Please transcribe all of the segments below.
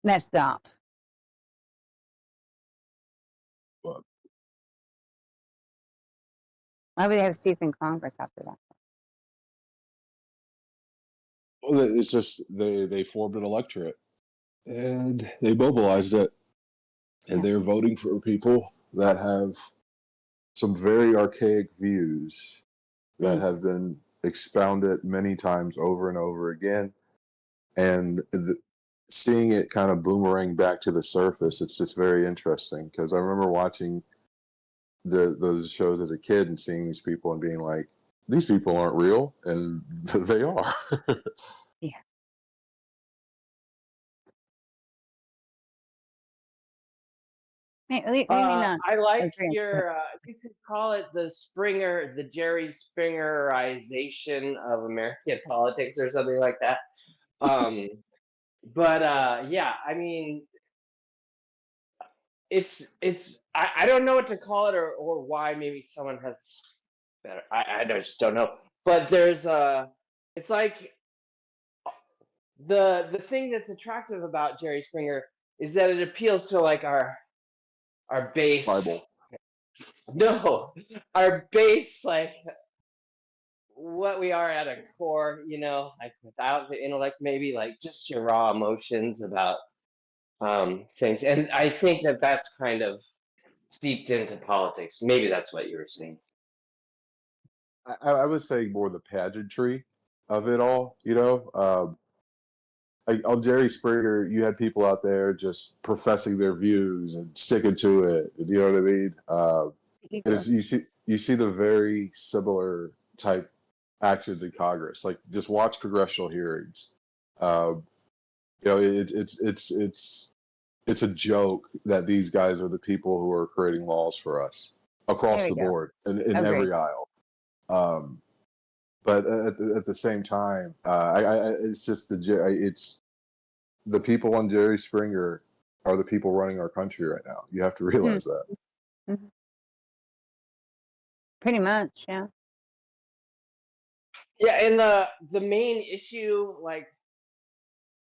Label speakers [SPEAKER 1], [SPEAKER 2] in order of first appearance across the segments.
[SPEAKER 1] messed up.
[SPEAKER 2] But
[SPEAKER 1] Why would they have seats in Congress after that?
[SPEAKER 2] well, it's just they formed an electorate and they mobilized it, and
[SPEAKER 1] Yeah.
[SPEAKER 2] they're voting for people that have some very archaic views that have been expounded many times over and over again, and seeing it kind of boomerang back to the surface, it's just very interesting because I remember watching those shows as a kid and seeing these people and being like, these people aren't real, and they are.
[SPEAKER 1] Yeah. We may not
[SPEAKER 3] I like
[SPEAKER 1] agree on
[SPEAKER 3] your, you could call it the Jerry Springerization of American politics or something like that. But yeah, I mean, I don't know what to call it or why. Maybe someone has better. I just don't know. But it's like the thing that's attractive about Jerry Springer is that it appeals to like our base.
[SPEAKER 2] Bible.
[SPEAKER 3] No, our base, like what we are at a core, like without the intellect, maybe like just your raw emotions about things. And I think that that's kind of steeped into politics. Maybe that's what you were saying.
[SPEAKER 2] I would say more the pageantry of it all, like on Jerry Springer, you had people out there just professing their views and sticking to it. You know what I mean? And you see the very similar type actions in Congress. Like just watch congressional hearings. It's a joke that these guys are the people who are creating laws for us across the board in every aisle. But at the same time, it's just it's the people on Jerry Springer are the people running our country right now. You have to realize that.
[SPEAKER 1] Mm-hmm. Pretty much, yeah.
[SPEAKER 3] Yeah, and the main issue, like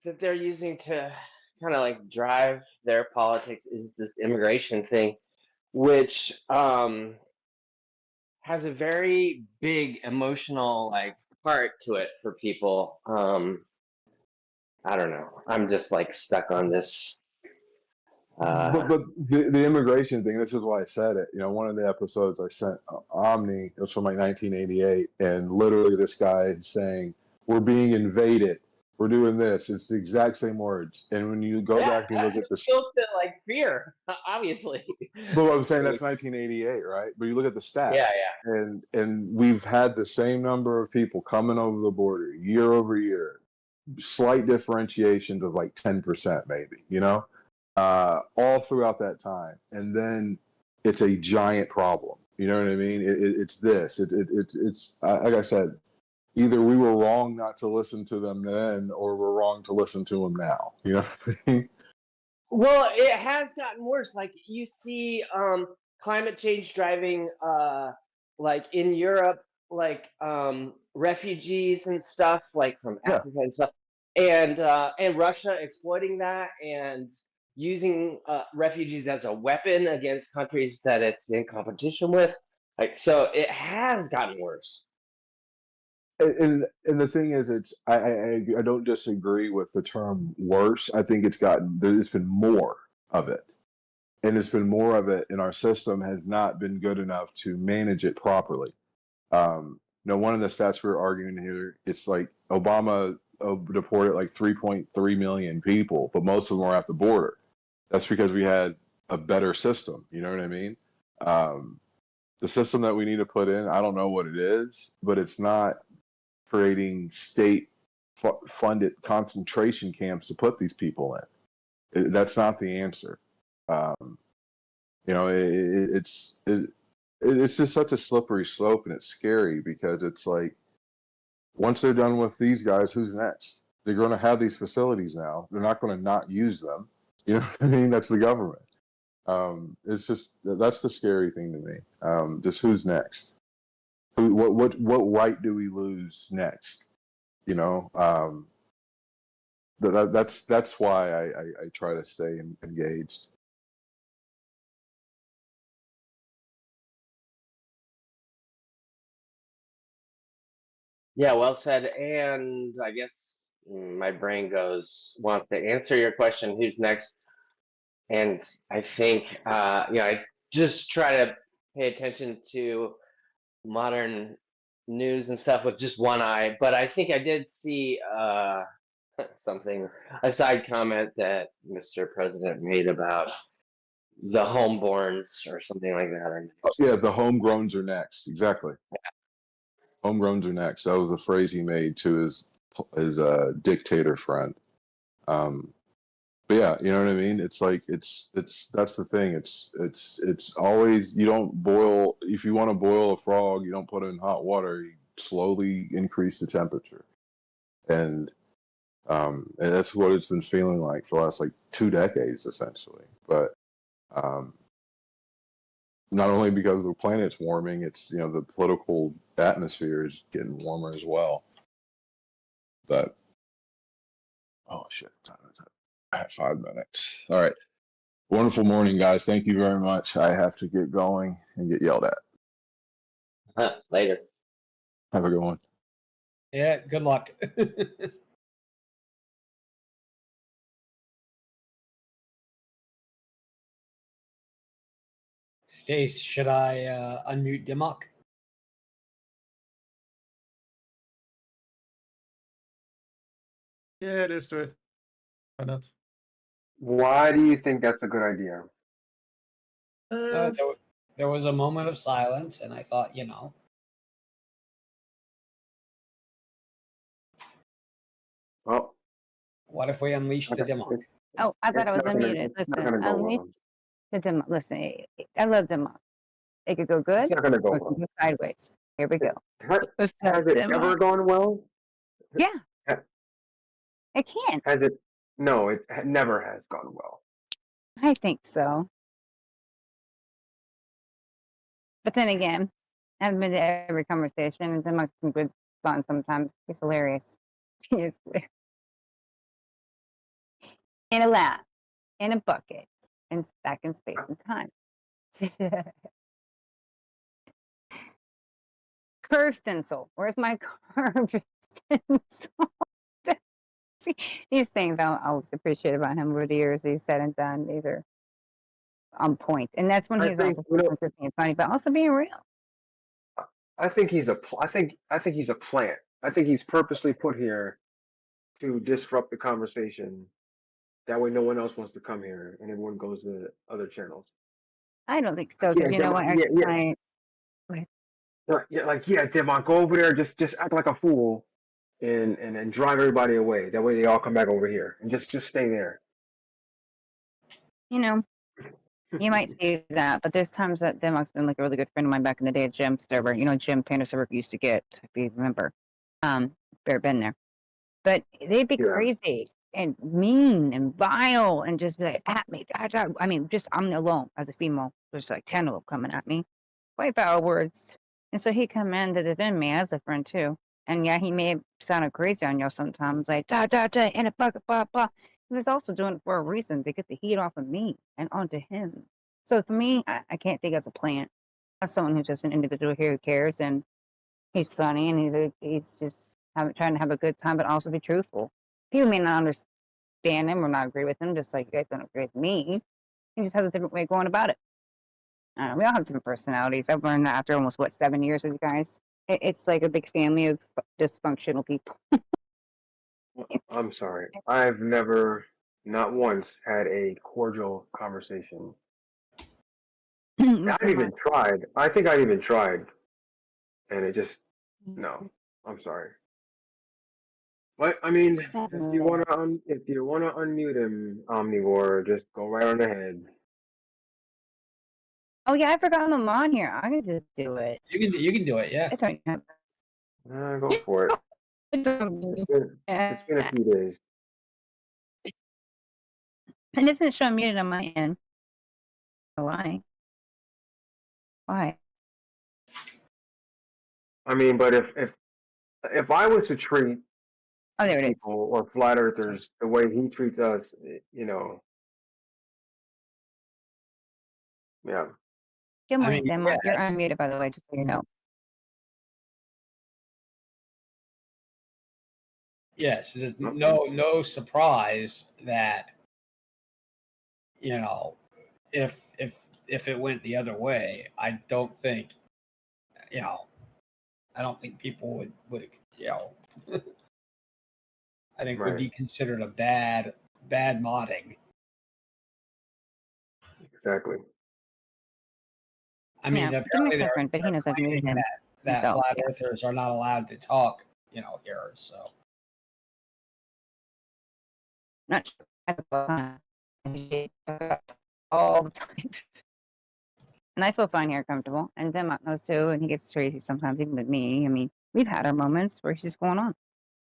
[SPEAKER 3] that they're using to kind of like drive their politics is this immigration thing, which has a very big emotional like part to it for people. I don't know. I'm just like stuck on this.
[SPEAKER 2] But the immigration thing, this is why I said it. One of the episodes I sent Omni, it was from like 1988, and literally this guy is saying, "We're being invaded. We're doing this." It's the exact same words. And when you go back and look at the
[SPEAKER 3] to like fear, obviously.
[SPEAKER 2] But what I'm saying, that's 1988, right? But you look at the stats,
[SPEAKER 3] yeah.
[SPEAKER 2] and we've had the same number of people coming over the border year over year, slight differentiations of like 10% maybe, all throughout that time. And then it's a giant problem. You know what I mean? It's this. It's like I said, either we were wrong not to listen to them then, or we're wrong to listen to them now. You know what I mean?
[SPEAKER 3] Well, it has gotten worse. Like you see climate change driving like in Europe, like refugees and stuff like from Africa and stuff. And Russia exploiting that and using refugees as a weapon against countries that it's in competition with. Like so it has gotten worse.
[SPEAKER 2] And the thing is, I don't disagree with the term worse. I think there's been more of it, and it's been more of it, and our system has not been good enough to manage it properly. One of the stats we were arguing here, it's like Obama deported like 3.3 million people, but most of them are at the border. That's because we had a better system. You know what I mean? The system that we need to put in, I don't know what it is, but it's not creating state-funded concentration camps to put these people in. That's not the answer. It's just such a slippery slope, and it's scary because it's like once they're done with these guys, who's next? They're going to have these facilities now. They're not going to not use them. You know what I mean? That's the government. It's just that's the scary thing to me. Just who's next? What right do we lose next? that's why I try to stay engaged.
[SPEAKER 3] Yeah, well said. And I guess my brain wants to answer your question, who's next? And I think, I just try to pay attention to modern news and stuff with just one eye. But I think I did see something, a side comment that Mr. President made about the homeborns or something like that.
[SPEAKER 2] Yeah, the homegrowns are next. Exactly. Homegrowns are next. That was the phrase he made to his dictator friend. But yeah, you know what I mean. It's like it's that's the thing. It's always, you don't boil, if you want to boil a frog, you don't put it in hot water. You slowly increase the temperature, and that's what it's been feeling like for the last like 2 decades essentially. But not only because the planet's warming, it's, the political atmosphere is getting warmer as well. But oh shit, I have 5 minutes. All right. Wonderful morning, guys. Thank you very much. I have to get going and get yelled at.
[SPEAKER 3] Later.
[SPEAKER 2] Have a good one.
[SPEAKER 4] Yeah, good luck. Stace, should I unmute Dimmock?
[SPEAKER 5] Yeah, let's do it. Why not?
[SPEAKER 6] Why do you think that's a good idea?
[SPEAKER 4] There was a moment of silence, and I thought,
[SPEAKER 6] Well,
[SPEAKER 4] what if we unleash the Dimmock?
[SPEAKER 1] Oh, I thought I was
[SPEAKER 6] it's not gonna-
[SPEAKER 1] unmuted.
[SPEAKER 6] it's not
[SPEAKER 1] Listen,
[SPEAKER 6] gonna go
[SPEAKER 1] unmute
[SPEAKER 6] well.
[SPEAKER 1] the demo. Listen, I love demo. It could go good
[SPEAKER 6] It's not gonna go
[SPEAKER 1] or it
[SPEAKER 6] well.
[SPEAKER 1] could go sideways. Here we go.
[SPEAKER 6] Has
[SPEAKER 1] What's up,
[SPEAKER 6] it
[SPEAKER 1] demo?
[SPEAKER 6] ever gone well?
[SPEAKER 1] Yeah,
[SPEAKER 6] Ha-
[SPEAKER 1] it can.
[SPEAKER 6] Has it? No, it never has gone well.
[SPEAKER 1] I think so. But then again, I've been to every conversation and Demo's some good fun sometimes. He's hilarious. He is in a lab, in a bucket, and back in space and time. Curve stencil. Where's my curve stencil? See, these things I always appreciate about him over the years. He's said and done. These are on point, and that's when
[SPEAKER 6] I
[SPEAKER 1] he's
[SPEAKER 6] think,
[SPEAKER 1] also so interesting and funny, but also being real.
[SPEAKER 6] I think he's I think he's a plant. I think he's purposely put here to disrupt the conversation. That way, no one else wants to come here, and everyone goes to other channels.
[SPEAKER 1] I don't think so, because
[SPEAKER 6] Yeah,
[SPEAKER 1] you know what?
[SPEAKER 6] Devon, go over there, just act like a fool, and drive everybody away. That way, they all come back over here, and just stay there.
[SPEAKER 1] You know, you might say that, but there's times that Demo's been like a really good friend of mine back in the day at Jim server. You know, Jim Panda server used to get, if you remember. Bear been there. But they'd be crazy and mean and vile and just be like, at me. I mean, just I'm alone as a female. There's like 10 of them coming at me. Quite foul words. And so he'd come in to defend me as a friend too. And yeah, he may have sounded crazy on y'all sometimes, like in a bucket, blah blah. He was also doing it for a reason, to get the heat off of me and onto him. So for me, I can't think as a plant. As someone who's just an individual here who cares, and he's funny and he's just trying to have a good time, but also be truthful. People may not understand him or not agree with him, just like you guys don't agree with me. He just has a different way of going about it. We all have different personalities. I've learned that after almost 7 years with you guys. It's like a big family of dysfunctional people.
[SPEAKER 6] I'm sorry. I've never, not once, had a cordial conversation. I've even tried. I think I've even tried, and it just no. I'm sorry. But I mean, if you wanna unmute him, Omnivore, just go right on ahead.
[SPEAKER 1] Oh yeah, I forgot I'm on here. I can just do it.
[SPEAKER 4] You can do it, yeah.
[SPEAKER 6] Go for it. It's been a few days.
[SPEAKER 1] And this isn't showing muted on my end. Why? Why?
[SPEAKER 6] I mean, but if I was to treat
[SPEAKER 1] Oh, there it is.
[SPEAKER 6] people or flat earthers the way he treats us. You know, yeah.
[SPEAKER 1] Good
[SPEAKER 4] I
[SPEAKER 1] morning,
[SPEAKER 4] mean,
[SPEAKER 1] Denmark. You're
[SPEAKER 4] yes,
[SPEAKER 1] unmuted, by the way, just so you know.
[SPEAKER 4] yes. There's no surprise that, you know, if it went the other way, I don't think, you know, I don't think people would you know, I think would
[SPEAKER 6] Right.
[SPEAKER 4] be considered a bad modding.
[SPEAKER 6] Exactly.
[SPEAKER 4] I mean,
[SPEAKER 1] Yeah, it
[SPEAKER 4] apparently
[SPEAKER 1] makes no friend, but he knows I've muted him
[SPEAKER 4] that
[SPEAKER 1] himself.
[SPEAKER 4] flat
[SPEAKER 1] Yeah.
[SPEAKER 4] earthers are not allowed to talk, you know, here. So
[SPEAKER 1] Not sure. All the time. And I feel fine here, comfortable. And Denmark knows too, and he gets crazy sometimes, even with me. I mean, we've had our moments where he's just going on.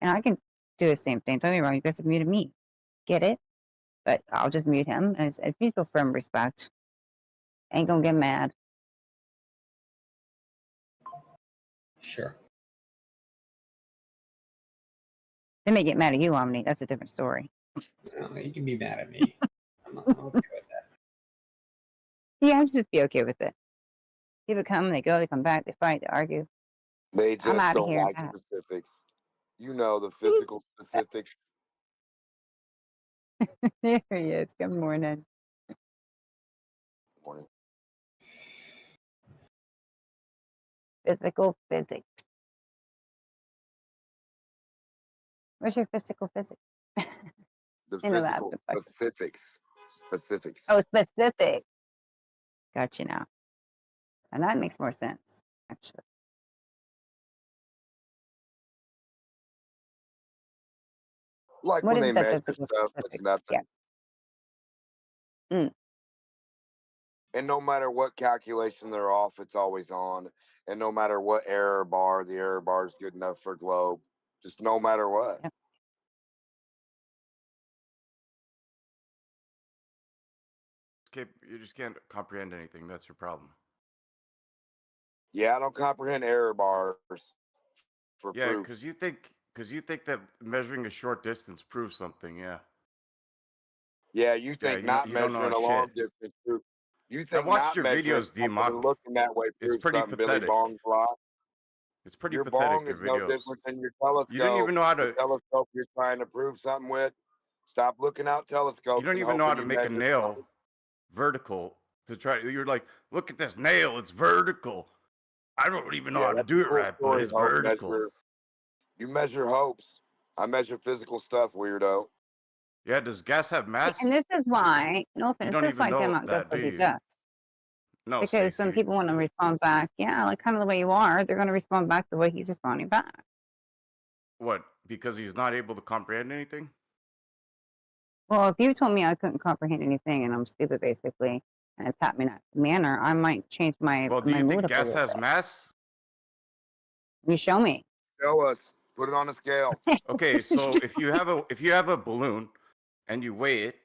[SPEAKER 1] And I can do the same thing. Don't get me wrong, you guys have muted me. Get it? But I'll just mute him as mutual firm respect. Ain't gonna get mad.
[SPEAKER 4] sure.
[SPEAKER 1] They may get mad at you, Omni. That's a different story.
[SPEAKER 4] You can be mad at me. I'm okay with that.
[SPEAKER 1] Yeah, I just be okay with it. People come, they go, they come back, they fight, they argue.
[SPEAKER 7] They
[SPEAKER 1] I'm
[SPEAKER 7] just
[SPEAKER 1] out of
[SPEAKER 7] don't
[SPEAKER 1] here.
[SPEAKER 7] like specifics. You know, the physical specifics.
[SPEAKER 1] There he is. Good morning.
[SPEAKER 7] Morning.
[SPEAKER 1] Physical physics. Where's your physical physics?
[SPEAKER 7] The
[SPEAKER 1] In the lab.
[SPEAKER 7] physical specifics. Specifics.
[SPEAKER 1] Oh, specific. Got you now. And that makes more sense, actually.
[SPEAKER 7] Like
[SPEAKER 1] What
[SPEAKER 7] when
[SPEAKER 1] is
[SPEAKER 7] they
[SPEAKER 1] the
[SPEAKER 7] measure
[SPEAKER 1] physical
[SPEAKER 7] stuff, it's
[SPEAKER 1] specific?
[SPEAKER 7] nothing.
[SPEAKER 1] Yeah. Mm.
[SPEAKER 7] And no matter what calculation they're off, it's always on. And no matter what error bar, the error bar is good enough for globe. Just no matter what.
[SPEAKER 1] Yep.
[SPEAKER 8] You just can't comprehend anything. That's your problem.
[SPEAKER 7] Yeah, I don't comprehend error bars for
[SPEAKER 8] Yeah,
[SPEAKER 7] proof.
[SPEAKER 8] because you think that measuring a short distance proves something. Yeah.
[SPEAKER 7] Yeah, you think not
[SPEAKER 8] you don't know
[SPEAKER 7] measuring a
[SPEAKER 8] shit.
[SPEAKER 7] long distance proof. You
[SPEAKER 8] I
[SPEAKER 7] think
[SPEAKER 8] watched
[SPEAKER 7] not
[SPEAKER 8] your
[SPEAKER 7] measuring
[SPEAKER 8] videos,
[SPEAKER 7] something
[SPEAKER 8] D-Mock.
[SPEAKER 7] and looking that way
[SPEAKER 8] It's
[SPEAKER 7] proves
[SPEAKER 8] pretty
[SPEAKER 7] something. Billy
[SPEAKER 8] pathetic.
[SPEAKER 7] Bong's lot.
[SPEAKER 8] It's pretty
[SPEAKER 7] Your
[SPEAKER 8] pathetic.
[SPEAKER 7] bong
[SPEAKER 8] Your
[SPEAKER 7] is no
[SPEAKER 8] videos.
[SPEAKER 7] different than your telescope.
[SPEAKER 8] You don't even know how
[SPEAKER 7] The
[SPEAKER 8] to.
[SPEAKER 7] telescope you're trying to prove something with. Stop looking out telescopes.
[SPEAKER 8] You don't
[SPEAKER 7] and
[SPEAKER 8] even know how to
[SPEAKER 7] hoping
[SPEAKER 8] make a
[SPEAKER 7] measure
[SPEAKER 8] nail
[SPEAKER 7] something.
[SPEAKER 8] vertical to try. You're like, look at this nail. It's vertical. I don't even know how to
[SPEAKER 7] that's
[SPEAKER 8] do
[SPEAKER 7] a
[SPEAKER 8] it
[SPEAKER 7] cool
[SPEAKER 8] right, but
[SPEAKER 7] story,
[SPEAKER 8] it's
[SPEAKER 7] Hope.
[SPEAKER 8] vertical.
[SPEAKER 7] You measure hopes. I measure physical stuff, weirdo.
[SPEAKER 8] Yeah, does gas have mass?
[SPEAKER 1] And this is why, no
[SPEAKER 8] You
[SPEAKER 1] offense,
[SPEAKER 8] don't
[SPEAKER 1] this is why
[SPEAKER 8] even know
[SPEAKER 1] Denmark does
[SPEAKER 8] that,
[SPEAKER 1] what
[SPEAKER 8] do
[SPEAKER 1] he
[SPEAKER 8] you?
[SPEAKER 1] does.
[SPEAKER 8] No,
[SPEAKER 1] Because when
[SPEAKER 8] Stacey.
[SPEAKER 1] people want to respond back, yeah, like kind of the way you are, they're going to respond back the way he's responding back.
[SPEAKER 8] What? Because he's not able to comprehend anything?
[SPEAKER 1] Well, if you told me I couldn't comprehend anything and I'm stupid, basically, and attack me in that manner, I might change my
[SPEAKER 8] Well, do
[SPEAKER 1] my
[SPEAKER 8] you
[SPEAKER 1] mood
[SPEAKER 8] think
[SPEAKER 1] up a
[SPEAKER 8] gas
[SPEAKER 1] little
[SPEAKER 8] has
[SPEAKER 1] bit.
[SPEAKER 8] mass?
[SPEAKER 1] You show me.
[SPEAKER 7] Show us. Put it on a scale.
[SPEAKER 8] Okay, so if you have a balloon and you weigh it,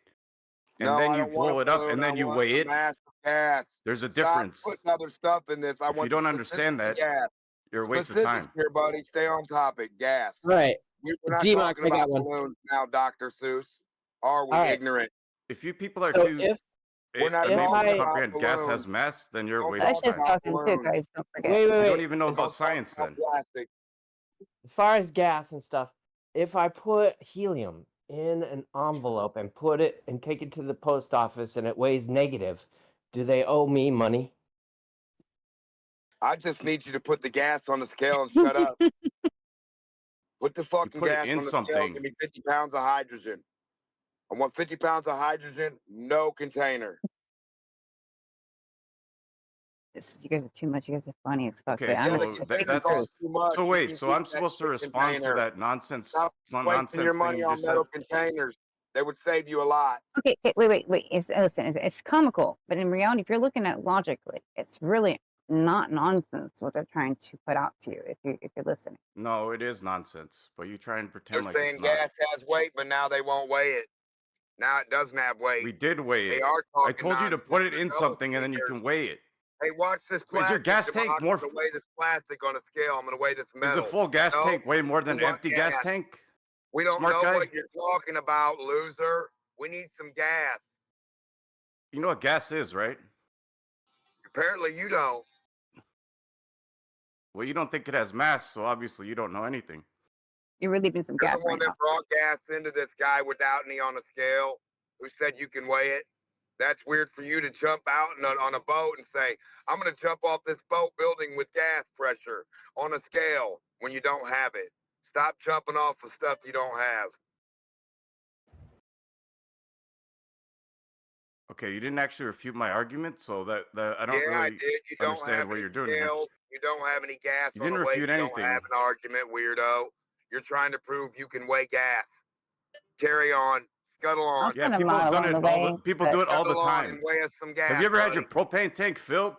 [SPEAKER 8] and
[SPEAKER 7] No,
[SPEAKER 8] then
[SPEAKER 7] I
[SPEAKER 8] you
[SPEAKER 7] don't want
[SPEAKER 8] blow
[SPEAKER 7] a
[SPEAKER 8] it up
[SPEAKER 7] balloon.
[SPEAKER 8] and then
[SPEAKER 7] I
[SPEAKER 8] you
[SPEAKER 7] want
[SPEAKER 8] weigh
[SPEAKER 7] the
[SPEAKER 8] it,
[SPEAKER 7] mass of gas.
[SPEAKER 8] there's a
[SPEAKER 7] Stop
[SPEAKER 8] difference.
[SPEAKER 7] putting other stuff in this. I
[SPEAKER 8] If you
[SPEAKER 7] want
[SPEAKER 8] don't
[SPEAKER 7] the
[SPEAKER 8] understand
[SPEAKER 7] specific
[SPEAKER 8] that,
[SPEAKER 7] gas.
[SPEAKER 8] you're a waste of
[SPEAKER 7] Specifics
[SPEAKER 8] time.
[SPEAKER 7] here, buddy. Stay on topic. Gas.
[SPEAKER 3] Right.
[SPEAKER 7] We're not
[SPEAKER 3] D-Mock,
[SPEAKER 7] talking
[SPEAKER 3] I got
[SPEAKER 7] about
[SPEAKER 3] one.
[SPEAKER 7] balloons now, Dr. Seuss. Are we
[SPEAKER 3] All right.
[SPEAKER 7] ignorant?
[SPEAKER 8] If you people are
[SPEAKER 3] So
[SPEAKER 8] too
[SPEAKER 7] We're not
[SPEAKER 3] if
[SPEAKER 8] unable
[SPEAKER 7] talking
[SPEAKER 8] to
[SPEAKER 3] I-
[SPEAKER 7] about
[SPEAKER 8] comprehend gas has
[SPEAKER 7] balloons.
[SPEAKER 8] mass, then you're a
[SPEAKER 7] Don't
[SPEAKER 8] waste
[SPEAKER 1] That's
[SPEAKER 8] of
[SPEAKER 7] talk
[SPEAKER 1] just
[SPEAKER 8] time.
[SPEAKER 7] about
[SPEAKER 1] talking too,
[SPEAKER 7] balloons.
[SPEAKER 1] guys. Don't forget.
[SPEAKER 3] wait,
[SPEAKER 8] You don't
[SPEAKER 3] wait.
[SPEAKER 8] even know
[SPEAKER 7] Don't
[SPEAKER 8] about
[SPEAKER 7] talk
[SPEAKER 8] science
[SPEAKER 7] about
[SPEAKER 8] then.
[SPEAKER 7] plastic.
[SPEAKER 3] As far as gas and stuff, if I put helium in an envelope and put it and take it to the post office and it weighs negative, do they owe me money?
[SPEAKER 7] I just need you to put the gas on the scale and shut up. Put the fucking
[SPEAKER 8] put it
[SPEAKER 7] gas
[SPEAKER 8] in
[SPEAKER 7] on the scale.
[SPEAKER 8] something.
[SPEAKER 7] Give me 50 pounds of hydrogen. I want 50 pounds of hydrogen, no container.
[SPEAKER 1] You guys are too much. You guys are funny as fuck.
[SPEAKER 8] Okay,
[SPEAKER 1] But I'm
[SPEAKER 7] Yeah,
[SPEAKER 1] just
[SPEAKER 7] the
[SPEAKER 8] so
[SPEAKER 7] container
[SPEAKER 1] speaking
[SPEAKER 8] that's
[SPEAKER 1] truth.
[SPEAKER 7] costs too much.
[SPEAKER 8] so
[SPEAKER 7] You
[SPEAKER 8] wait,
[SPEAKER 7] can
[SPEAKER 8] so
[SPEAKER 7] keep
[SPEAKER 8] I'm
[SPEAKER 7] that
[SPEAKER 8] supposed to
[SPEAKER 7] shit
[SPEAKER 8] respond to
[SPEAKER 7] container.
[SPEAKER 8] that nonsense
[SPEAKER 7] Stop wasting your
[SPEAKER 8] nonsense thing
[SPEAKER 7] money
[SPEAKER 8] you
[SPEAKER 7] on
[SPEAKER 8] just said?
[SPEAKER 7] metal containers. They would save you a lot.
[SPEAKER 1] Okay, wait. Listen, it's comical, but in reality, if you're looking at it logically, it's really not nonsense what they're trying to put out to you. If you're listening.
[SPEAKER 8] No, it is nonsense, but you try and
[SPEAKER 7] They're
[SPEAKER 8] pretend like
[SPEAKER 7] saying
[SPEAKER 8] it's not.
[SPEAKER 7] gas has weight, but now they won't weigh it. Now it doesn't have weight.
[SPEAKER 8] We did weigh
[SPEAKER 7] They
[SPEAKER 8] it.
[SPEAKER 7] are
[SPEAKER 8] I
[SPEAKER 7] talking
[SPEAKER 8] told you to
[SPEAKER 7] nonsense.
[SPEAKER 8] put it
[SPEAKER 7] They're
[SPEAKER 8] in
[SPEAKER 7] double
[SPEAKER 8] something and then you
[SPEAKER 7] speakers.
[SPEAKER 8] can weigh it.
[SPEAKER 7] Hey, watch this
[SPEAKER 8] Is your
[SPEAKER 7] plastic.
[SPEAKER 8] gas tank
[SPEAKER 7] I'm
[SPEAKER 8] more?
[SPEAKER 7] going to weigh this plastic on a scale. I'm going to weigh this
[SPEAKER 8] Is
[SPEAKER 7] metal.
[SPEAKER 8] a full gas
[SPEAKER 7] No,
[SPEAKER 8] tank weigh more than
[SPEAKER 7] too
[SPEAKER 8] an
[SPEAKER 7] much
[SPEAKER 8] empty gas
[SPEAKER 7] gas.
[SPEAKER 8] tank?
[SPEAKER 7] We don't
[SPEAKER 8] Smart
[SPEAKER 7] know
[SPEAKER 8] guy.
[SPEAKER 7] what you're talking about, loser. We need some gas.
[SPEAKER 8] You know what gas is, right?
[SPEAKER 7] Apparently you don't.
[SPEAKER 8] Well, you don't think it has mass, so obviously you don't know anything.
[SPEAKER 1] You're relieving some
[SPEAKER 7] You're
[SPEAKER 1] gas
[SPEAKER 7] the one
[SPEAKER 1] right
[SPEAKER 7] that
[SPEAKER 1] now.
[SPEAKER 7] brought gas into this guy without any on a scale who said you can weigh it. That's weird for you to jump out on a boat and say, I'm going to jump off this boat building with gas pressure on a scale when you don't have it. Stop jumping off of stuff you don't have.
[SPEAKER 8] Okay, you didn't actually refute my argument, so that I don't
[SPEAKER 7] Yeah, I
[SPEAKER 8] really
[SPEAKER 7] did. You don't
[SPEAKER 8] understand
[SPEAKER 7] have
[SPEAKER 8] what
[SPEAKER 7] any
[SPEAKER 8] you're doing here.
[SPEAKER 7] scales. You don't have any gas
[SPEAKER 8] You
[SPEAKER 7] on
[SPEAKER 8] didn't
[SPEAKER 7] the weight.
[SPEAKER 8] refute
[SPEAKER 7] You don't
[SPEAKER 8] anything.
[SPEAKER 7] have an argument, weirdo. You're trying to prove you can weigh gas. Carry on. Scuttle
[SPEAKER 1] I'll
[SPEAKER 7] on.
[SPEAKER 8] Yeah,
[SPEAKER 1] send a
[SPEAKER 8] people
[SPEAKER 1] mod
[SPEAKER 8] have done
[SPEAKER 1] along the
[SPEAKER 8] it all.
[SPEAKER 1] way.
[SPEAKER 8] People
[SPEAKER 1] But
[SPEAKER 8] do it all the
[SPEAKER 7] Scuttle on
[SPEAKER 8] time.
[SPEAKER 7] and weigh us some gas.
[SPEAKER 8] Have you ever had your
[SPEAKER 7] buddy.
[SPEAKER 8] propane tank filled?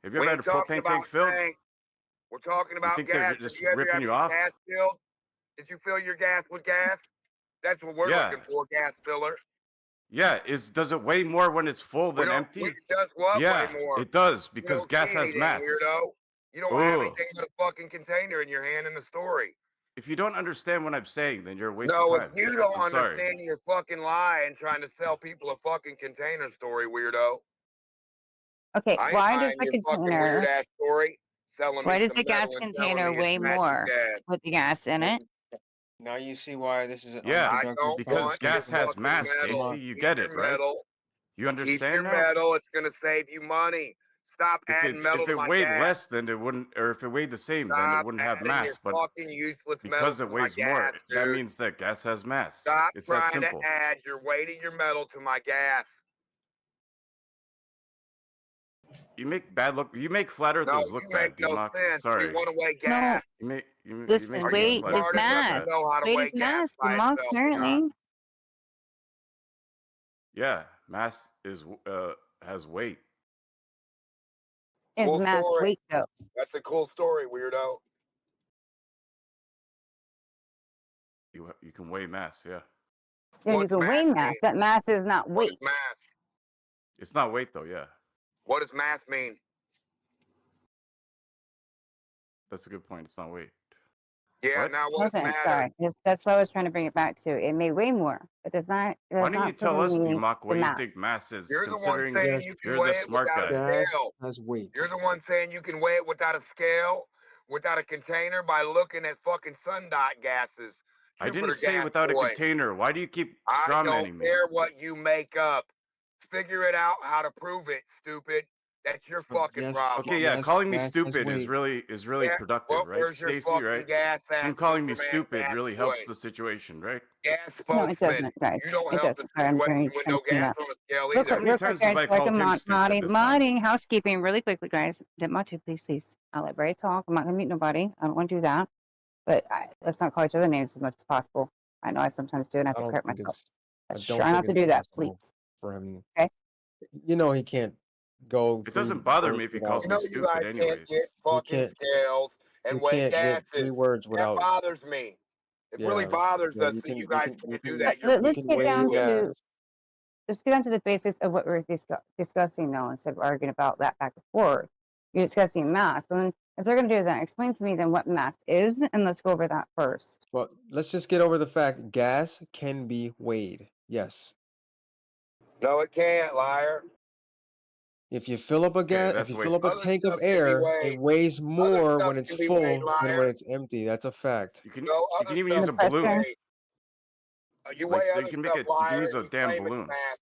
[SPEAKER 8] Have you
[SPEAKER 7] We
[SPEAKER 8] ever had
[SPEAKER 7] ain't
[SPEAKER 8] a
[SPEAKER 7] talking
[SPEAKER 8] propane
[SPEAKER 7] about
[SPEAKER 8] tank filled?
[SPEAKER 7] tank. We're talking
[SPEAKER 8] You
[SPEAKER 7] about
[SPEAKER 8] think
[SPEAKER 7] gas.
[SPEAKER 8] they're
[SPEAKER 7] Have
[SPEAKER 8] just
[SPEAKER 7] you ever
[SPEAKER 8] ripping
[SPEAKER 7] had
[SPEAKER 8] you
[SPEAKER 7] your
[SPEAKER 8] off?
[SPEAKER 7] gas filled? Did you fill your gas with gas? That's what we're
[SPEAKER 8] Yeah.
[SPEAKER 7] looking for, gas filler.
[SPEAKER 8] Yeah, does it weigh more when it's full
[SPEAKER 7] We
[SPEAKER 8] than
[SPEAKER 7] don't.
[SPEAKER 8] empty?
[SPEAKER 7] It does what
[SPEAKER 8] Yeah,
[SPEAKER 7] way more?
[SPEAKER 8] it does
[SPEAKER 7] You
[SPEAKER 8] because
[SPEAKER 7] don't
[SPEAKER 8] gas
[SPEAKER 7] see
[SPEAKER 8] has
[SPEAKER 7] anything,
[SPEAKER 8] mass.
[SPEAKER 7] weirdo. You don't have anything but a fucking container in your hand in the story.
[SPEAKER 8] If you don't understand what I'm saying, then you're a waste
[SPEAKER 7] No,
[SPEAKER 8] of
[SPEAKER 7] if
[SPEAKER 8] time.
[SPEAKER 7] you don't
[SPEAKER 8] I'm sorry.
[SPEAKER 7] understand your fucking lie and trying to sell people a fucking container story, weirdo.
[SPEAKER 1] okay,
[SPEAKER 7] I ain't
[SPEAKER 1] why does
[SPEAKER 7] buying
[SPEAKER 1] the
[SPEAKER 7] your fucking weird
[SPEAKER 1] container?
[SPEAKER 7] ass story. Selling
[SPEAKER 1] Why
[SPEAKER 7] me
[SPEAKER 1] does
[SPEAKER 7] some
[SPEAKER 1] the gas
[SPEAKER 7] metal and telling
[SPEAKER 1] container
[SPEAKER 7] me it's
[SPEAKER 1] weigh
[SPEAKER 7] magic
[SPEAKER 1] more
[SPEAKER 7] gas.
[SPEAKER 1] with the gas in it?
[SPEAKER 6] Now you see why this is an
[SPEAKER 8] Yeah,
[SPEAKER 7] I
[SPEAKER 6] unproductive
[SPEAKER 7] don't
[SPEAKER 8] because
[SPEAKER 7] want your
[SPEAKER 8] gas has
[SPEAKER 7] fucking
[SPEAKER 8] mass,
[SPEAKER 7] metal.
[SPEAKER 8] AC. You
[SPEAKER 7] Keep
[SPEAKER 8] get
[SPEAKER 7] your
[SPEAKER 8] it, right?
[SPEAKER 7] metal.
[SPEAKER 8] You
[SPEAKER 7] Keep
[SPEAKER 8] understand
[SPEAKER 7] your
[SPEAKER 8] now?
[SPEAKER 7] metal. It's gonna save you money. Stop adding metal
[SPEAKER 8] If
[SPEAKER 7] to
[SPEAKER 8] it
[SPEAKER 7] my
[SPEAKER 8] weighed
[SPEAKER 7] gas.
[SPEAKER 8] less, then it wouldn't, or if it weighed the same, then it
[SPEAKER 7] Stop
[SPEAKER 8] wouldn't have
[SPEAKER 7] adding your
[SPEAKER 8] mass. But
[SPEAKER 7] fucking useless metal
[SPEAKER 8] because
[SPEAKER 7] to
[SPEAKER 8] it
[SPEAKER 7] my
[SPEAKER 8] weighs
[SPEAKER 7] gas,
[SPEAKER 8] more, that
[SPEAKER 7] dude.
[SPEAKER 8] means that gas has mass.
[SPEAKER 7] Stop
[SPEAKER 8] It's that
[SPEAKER 7] trying to
[SPEAKER 8] simple.
[SPEAKER 7] add your weight of your metal to my gas.
[SPEAKER 8] You make bad look. You make flat
[SPEAKER 7] No,
[SPEAKER 8] earthers
[SPEAKER 7] you
[SPEAKER 8] look
[SPEAKER 7] make
[SPEAKER 8] bad,
[SPEAKER 7] no
[SPEAKER 8] D-Mock.
[SPEAKER 7] sense. We
[SPEAKER 8] Sorry.
[SPEAKER 7] want to weigh
[SPEAKER 1] No,
[SPEAKER 7] gas.
[SPEAKER 8] You
[SPEAKER 1] listen,
[SPEAKER 8] make
[SPEAKER 7] Are you
[SPEAKER 1] weight
[SPEAKER 8] flat
[SPEAKER 1] is
[SPEAKER 7] smart
[SPEAKER 8] earthers look
[SPEAKER 7] enough
[SPEAKER 8] like
[SPEAKER 7] to
[SPEAKER 1] mass.
[SPEAKER 8] that.
[SPEAKER 7] know how to
[SPEAKER 1] Weight
[SPEAKER 7] weigh
[SPEAKER 1] is
[SPEAKER 7] gas
[SPEAKER 1] mass,
[SPEAKER 7] by
[SPEAKER 1] Mark,
[SPEAKER 7] itself or not?
[SPEAKER 1] apparently.
[SPEAKER 8] Yeah, mass is has weight.
[SPEAKER 1] Is
[SPEAKER 7] Cool
[SPEAKER 1] mass
[SPEAKER 7] story.
[SPEAKER 1] weight, though.
[SPEAKER 7] That's a cool story, weirdo.
[SPEAKER 8] You can weigh mass. Yeah,
[SPEAKER 1] Yeah, you
[SPEAKER 7] What's
[SPEAKER 1] can weigh
[SPEAKER 7] mass
[SPEAKER 1] mass.
[SPEAKER 7] mean?
[SPEAKER 1] That mass is not
[SPEAKER 7] What is
[SPEAKER 1] weight.
[SPEAKER 7] mass?
[SPEAKER 8] it's not weight though. Yeah,
[SPEAKER 7] What does mass mean?
[SPEAKER 8] that's a good point. It's not weight.
[SPEAKER 7] Yeah,
[SPEAKER 8] What?
[SPEAKER 7] now what does
[SPEAKER 1] Wasn't,
[SPEAKER 7] matter?
[SPEAKER 1] sorry. That's what I was trying to bring it back to. It may weigh more. It does not. It
[SPEAKER 8] Why
[SPEAKER 1] does
[SPEAKER 8] don't you
[SPEAKER 1] not
[SPEAKER 8] tell us,
[SPEAKER 1] me
[SPEAKER 8] D-Mock,
[SPEAKER 1] the
[SPEAKER 8] what you
[SPEAKER 1] mass.
[SPEAKER 8] think mass is?
[SPEAKER 7] You're the one
[SPEAKER 8] Considering
[SPEAKER 7] saying
[SPEAKER 6] Gas,
[SPEAKER 7] you can
[SPEAKER 8] you're
[SPEAKER 7] weigh
[SPEAKER 8] the
[SPEAKER 7] it
[SPEAKER 8] smart
[SPEAKER 7] without a
[SPEAKER 8] guy.
[SPEAKER 6] gas
[SPEAKER 7] scale.
[SPEAKER 6] has weight.
[SPEAKER 7] You're the one saying you can weigh it without a scale, without a container by looking at fucking sun-dot gases.
[SPEAKER 8] I
[SPEAKER 7] Jupiter
[SPEAKER 8] didn't say
[SPEAKER 7] gas
[SPEAKER 8] without a
[SPEAKER 7] boy.
[SPEAKER 8] container. Why do you keep
[SPEAKER 7] I don't
[SPEAKER 8] strawmanning me?
[SPEAKER 7] care what you make up. Figure it out how to prove it, stupid. That's your
[SPEAKER 6] But
[SPEAKER 7] fucking
[SPEAKER 6] gas,
[SPEAKER 7] problem.
[SPEAKER 8] Okay, yeah,
[SPEAKER 6] gas,
[SPEAKER 8] calling me
[SPEAKER 6] gas has
[SPEAKER 8] stupid is
[SPEAKER 6] weight.
[SPEAKER 8] really
[SPEAKER 7] Yeah,
[SPEAKER 8] productive,
[SPEAKER 7] well,
[SPEAKER 8] right,
[SPEAKER 7] where's your
[SPEAKER 8] Stacy?
[SPEAKER 7] fucking
[SPEAKER 8] Right?
[SPEAKER 7] gas
[SPEAKER 8] You
[SPEAKER 7] ass
[SPEAKER 8] calling me
[SPEAKER 7] Superman
[SPEAKER 8] stupid
[SPEAKER 7] gas
[SPEAKER 8] really
[SPEAKER 7] boy?
[SPEAKER 8] helps the situation, right?
[SPEAKER 7] Gas
[SPEAKER 1] No, it
[SPEAKER 7] spokesman.
[SPEAKER 1] doesn't, guys.
[SPEAKER 7] You don't
[SPEAKER 1] It
[SPEAKER 7] help the
[SPEAKER 1] doesn't. Sorry, I'm
[SPEAKER 7] situation
[SPEAKER 1] trying
[SPEAKER 7] with
[SPEAKER 1] to
[SPEAKER 7] no
[SPEAKER 1] clean
[SPEAKER 7] gas
[SPEAKER 1] up.
[SPEAKER 7] on the scale
[SPEAKER 1] Real
[SPEAKER 7] either.
[SPEAKER 1] quick,
[SPEAKER 8] How many
[SPEAKER 1] real quick,
[SPEAKER 8] times have
[SPEAKER 1] guys.
[SPEAKER 8] I
[SPEAKER 1] So I
[SPEAKER 8] called
[SPEAKER 1] can
[SPEAKER 8] him stupid this time?
[SPEAKER 1] modding, housekeeping, really quickly, guys. Did mod two, please, please. I'll let Bray talk. I'm not gonna mute nobody. I don't want to do that. But let's not call each other names as much as possible. I know I sometimes do, and I have
[SPEAKER 6] I
[SPEAKER 1] to
[SPEAKER 6] don't
[SPEAKER 1] correct
[SPEAKER 6] think
[SPEAKER 1] myself.
[SPEAKER 6] it's. I
[SPEAKER 1] Let's
[SPEAKER 6] don't
[SPEAKER 1] try
[SPEAKER 6] think
[SPEAKER 1] not to
[SPEAKER 6] it's
[SPEAKER 1] do that,
[SPEAKER 6] possible
[SPEAKER 1] please.
[SPEAKER 6] for him.
[SPEAKER 1] Okay.
[SPEAKER 6] You know he can't go
[SPEAKER 8] It
[SPEAKER 6] 3
[SPEAKER 8] doesn't bother
[SPEAKER 6] words
[SPEAKER 8] me if he
[SPEAKER 6] without.
[SPEAKER 8] calls
[SPEAKER 7] You
[SPEAKER 8] me
[SPEAKER 7] know you guys
[SPEAKER 8] stupid,
[SPEAKER 7] can't get
[SPEAKER 8] anyways.
[SPEAKER 6] He
[SPEAKER 7] fucking
[SPEAKER 6] can't.
[SPEAKER 7] scales
[SPEAKER 6] He
[SPEAKER 7] and weigh
[SPEAKER 6] can't get 3
[SPEAKER 7] gases.
[SPEAKER 6] words
[SPEAKER 7] That
[SPEAKER 6] without.
[SPEAKER 7] bothers me. It really
[SPEAKER 6] Yeah.
[SPEAKER 7] bothers
[SPEAKER 6] Yeah.
[SPEAKER 7] us
[SPEAKER 6] You
[SPEAKER 7] that
[SPEAKER 6] can.
[SPEAKER 7] you
[SPEAKER 6] You
[SPEAKER 7] guys
[SPEAKER 6] can. You
[SPEAKER 7] can't do
[SPEAKER 6] can.
[SPEAKER 7] that. You're
[SPEAKER 6] You
[SPEAKER 7] weak
[SPEAKER 6] can
[SPEAKER 7] to
[SPEAKER 6] weigh
[SPEAKER 7] do it.
[SPEAKER 6] gas.
[SPEAKER 1] Let's get on to the basis of what we're discussing now instead of arguing about that back and forth. You're discussing mass. And then if they're going to do that, explain to me then what mass is, and let's go over that first.
[SPEAKER 6] Well, let's just get over the fact gas can be weighed. Yes.
[SPEAKER 7] No, it can't, liar.
[SPEAKER 6] If you fill up a
[SPEAKER 8] Okay,
[SPEAKER 6] gas, if
[SPEAKER 8] that's
[SPEAKER 6] you fill up a
[SPEAKER 8] wasted.
[SPEAKER 7] Other
[SPEAKER 6] tank of
[SPEAKER 7] stuff can be
[SPEAKER 6] air,
[SPEAKER 7] weighed.
[SPEAKER 6] it weighs
[SPEAKER 7] Other
[SPEAKER 6] more
[SPEAKER 7] stuff
[SPEAKER 6] when it's
[SPEAKER 7] can be weighed,
[SPEAKER 6] full than when
[SPEAKER 7] liar.
[SPEAKER 6] it's empty. That's a fact.
[SPEAKER 8] You can
[SPEAKER 7] No,
[SPEAKER 8] you
[SPEAKER 7] other
[SPEAKER 8] can even
[SPEAKER 7] stuff
[SPEAKER 8] use
[SPEAKER 1] The
[SPEAKER 8] a
[SPEAKER 7] can be
[SPEAKER 1] pressure.
[SPEAKER 8] balloon.
[SPEAKER 7] weighed. You
[SPEAKER 8] Like
[SPEAKER 7] weigh
[SPEAKER 8] you
[SPEAKER 7] other
[SPEAKER 8] can
[SPEAKER 7] stuff,
[SPEAKER 8] you can
[SPEAKER 7] liar,
[SPEAKER 8] use
[SPEAKER 7] and
[SPEAKER 8] a
[SPEAKER 7] you
[SPEAKER 8] damn
[SPEAKER 7] claim it's
[SPEAKER 8] balloon.
[SPEAKER 7] mass,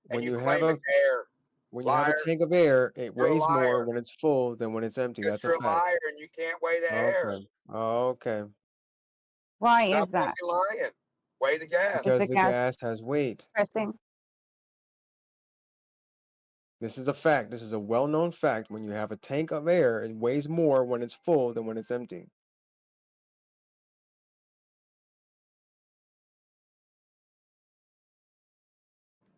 [SPEAKER 7] and
[SPEAKER 6] When
[SPEAKER 7] you
[SPEAKER 6] you
[SPEAKER 7] claim
[SPEAKER 6] have a
[SPEAKER 7] it's air.
[SPEAKER 6] when you have a
[SPEAKER 7] Liar.
[SPEAKER 6] tank of air, it
[SPEAKER 7] You're a
[SPEAKER 6] weighs more
[SPEAKER 7] liar.
[SPEAKER 6] when it's full than when it's empty.
[SPEAKER 7] Because
[SPEAKER 6] That's a
[SPEAKER 7] you're a
[SPEAKER 6] fact.
[SPEAKER 7] liar and you can't weigh the air.
[SPEAKER 6] Okay. Okay.
[SPEAKER 1] Why
[SPEAKER 7] Stop
[SPEAKER 1] is that?
[SPEAKER 7] fucking lying. Weigh the gas.
[SPEAKER 1] It's
[SPEAKER 6] Because
[SPEAKER 1] a
[SPEAKER 6] the
[SPEAKER 1] gas
[SPEAKER 6] gas has weight.
[SPEAKER 1] pressing.
[SPEAKER 6] This is a fact. This is a well-known fact. When you have a tank of air, it weighs more when it's full than when it's empty.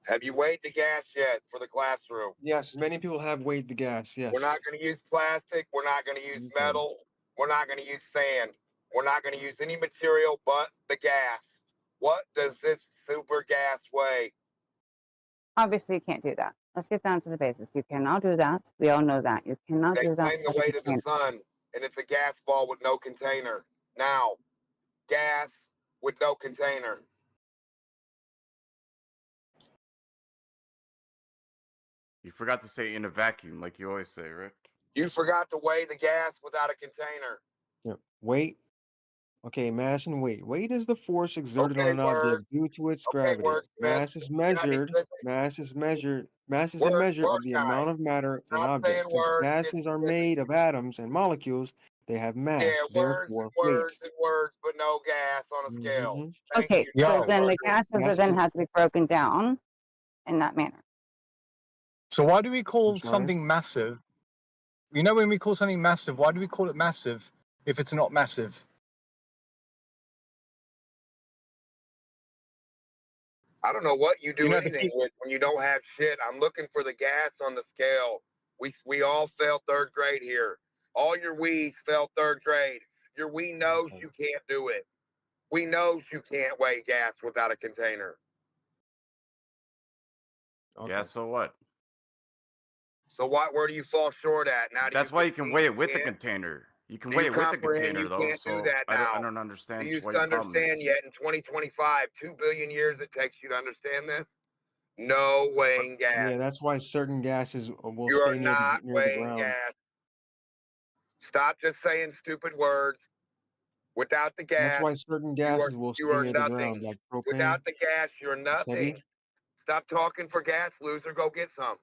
[SPEAKER 7] Have you weighed the gas yet for the classroom?
[SPEAKER 6] Yes, many people have weighed the gas. Yes.
[SPEAKER 7] We're not going to use plastic. We're not going to use
[SPEAKER 6] Okay.
[SPEAKER 7] metal. We're not going to use sand. We're not going to use any material but the gas. What does this super gas weigh?
[SPEAKER 1] Obviously, you can't do that. Let's get down to the basics. You cannot do that. We all know that. You cannot
[SPEAKER 7] They
[SPEAKER 1] do that.
[SPEAKER 7] claim the
[SPEAKER 1] with a
[SPEAKER 7] weight of the
[SPEAKER 1] container.
[SPEAKER 7] sun, and it's a gas ball with no container. Now, gas with no container?
[SPEAKER 8] You forgot to say in a vacuum, like you always say, right?
[SPEAKER 7] You forgot to weigh the gas without a container.
[SPEAKER 9] Yeah. Weight. Okay, mass and weight. Weight is the force exerted on
[SPEAKER 7] Okay,
[SPEAKER 9] an
[SPEAKER 7] word.
[SPEAKER 9] object due to its
[SPEAKER 7] Okay,
[SPEAKER 9] gravity.
[SPEAKER 7] wordsmith.
[SPEAKER 9] Mass is
[SPEAKER 7] You got any
[SPEAKER 9] measured.
[SPEAKER 7] physics?
[SPEAKER 9] Mass is measured. Mass is a
[SPEAKER 7] Word,
[SPEAKER 9] measure
[SPEAKER 7] word
[SPEAKER 9] of the
[SPEAKER 7] guy.
[SPEAKER 9] amount of matter in an
[SPEAKER 7] Stop saying
[SPEAKER 9] object. Since
[SPEAKER 7] words. Get
[SPEAKER 9] gases
[SPEAKER 7] some
[SPEAKER 9] are
[SPEAKER 7] physics.
[SPEAKER 9] made of atoms and molecules, they have
[SPEAKER 7] Yeah,
[SPEAKER 9] mass,
[SPEAKER 7] words
[SPEAKER 9] therefore
[SPEAKER 7] and
[SPEAKER 9] weight.
[SPEAKER 7] words and words, but no gas on a scale.
[SPEAKER 9] Mm-hmm.
[SPEAKER 7] Thank
[SPEAKER 1] Okay,
[SPEAKER 7] you,
[SPEAKER 1] so
[SPEAKER 7] John
[SPEAKER 5] Yo,
[SPEAKER 1] then the
[SPEAKER 7] Carter.
[SPEAKER 1] gases are
[SPEAKER 9] Gas
[SPEAKER 1] then
[SPEAKER 9] is,
[SPEAKER 1] have to be broken down in that manner.
[SPEAKER 5] so why do we
[SPEAKER 9] I'm
[SPEAKER 5] call
[SPEAKER 9] sorry.
[SPEAKER 5] something massive? You know, when we call something massive, why do we call it massive if it's not massive?
[SPEAKER 7] I don't know what you
[SPEAKER 5] You
[SPEAKER 7] do
[SPEAKER 5] know,
[SPEAKER 7] anything with when you don't have shit. I'm looking for the gas on the scale. We all failed third grade here. All your weeds failed third grade. Your we knows
[SPEAKER 9] Okay.
[SPEAKER 7] you can't do it. We knows you can't weigh gas without a container.
[SPEAKER 9] Okay.
[SPEAKER 8] Yeah, so what?
[SPEAKER 7] So where do you fall short at? Now do you
[SPEAKER 8] That's why you can weigh it with the
[SPEAKER 7] can't?
[SPEAKER 8] container. You can
[SPEAKER 7] Do
[SPEAKER 8] weigh
[SPEAKER 7] you
[SPEAKER 8] it with the
[SPEAKER 7] comprehend
[SPEAKER 8] container
[SPEAKER 7] you
[SPEAKER 8] though,
[SPEAKER 7] can't do
[SPEAKER 8] so
[SPEAKER 7] that
[SPEAKER 8] I
[SPEAKER 7] now?
[SPEAKER 8] don't
[SPEAKER 7] Do
[SPEAKER 8] understand
[SPEAKER 7] you
[SPEAKER 8] what your problem
[SPEAKER 7] understand
[SPEAKER 8] is.
[SPEAKER 7] yet in 2025, 2 billion years it takes you to understand this? No weighing gas.
[SPEAKER 9] Yeah, that's why certain gases will
[SPEAKER 7] You are
[SPEAKER 9] stay
[SPEAKER 7] not
[SPEAKER 9] near the
[SPEAKER 7] weighing
[SPEAKER 9] ground.
[SPEAKER 7] gas. Stop just saying stupid words. Without the
[SPEAKER 9] That's
[SPEAKER 7] gas,
[SPEAKER 9] why certain
[SPEAKER 7] you
[SPEAKER 9] gases will
[SPEAKER 7] you
[SPEAKER 9] stay
[SPEAKER 7] are
[SPEAKER 9] near the ground,
[SPEAKER 7] nothing.
[SPEAKER 9] like propane.
[SPEAKER 7] Without the gas, you're
[SPEAKER 9] It's heavy.
[SPEAKER 7] nothing. Stop talking for gas, loser. Go get some.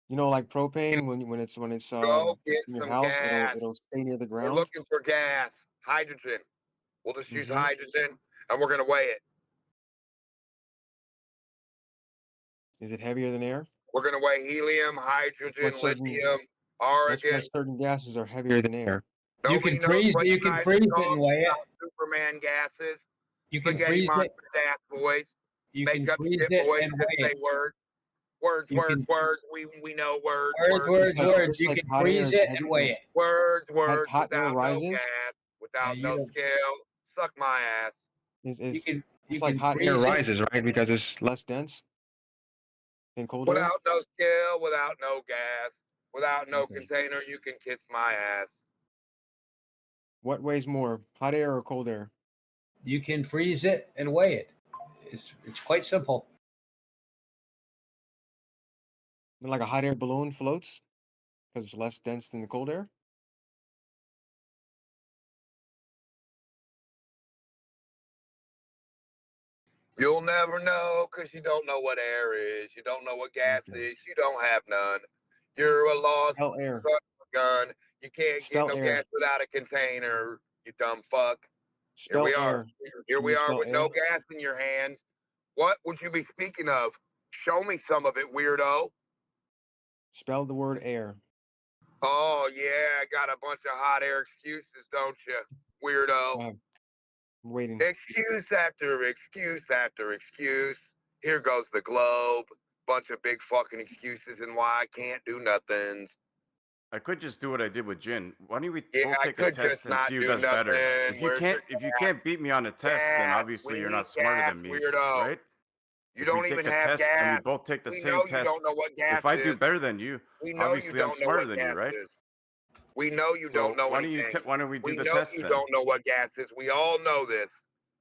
[SPEAKER 9] You know, like propane, when it's
[SPEAKER 7] Go get
[SPEAKER 9] in your
[SPEAKER 7] some
[SPEAKER 9] house,
[SPEAKER 7] gas.
[SPEAKER 9] it'll stay near the
[SPEAKER 7] We're
[SPEAKER 9] ground.
[SPEAKER 7] looking for gas. Hydrogen. We'll just use
[SPEAKER 9] Mm-hmm.
[SPEAKER 7] hydrogen and we're gonna weigh it.
[SPEAKER 9] Is it heavier than air?
[SPEAKER 7] We're gonna weigh helium,
[SPEAKER 9] That's
[SPEAKER 7] hydrogen,
[SPEAKER 9] why certain
[SPEAKER 7] lithium,
[SPEAKER 9] that's why
[SPEAKER 7] argon.
[SPEAKER 9] certain gases are heavier than air.
[SPEAKER 4] You
[SPEAKER 7] Nobody
[SPEAKER 4] can
[SPEAKER 7] knows
[SPEAKER 4] freeze.
[SPEAKER 7] what you
[SPEAKER 4] You can
[SPEAKER 7] guys
[SPEAKER 4] freeze
[SPEAKER 7] are
[SPEAKER 4] it
[SPEAKER 7] talking
[SPEAKER 4] and weigh it.
[SPEAKER 7] about. Superman gases,
[SPEAKER 4] You can
[SPEAKER 7] spaghetti
[SPEAKER 4] freeze it.
[SPEAKER 7] monster gas boys,
[SPEAKER 4] You
[SPEAKER 7] make
[SPEAKER 4] can
[SPEAKER 7] up
[SPEAKER 4] freeze
[SPEAKER 7] shit
[SPEAKER 4] it
[SPEAKER 7] boys,
[SPEAKER 4] and
[SPEAKER 7] just
[SPEAKER 4] weigh
[SPEAKER 7] say
[SPEAKER 4] it.
[SPEAKER 7] words. Words,
[SPEAKER 4] You
[SPEAKER 7] words,
[SPEAKER 4] can
[SPEAKER 7] words. We know words,
[SPEAKER 4] words,
[SPEAKER 7] words,
[SPEAKER 4] words,
[SPEAKER 7] we know.
[SPEAKER 4] words.
[SPEAKER 9] Just
[SPEAKER 4] You
[SPEAKER 9] like
[SPEAKER 4] can
[SPEAKER 9] hot air
[SPEAKER 4] freeze
[SPEAKER 9] is
[SPEAKER 4] it
[SPEAKER 9] heavy,
[SPEAKER 4] and weigh it.
[SPEAKER 7] Words, words,
[SPEAKER 9] hot air
[SPEAKER 7] without no
[SPEAKER 9] rises.
[SPEAKER 7] gas, without
[SPEAKER 4] You
[SPEAKER 7] no
[SPEAKER 4] don't.
[SPEAKER 7] scale. Suck my ass.
[SPEAKER 9] Is
[SPEAKER 4] You can. You
[SPEAKER 9] just like
[SPEAKER 4] can
[SPEAKER 9] hot air
[SPEAKER 4] freeze it.
[SPEAKER 9] rises, right? Because it's less dense than cold air.
[SPEAKER 7] Without no scale, without no gas, without no
[SPEAKER 9] Okay.
[SPEAKER 7] container, you can kiss my ass.
[SPEAKER 9] What weighs more, hot air or cold air?
[SPEAKER 4] You can freeze it and weigh it. It's quite simple.
[SPEAKER 9] Like a hot air balloon floats because it's less dense than the cold air.
[SPEAKER 7] You'll never know because you don't know what air is. You don't know what gas
[SPEAKER 9] Okay.
[SPEAKER 7] is. You don't have none. You're a lost
[SPEAKER 9] Spell air.
[SPEAKER 7] son of a gun. You can't get
[SPEAKER 9] Spell
[SPEAKER 7] no
[SPEAKER 9] air.
[SPEAKER 7] gas without a container, you dumb fuck. Here
[SPEAKER 9] Spell
[SPEAKER 7] we are.
[SPEAKER 9] air.
[SPEAKER 7] Here
[SPEAKER 9] Can
[SPEAKER 7] we
[SPEAKER 9] you
[SPEAKER 7] are
[SPEAKER 9] spell
[SPEAKER 7] with
[SPEAKER 9] air?
[SPEAKER 7] no gas in your hands. What would you be speaking of? Show me some of it, weirdo.
[SPEAKER 9] Spell the word air.
[SPEAKER 7] Oh, yeah, I got a bunch of hot air excuses, don't you, weirdo?
[SPEAKER 9] I'm waiting.
[SPEAKER 7] Excuse after excuse after excuse. Here goes the globe. Bunch of big fucking excuses and why I can't do nothing.
[SPEAKER 8] I could just do what I did with Jin. Why don't we
[SPEAKER 7] Yeah,
[SPEAKER 8] both
[SPEAKER 7] I
[SPEAKER 8] take a
[SPEAKER 7] could
[SPEAKER 8] test
[SPEAKER 7] just
[SPEAKER 8] and
[SPEAKER 7] not
[SPEAKER 8] see who
[SPEAKER 7] do
[SPEAKER 8] does better?
[SPEAKER 7] nothing. Where's the
[SPEAKER 8] If you can't beat me on a test, then
[SPEAKER 7] gas?
[SPEAKER 8] obviously
[SPEAKER 7] We
[SPEAKER 8] you're
[SPEAKER 7] need
[SPEAKER 8] not smarter
[SPEAKER 7] gas,
[SPEAKER 8] than me,
[SPEAKER 7] weirdo.
[SPEAKER 8] right?
[SPEAKER 7] You
[SPEAKER 8] If we
[SPEAKER 7] don't even
[SPEAKER 8] take a
[SPEAKER 7] have
[SPEAKER 8] test and we
[SPEAKER 7] gas.
[SPEAKER 8] both take the
[SPEAKER 7] We
[SPEAKER 8] same
[SPEAKER 7] know you
[SPEAKER 8] test,
[SPEAKER 7] don't know what gas
[SPEAKER 8] if I do
[SPEAKER 7] is.
[SPEAKER 8] better than you,
[SPEAKER 7] We know you
[SPEAKER 8] obviously I'm
[SPEAKER 7] don't know
[SPEAKER 8] smarter
[SPEAKER 7] what
[SPEAKER 8] than you,
[SPEAKER 7] gas
[SPEAKER 8] right?
[SPEAKER 7] is. We know you don't
[SPEAKER 8] So
[SPEAKER 7] know
[SPEAKER 8] why don't
[SPEAKER 7] anything.
[SPEAKER 8] why don't we do
[SPEAKER 7] We
[SPEAKER 8] the
[SPEAKER 7] know
[SPEAKER 8] test
[SPEAKER 7] you
[SPEAKER 8] then?
[SPEAKER 7] don't know what gas is. We all know this.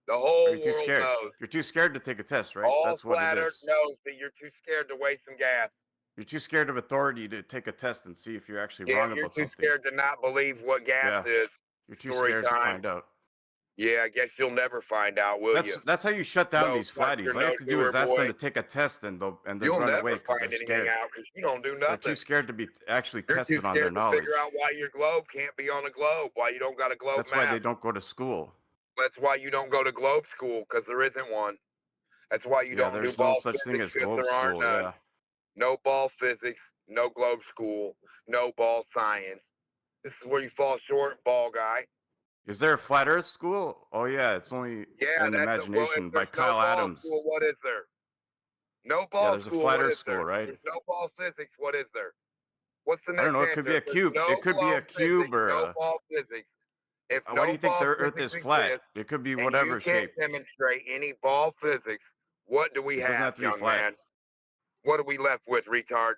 [SPEAKER 7] The
[SPEAKER 8] Are
[SPEAKER 7] whole
[SPEAKER 8] you too
[SPEAKER 7] world
[SPEAKER 8] scared?
[SPEAKER 7] knows.
[SPEAKER 8] You're too scared to take a test, right?
[SPEAKER 7] All
[SPEAKER 8] That's what it
[SPEAKER 7] flat Earth
[SPEAKER 8] is.
[SPEAKER 7] knows that you're too scared to waste some gas.
[SPEAKER 8] You're too scared of authority to take a test and see if you're actually
[SPEAKER 7] Yeah,
[SPEAKER 8] wrong
[SPEAKER 7] you're
[SPEAKER 8] about
[SPEAKER 7] too
[SPEAKER 8] something.
[SPEAKER 7] scared to not believe what gas
[SPEAKER 8] Yeah,
[SPEAKER 7] is.
[SPEAKER 8] you're too
[SPEAKER 7] Story
[SPEAKER 8] scared to
[SPEAKER 7] time.
[SPEAKER 8] find out.
[SPEAKER 7] Yeah, I guess you'll never find out, will you?
[SPEAKER 8] That's how you shut down
[SPEAKER 7] No,
[SPEAKER 8] these
[SPEAKER 7] touch
[SPEAKER 8] flatties.
[SPEAKER 7] your
[SPEAKER 8] All you
[SPEAKER 7] no
[SPEAKER 8] have to do
[SPEAKER 7] doer,
[SPEAKER 8] is ask them
[SPEAKER 7] boy.
[SPEAKER 8] to take a test and they'll
[SPEAKER 7] You'll
[SPEAKER 8] run
[SPEAKER 7] never
[SPEAKER 8] away because they're
[SPEAKER 7] find anything
[SPEAKER 8] scared.
[SPEAKER 7] out because you don't do
[SPEAKER 8] They're
[SPEAKER 7] nothing.
[SPEAKER 8] too scared to be actually
[SPEAKER 7] You're too
[SPEAKER 8] tested on their
[SPEAKER 7] scared to
[SPEAKER 8] knowledge.
[SPEAKER 7] figure out why your globe can't be on a globe, why you don't got a globe
[SPEAKER 8] That's why they
[SPEAKER 7] map.
[SPEAKER 8] don't go to school.
[SPEAKER 7] That's why you don't go to globe school because there isn't one. That's why you
[SPEAKER 8] Yeah,
[SPEAKER 7] don't do
[SPEAKER 8] there's no
[SPEAKER 7] ball
[SPEAKER 8] such thing
[SPEAKER 7] physics
[SPEAKER 8] as
[SPEAKER 7] because
[SPEAKER 8] globe
[SPEAKER 7] there aren't
[SPEAKER 8] school.
[SPEAKER 7] none.
[SPEAKER 8] Yeah.
[SPEAKER 7] No ball physics, no globe school, no ball science. This is where you fall short, ball guy.
[SPEAKER 8] Is there a flat Earth school? Oh yeah, it's only
[SPEAKER 7] Yeah,
[SPEAKER 8] an
[SPEAKER 7] that's a, well. If
[SPEAKER 8] imagination by
[SPEAKER 7] there's no
[SPEAKER 8] Kyle
[SPEAKER 7] ball
[SPEAKER 8] Adams.
[SPEAKER 7] school, what is there? No
[SPEAKER 8] Yeah,
[SPEAKER 7] ball
[SPEAKER 8] there's a
[SPEAKER 7] school,
[SPEAKER 8] flat
[SPEAKER 7] what
[SPEAKER 8] Earth
[SPEAKER 7] is
[SPEAKER 8] school,
[SPEAKER 7] there?
[SPEAKER 8] right?
[SPEAKER 7] There's no ball physics, what is there? What's the
[SPEAKER 8] I don't
[SPEAKER 7] next
[SPEAKER 8] know. It could
[SPEAKER 7] answer?
[SPEAKER 8] be a
[SPEAKER 7] If there's
[SPEAKER 8] cube.
[SPEAKER 7] no
[SPEAKER 8] It could be
[SPEAKER 7] globe
[SPEAKER 8] a cube
[SPEAKER 7] physics,
[SPEAKER 8] or
[SPEAKER 7] no
[SPEAKER 8] a.
[SPEAKER 7] ball physics. If
[SPEAKER 8] Why do
[SPEAKER 7] no
[SPEAKER 8] you think the
[SPEAKER 7] ball
[SPEAKER 8] Earth
[SPEAKER 7] physics
[SPEAKER 8] is flat?
[SPEAKER 7] exists
[SPEAKER 8] It could be
[SPEAKER 7] and you
[SPEAKER 8] whatever
[SPEAKER 7] can't
[SPEAKER 8] shape.
[SPEAKER 7] demonstrate any ball physics, what do we
[SPEAKER 8] It doesn't
[SPEAKER 7] have,
[SPEAKER 8] have to be
[SPEAKER 7] young
[SPEAKER 8] flat.
[SPEAKER 7] man? What are we left with, retard?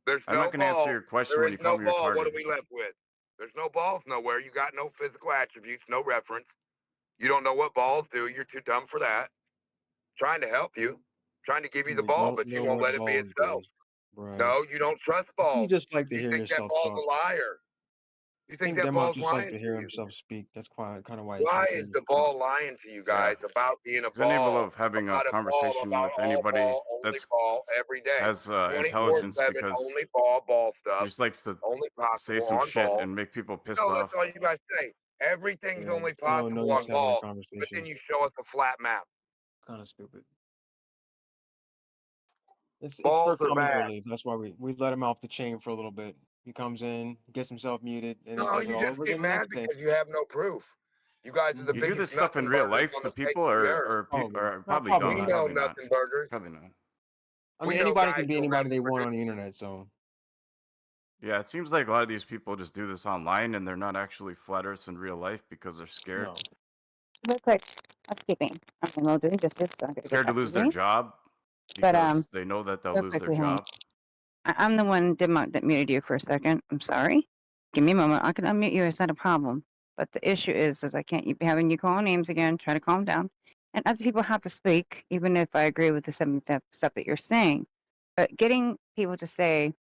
[SPEAKER 7] There's
[SPEAKER 8] I'm not
[SPEAKER 7] no
[SPEAKER 8] going to answer
[SPEAKER 7] ball.
[SPEAKER 8] your question
[SPEAKER 7] There
[SPEAKER 8] when
[SPEAKER 7] is
[SPEAKER 8] you call
[SPEAKER 7] no
[SPEAKER 8] me
[SPEAKER 7] ball. What
[SPEAKER 8] retarded.
[SPEAKER 7] are we left with? There's no balls nowhere. You got no physical attributes, no reference. You don't know what balls do. You're too dumb for that. Trying to help you, trying to give you the
[SPEAKER 9] You
[SPEAKER 7] ball,
[SPEAKER 9] don't
[SPEAKER 7] but you
[SPEAKER 9] know
[SPEAKER 7] won't
[SPEAKER 9] what
[SPEAKER 7] let it be
[SPEAKER 9] balls do.
[SPEAKER 7] itself.
[SPEAKER 9] Right.
[SPEAKER 7] No, you don't trust
[SPEAKER 9] I think you
[SPEAKER 7] balls.
[SPEAKER 9] just like to
[SPEAKER 7] You
[SPEAKER 9] hear
[SPEAKER 7] think that
[SPEAKER 9] yourself
[SPEAKER 7] ball's
[SPEAKER 9] talk.
[SPEAKER 7] a liar. You
[SPEAKER 9] I
[SPEAKER 7] think
[SPEAKER 9] think
[SPEAKER 7] that
[SPEAKER 9] Denmark
[SPEAKER 7] ball's
[SPEAKER 9] just likes
[SPEAKER 7] lying
[SPEAKER 9] to
[SPEAKER 7] to
[SPEAKER 9] hear
[SPEAKER 7] you.
[SPEAKER 9] himself speak. That's kind of why he
[SPEAKER 7] Why is
[SPEAKER 9] continues
[SPEAKER 7] the
[SPEAKER 9] to talk.
[SPEAKER 7] ball lying to you
[SPEAKER 8] Yeah.
[SPEAKER 7] guys about being a
[SPEAKER 8] It's unable
[SPEAKER 7] ball?
[SPEAKER 8] of having a
[SPEAKER 7] About a ball,
[SPEAKER 8] conversation
[SPEAKER 7] about
[SPEAKER 8] with
[SPEAKER 7] all
[SPEAKER 8] anybody
[SPEAKER 7] ball, only
[SPEAKER 8] that's
[SPEAKER 7] ball every day.
[SPEAKER 8] has
[SPEAKER 7] 24/7,
[SPEAKER 8] intelligence because
[SPEAKER 7] only ball
[SPEAKER 8] he
[SPEAKER 7] stuff.
[SPEAKER 8] just likes to
[SPEAKER 7] Only
[SPEAKER 8] say
[SPEAKER 7] possible
[SPEAKER 8] some
[SPEAKER 7] on
[SPEAKER 8] shit
[SPEAKER 7] ball.
[SPEAKER 8] and make people pissed
[SPEAKER 7] No, that's
[SPEAKER 8] off.
[SPEAKER 7] all you guys say. Everything's
[SPEAKER 9] Yeah,
[SPEAKER 7] only
[SPEAKER 9] I don't know
[SPEAKER 7] possible
[SPEAKER 9] you
[SPEAKER 7] on
[SPEAKER 9] just having a
[SPEAKER 7] ball, but then
[SPEAKER 9] conversation.
[SPEAKER 7] you show us a flat map.
[SPEAKER 9] Kind of stupid. It's for
[SPEAKER 7] Balls are
[SPEAKER 9] comic
[SPEAKER 7] bad.
[SPEAKER 9] relief. That's why we let him off the chain for a little bit. He comes in, gets himself muted, and he
[SPEAKER 7] No,
[SPEAKER 9] does it
[SPEAKER 7] you
[SPEAKER 9] all
[SPEAKER 7] just
[SPEAKER 9] over
[SPEAKER 7] get
[SPEAKER 9] again the
[SPEAKER 7] mad
[SPEAKER 9] next day.
[SPEAKER 7] because you have no proof. You guys are the
[SPEAKER 8] You do
[SPEAKER 7] biggest
[SPEAKER 8] this stuff in
[SPEAKER 7] nothing
[SPEAKER 8] real
[SPEAKER 7] burgers
[SPEAKER 8] life
[SPEAKER 7] on
[SPEAKER 8] to
[SPEAKER 7] the face
[SPEAKER 8] people,
[SPEAKER 7] of the earth.
[SPEAKER 8] or
[SPEAKER 9] Not
[SPEAKER 8] probably
[SPEAKER 9] probably
[SPEAKER 7] We
[SPEAKER 8] don't.
[SPEAKER 9] not.
[SPEAKER 7] know
[SPEAKER 8] Probably not.
[SPEAKER 7] nothing burgers.
[SPEAKER 8] Probably not.
[SPEAKER 9] I
[SPEAKER 7] We
[SPEAKER 9] mean,
[SPEAKER 7] know
[SPEAKER 9] anybody
[SPEAKER 7] guys
[SPEAKER 9] can be
[SPEAKER 7] who are
[SPEAKER 9] anybody they
[SPEAKER 7] nothing
[SPEAKER 9] want
[SPEAKER 7] burgers.
[SPEAKER 9] on the internet. So
[SPEAKER 8] Yeah, it seems like a lot of these people just do this online and they're not actually flat earths in real life because they're scared.
[SPEAKER 9] no.
[SPEAKER 1] Real quick, housekeeping. Okay, well, doing justice, so I'm gonna get
[SPEAKER 8] Scared to
[SPEAKER 1] back to
[SPEAKER 8] lose their
[SPEAKER 1] you.
[SPEAKER 8] job
[SPEAKER 1] But
[SPEAKER 8] because they know that they'll
[SPEAKER 1] real
[SPEAKER 8] lose their
[SPEAKER 1] quickly, honey,
[SPEAKER 8] job.
[SPEAKER 1] I'm the one that muted you for a second. I'm sorry. Give me a moment. I can unmute you. It's not a problem. But the issue is I can't be having you call names again. Try to calm down. And other people have to speak, even if I agree with the some stuff that you're saying. But getting people to say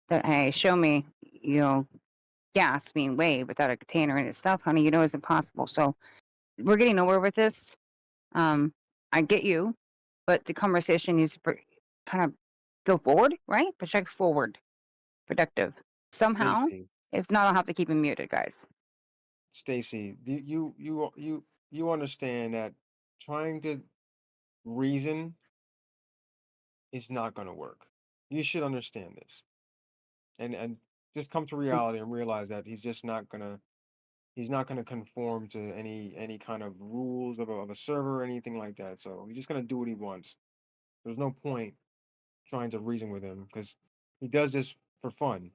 [SPEAKER 1] that, hey, show me, gas being weighed without a container in itself, honey, is impossible. So we're getting nowhere with this. I get you, but the conversation needs to kind of go forward, right? Project forward, productive. Somehow,
[SPEAKER 9] Stacy,
[SPEAKER 1] if not, I'll have to keep him muted, guys.
[SPEAKER 9] Stacy, you understand that trying to reason is not going to work. You should understand this, and just come to reality and realize that he's not gonna conform to any kind of rules of a server or anything like that. So he's just gonna do what he wants. There's no point trying to reason with him because he does this for fun.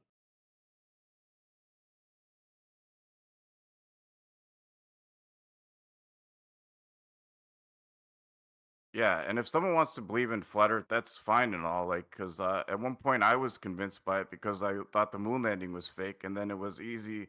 [SPEAKER 8] Yeah, and if someone wants to believe in flat Earth, that's fine and all. Like, because at one point I was convinced by it because I thought the moon landing was fake, and then it was easy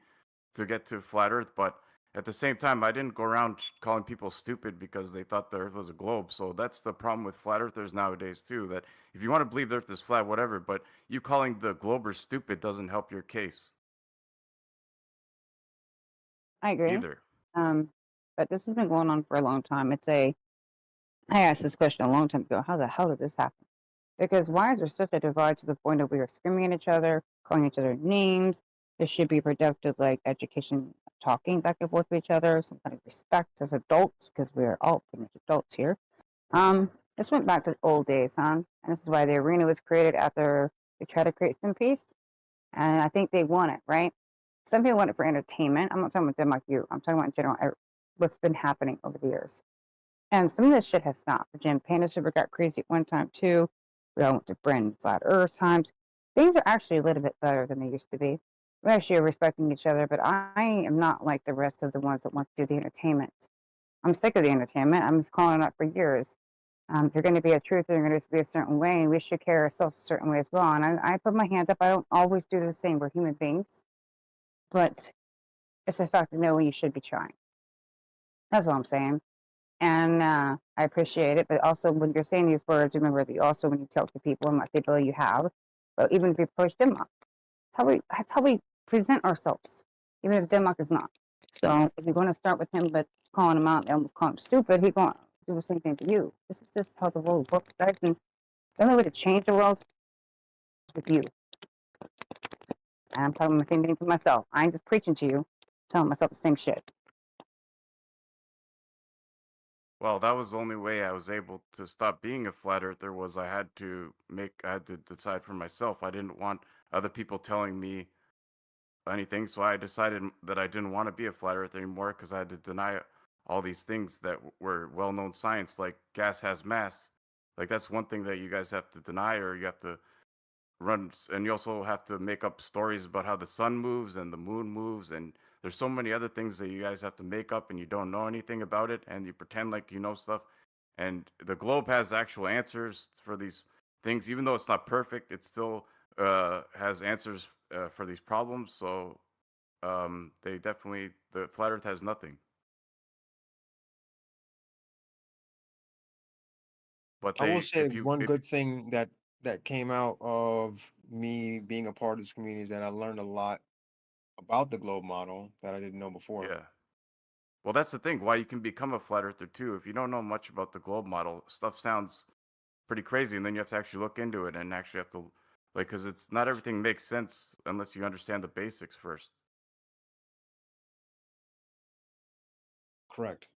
[SPEAKER 8] to get to flat Earth. But at the same time, I didn't go around calling people stupid because they thought the Earth was a globe. So that's the problem with flat Earthers nowadays too. That if you want to believe the Earth is flat, whatever, but you calling the globers stupid doesn't help your case
[SPEAKER 1] I agree.
[SPEAKER 8] either.
[SPEAKER 1] But this has been going on for a long time. I asked this question a long time ago. How the hell did this happen? Because why is there such a divide to the point of we are screaming at each other, calling each other names? There should be productive, like education, talking back and forth with each other, some kind of respect as adults, because we are all pretty much adults here. This went back to the old days, huh? And this is why the arena was created after they tried to create some peace. And I think they want it, right? Some people want it for entertainment. I'm not talking about them like you. I'm talking about in general what's been happening over the years. And some of this shit has stopped. The Jim Panda Super got crazy at one time too. We all went to Brandon Flat Earth times. Things are actually a little bit better than they used to be. We actually are respecting each other, but I am not like the rest of the ones that want to do the entertainment. I'm sick of the entertainment. I'm just calling it out for years. If you're going to be a truth, you're going to be a certain way. We should carry ourselves a certain way as well. And I put my hands up. I don't always do the same. We're human beings, but it's a fact to know when you should be trying. That's all I'm saying. And I appreciate it. But also, when you're saying these words, remember that you also, when you talk to people, and not people you have, but even if you push them up, that's how we present ourselves, even if Denmark is not. So if you're going to start with him, but calling him out and almost calling him stupid, he's going to do the same thing to you. This is just how the world works, guys. And the only way to change the world is with you. And I'm talking the same thing for myself. I ain't just preaching to you, telling myself the same shit.
[SPEAKER 8] Well, that was the only way I was able to stop being a flat earther was I had to decide for myself. I didn't want other people telling me anything, so I decided that I didn't want to be a flat earther anymore because I had to deny all these things that were well-known science, like gas has mass. Like that's one thing that you guys have to deny, or you have to run, and you also have to make up stories about how the sun moves and the moon moves, and there's so many other things that you guys have to make up, and you don't know anything about it, and you pretend like you know stuff. And the globe has actual answers for these things, even though it's not perfect. It still has answers for these problems. So the flat Earth has nothing. But
[SPEAKER 9] I will
[SPEAKER 8] they,
[SPEAKER 9] say
[SPEAKER 8] if you,
[SPEAKER 9] one
[SPEAKER 8] if
[SPEAKER 9] good thing that came out of me being a part of this community is that I learned a lot about the globe model that I didn't know before.
[SPEAKER 8] yeah. Well, that's the thing. Why you can become a flat earther too. If you don't know much about the globe model, stuff sounds pretty crazy, and then you have to actually look into it and actually have to, like, because it's not everything makes sense unless you understand the basics first.
[SPEAKER 9] Correct.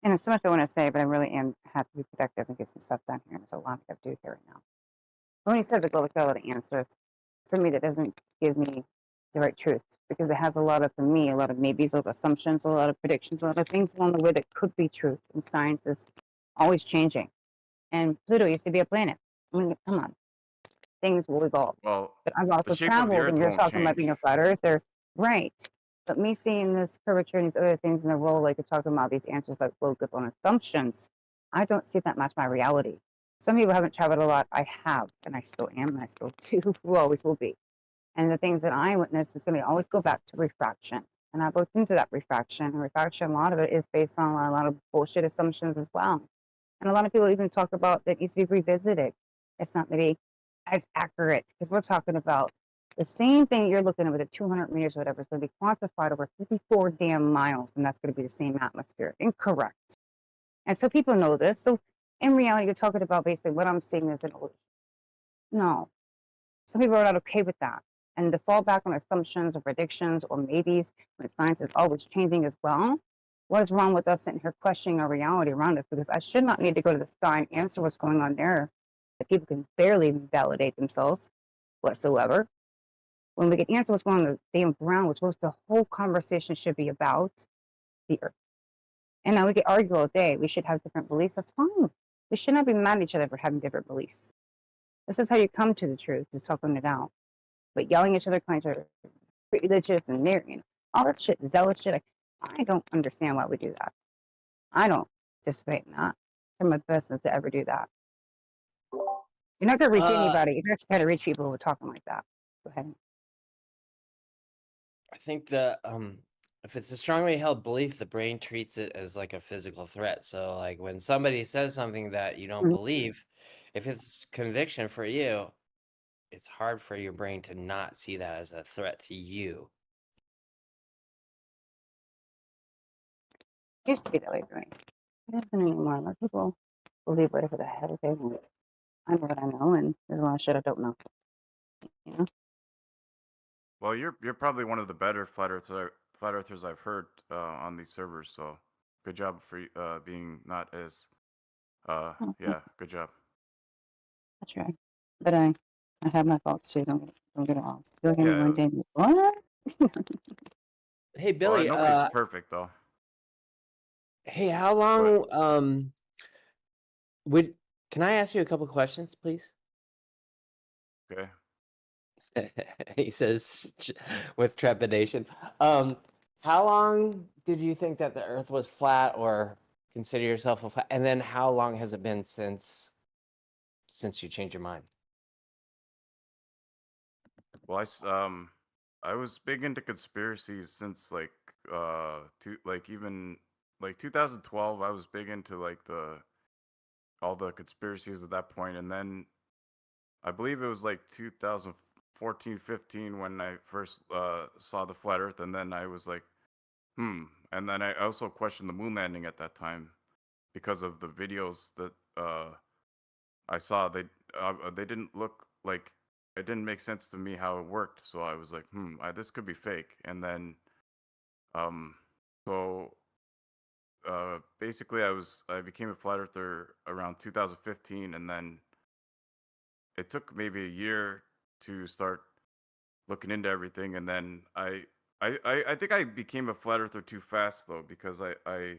[SPEAKER 1] And there's so much I want to say, but I really am have to be productive and get some stuff done here. And there's a lot I have to do here right now. When you said the global scale of the answers, for me, that doesn't give me the right truth because it has a lot of, for me, a lot of maybes, a lot of assumptions, a lot of predictions, a lot of things along the way that could be truth. And science is always changing. And Pluto used to be a planet. I mean, come on, things will evolve.
[SPEAKER 8] Well,
[SPEAKER 1] But I've
[SPEAKER 8] the
[SPEAKER 1] also
[SPEAKER 8] shape of the
[SPEAKER 1] traveled, and
[SPEAKER 8] Earth
[SPEAKER 1] you're
[SPEAKER 8] won't
[SPEAKER 1] talking about being
[SPEAKER 8] change.
[SPEAKER 1] a flat earther, right? But me seeing this curvature and these other things in the role, like you're talking about these answers that focus on assumptions, I don't see that match my reality. Some people haven't traveled a lot. I have, and I still am, and I still do, who always will be. And the things that I witness is going to always go back to refraction. And I've looked into that refraction. And refraction, a lot of it is based on a lot of bullshit assumptions as well. And a lot of people even talk about that needs to be revisited. It's not maybe as accurate because we're talking about the same thing you're looking at with the 200 meters or whatever is going to be quantified over 54 damn miles, and that's going to be the same atmosphere. Incorrect. And so people know this. So in reality, you're talking about basically what I'm seeing as an illusion. No, some people are not okay with that. And to fall back on assumptions or predictions or maybes when science is always changing as well, what is wrong with us sitting here questioning our reality around us? Because I should not need to go to the sky and answer what's going on there. That people can barely validate themselves whatsoever. When we can answer what's going on the damn ground, which was the whole conversation should be about, the earth. And now we can argue all day. We should have different beliefs. That's fine. We should not be mad at each other for having different beliefs. This is how you come to the truth, is talking it out. But yelling at each other, claiming each other religious and marrying, all that shit, zealous shit. I don't understand why we do that. I don't participate in that. I'm my best not to ever do that. You're not going to reach anybody. You're going to try to reach people who are talking like that. Go ahead.
[SPEAKER 10] I think the if it's a strongly held belief, the brain treats it as like a physical threat. So like when somebody says something that you don't
[SPEAKER 1] Mhm.
[SPEAKER 10] believe, if it's conviction for you, it's hard for your brain to not see that as a threat to you.
[SPEAKER 1] It used to be that way, right? It isn't anymore. A lot of people believe whatever the hell they want. I know what I know, and there's a lot of shit I don't know. You know?
[SPEAKER 8] Well, you're probably one of the better flat earthers I've heard on these servers. So good job for being not as
[SPEAKER 1] Oh,
[SPEAKER 8] yeah, good job.
[SPEAKER 1] I try. But I have my faults too. Don't get it wrong. You'll hear me
[SPEAKER 8] Yeah.
[SPEAKER 1] one day. And what?
[SPEAKER 10] Hey
[SPEAKER 8] Well,
[SPEAKER 10] Billy,
[SPEAKER 8] nobody's perfect though.
[SPEAKER 10] hey, how
[SPEAKER 8] But
[SPEAKER 10] long would can I ask you a couple questions, please?
[SPEAKER 8] okay.
[SPEAKER 10] He says with trepidation. How long did you think that the Earth was flat, or consider yourself a flat? And then how long has it been since you changed your mind?
[SPEAKER 8] Well, I was big into conspiracies since like even like 2012. I was big into like all the conspiracies at that point, and then I believe it was like 2014, 15 when I first saw the flat Earth, and then I was like, and then I also questioned the moon landing at that time because of the videos that I saw. They didn't look like, it didn't make sense to me how it worked. So I was like, this could be fake. And then um, so basically I became a flat earther around 2015, and then it took maybe a year to start looking into everything, and then I think I became a flat earther too fast though, because I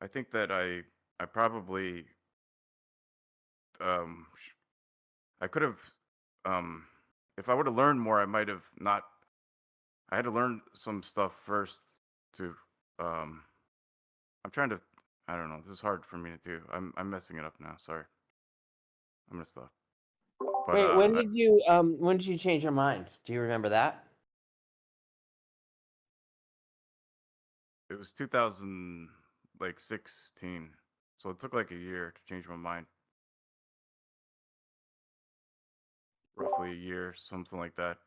[SPEAKER 8] think that I probably I could have if I would have learned more, I might have not. I had to learn some stuff first to I'm trying to, I don't know, this is hard for me to do. I'm messing it up now. Sorry. I'm gonna stop. But
[SPEAKER 10] Wait, when did you change your mind? Do you remember that?
[SPEAKER 8] it was 2000, like 16. So it took like a year to change my mind. Roughly a year, something like that.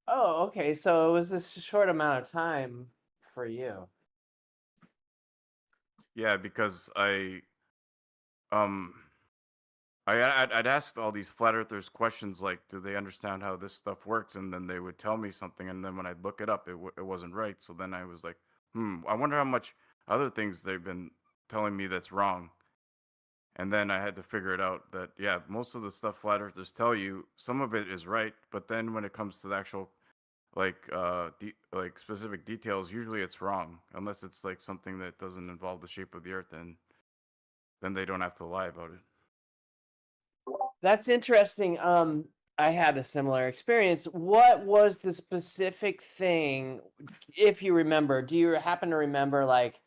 [SPEAKER 10] Oh, okay. So it was a short amount of time for you.
[SPEAKER 8] Yeah, because um I'd asked all these flat earthers questions like, do they understand how this stuff works? And then they would tell me something, and then when I'd look it up, it wasn't right. So then I was like, I wonder how much other things they've been telling me that's wrong. And then I had to figure it out that yeah, most of the stuff flat earthers tell you, some of it is right, but then when it comes to the actual like specific details, usually it's wrong, unless it's like something that doesn't involve the shape of the earth, and then they don't have to lie about it.
[SPEAKER 10] That's interesting. I had a similar experience. What was the specific thing, if you remember? Do you happen to remember like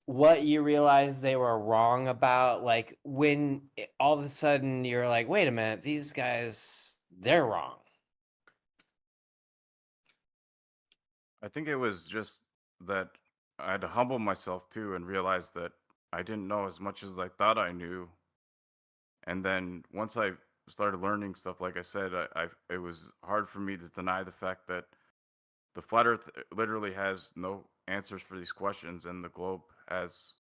[SPEAKER 10] what you realized they were wrong about? Like when all of a sudden you're like, wait a minute, these guys, they're wrong.
[SPEAKER 8] I think it was just that I had to humble myself too and realize that I didn't know as much as I thought I knew. And then once I started learning stuff, like I said, it was hard for me to deny the fact that the flat Earth literally has no answers for these questions, and the globe has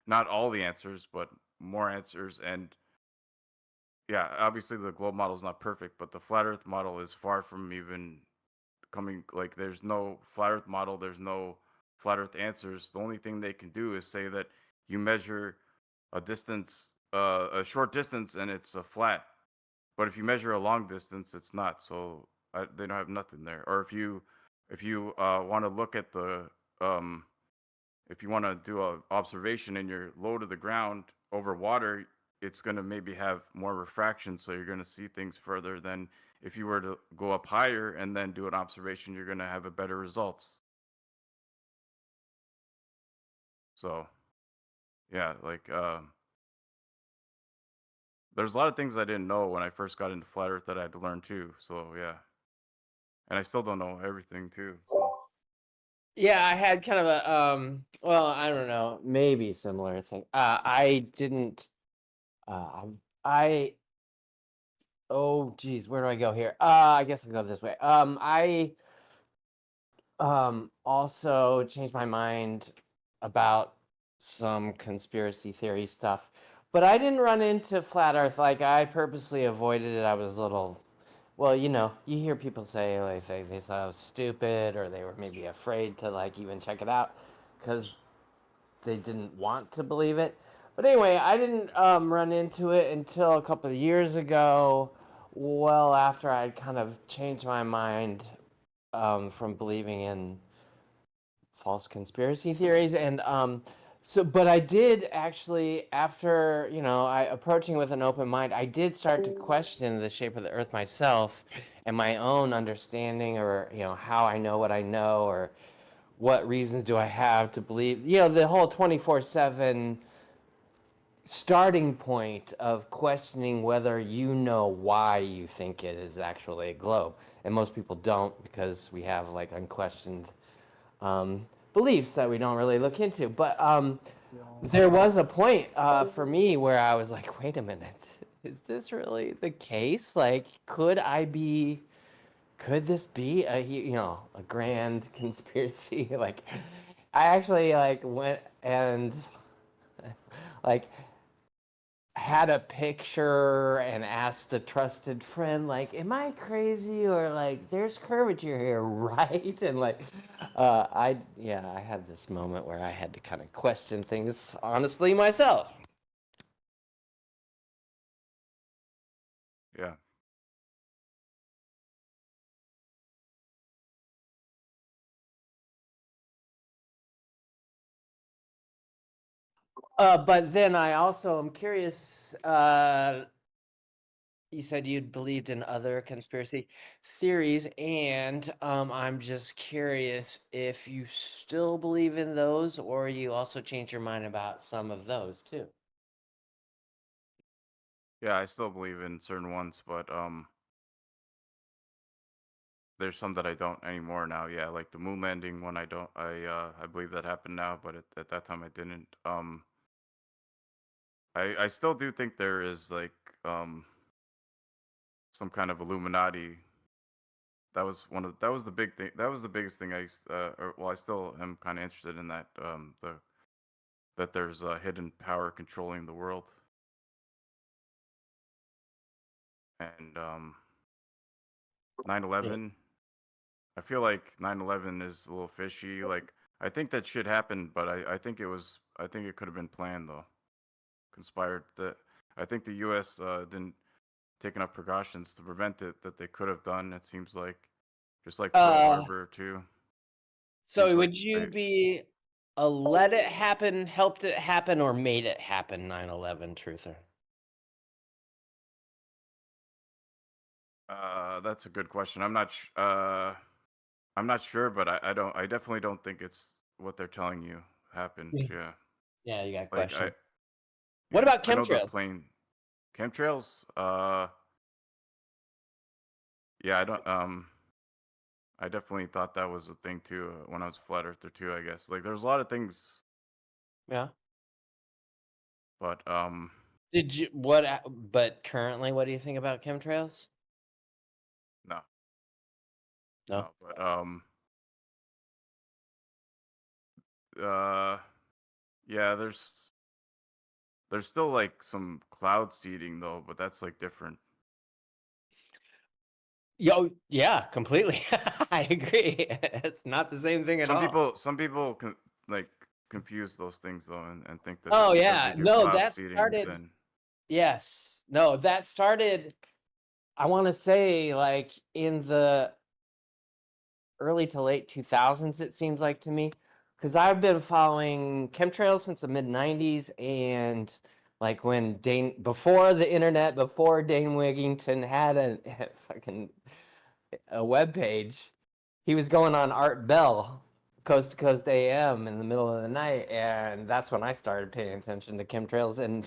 [SPEAKER 8] not all the answers, but more answers. And yeah, obviously the globe model is not perfect, but the flat Earth model is far from even coming. Like, there's no flat Earth model, there's no flat Earth answers. The only thing they can do is say that you measure a distance, a short distance, and it's a flat. But if you measure a long distance, it's not. So they don't have nothing there. Or if you want to look at the if you want to do a observation and you're low to the ground over water, it's going to maybe have more refraction, so you're going to see things further than if you were to go up higher and then do an observation. You're going to have a better results. So yeah, like there's a lot of things I didn't know when I first got into flat earth that I had to learn too. So yeah, and I still don't know everything too. So.
[SPEAKER 10] Yeah, I had kind of a well, I don't know, maybe similar thing. I didn't I oh geez, where do I go here? I guess I'll go this way. I also changed my mind about some conspiracy theory stuff, but I didn't run into flat earth. Like, I purposely avoided it. I was a little, well, you hear people say like they thought I was stupid, or they were maybe afraid to like even check it out because they didn't want to believe it. But anyway, I didn't run into it until a couple of years ago, well after I'd kind of changed my mind from believing in false conspiracy theories. And but I did actually, after I approaching with an open mind, I did start to question the shape of the earth myself and my own understanding, or how I know what I know, or what reasons do I have to believe, the whole 24/7 starting point of questioning whether you know why you think it is actually a globe. And most people don't, because we have like unquestioned beliefs that we don't really look into. But there was a point for me where I was like, wait a minute, is this really the case? Like, could this be a grand conspiracy? Like, I actually like went and like had a picture and asked a trusted friend, like, am I crazy, or like there's curvature here, right? And like I had this moment where I had to kind of question things honestly myself.
[SPEAKER 8] Yeah.
[SPEAKER 10] But then I also am curious, you said you'd believed in other conspiracy theories, and I'm just curious if you still believe in those, or you also changed your mind about some of those too.
[SPEAKER 8] Yeah, I still believe in certain ones, but there's some that I don't anymore now. Yeah, like the moon landing one. I believe that happened now, but at that time I didn't. I still do think there is like um some kind of Illuminati. That was the big thing. That was the biggest thing. Well, I still am kind of interested in that. That there's a hidden power controlling the world, and 9/11. I feel like 9/11 is a little fishy. Like I think that shit happened, but I think it was. I think it could have been planned though, conspired. That I think the U.S. Didn't take enough precautions to prevent it that they could have done. It seems like, just like Pearl Harbor too.
[SPEAKER 10] So
[SPEAKER 8] Seems like
[SPEAKER 10] would you
[SPEAKER 8] they.
[SPEAKER 10] be a let it happen, helped it happen, or made it happen 9/11 truther?
[SPEAKER 8] That's a good question. I'm not sure, but I don't. I definitely don't think it's what they're telling you happened.
[SPEAKER 10] Yeah.
[SPEAKER 8] Yeah,
[SPEAKER 10] Yeah, you got
[SPEAKER 8] like
[SPEAKER 10] questions. What
[SPEAKER 8] yeah,
[SPEAKER 10] about
[SPEAKER 8] I know the
[SPEAKER 10] chemtrails?
[SPEAKER 8] plane chemtrails. Yeah, I don't. I definitely thought that was a thing too when I was a flat earther too. I guess like there's a lot of things,
[SPEAKER 10] Yeah.
[SPEAKER 8] but
[SPEAKER 10] Did you but currently what do you think about chemtrails?
[SPEAKER 8] no,
[SPEAKER 10] No.
[SPEAKER 8] no, but uh, yeah, there's still like some cloud seeding though, but that's like different.
[SPEAKER 10] Yo, yeah, completely. I agree. It's not the same thing at all.
[SPEAKER 8] Some people can like confuse those things though, and think that
[SPEAKER 10] Oh
[SPEAKER 8] because they
[SPEAKER 10] yeah.
[SPEAKER 8] do
[SPEAKER 10] No,
[SPEAKER 8] cloud
[SPEAKER 10] that
[SPEAKER 8] seeding,
[SPEAKER 10] started
[SPEAKER 8] then
[SPEAKER 10] yes. No, that started I want to say like in the early to late 2000s it seems like to me because I've been following chemtrails since the mid 90s and like when Dane before the internet before Dane Wigington had a fucking a web page he was going on Art Bell Coast to Coast AM in the middle of the night and that's when I started paying attention to chemtrails and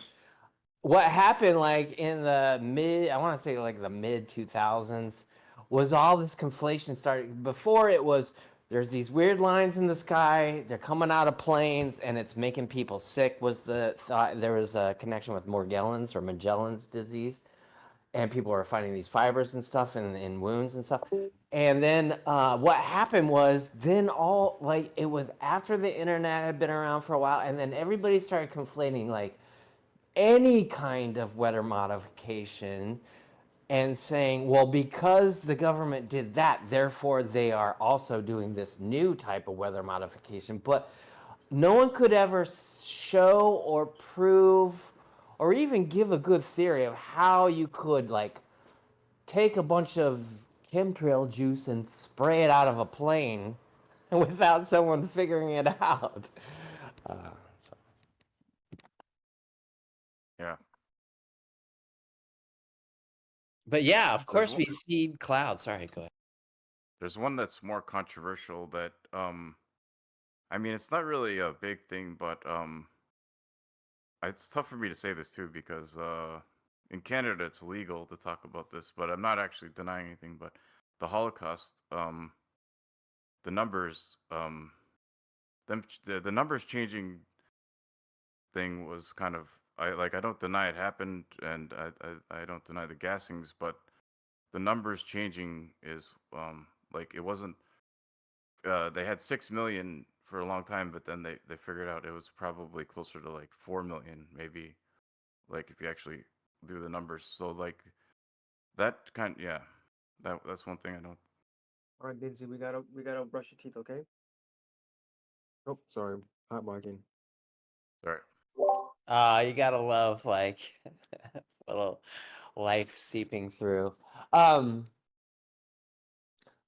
[SPEAKER 10] what happened like in the mid I want to say like the mid 2000s was all this conflation started before it was there's these weird lines in the sky they're coming out of planes and it's making people sick was the thought there was a connection with Magellan's disease and people were finding these fibers and stuff in wounds and stuff and then what happened was then all like it was after the internet had been around for a while and then everybody started conflating like any kind of weather modification and saying, well, because the government did that, therefore they are also doing this new type of weather modification. But no one could ever show or prove or even give a good theory of how you could like take a bunch of chemtrail juice and spray it out of a plane without someone figuring it out. So.
[SPEAKER 8] yeah.
[SPEAKER 10] But yeah, of
[SPEAKER 8] There's
[SPEAKER 10] course
[SPEAKER 8] one,
[SPEAKER 10] we seed clouds. Sorry, go ahead.
[SPEAKER 8] there's one that's more controversial that I mean it's not really a big thing, but it's tough for me to say this too because in Canada it's legal to talk about this, but I'm not actually denying anything. But the Holocaust, the numbers, the numbers changing thing was kind of I don't deny it happened, and I don't deny the gassings, but the numbers changing is like it wasn't. They had 6 million for a long time, but then they figured out it was probably closer to like 4 million, maybe. Like if you actually do the numbers, so like that kind, yeah, that's one thing I don't.
[SPEAKER 9] All right, Lindsay, we gotta brush your teeth, okay? Oh, sorry, hot marking.
[SPEAKER 8] Sorry.
[SPEAKER 10] You gotta love like little life seeping through.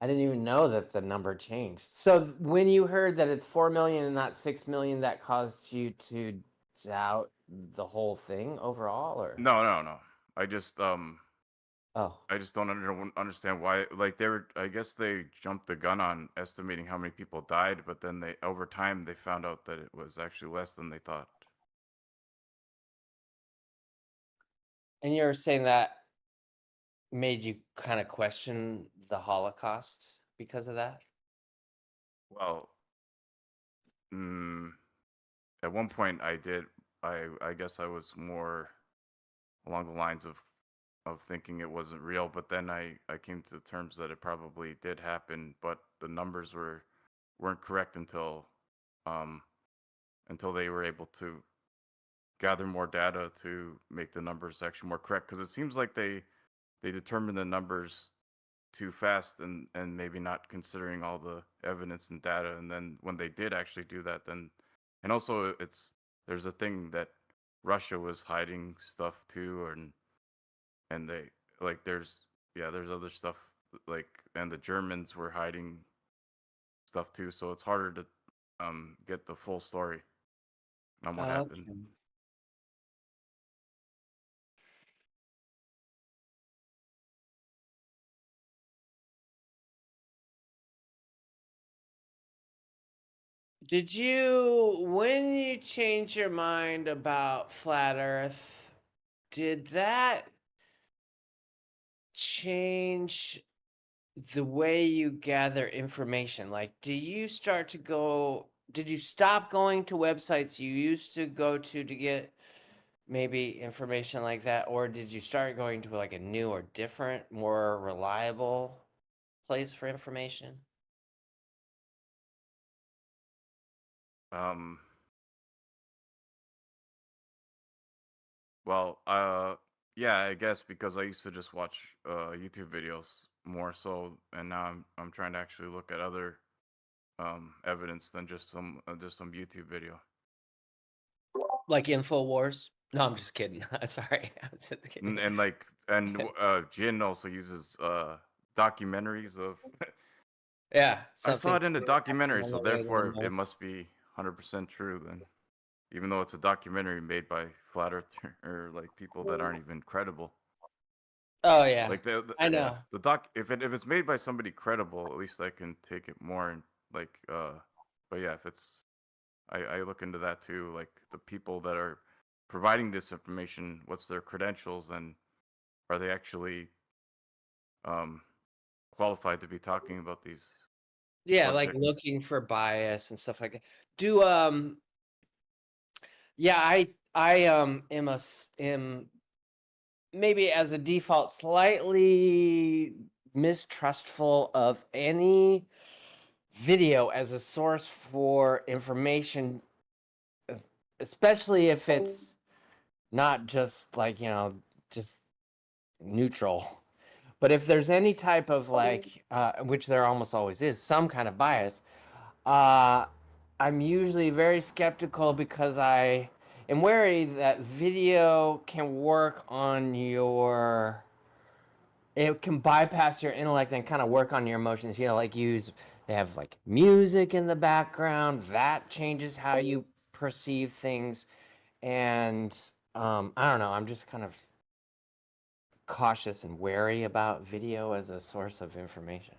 [SPEAKER 10] I didn't even know that the number changed. So when you heard that it's 4 million and not 6 million, that caused you to doubt the whole thing overall, or
[SPEAKER 8] No, no, no.
[SPEAKER 10] oh,
[SPEAKER 8] I just don't understand why. Like they were, I guess they jumped the gun on estimating how many people died, but then they over time they found out that it was actually less than they thought.
[SPEAKER 10] and you're saying that made you kind of question the Holocaust because of that?
[SPEAKER 8] Well, mm, at one point I did. I guess I was more along the lines of thinking it wasn't real, but then I came to the terms that it probably did happen, but the numbers weren't correct um until they were able to gather more data to make the numbers actually more correct. Because it seems like they determined the numbers too fast and maybe not considering all the evidence and data. And then when they did actually do that, then and also there's a thing that Russia was hiding stuff too, and they like there's other stuff like, and the Germans were hiding stuff too, so it's harder to get the full story on what happened.
[SPEAKER 10] Okay. Did you, when you changed your mind about flat Earth, did that change the way you gather information? Like, did you stop going to websites you used to go to get maybe information like that? Or did you start going to like a new or different, more reliable place for information?
[SPEAKER 8] Um, well, yeah, I guess because I used to just watch YouTube videos more so, and now I'm trying to actually look at other evidence than just some YouTube video.
[SPEAKER 10] Like InfoWars? No, I'm just kidding. Sorry. I'm just kidding.
[SPEAKER 8] And Jin also uses documentaries of.
[SPEAKER 10] Yeah,
[SPEAKER 8] I saw
[SPEAKER 10] something
[SPEAKER 8] it in the documentary,
[SPEAKER 10] on
[SPEAKER 8] so
[SPEAKER 10] the way to the
[SPEAKER 8] therefore it
[SPEAKER 10] moon.
[SPEAKER 8] must be 100% true then. Even though it's a documentary made by flat earth or like people that aren't even credible.
[SPEAKER 10] Oh yeah,
[SPEAKER 8] Like
[SPEAKER 10] I
[SPEAKER 8] yeah,
[SPEAKER 10] know.
[SPEAKER 8] the doc if it's made by somebody credible, at least I can take it more and like but yeah, if it's I look into that too, like the people that are providing this information, what's their credentials, and are they actually um qualified to be talking about these
[SPEAKER 10] Yeah, like
[SPEAKER 8] subjects?
[SPEAKER 10] looking for bias and stuff like that. Do yeah, am maybe as a default slightly mistrustful of any video as a source for information, especially if it's not just like, just neutral. But if there's any type of like, which there almost always is, some kind of bias, uh, I'm usually very skeptical because I am wary that video can work on your, it can bypass your intellect and kind of work on your emotions. Like they have like music in the background that changes how you perceive things. And I don't know, I'm just kind of cautious and wary about video as a source of information.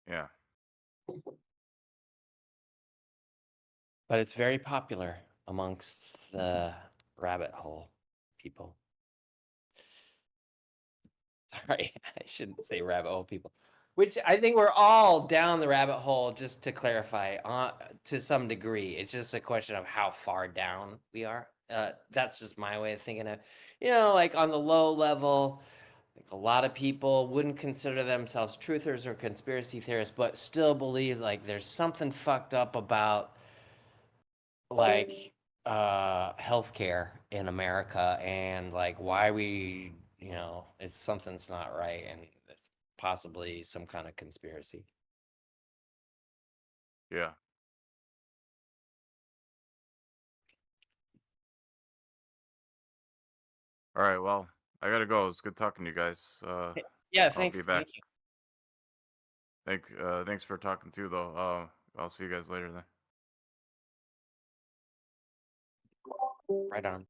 [SPEAKER 8] Yeah.
[SPEAKER 10] But it's very popular amongst the rabbit hole people. Sorry, I shouldn't say rabbit hole people. Which I think we're all down the rabbit hole, just to clarify, to some degree. It's just a question of how far down we are. That's just my way of thinking of, like on the low level, like a lot of people wouldn't consider themselves truthers or conspiracy theorists, but still believe like there's something fucked up about like healthcare in America, and like why we, it's something's not right, and it's possibly some kind of conspiracy.
[SPEAKER 8] Yeah. All right, well, I gotta go. It's good talking to you guys.
[SPEAKER 10] Yeah,
[SPEAKER 8] I'll be
[SPEAKER 10] thanks.
[SPEAKER 8] back.
[SPEAKER 10] Thank you.
[SPEAKER 8] Thanks for talking too, though. I'll see you guys later then.
[SPEAKER 10] Right on.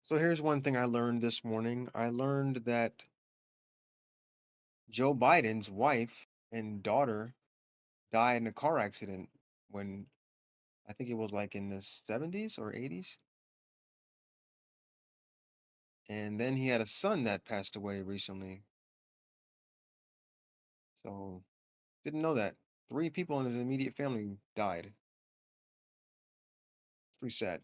[SPEAKER 9] So here's one thing I learned this morning. I learned that Joe Biden's wife and daughter died in a car accident when I think it was like in the 70s or 80s. And then he had a son that passed away recently. So didn't know that. 3 people in his immediate family died. Pretty sad.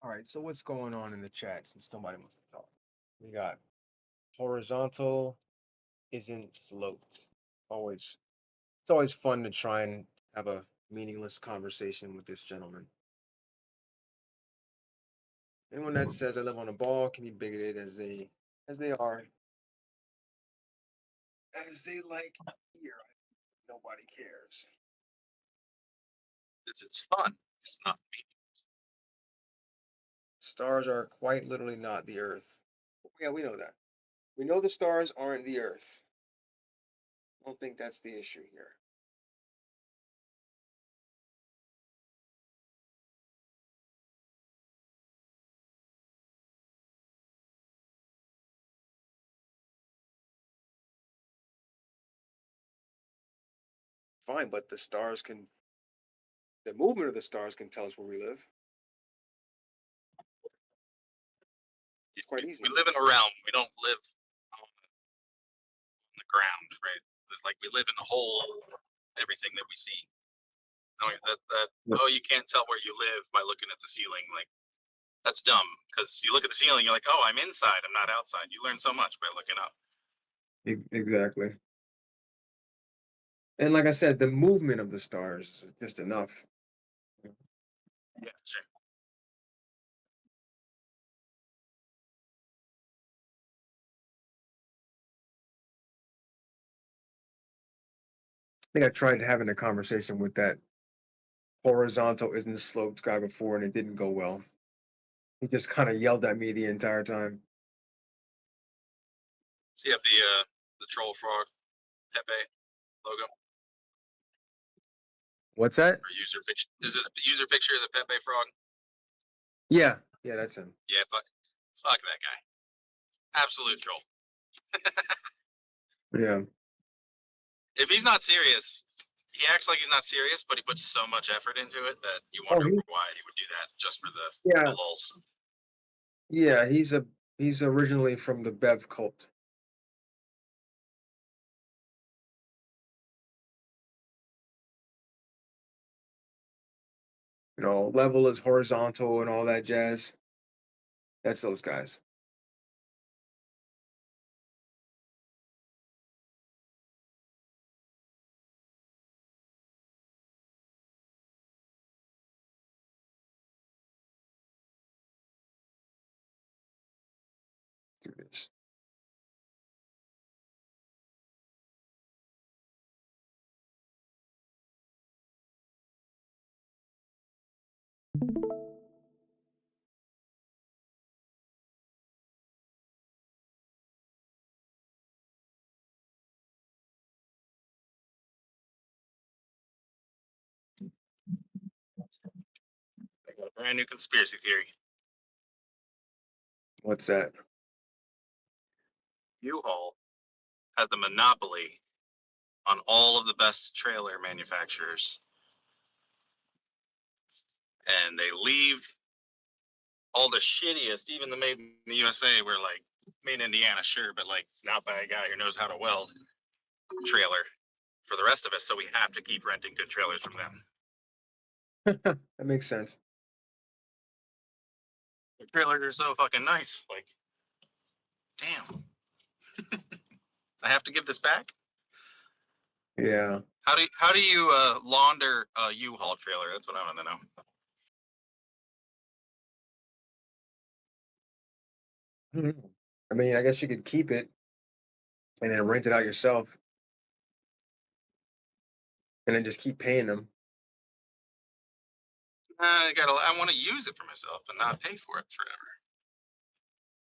[SPEAKER 9] All right, so what's going on in the chat since nobody wants to talk? We got horizontal isn't sloped. Always, it's always fun to try and have a meaningless conversation with this gentleman. Anyone that says I live on a ball can be bigoted as they are, as they like here. Nobody cares.
[SPEAKER 11] If it's fun, it's not me.
[SPEAKER 9] Stars are quite literally not the Earth. Yeah, we know that. We know the stars aren't the Earth. I don't think that's the issue here. Fine, but the movement of the stars can tell us where we live. It's quite easy.
[SPEAKER 11] We live in a realm. We don't live on the ground, right? It's like we live in the whole everything that we see. Oh, you can't tell where you live by looking at the ceiling. Like that's dumb because you look at the ceiling, you're like, oh, I'm inside. I'm not outside. You learn so much by looking up.
[SPEAKER 9] Exactly. And like I said, the movement of the stars is just enough.
[SPEAKER 11] Yeah, sure.
[SPEAKER 9] I think I tried having a conversation with that horizontal isn't sloped guy before, and it didn't go well. He just kind of yelled at me the entire time.
[SPEAKER 11] So you have the troll frog Pepe logo
[SPEAKER 9] What's that?
[SPEAKER 11] or user picture. Is this user picture of the Pepe frog?
[SPEAKER 9] Yeah, that's him.
[SPEAKER 11] Yeah, fuck that guy. Absolute troll.
[SPEAKER 9] Yeah.
[SPEAKER 11] If he's not serious, he acts like he's not serious, but he puts so much effort into it that you
[SPEAKER 9] Oh,
[SPEAKER 11] wonder why he would do that just for the
[SPEAKER 9] yeah,
[SPEAKER 11] lulz.
[SPEAKER 9] yeah. He's originally from the Bev cult. You know, level is horizontal and all that jazz. That's those guys. Do this.
[SPEAKER 11] I got a brand new conspiracy theory.
[SPEAKER 9] What's that?
[SPEAKER 11] U-Haul has a monopoly on all of the best trailer manufacturers, and they leave all the shittiest, even the made in the USA, where like made in Indiana, sure, but like not by a guy who knows how to weld trailer for the rest of us. So we have to keep renting good trailers from them.
[SPEAKER 9] That makes sense.
[SPEAKER 11] Their trailers are so fucking nice. Like, damn. I have to give this back.
[SPEAKER 9] Yeah.
[SPEAKER 11] How do you launder a U-Haul trailer? That's what I want to know.
[SPEAKER 9] I mean, I guess you could keep it and then rent it out yourself, and then just keep paying them.
[SPEAKER 11] I want to use it for myself and not pay for it forever.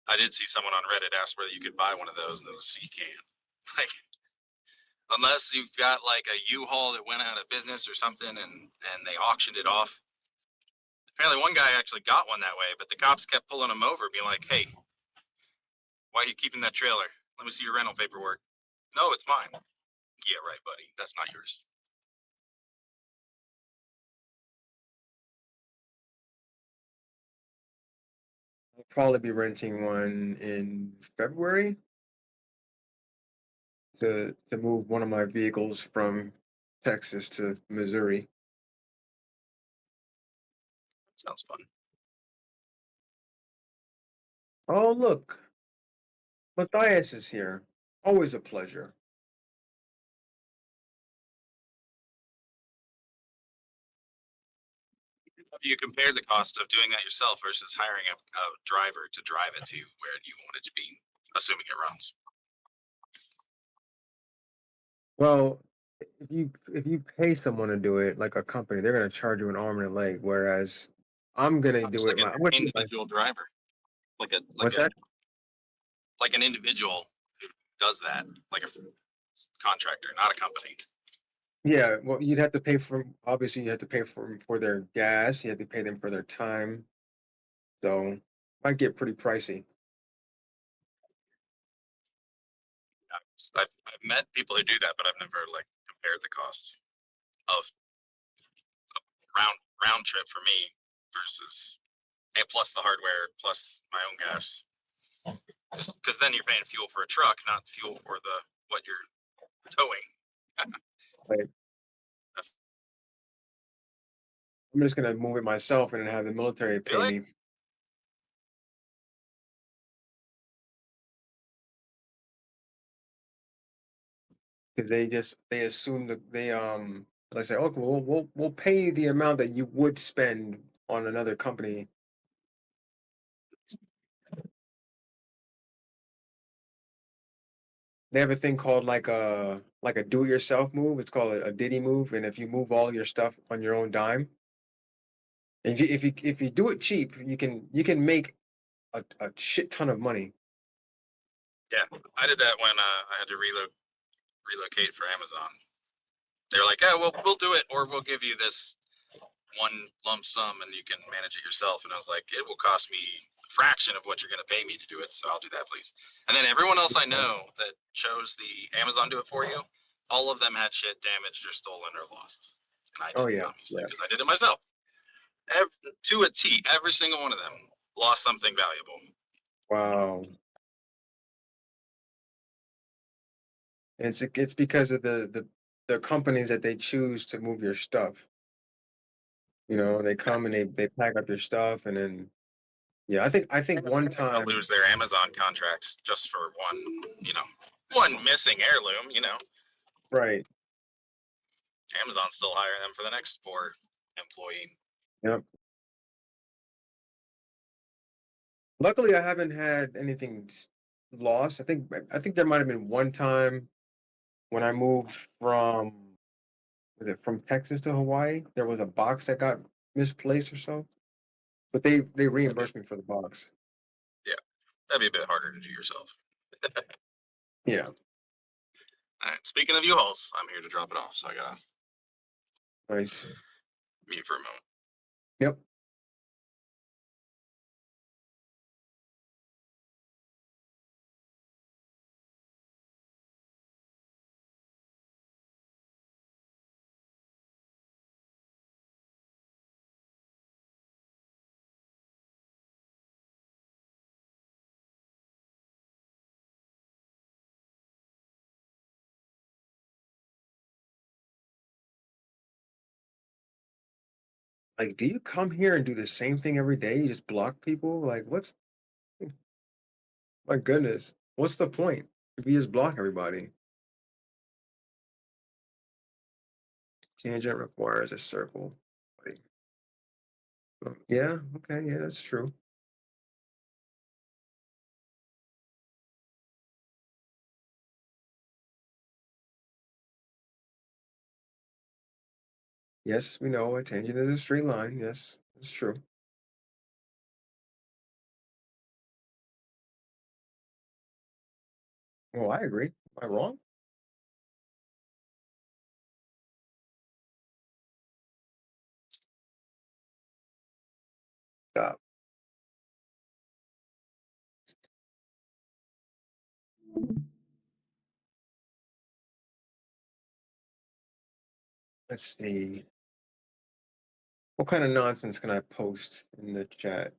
[SPEAKER 11] I did see someone on Reddit ask whether you could buy one of those, and those you can't. Like, unless you've got like a U-Haul that went out of business or something, and they auctioned it off. Apparently, one guy actually got one that way, but the cops kept pulling him over, being like, "Hey, why are you keeping that trailer? Let me see your rental paperwork." No, it's mine. Yeah, right, buddy. That's not yours.
[SPEAKER 9] I'll probably be renting one in February to move one of my vehicles from Texas to Missouri.
[SPEAKER 11] Sounds fun.
[SPEAKER 9] Oh, look. Matthias is here. Always a pleasure.
[SPEAKER 11] You compare the cost of doing that yourself versus hiring a driver to drive it to where you want it to be, assuming it runs.
[SPEAKER 9] Well, if you pay someone to do it, like a company, they're gonna charge you an arm and a leg. Whereas I'm gonna
[SPEAKER 11] Just
[SPEAKER 9] do
[SPEAKER 11] like
[SPEAKER 9] it.
[SPEAKER 11] an
[SPEAKER 9] I'm gonna do my,
[SPEAKER 11] individual driver,
[SPEAKER 9] what's that?
[SPEAKER 11] like an individual who does that, like a contractor, not a company.
[SPEAKER 9] Yeah, well, you'd have to pay for. Obviously, you have to pay for their gas. You have to pay them for their time. So might get pretty pricey.
[SPEAKER 11] I've met people who do that, but I've never like compared the costs of round trip for me versus and plus the hardware plus my own gas. Because then you're paying fuel for a truck, not fuel for the what you're towing.
[SPEAKER 9] Like, I'm just gonna move it myself and then have the military pay
[SPEAKER 11] Really?
[SPEAKER 9] me. Because they assume that they say, okay, we'll pay you the amount that you would spend on another company. They have a thing called like a do-it-yourself move. It's called a Diddy move, and if you move all your stuff on your own dime, if you do it cheap, you can make a shit ton of money.
[SPEAKER 11] Yeah, I did that when I had to relocate for Amazon. They're like, "Yeah, we'll do it, or we'll give you this one lump sum, and you can manage it yourself." And I was like, "It will cost me a fraction of what you're going to pay me to do it, so I'll do that, please." And then everyone else I know that chose the Amazon do it for you, all of them had shit damaged or stolen or lost, and I
[SPEAKER 9] Oh
[SPEAKER 11] didn't,
[SPEAKER 9] yeah,
[SPEAKER 11] obviously,
[SPEAKER 9] yeah.
[SPEAKER 11] because I did it myself. To a T, every single one of them lost something valuable.
[SPEAKER 9] Wow. And it's because of the companies that they choose to move your stuff. You know, they come and they pack up your stuff, and then yeah, I think one
[SPEAKER 11] They'll
[SPEAKER 9] time,
[SPEAKER 11] lose their Amazon contract just for one missing heirloom.
[SPEAKER 9] right?
[SPEAKER 11] Amazon still hire them for the next poor employee.
[SPEAKER 9] Yep. Luckily, I haven't had anything lost. I think there might have been one time when I moved from Texas to Hawaii. There was a box that got misplaced or so, but they reimbursed me for the box.
[SPEAKER 11] Yeah, that'd be a bit harder to do yourself.
[SPEAKER 9] Yeah,
[SPEAKER 11] All right. Speaking of U-Hauls, I'm here to drop it off, so I gotta
[SPEAKER 9] nice.
[SPEAKER 11] mute for a moment.
[SPEAKER 9] Yep. Like, do you come here and do the same thing every day? You just block people? Like, my goodness, what's the point if you just block everybody? Tangent requires a circle. Like, yeah, okay, yeah, that's true. Yes, we know a tangent is a straight line. Yes, that's true. Well, I agree. Am I wrong? Stop. Let's see. What kind of nonsense can I post in the chat?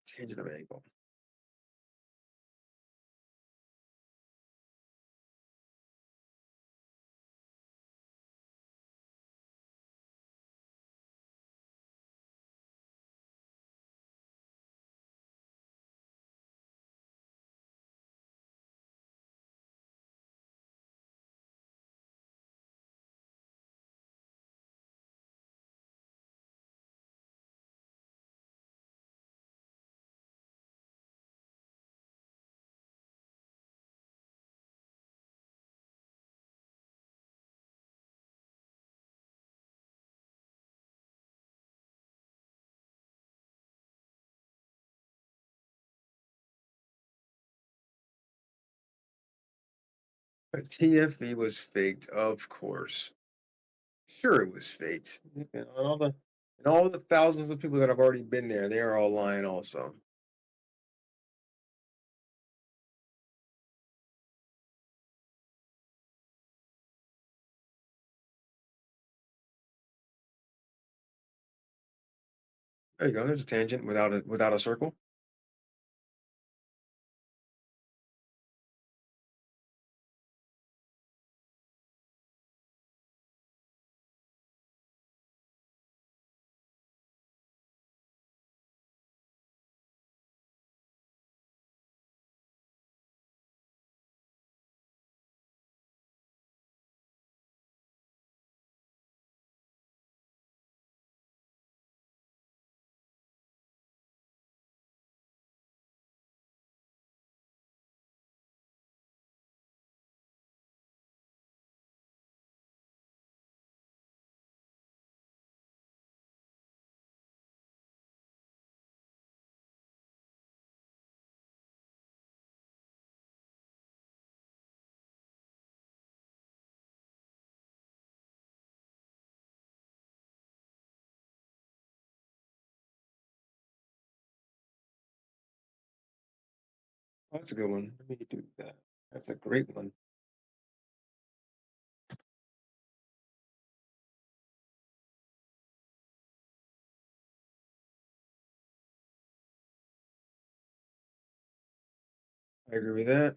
[SPEAKER 9] Tangent of angle. TFE was faked, of course. Sure, it was faked. And all the thousands of people that have already been there, they are all lying also. There you go. There's a tangent without a circle. That's a good one. Let me do that. That's a great one. I agree with that.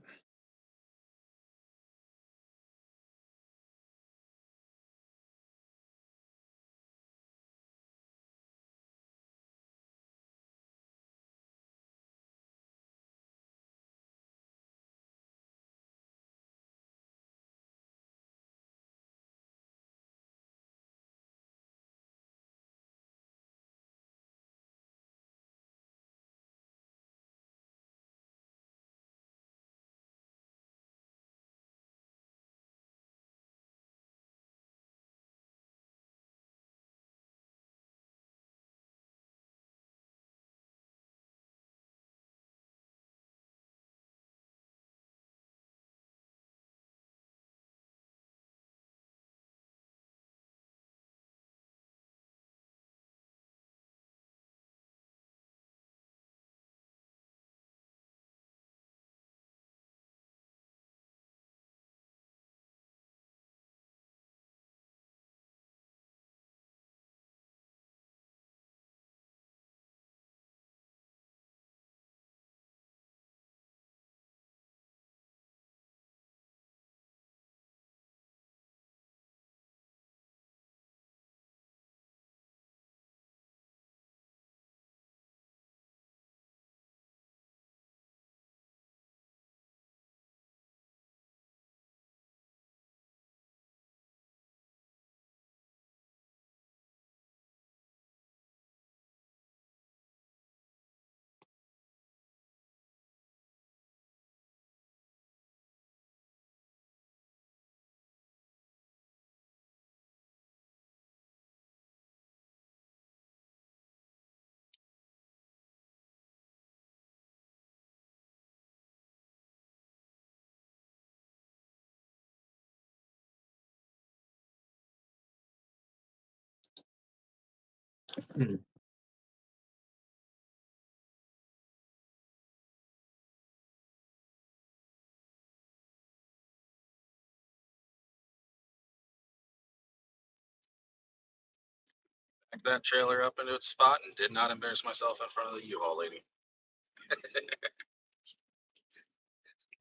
[SPEAKER 11] Backed that trailer up into its spot and did not embarrass myself in front of the U-Haul lady.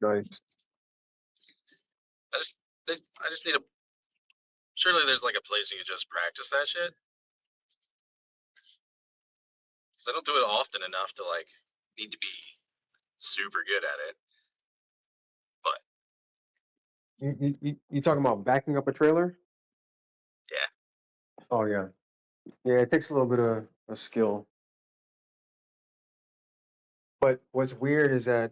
[SPEAKER 9] Nice.
[SPEAKER 11] I just, I just need a. Surely there's like a place you could just practice that shit. Because I don't do it often enough to like need to be super good at it. But
[SPEAKER 9] You talking about backing up a trailer?
[SPEAKER 11] yeah,
[SPEAKER 9] Oh yeah. Yeah, it takes a little bit of a skill. But what's weird is that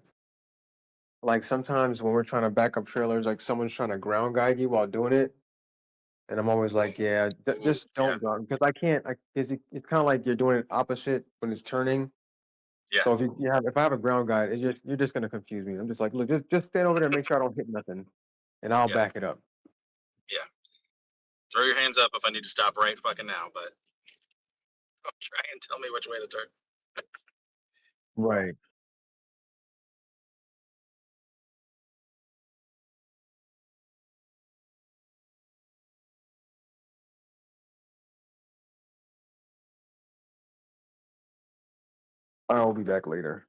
[SPEAKER 9] like sometimes when we're trying to back up trailers, like someone's trying to ground guide you while doing it. And I'm always like, yeah, just
[SPEAKER 11] yeah,
[SPEAKER 9] don't ground because I can't. Because it's kind of like you're doing it opposite when it's turning.
[SPEAKER 11] yeah.
[SPEAKER 9] So if I have a ground guide, you're just gonna confuse me. I'm just like, look, just stand over there and make sure I don't hit nothing. and I'll
[SPEAKER 11] Yeah.
[SPEAKER 9] back it up.
[SPEAKER 11] Yeah. Throw your hands up if I need to stop right fucking now, but don't try and tell me which way to turn.
[SPEAKER 5] Right.
[SPEAKER 2] I'll be back later.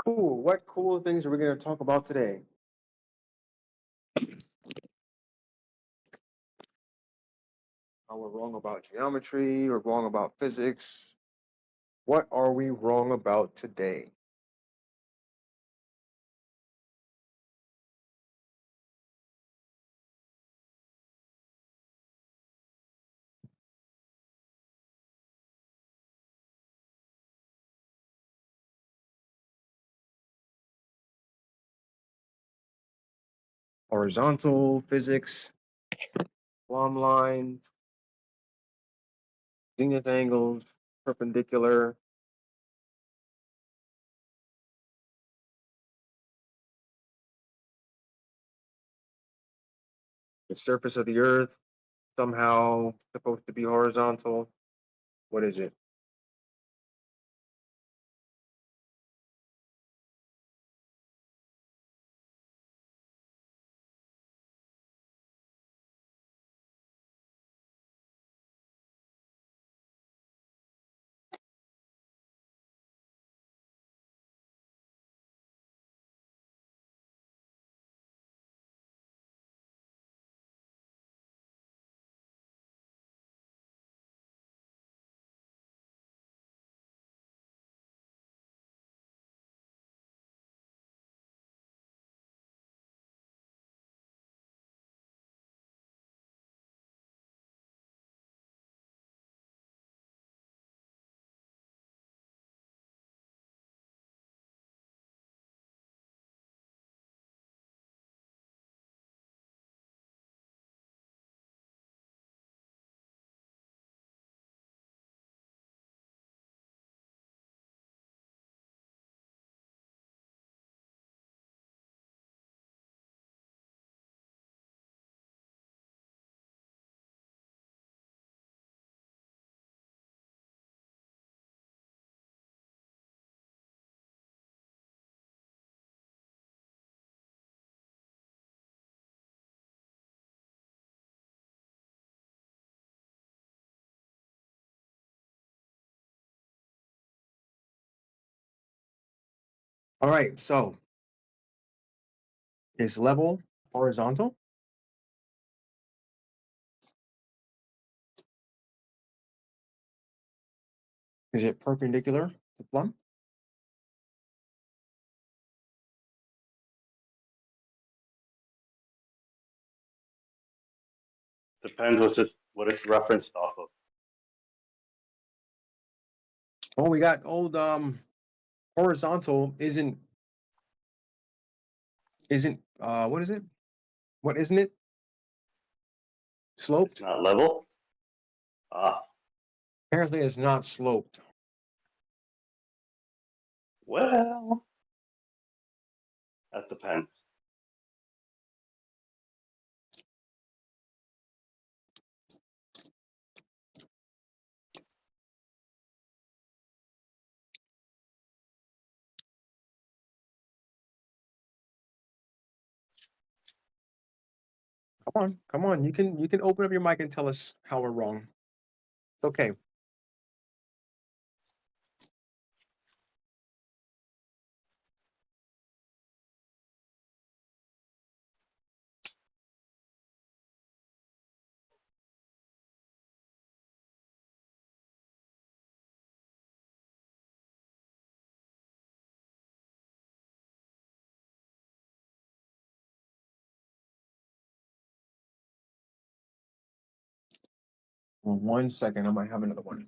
[SPEAKER 9] Cool. What cool things are we going to talk about today? Are we wrong about geometry or wrong about physics? What are we wrong about today? Horizontal physics, plumb lines, zenith angles, perpendicular. The surface of the earth somehow supposed to be horizontal. What is it? All right, so is level horizontal? Is it perpendicular to plumb?
[SPEAKER 12] Depends what it's referenced off of.
[SPEAKER 9] Oh, we got old horizontal isn't what is it? What isn't it? Sloped?
[SPEAKER 12] It's not level. Ah,
[SPEAKER 9] Apparently it's not sloped.
[SPEAKER 12] well, that depends.
[SPEAKER 9] Come on. You can open up your mic and tell us how we're wrong. It's okay. One second, I might have another one.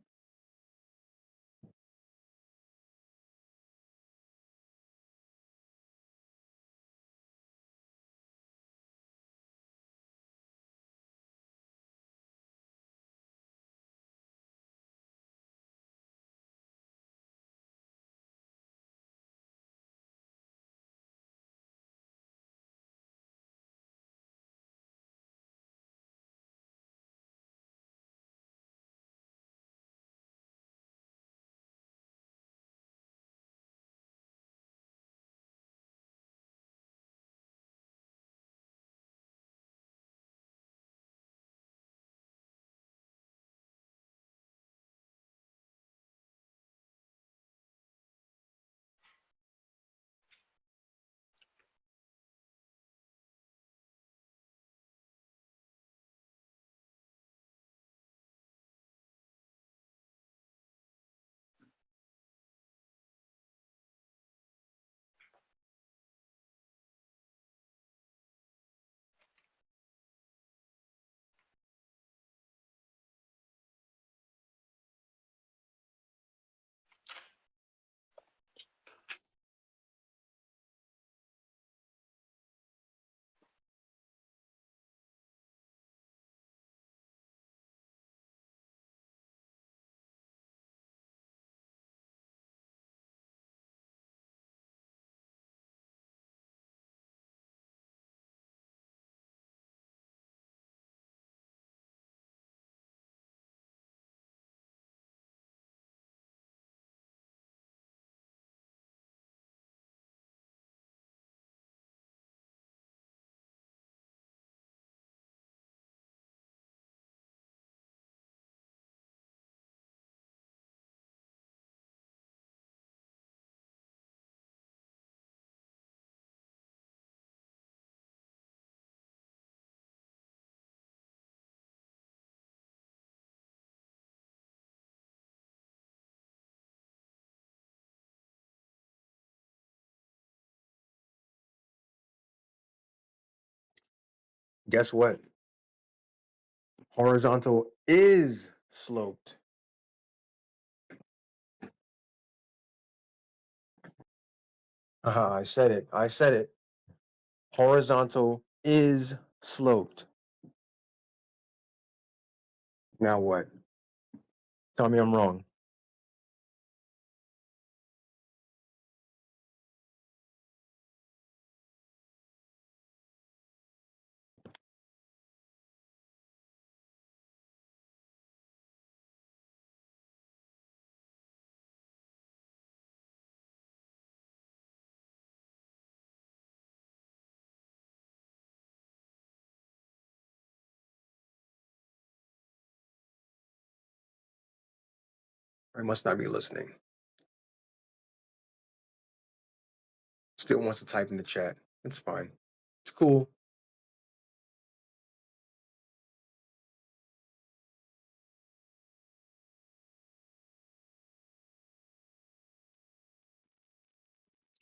[SPEAKER 9] Guess what? Horizontal is sloped. I said it. I said it. Horizontal is sloped. Now what? Tell me I'm wrong. I must not be listening. Still wants to type in the chat. It's fine. It's cool.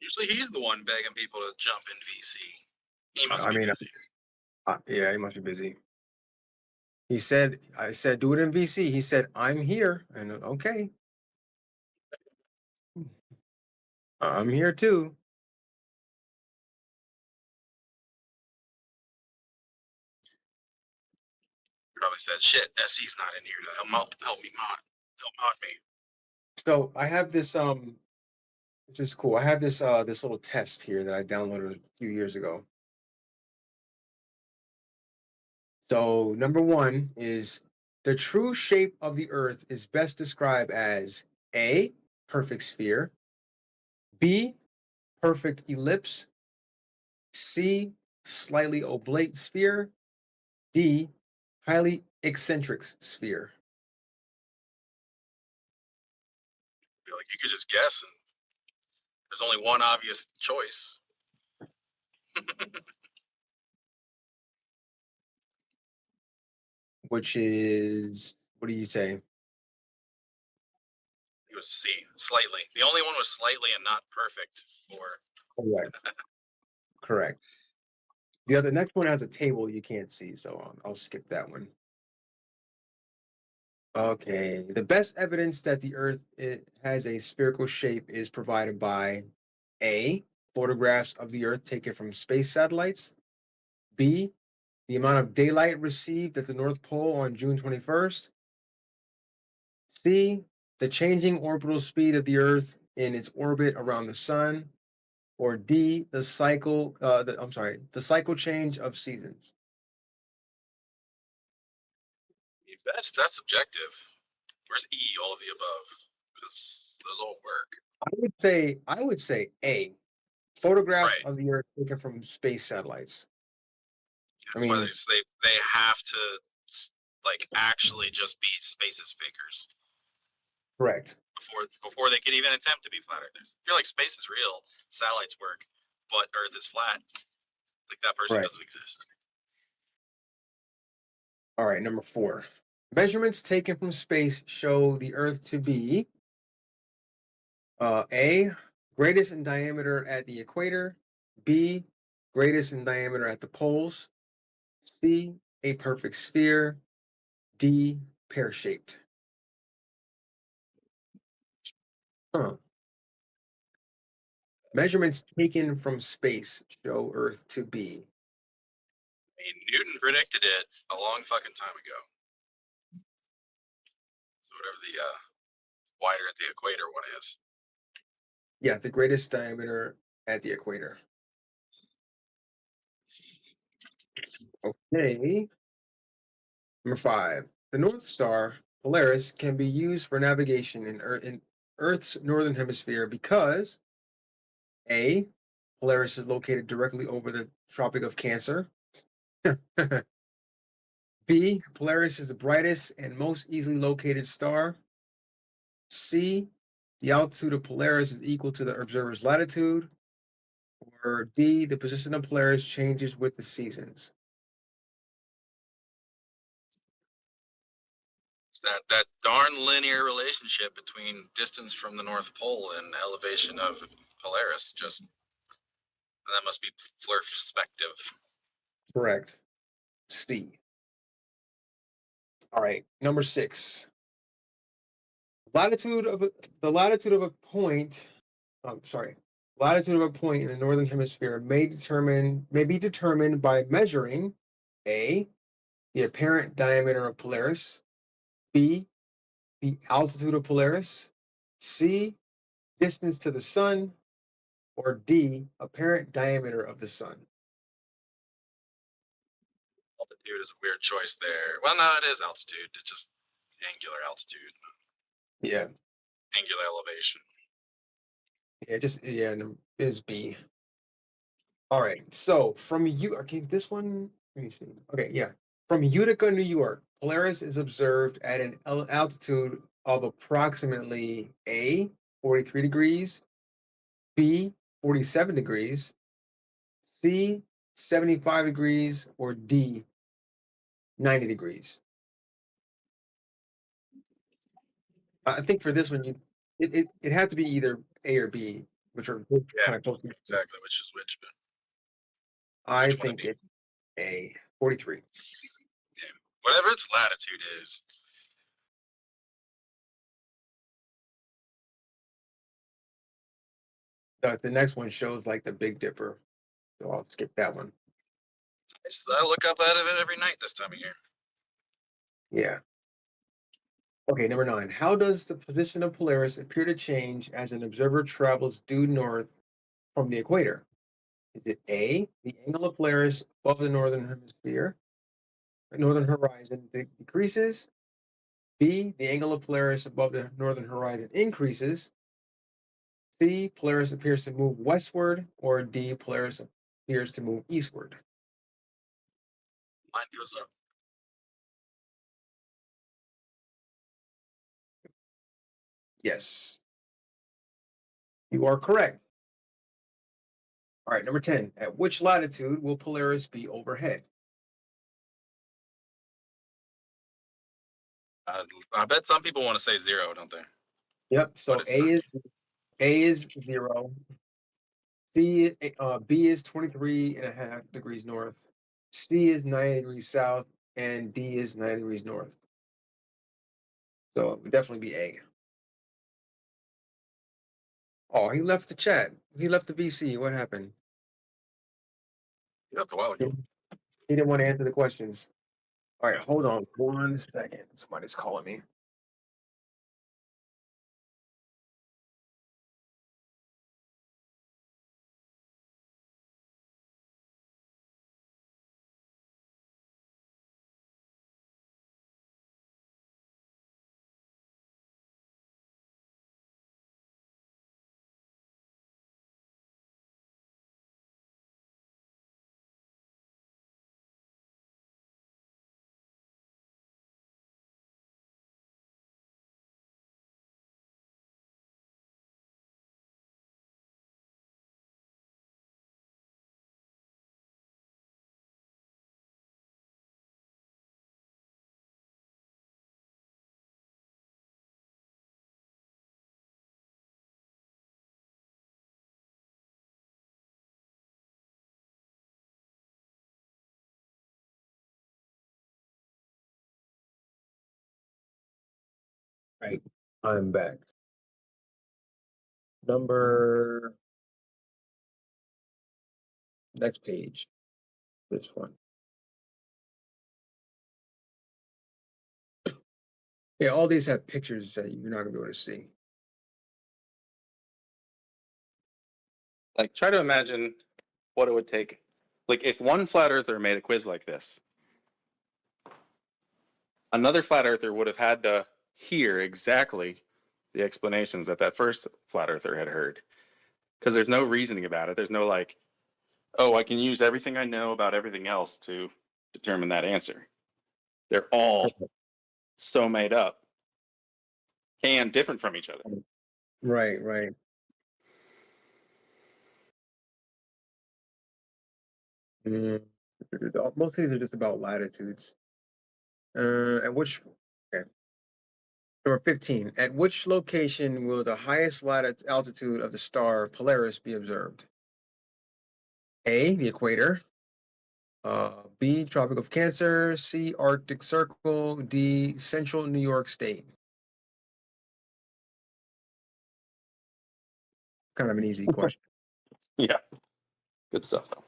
[SPEAKER 11] Usually he's the one begging people to jump in VC. He must
[SPEAKER 9] I
[SPEAKER 11] be
[SPEAKER 9] mean,
[SPEAKER 11] busy.
[SPEAKER 9] yeah, he must be busy. He said, I said, do it in VC. He said, I'm here. And okay. I'm here too.
[SPEAKER 11] Probably said, "Shit, SC's not in here to help me mod me."
[SPEAKER 9] So I have this this is cool. I have this this little test here that I downloaded a few years ago. So number one is the true shape of the Earth is best described as A, perfect sphere, B, perfect ellipse, C, slightly oblate sphere, D, highly eccentric sphere.
[SPEAKER 11] I feel like you could just guess, and there's only one obvious choice.
[SPEAKER 9] Which is, what do you say?
[SPEAKER 11] It was C, slightly. The only one was slightly and not perfect. Or
[SPEAKER 9] Correct. Correct. The next one has a table you can't see, so I'll skip that one. Okay, the best evidence that the Earth has a spherical shape is provided by A, photographs of the Earth taken from space satellites, B, the amount of daylight received at the North Pole on June 21st, C, the changing orbital speed of the Earth in its orbit around the Sun, or D, the cycle change of seasons.
[SPEAKER 11] that's subjective. Where's E? All of the above, because those all work.
[SPEAKER 9] I would say A, photographs
[SPEAKER 11] Right.
[SPEAKER 9] of the Earth taken from space satellites.
[SPEAKER 11] That's why they have to like actually just be space's figures
[SPEAKER 9] Correct.
[SPEAKER 11] before they can even attempt to be flat earthers. If you're like space is real, satellites work, but Earth is flat, like that person
[SPEAKER 9] Right.
[SPEAKER 11] doesn't exist.
[SPEAKER 9] All right, number 4. Measurements taken from space show the Earth to be A, greatest in diameter at the equator, B, greatest in diameter at the poles, C, a perfect sphere, D, pear-shaped. Huh. Measurements taken from space show Earth to be.
[SPEAKER 11] I mean, Newton predicted it a long fucking time ago. So whatever the wider at the equator one is.
[SPEAKER 9] Yeah, the greatest diameter at the equator. Okay. Number 5. The North Star, Polaris, can be used for navigation in Earth's northern hemisphere because A, Polaris is located directly over the Tropic of Cancer. B, Polaris is the brightest and most easily located star. C, the altitude of Polaris is equal to the observer's latitude. Or D, the position of Polaris changes with the seasons.
[SPEAKER 11] It's that darn linear relationship between distance from the North Pole and elevation of Polaris. Just that must be perspective.
[SPEAKER 9] Correct. C. All right, number 6. Latitude of the latitude of a point. Latitude of a point in the northern hemisphere may be determined by measuring A, the apparent diameter of Polaris, B, the altitude of Polaris, C, distance to the sun, or D, apparent diameter of the sun.
[SPEAKER 11] Altitude is a weird choice there. Well, no, it is altitude. It's just angular altitude,
[SPEAKER 9] Yeah,
[SPEAKER 11] angular elevation.
[SPEAKER 9] no, is B. All right, so from you, okay, this one, let me see. Okay, yeah, from Utica, New York, Polaris is observed at an altitude of approximately A, 43 degrees, B, 47 degrees, C, 75 degrees, or D, 90 degrees. I think for this one, it had to be either A or B, which are
[SPEAKER 11] Yeah,
[SPEAKER 9] kind of close.
[SPEAKER 11] exactly. Which is which, but
[SPEAKER 9] I
[SPEAKER 11] which one it
[SPEAKER 9] think
[SPEAKER 11] be?
[SPEAKER 9] it's A, 43.
[SPEAKER 11] Yeah, whatever its latitude is.
[SPEAKER 9] The next one shows like the Big Dipper, so I'll skip that one.
[SPEAKER 11] I look up out of it every night this time of year.
[SPEAKER 9] Yeah. Okay, number 9. How does the position of Polaris appear to change as an observer travels due north from the equator? Is it A, the angle of Polaris above the northern hemisphere, northern horizon decreases? B, the angle of Polaris above the northern horizon increases? C, Polaris appears to move westward, or D, Polaris appears to move eastward?
[SPEAKER 11] Mine goes up.
[SPEAKER 9] Yes, you are correct. All right, number 10. At which latitude will Polaris be overhead?
[SPEAKER 11] I bet some people want to say 0, don't they?
[SPEAKER 9] Yep.
[SPEAKER 11] But
[SPEAKER 9] So
[SPEAKER 11] it's not.
[SPEAKER 9] A is 0. B is 23.5 degrees north. C is 90 degrees south, and D is 90 degrees north. So it would definitely be A. Oh, he left the chat. He left the VC. What happened?
[SPEAKER 11] You have a while
[SPEAKER 9] He,
[SPEAKER 11] ago.
[SPEAKER 9] he didn't want to answer the questions. All right, hold on 1 second. Somebody's calling me. Right, I'm back. Number next page. This one. Yeah, all these have pictures that you're not gonna be able to see.
[SPEAKER 11] Like, try to imagine what it would take. Like, if one flat earther made a quiz like this, another flat earther would have had to hear exactly the explanations that first flat earther had heard. Because there's no reasoning about it. There's no like, oh, I can use everything I know about everything else to determine that answer. They're all so made up and different from each other.
[SPEAKER 9] Right, right. Mm, most of these are just about latitudes. At which, okay. Number 15. At which location will the highest altitude of the star Polaris be observed? A, the equator. B, Tropic of Cancer. C, Arctic Circle. D, Central New York State. Kind of an easy question.
[SPEAKER 11] Yeah. Good stuff though.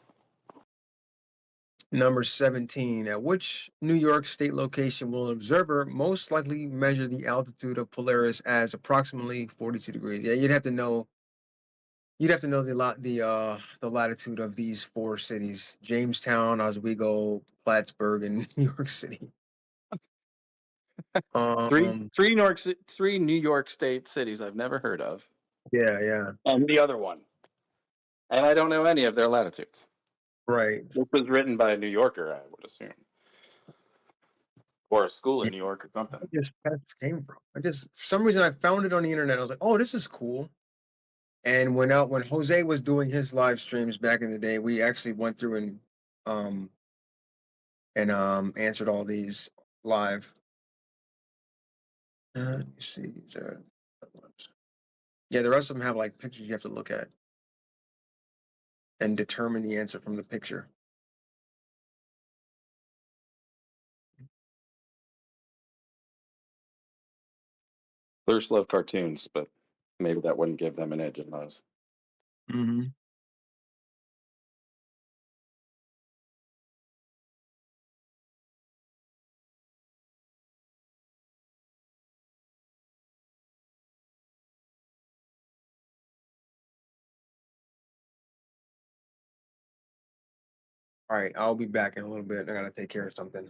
[SPEAKER 9] Number 17. At which New York State location will an observer most likely measure the altitude of Polaris as approximately 42 degrees? Yeah, you'd have to know. You'd have to know the latitude of these four cities: Jamestown, Oswego, Plattsburgh, and New York City.
[SPEAKER 11] Three
[SPEAKER 9] Um,
[SPEAKER 11] three New York State cities I've never heard of,
[SPEAKER 9] yeah,
[SPEAKER 11] and the other one, and I don't know any of their latitudes.
[SPEAKER 9] right.
[SPEAKER 11] This was written by a New Yorker, I would assume, or a school
[SPEAKER 9] Yeah,
[SPEAKER 11] in New York or something.
[SPEAKER 9] where this text came from. For some reason I found it on the internet. I was like, oh, this is cool. And when Jose was doing his live streams back in the day, we actually went through um answered all these live. Let me see. Yeah, the rest of them have like pictures you have to look at and determine the answer from the picture.
[SPEAKER 11] Thirst love cartoons, but maybe that wouldn't give them an edge in those.
[SPEAKER 9] Mm-hmm. All right, I'll be back in a little bit. I gotta take care of something.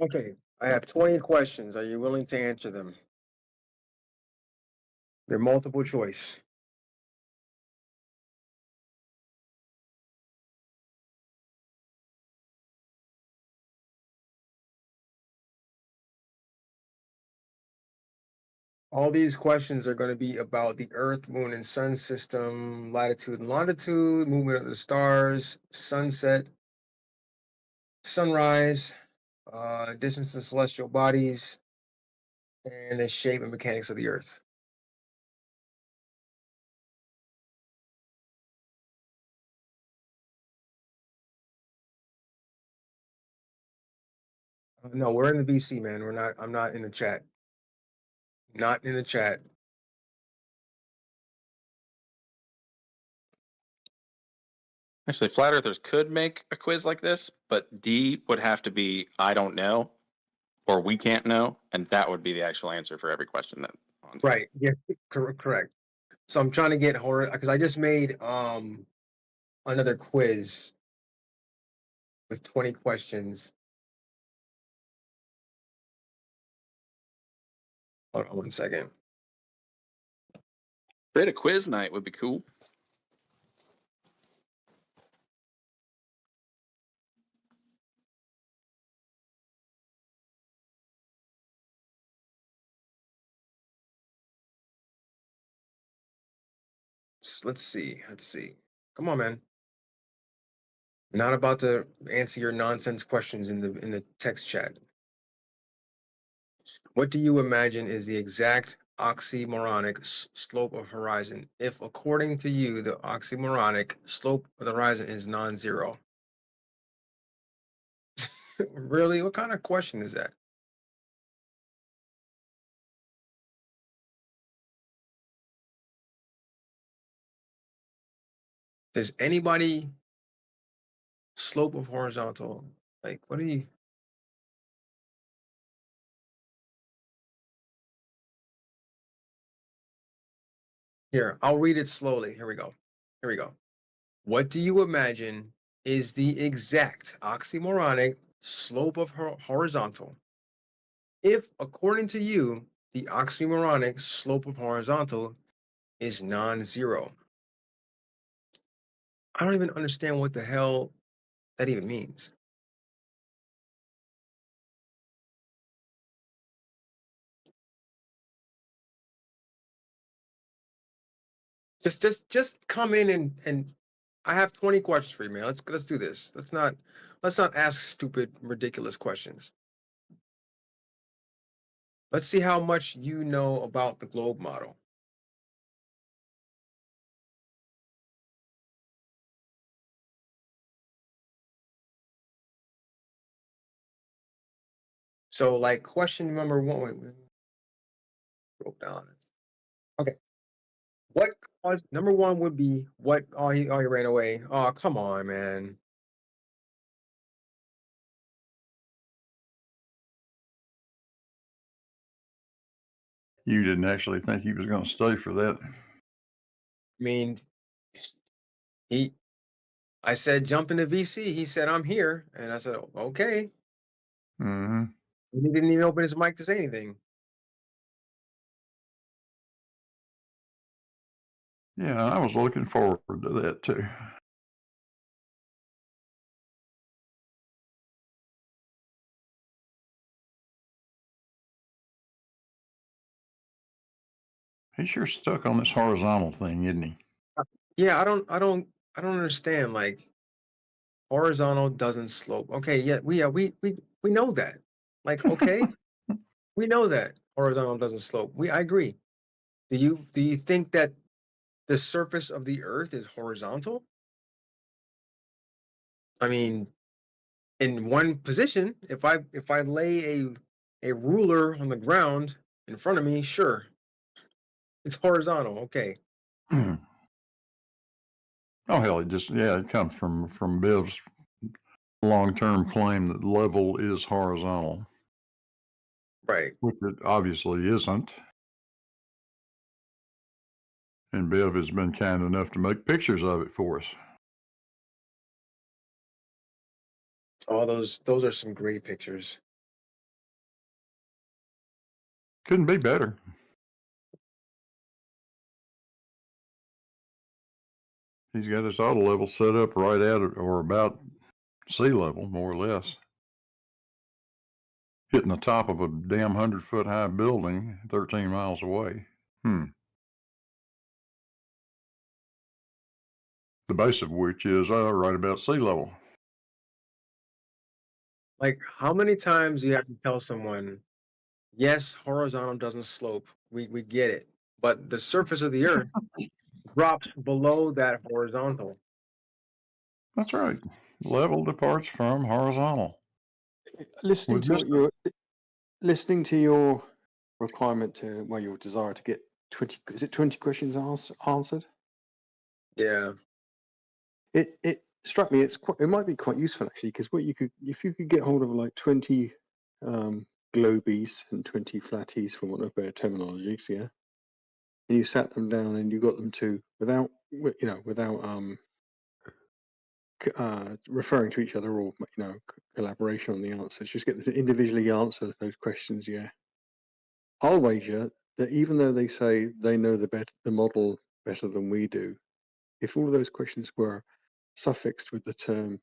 [SPEAKER 9] Okay, I have 20 questions. Are you willing to answer them? They're multiple choice. All these questions are going to be about the Earth, Moon, and Sun system, latitude and longitude, movement of the stars, sunset, sunrise, distance to celestial bodies, and the shape and mechanics of the Earth. No, we're in the VC, man. We're not. I'm not in the chat. Not in the chat.
[SPEAKER 13] Actually, flat earthers could make a quiz like this, but D would have to be I don't know or we can't know, and that would be the actual answer for every question that on.
[SPEAKER 9] Right. Yeah. Correct. So I'm trying to get horror because I just made another quiz with 20 questions. Hold on 1 second.
[SPEAKER 13] Create a quiz night would be cool.
[SPEAKER 9] Let's see. Come on, man. I'm not about to answer your nonsense questions in the text chat. What do you imagine is the exact oxymoronic slope of horizon if, according to you, the oxymoronic slope of the horizon is non-zero? Really? What kind of question is that? Does anybody slope of horizontal? Like, what do you? Here, I'll read it slowly. Here we go. What do you imagine is the exact oxymoronic slope of horizontal if, according to you, the oxymoronic slope of horizontal is non-zero? I don't even understand what the hell that even means. Just come in and I have 20 questions for you, man. Let's do this. Let's not ask stupid, ridiculous questions. Let's see how much you know about the globe model. So, like, question number one, wait, scroll down. Okay. What caused number one would be what? Oh, he ran away. Oh, come on, man.
[SPEAKER 14] You didn't actually think he was going to stay for that.
[SPEAKER 9] I mean, I said jump into VC. He said I'm here, and I said okay.
[SPEAKER 14] Mm-hmm.
[SPEAKER 9] He didn't even open his mic to say anything.
[SPEAKER 14] Yeah, I was looking forward to that too. He's sure stuck on this horizontal thing, isn't he?
[SPEAKER 9] Yeah, I don't understand. Like, horizontal doesn't slope. Okay, yeah, we know that. Like, okay, we know that horizontal doesn't slope. I agree. Do you think that the surface of the Earth is horizontal? I mean, in one position, if I lay a ruler on the ground in front of me, sure, it's horizontal. Okay.
[SPEAKER 14] Oh hell, it comes from Bill's long-term claim that level is horizontal,
[SPEAKER 9] Right.
[SPEAKER 14] which it obviously isn't. And Biv has been kind enough to make pictures of it for us.
[SPEAKER 9] Oh, those are some great pictures.
[SPEAKER 14] Couldn't be better. He's got his auto level set up right at or about sea level, more or less. Hitting the top of a damn 100-foot high building 13 miles away. The base of which is right about sea level.
[SPEAKER 9] Like, how many times do you have to tell someone, yes, horizontal doesn't slope. We get it. But the surface of the earth drops below that horizontal.
[SPEAKER 14] That's right. Level departs from horizontal.
[SPEAKER 15] Listening
[SPEAKER 14] We've
[SPEAKER 15] to
[SPEAKER 14] missed
[SPEAKER 15] what you're listening to your requirement to your desire to get 20, is it 20 questions answered?
[SPEAKER 9] Yeah.
[SPEAKER 15] It struck me it might be quite useful actually, because what you could, if you could get hold of like 20 globies and 20 flatties, for want of better terminologies, yeah, and you sat them down and you got them to, without referring to each other or collaboration on the answers, just get them to individually answer those questions, yeah. I'll wager that even though they say they know the model better than we do, if all of those questions were suffixed with the term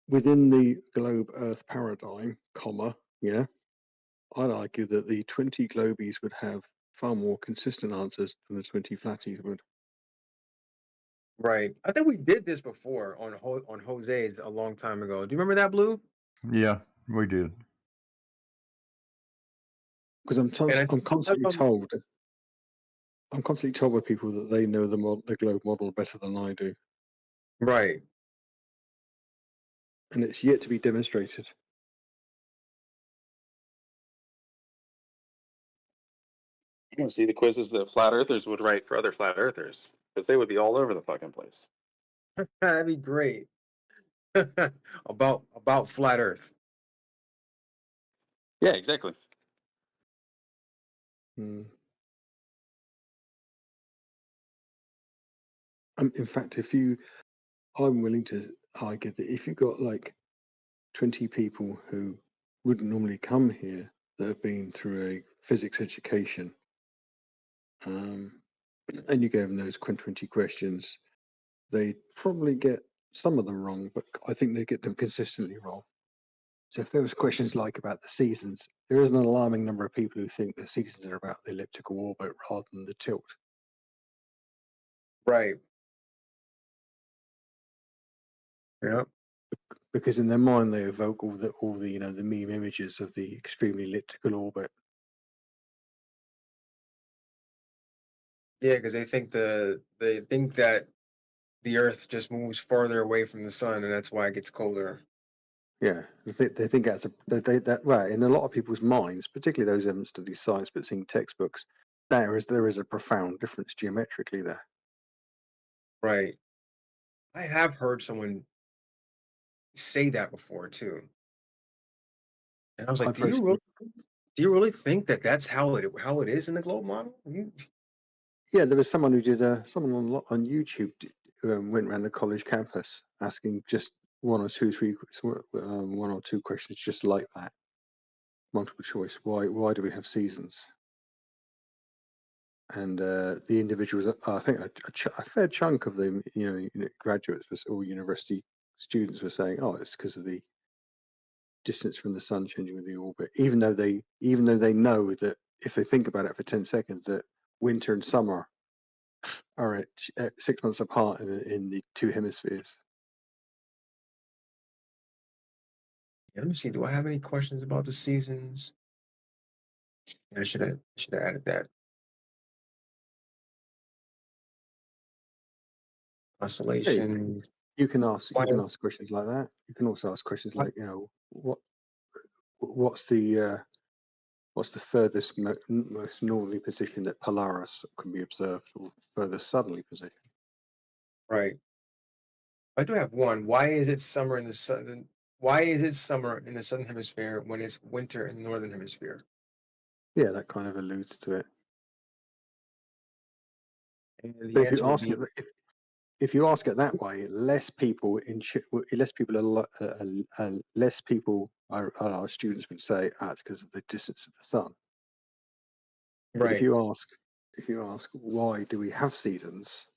[SPEAKER 15] within the globe Earth paradigm, comma, yeah, I'd argue that the 20 globies would have far more consistent answers than the 20 flatties would.
[SPEAKER 9] Right. I think we did this before on Jose's a long time ago. Do you remember that, Blue?
[SPEAKER 14] Yeah, we did.
[SPEAKER 15] Because I'm constantly told by people that they know the globe model better than I do.
[SPEAKER 9] Right.
[SPEAKER 15] And it's yet to be demonstrated.
[SPEAKER 13] You can see the quizzes that flat earthers would write for other flat earthers, because they would be all over the fucking place.
[SPEAKER 9] That'd be great. about flat Earth.
[SPEAKER 13] Yeah, exactly.
[SPEAKER 15] In fact, I'm willing to argue that if you got like 20 people who wouldn't normally come here that have been through a physics education, and you gave them those 20 questions, they'd probably get some of them wrong, but I think they get them consistently wrong. So if there was questions like about the seasons, there is an alarming number of people who think the seasons are about the elliptical orbit rather than the tilt.
[SPEAKER 9] Right. Yeah.
[SPEAKER 15] Because in their mind they evoke all the the meme images of the extremely elliptical orbit.
[SPEAKER 9] Yeah, because they think that the Earth just moves farther away from the sun, and that's why it gets colder.
[SPEAKER 15] Yeah, they think that's that right in a lot of people's minds, particularly those who haven't studied science but seen textbooks. There is a profound difference geometrically there.
[SPEAKER 9] Right. I have heard someone say that before too, and I was like, "Do you really think that that's how it is in the globe model?"
[SPEAKER 15] Yeah, there was someone who did someone on YouTube went around the college campus asking just one or two questions just like that, multiple choice. Why do we have seasons? And the individuals, I think a fair chunk of them, graduates or university students were saying, "Oh, it's because of the distance from the sun changing with the orbit." Even though they know that if they think about it for 10 seconds, that winter and summer are at 6 months apart in the two hemispheres.
[SPEAKER 9] Let me see. Do I have any questions about the seasons? I should have added that. Oscillation.
[SPEAKER 15] Yeah, you can ask questions like that. You can also ask questions like, what's the furthest most northerly position that Polaris can be observed, or furthest southerly position?
[SPEAKER 9] Right. I do have one. Why is it summer in the southern? Why is it summer in the southern hemisphere when it's winter in the northern hemisphere?
[SPEAKER 15] Yeah, that kind of alludes to it.
[SPEAKER 9] And the
[SPEAKER 15] But if you
[SPEAKER 9] answer would
[SPEAKER 15] ask
[SPEAKER 9] be
[SPEAKER 15] it, if you ask it that way, less people our students would say, it's because of the distance of the sun. But
[SPEAKER 5] Right.
[SPEAKER 15] if you ask why do we have sedans,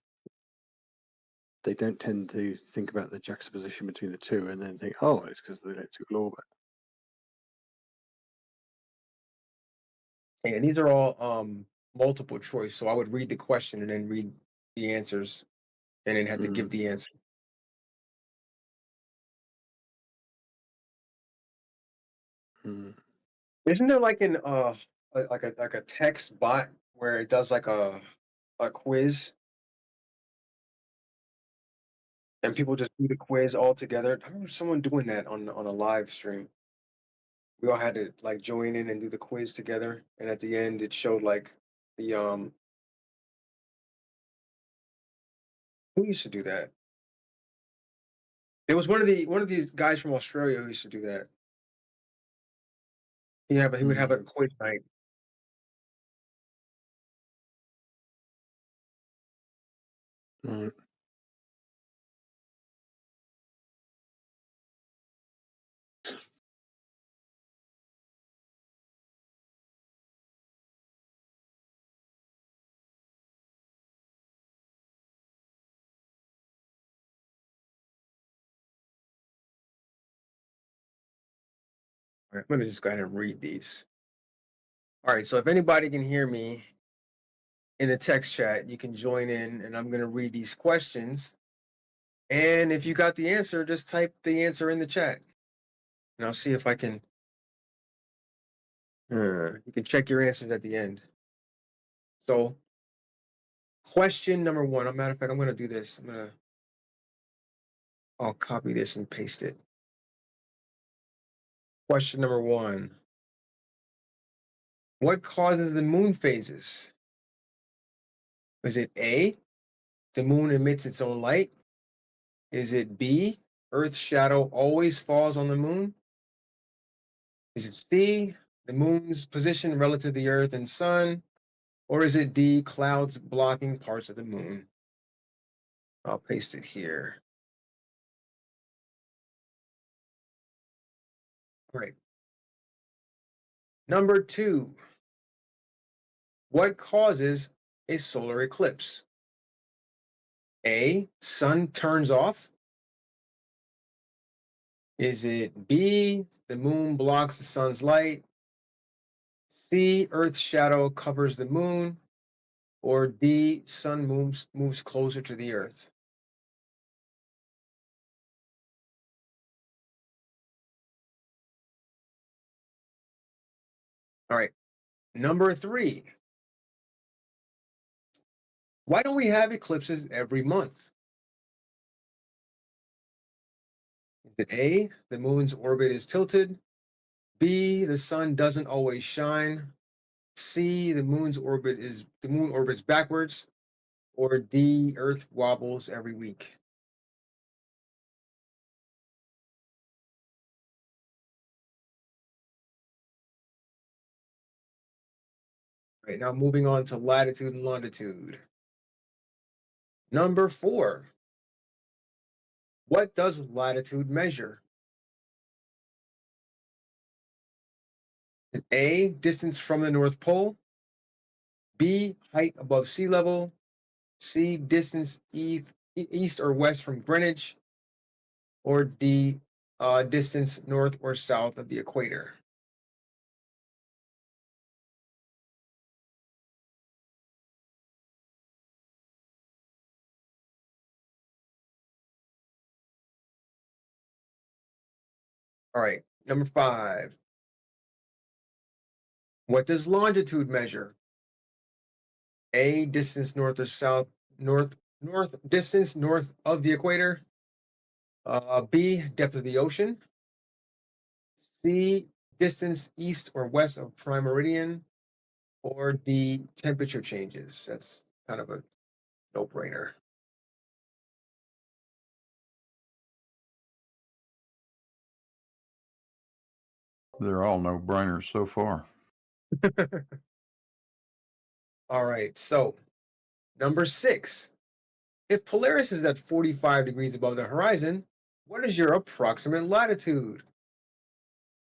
[SPEAKER 15] they don't tend to think about the juxtaposition between the two and then think, oh, it's because of the elliptical orbit.
[SPEAKER 5] And these are all multiple choice. So I would read the question and then read the answers and then have to give the answer. Isn't there like an like a text bot where it does like a quiz and people just do the quiz all together? I remember someone doing that on a live stream. We all had to like join in and do the quiz together, and at the end it showed like the who used to do that? It was one of these guys from Australia who used to do that. Yeah, but he would have a quiz night.
[SPEAKER 15] Right.
[SPEAKER 5] All right, I'm gonna just go ahead and read these. All right, so if anybody can hear me in the text chat, you can join in, and I'm gonna read these questions. And if you got the answer, just type the answer in the chat, and I'll see if I can. You can check your answers at the end. So, question number one. Matter of fact, I'm gonna do this. I'll copy this and paste it. Question number one. What causes the moon phases? Is it A, the moon emits its own light? Is it B, Earth's shadow always falls on the moon? Is it C, the moon's position relative to the Earth and sun? Or is it D, clouds blocking parts of the moon? I'll paste it here. All right. Number two. What causes a solar eclipse? A, sun turns off. Is it B, the moon blocks the sun's light? C, Earth's shadow covers the moon? Or D, sun moves closer to the Earth? All right. Number three. Why don't we have eclipses every month? Is it A, the moon's orbit is tilted? B, the sun doesn't always shine? C, the moon orbits backwards? Or D, Earth wobbles every week? All right, now moving on to latitude and longitude. Number four. What does latitude measure? A, distance from the North Pole. B, height above sea level. C, distance east or west from Greenwich. Or D, distance north or south of the equator. All right, number five. What does longitude measure? A, distance north or south, distance north of the equator. B, depth of the ocean. C, distance east or west of prime meridian. Or D, temperature changes. That's kind of a no-brainer.
[SPEAKER 14] They're all no-brainers so far.
[SPEAKER 5] All right, so number six. If Polaris is at 45 degrees above the horizon, what is your approximate latitude?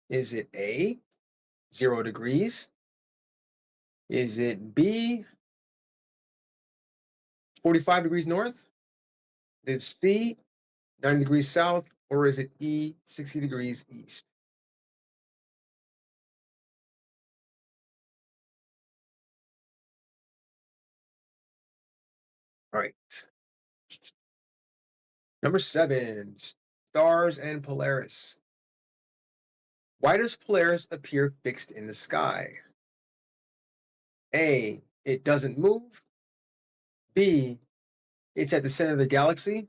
[SPEAKER 5] Is it A, 0 degrees? Is it B, 45 degrees north? Is it C, 90 degrees south? Or is it E, 60 degrees east? All right. Number 7, stars and Polaris. Why does Polaris appear fixed in the sky? A, it doesn't move. B, it's at the center of the galaxy.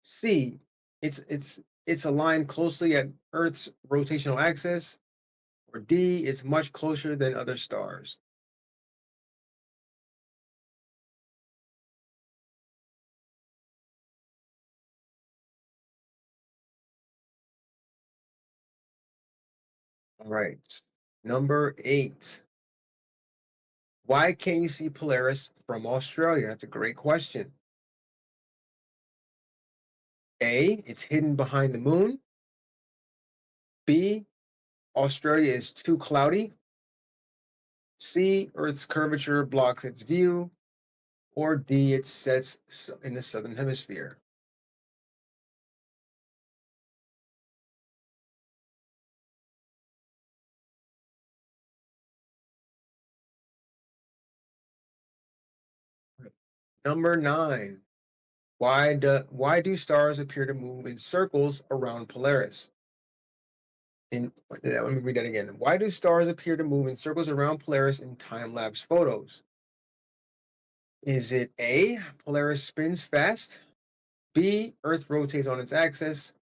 [SPEAKER 5] C, it's aligned closely at Earth's rotational axis. Or D, it's much closer than other stars. All right. Number 8. Why can't you see Polaris from Australia? That's a great question. A, it's hidden behind the moon. B, Australia is too cloudy. C, Earth's curvature blocks its view. Or D, it sets in the southern hemisphere. Number 9. Why do stars appear to move in circles around Polaris? Let me read that again. Why do stars appear to move in circles around Polaris in time-lapse photos? Is it A, Polaris spins fast? B, Earth rotates on its axis?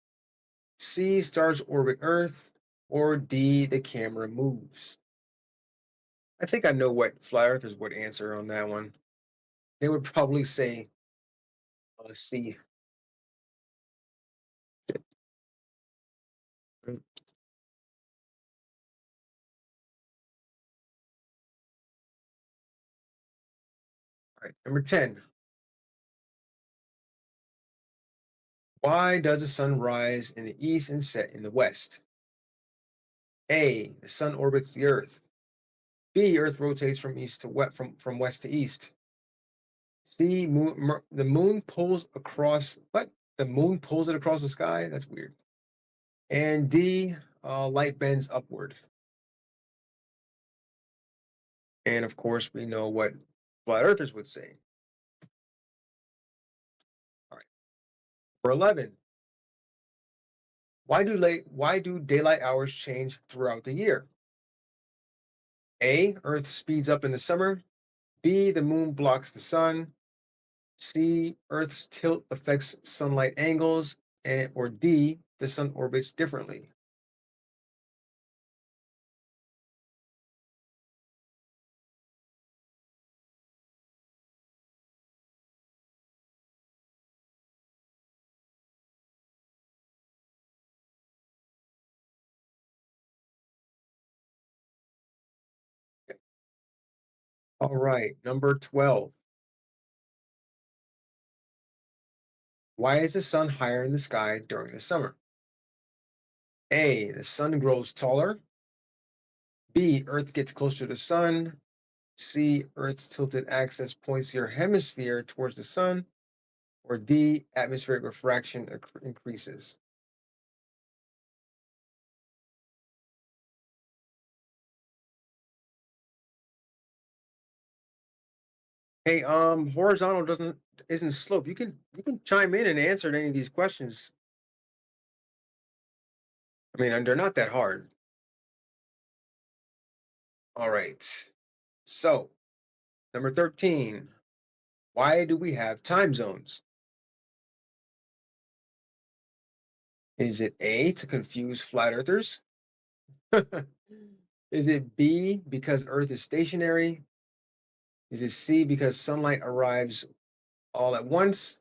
[SPEAKER 5] C, stars orbit Earth? Or D, the camera moves? I think I know what flat earthers would answer on that one. They would probably say C. All right, number 10. Why does the sun rise in the east and set in the west? A, the sun orbits the Earth. B, Earth rotates from east to west, from west to east. C, the moon pulls across what? The moon pulls it across the sky? That's weird. And D, light bends upward. And of course, we know what flat earthers would say. All right. For 11, why do daylight hours change throughout the year? A, Earth speeds up in the summer. B, the moon blocks the sun. C, Earth's tilt affects sunlight angles. Or D, the sun orbits differently. All right, number 12. Why is the sun higher in the sky during the summer? A, the sun grows taller. B, Earth gets closer to the sun. C, Earth's tilted axis points your hemisphere towards the sun. Or D, atmospheric refraction increases. Hey, horizontal isn't slope. You can chime in and answer any of these questions. I mean, and they're not that hard. All right. So, number 13. Why do we have time zones? Is it A, to confuse flat earthers? Is it B, because Earth is stationary? Is it C, because sunlight arrives all at once?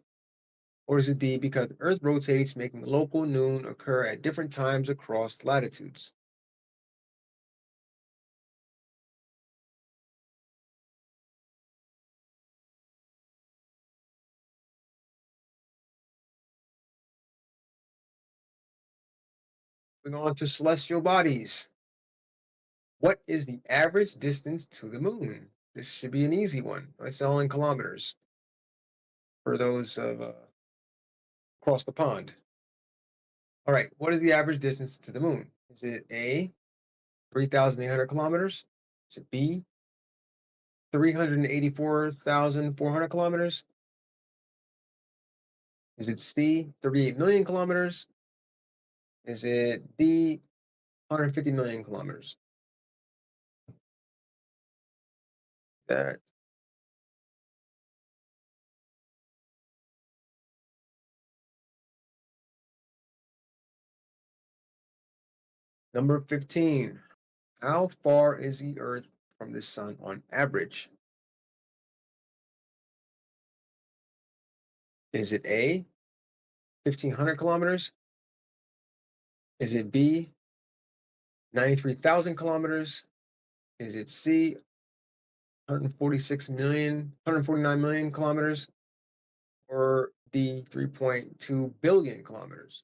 [SPEAKER 5] Or is it D, because Earth rotates, making local noon occur at different times across latitudes? Moving on to celestial bodies. What is the average distance to the moon? This should be an easy one. It's all in kilometers for those of across the pond. All right, what is the average distance to the moon? Is it A, 3,800 kilometers? Is it B, 384,400 kilometers? Is it C, 38 million kilometers? Is it D, 150 million kilometers? That number 15. How far is the Earth from the sun on average? Is it A, 1,500 kilometers? Is it B, 93,000 kilometers? Is it C, 149 million kilometers? Or D, 3.2 billion kilometers?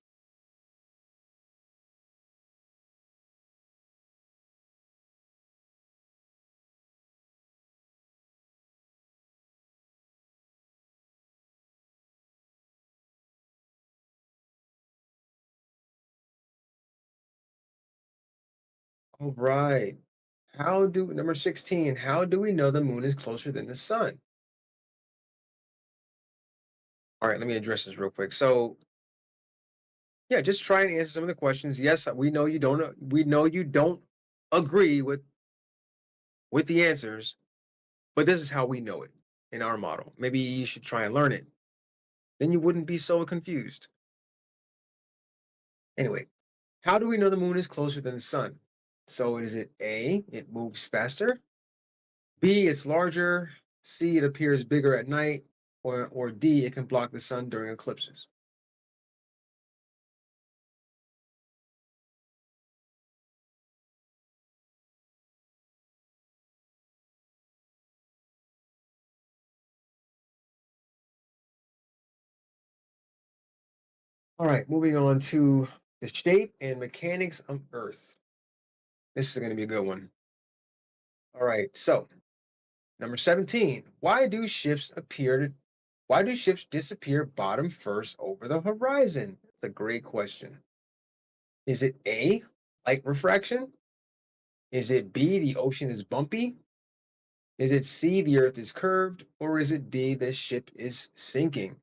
[SPEAKER 5] All right. Number 16, how do we know the moon is closer than the sun? All right, let me address this real quick. So, yeah, just try and answer some of the questions. Yes, we know you don't agree with the answers, but this is how we know it in our model. Maybe you should try and learn it. Then you wouldn't be so confused. Anyway, how do we know the moon is closer than the sun? So is it A, it moves faster? B, it's larger? C, it appears bigger at night? Or D, it can block the sun during eclipses? All right, moving on to the shape and mechanics of Earth. This is going to be a good one. All right, so number 17. Why do ships disappear bottom first over the horizon? That's a great question. Is it A, light refraction? Is it B, the ocean is bumpy? Is it C, the Earth is curved? Or is it D, the ship is sinking?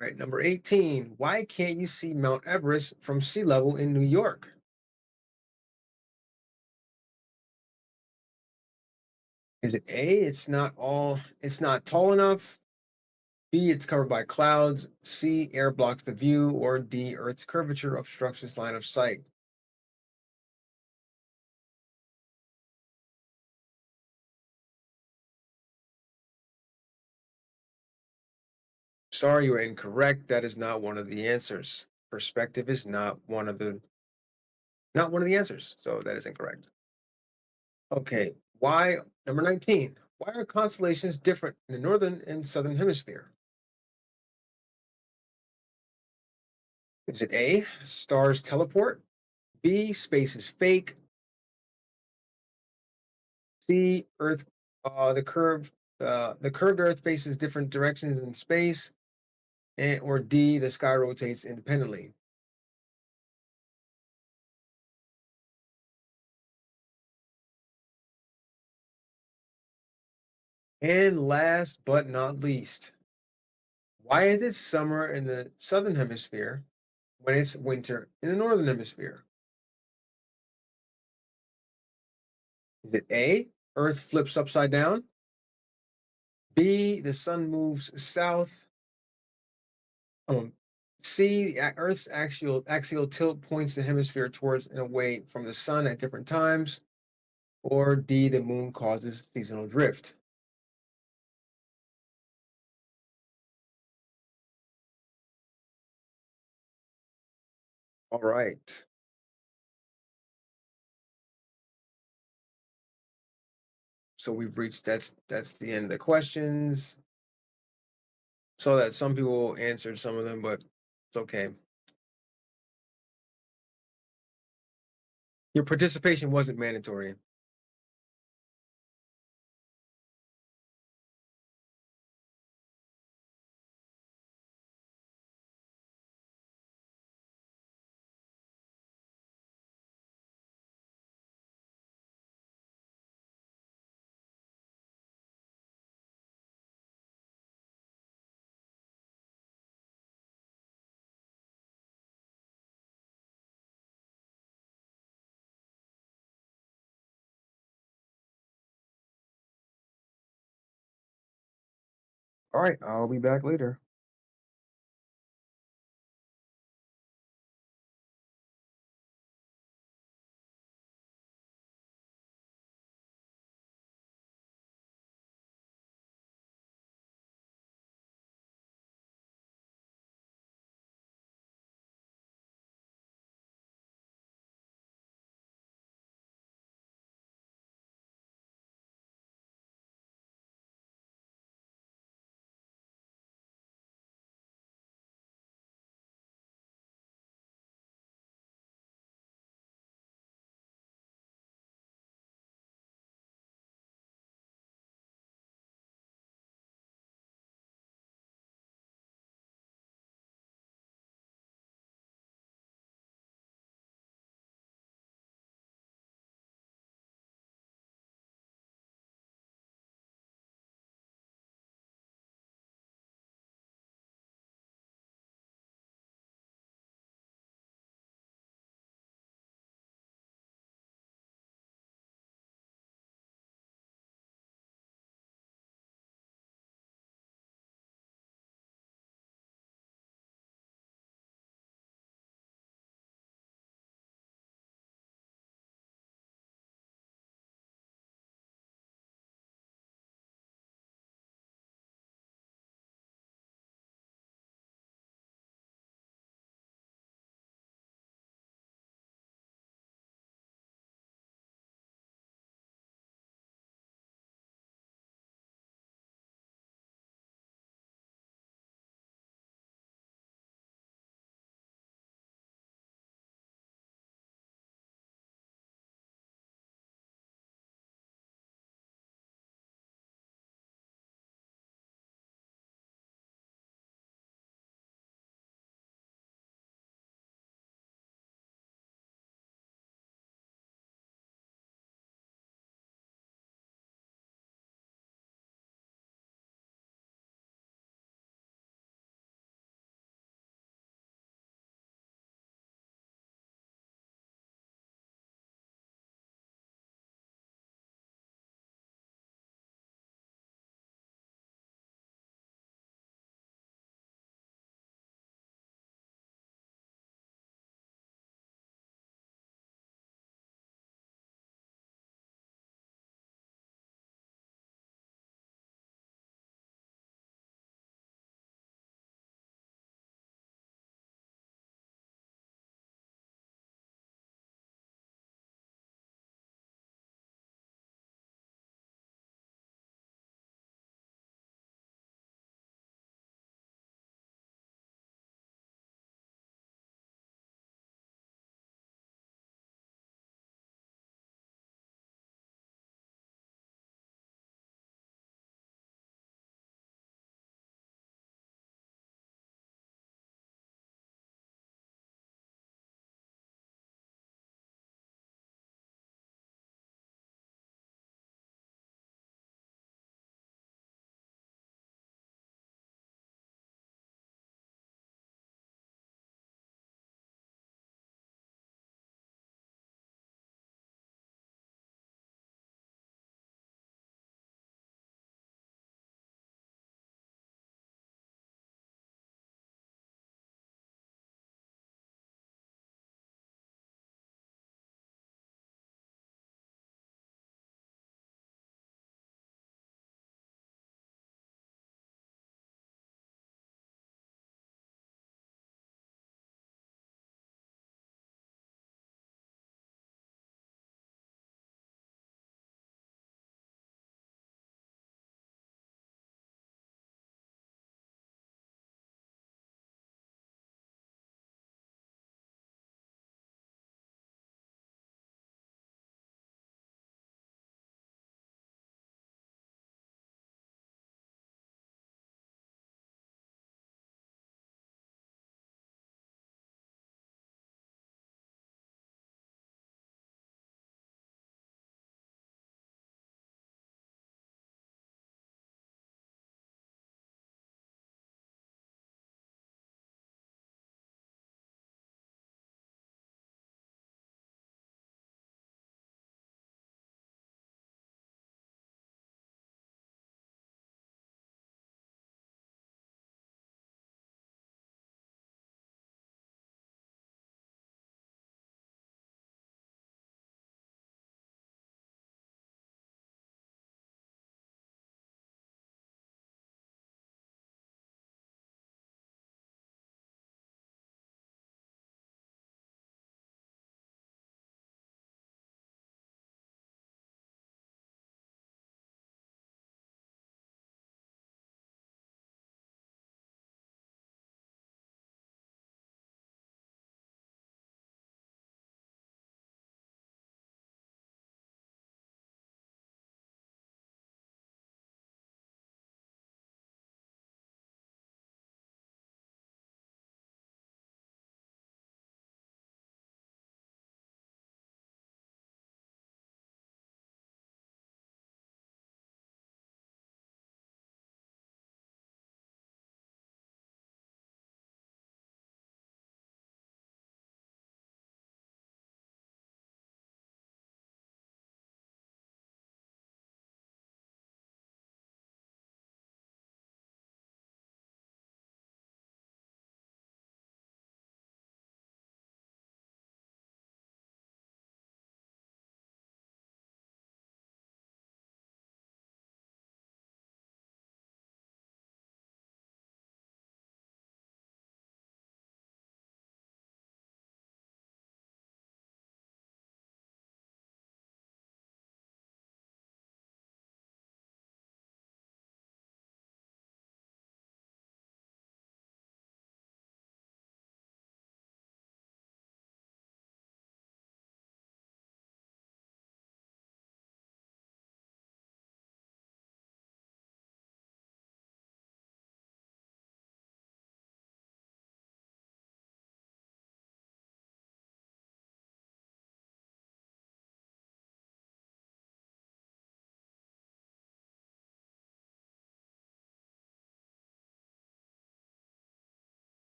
[SPEAKER 5] All right, number 18. Why can't you see Mount Everest from sea level in New York? Is it A, it's not tall enough? B, it's covered by clouds. C, air blocks the view. Or D, Earth's curvature obstructs its line of sight. Sorry, you are incorrect. That is not one of the answers. Perspective is not one of the answers. So that is incorrect. Okay. Why number 19? Why are constellations different in the northern and southern hemisphere? Is it A, stars teleport? B, space is fake? C, Earth, the curved Earth faces different directions in space, or D, the sky rotates independently. And last but not least, why is it summer in the southern hemisphere when it's winter in the northern hemisphere? Is it A, Earth flips upside down? B, the sun moves south? C, Earth's axial tilt points the hemisphere towards and away from the sun at different times? Or D, the moon causes seasonal drift? All right. So we've reached that's the end of the questions. So that some people answered some of them, but it's okay. Your participation wasn't mandatory. All right, I'll be back later.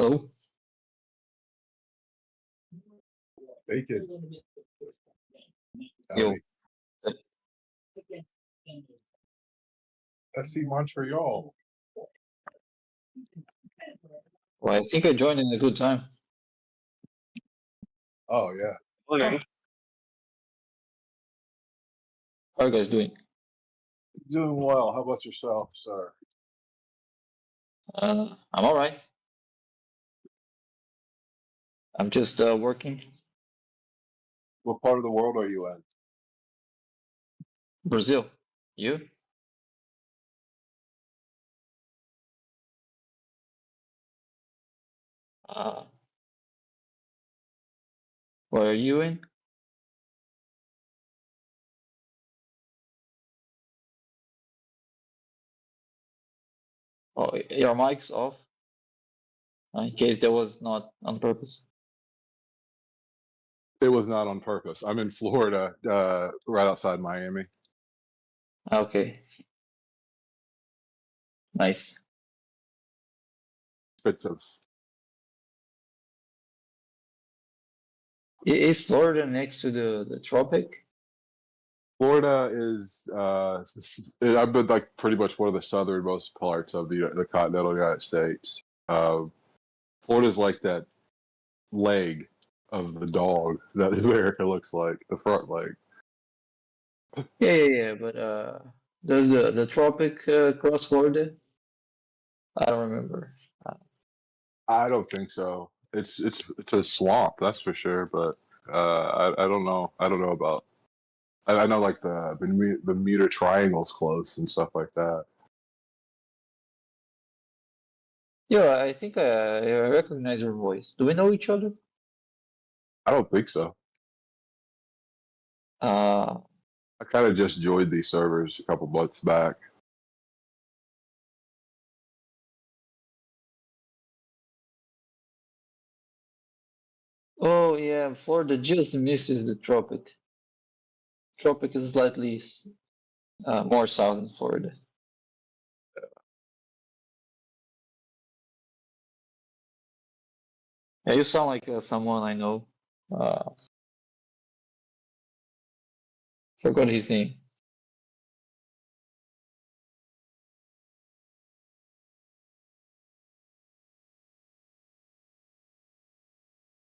[SPEAKER 16] Hello?
[SPEAKER 2] Bacon.
[SPEAKER 16] Yo.
[SPEAKER 2] FC Montreal.
[SPEAKER 16] Well, I think I joined in a good time.
[SPEAKER 2] Oh yeah.
[SPEAKER 16] Okay. How are you guys doing?
[SPEAKER 2] Doing well. How about yourself, sir?
[SPEAKER 16] I'm all right. I'm just working.
[SPEAKER 2] What part of the world are you in?
[SPEAKER 16] Brazil. You? Uh, where are you in? Oh, your mic's off. In case that was not on purpose.
[SPEAKER 2] It was not on purpose. I'm in Florida, right outside Miami.
[SPEAKER 16] Okay. Nice.
[SPEAKER 2] Bits of
[SPEAKER 16] Is Florida next to the tropic?
[SPEAKER 2] Florida is I've been like pretty much one of the southernmost parts of the continental United States. Florida's like that leg of the dog that America looks like, the front leg.
[SPEAKER 16] Yeah. But does the tropic cross Florida? I don't remember.
[SPEAKER 2] I don't think so. It's a swamp, that's for sure. But I don't know. I don't know about. I know like the Bermuda Triangle's close and stuff like that.
[SPEAKER 16] Yeah, I think I recognize your voice. Do we know each other?
[SPEAKER 2] I don't think so. I kind of just joined these servers a couple months back.
[SPEAKER 16] Oh yeah, Florida just misses the tropic. Tropic is slightly more south than Florida. Yeah, you sound like someone I know. Forgot his name.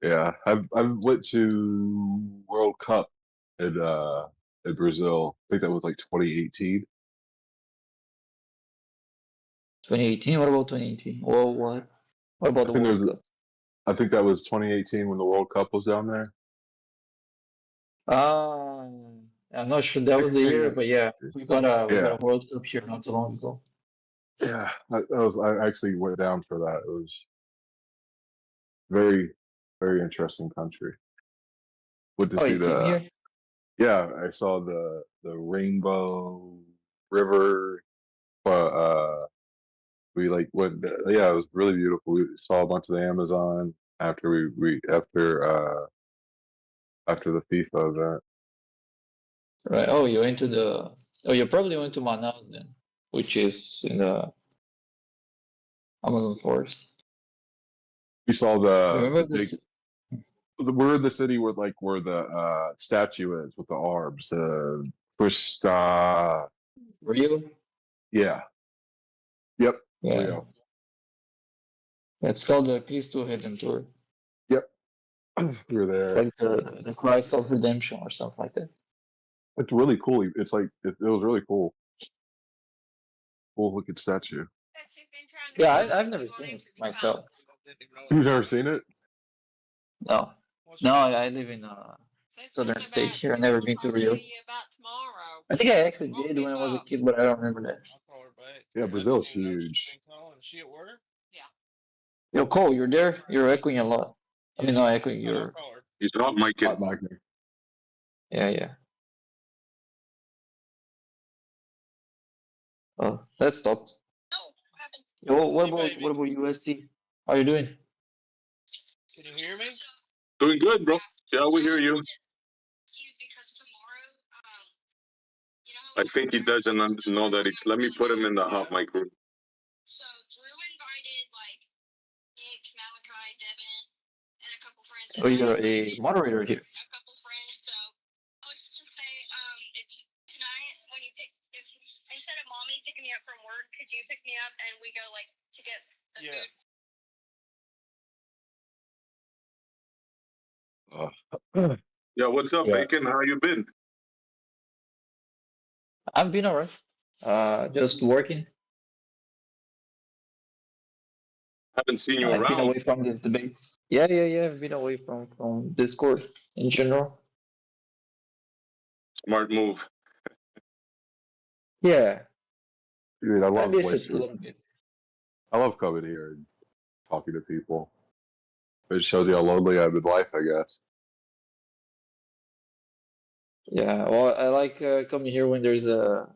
[SPEAKER 2] Yeah, I went to World Cup in Brazil. I think that was like 2018.
[SPEAKER 16] 2018. What about 2018? Well, what? What about
[SPEAKER 2] I
[SPEAKER 16] the
[SPEAKER 2] think
[SPEAKER 16] World Cup?
[SPEAKER 2] I think that was 2018 when the World Cup was down there.
[SPEAKER 16] I'm not sure that was the year, but yeah, we got
[SPEAKER 2] Yeah.
[SPEAKER 16] a World Cup here not so long ago.
[SPEAKER 2] Yeah, I actually went down for that. It was very, very interesting country. Went to
[SPEAKER 16] Oh,
[SPEAKER 2] see
[SPEAKER 16] you came here?
[SPEAKER 2] yeah, I saw the Rainbow River. We like went. Yeah, it was really beautiful. We saw a bunch of the Amazon after after the FIFA event.
[SPEAKER 16] Right. Oh, you went to the. Oh, you probably went to Manaus then, which is in the Amazon forest.
[SPEAKER 2] We saw
[SPEAKER 16] Remember
[SPEAKER 2] the big.
[SPEAKER 16] this?
[SPEAKER 2] We're in the city where the statue is with the arms. The Krista.
[SPEAKER 16] Rio?
[SPEAKER 2] Yeah. Yep.
[SPEAKER 16] Yeah.
[SPEAKER 2] Rio.
[SPEAKER 16] It's called the Cristo Redentor.
[SPEAKER 2] Yep. We were there.
[SPEAKER 16] It's like the Christ of Redemption or something like that.
[SPEAKER 2] It's really cool. It's like it was really cool. Cool looking statue.
[SPEAKER 16] Yeah, I've never seen it myself.
[SPEAKER 2] You've never seen it?
[SPEAKER 16] No. No, I live in southern state here. I've never been to Rio. I think I actually did when I was a kid, but I don't remember that.
[SPEAKER 2] Yeah, Brazil's huge.
[SPEAKER 16] Yo, Cole, you're there? You're echoing a lot. I mean, not echoing, you're...
[SPEAKER 13] He's not mic.
[SPEAKER 2] Hot mic.
[SPEAKER 16] Yeah. Oh, that stopped. Yo, what about UST? How you doing?
[SPEAKER 17] Can you hear me?
[SPEAKER 13] Doing good, bro. Yeah, we hear you. I think he doesn't know that it's. Let me put him in the hot mic room.
[SPEAKER 16] Oh, you're a moderator here.
[SPEAKER 18] Yeah, what's up,
[SPEAKER 2] Yeah.
[SPEAKER 18] Bacon? How you been?
[SPEAKER 16] I've been alright. Just working.
[SPEAKER 18] Haven't seen you
[SPEAKER 16] I've been
[SPEAKER 18] around.
[SPEAKER 16] away from these debates. Yeah. I've been away from Discord in general.
[SPEAKER 18] Smart move.
[SPEAKER 16] Yeah,
[SPEAKER 2] Dude, I
[SPEAKER 16] I
[SPEAKER 2] love
[SPEAKER 16] miss it a
[SPEAKER 2] wasting.
[SPEAKER 16] little bit.
[SPEAKER 2] I love coming here and talking to people. It shows you how lonely I'm in life, I guess.
[SPEAKER 16] Yeah, well, I like coming here when there's a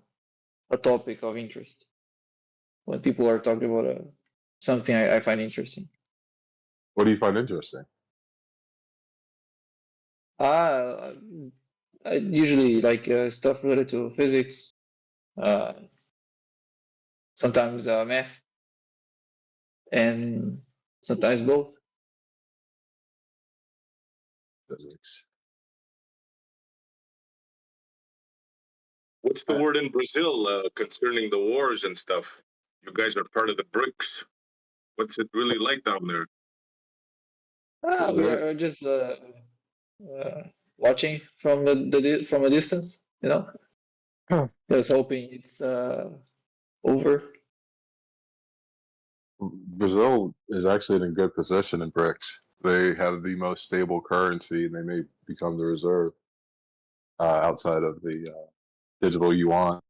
[SPEAKER 16] topic of interest. When people are talking about something I find interesting.
[SPEAKER 2] What do you find interesting?
[SPEAKER 16] Uh, I usually like stuff related to physics, uh, sometimes math, and sometimes both.
[SPEAKER 2] Physics.
[SPEAKER 18] What's the word in Brazil concerning the wars and stuff? You guys are part of the BRICS. What's it really like down there?
[SPEAKER 16] We are just watching from from a distance, you know. Just hoping it's over.
[SPEAKER 2] Brazil is actually in a good position in BRICS. They have the most stable currency, and they may become the reserve outside of the digital yuan.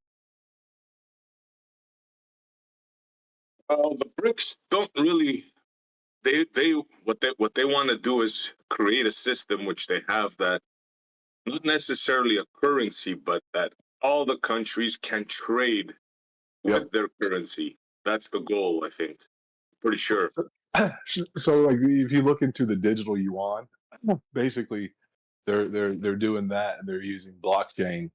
[SPEAKER 18] The BRICS don't really. They what they want to do is create a system which they have that not necessarily a currency, but that all the countries can trade with their currency. That's the goal, I think. Pretty sure.
[SPEAKER 2] So, like, if you look into the digital yuan, basically, they're doing that, and they're using blockchain.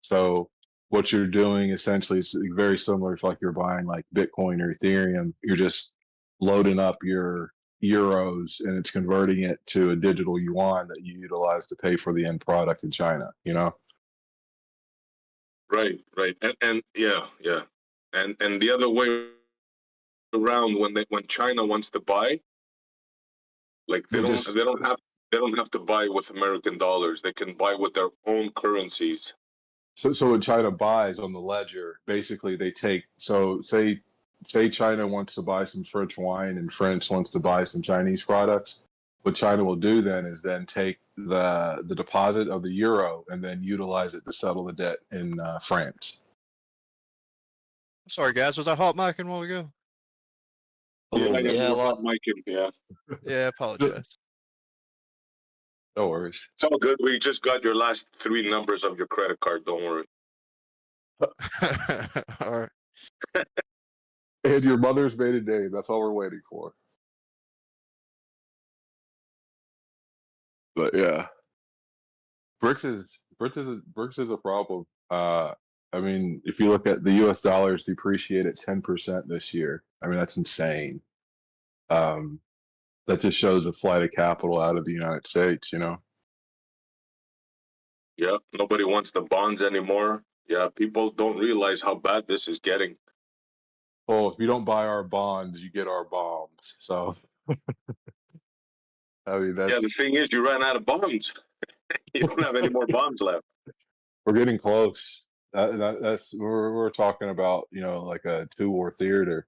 [SPEAKER 2] So, what you're doing essentially is very similar to like you're buying like Bitcoin or Ethereum. You're just loading up your euros, and it's converting it to a digital yuan that you utilize to pay for the end product in China. You know.
[SPEAKER 18] Right, and yeah, and the other way around when China wants to buy, like
[SPEAKER 2] They just
[SPEAKER 18] they don't have to buy with American dollars. They can buy with their own currencies.
[SPEAKER 2] So when China buys on the ledger, basically they take say China wants to buy some French wine and France wants to buy some Chinese products. What China will do then is then take the deposit of the euro and then utilize it to settle the debt in France.
[SPEAKER 19] Sorry, guys. Was I hot micing a while ago?
[SPEAKER 18] Yeah, a lot. Yeah.
[SPEAKER 19] Yeah, I apologize.
[SPEAKER 2] No worries.
[SPEAKER 18] It's all good. We just got your last 3 numbers of your credit card. Don't worry.
[SPEAKER 19] All right.
[SPEAKER 2] And your mother's maiden name. That's all we're waiting for. But yeah, BRICS is a problem. I mean, if you look at the U.S. dollars depreciated 10% this year. I mean, that's insane. That just shows a flight of capital out of the United States. You know.
[SPEAKER 18] Yeah, nobody wants the bonds anymore. Yeah, people don't realize how bad this is getting.
[SPEAKER 2] Well, if you don't buy our bonds, you get our bombs. So, I mean,
[SPEAKER 18] Yeah, the thing is, you ran out of bonds. You don't have any more bonds left.
[SPEAKER 2] we're getting close. That's we're talking about, you know, like a 2-war theater.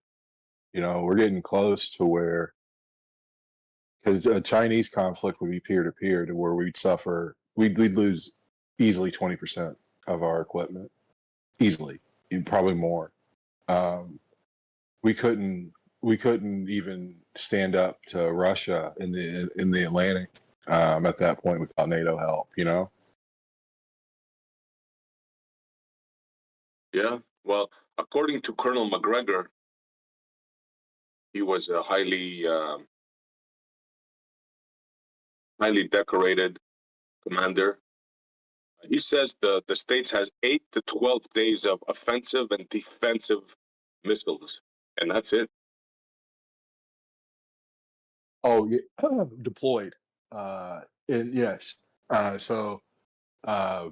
[SPEAKER 2] You know, we're getting close to where, because a Chinese conflict would be peer to peer, to where we'd lose easily 20% of our equipment, easily, probably more. We couldn't even stand up to Russia in the Atlantic at that point without NATO help. You know.
[SPEAKER 18] Yeah, well, according to Colonel McGregor, he was a highly decorated commander. He says the states has 8 to 12 days of offensive and defensive missiles, and that's it.
[SPEAKER 2] Oh, yeah. Deployed. Yes. So uh,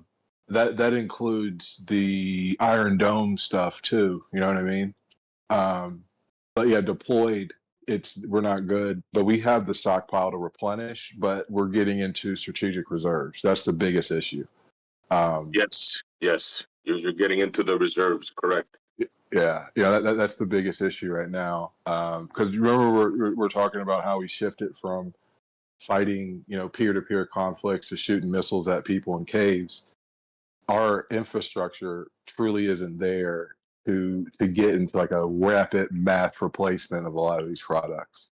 [SPEAKER 2] that includes the Iron Dome stuff too. You know what I mean? But yeah, deployed, we're not good. But we have the stockpile to replenish. But we're getting into strategic reserves. That's the biggest issue.
[SPEAKER 18] Yes, yes, you're getting into the reserves, correct?
[SPEAKER 2] Yeah, that's the biggest issue right now. Because remember, we're talking about how we shifted from fighting, peer-to-peer conflicts to shooting missiles at people in caves. Our infrastructure truly isn't there to get into like a rapid mass replacement of a lot of these products.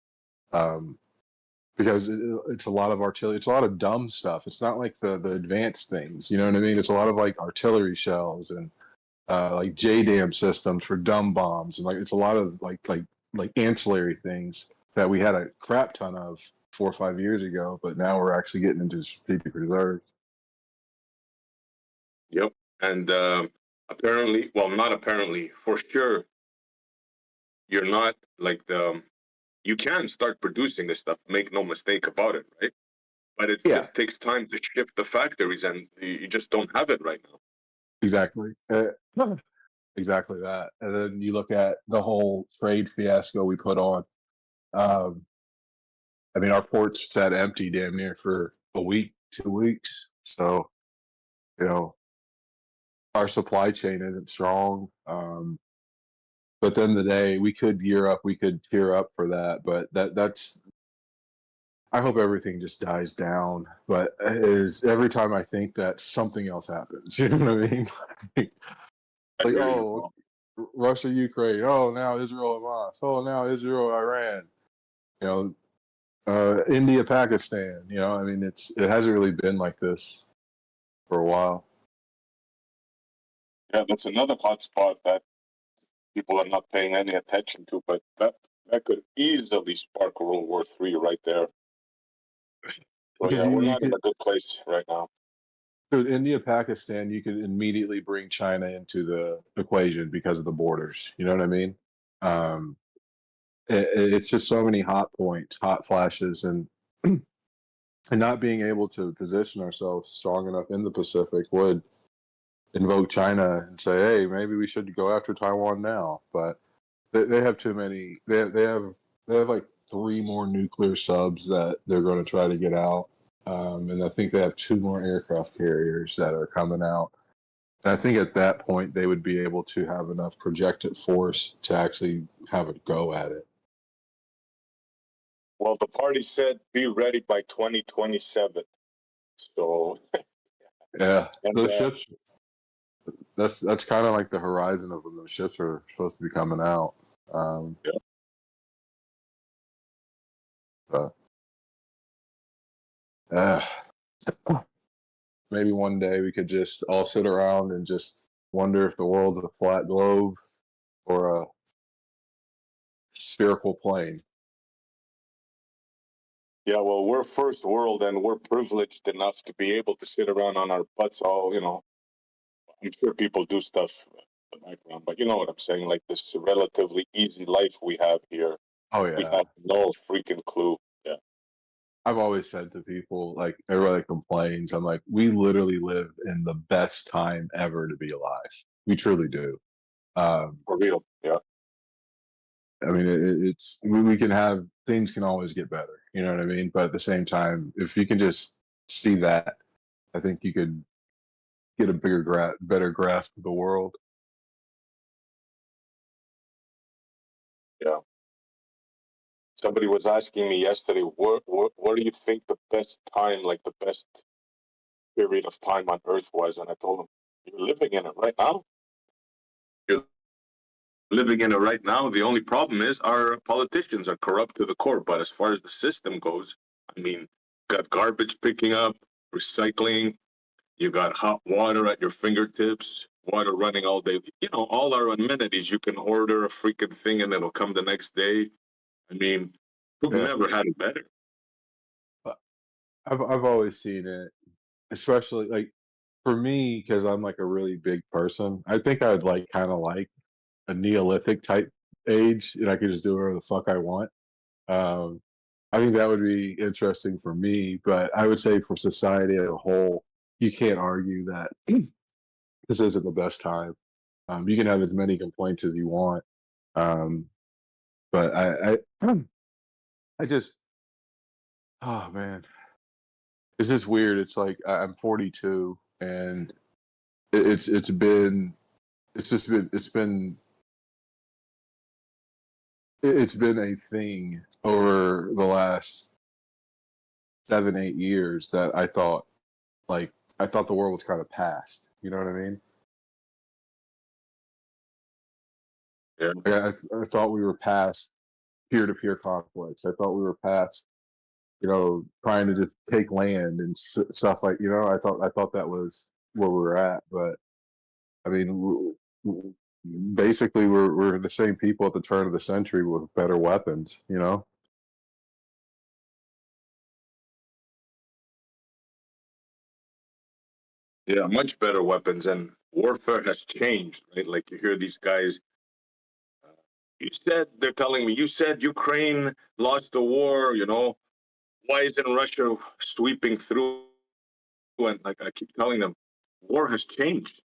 [SPEAKER 2] Because it's a lot of artillery, it's a lot of dumb stuff. It's not like the advanced things, you know what I mean? It's a lot of like artillery shells and like JDAM systems for dumb bombs, and like it's a lot of like ancillary things that we had a crap ton of 4 or 5 years ago, but now we're actually getting into strategic reserves.
[SPEAKER 18] Yep. And apparently, well, not apparently, for sure, you're not like you can start producing this stuff, make no mistake about it, right? But it
[SPEAKER 2] Yeah,
[SPEAKER 18] just takes time to ship the factories, and you just don't have it right now.
[SPEAKER 2] exactly. Exactly that. And then you look at the whole trade fiasco we put on. Um, I mean, our ports sat empty damn near for a week, 2 weeks. So, you know, our supply chain isn't strong. But at the end of the day, we could gear up, we could tear up for that. But that's, I hope everything just dies down. But is every time I think that, something else happens. You know what I mean? It's
[SPEAKER 18] I
[SPEAKER 2] like,
[SPEAKER 18] hear you,
[SPEAKER 2] oh,
[SPEAKER 18] bro.
[SPEAKER 2] Russia, Ukraine. Oh, now Israel, Hamas. Oh, now Israel, Iran. You know, India, Pakistan. You know, I mean, it hasn't really been like this for a while.
[SPEAKER 18] Yeah, that's another hot spot that people are not paying any attention to, but that could easily spark World War III right there. So
[SPEAKER 2] Because
[SPEAKER 18] yeah, we're
[SPEAKER 2] you
[SPEAKER 18] not in
[SPEAKER 2] could,
[SPEAKER 18] a good place right now.
[SPEAKER 2] so India, Pakistan, you could immediately bring China into the equation because of the borders. You know what I mean? Um, it's just so many hot points, hot flashes, and not being able to position ourselves strong enough in the Pacific would invoke China and say, "Hey, maybe we should go after Taiwan now." But they have too many. They have like 3 more nuclear subs that they're going to try to get out, and I think they have 2 more aircraft carriers that are coming out. And I think at that point they would be able to have enough projected force to actually have a go at it.
[SPEAKER 18] Well, the party said be ready by 2027. So,
[SPEAKER 2] Yeah,
[SPEAKER 18] and
[SPEAKER 2] those ships. That's kind of like the horizon of when those ships are supposed to be coming out.
[SPEAKER 18] yeah.
[SPEAKER 2] But, maybe one day we could just all sit around and just wonder if the world is a flat globe or a spherical plane.
[SPEAKER 18] Yeah, well, we're first world and we're privileged enough to be able to sit around on our butts all, I'm sure people do stuff in the background, but you know what I'm saying? Like this relatively easy life we have here.
[SPEAKER 2] Oh
[SPEAKER 18] We
[SPEAKER 2] yeah.
[SPEAKER 18] have no freaking clue. Yeah.
[SPEAKER 2] I've always said to people, like everybody complains, I'm like, we literally live in the best time ever to be alive. We truly do.
[SPEAKER 18] For real. Yeah.
[SPEAKER 2] I mean, it's we can have things can always get better. You know what I mean? But at the same time, if you can just see that, I think you could get a better grasp of the world.
[SPEAKER 18] Yeah. Somebody was asking me yesterday, what do you think the best time, like the best period of time on Earth was? And I told him, you're living in it right now. You're living in it right now. The only problem is our politicians are corrupt to the core. But as far as the system goes, I mean, got garbage picking up, recycling, you got hot water at your fingertips, water running all day. All our amenities. You can order a freaking thing and it'll come the next day. I mean, we've
[SPEAKER 2] Yeah,
[SPEAKER 18] never had it better.
[SPEAKER 2] but I've always seen it, especially like for me because I'm like a really big person. I think I'd like kind of like a Neolithic type age, and I could just do whatever the fuck I want. Um, I think that would be interesting for me, but I would say for society as a whole, you can't argue that this isn't the best time. You can have as many complaints as you want, um, but I just, oh man, it's just weird. It's like I'm 42, and it's been it's just been it's been a thing over the last 7 8 years that I thought the world was kind of past. You know what I mean?
[SPEAKER 18] Yeah.
[SPEAKER 2] I thought we were past peer-to-peer conflicts. I thought we were past, trying to just take land and stuff like, I thought that was where we were at. But I mean, basically, we're the same people at the turn of the century with better weapons.
[SPEAKER 18] Yeah, much better weapons, and warfare has changed, right? Like you hear these guys. They're telling me, you said Ukraine lost the war. Why isn't Russia sweeping through? And like I keep telling them, war has changed.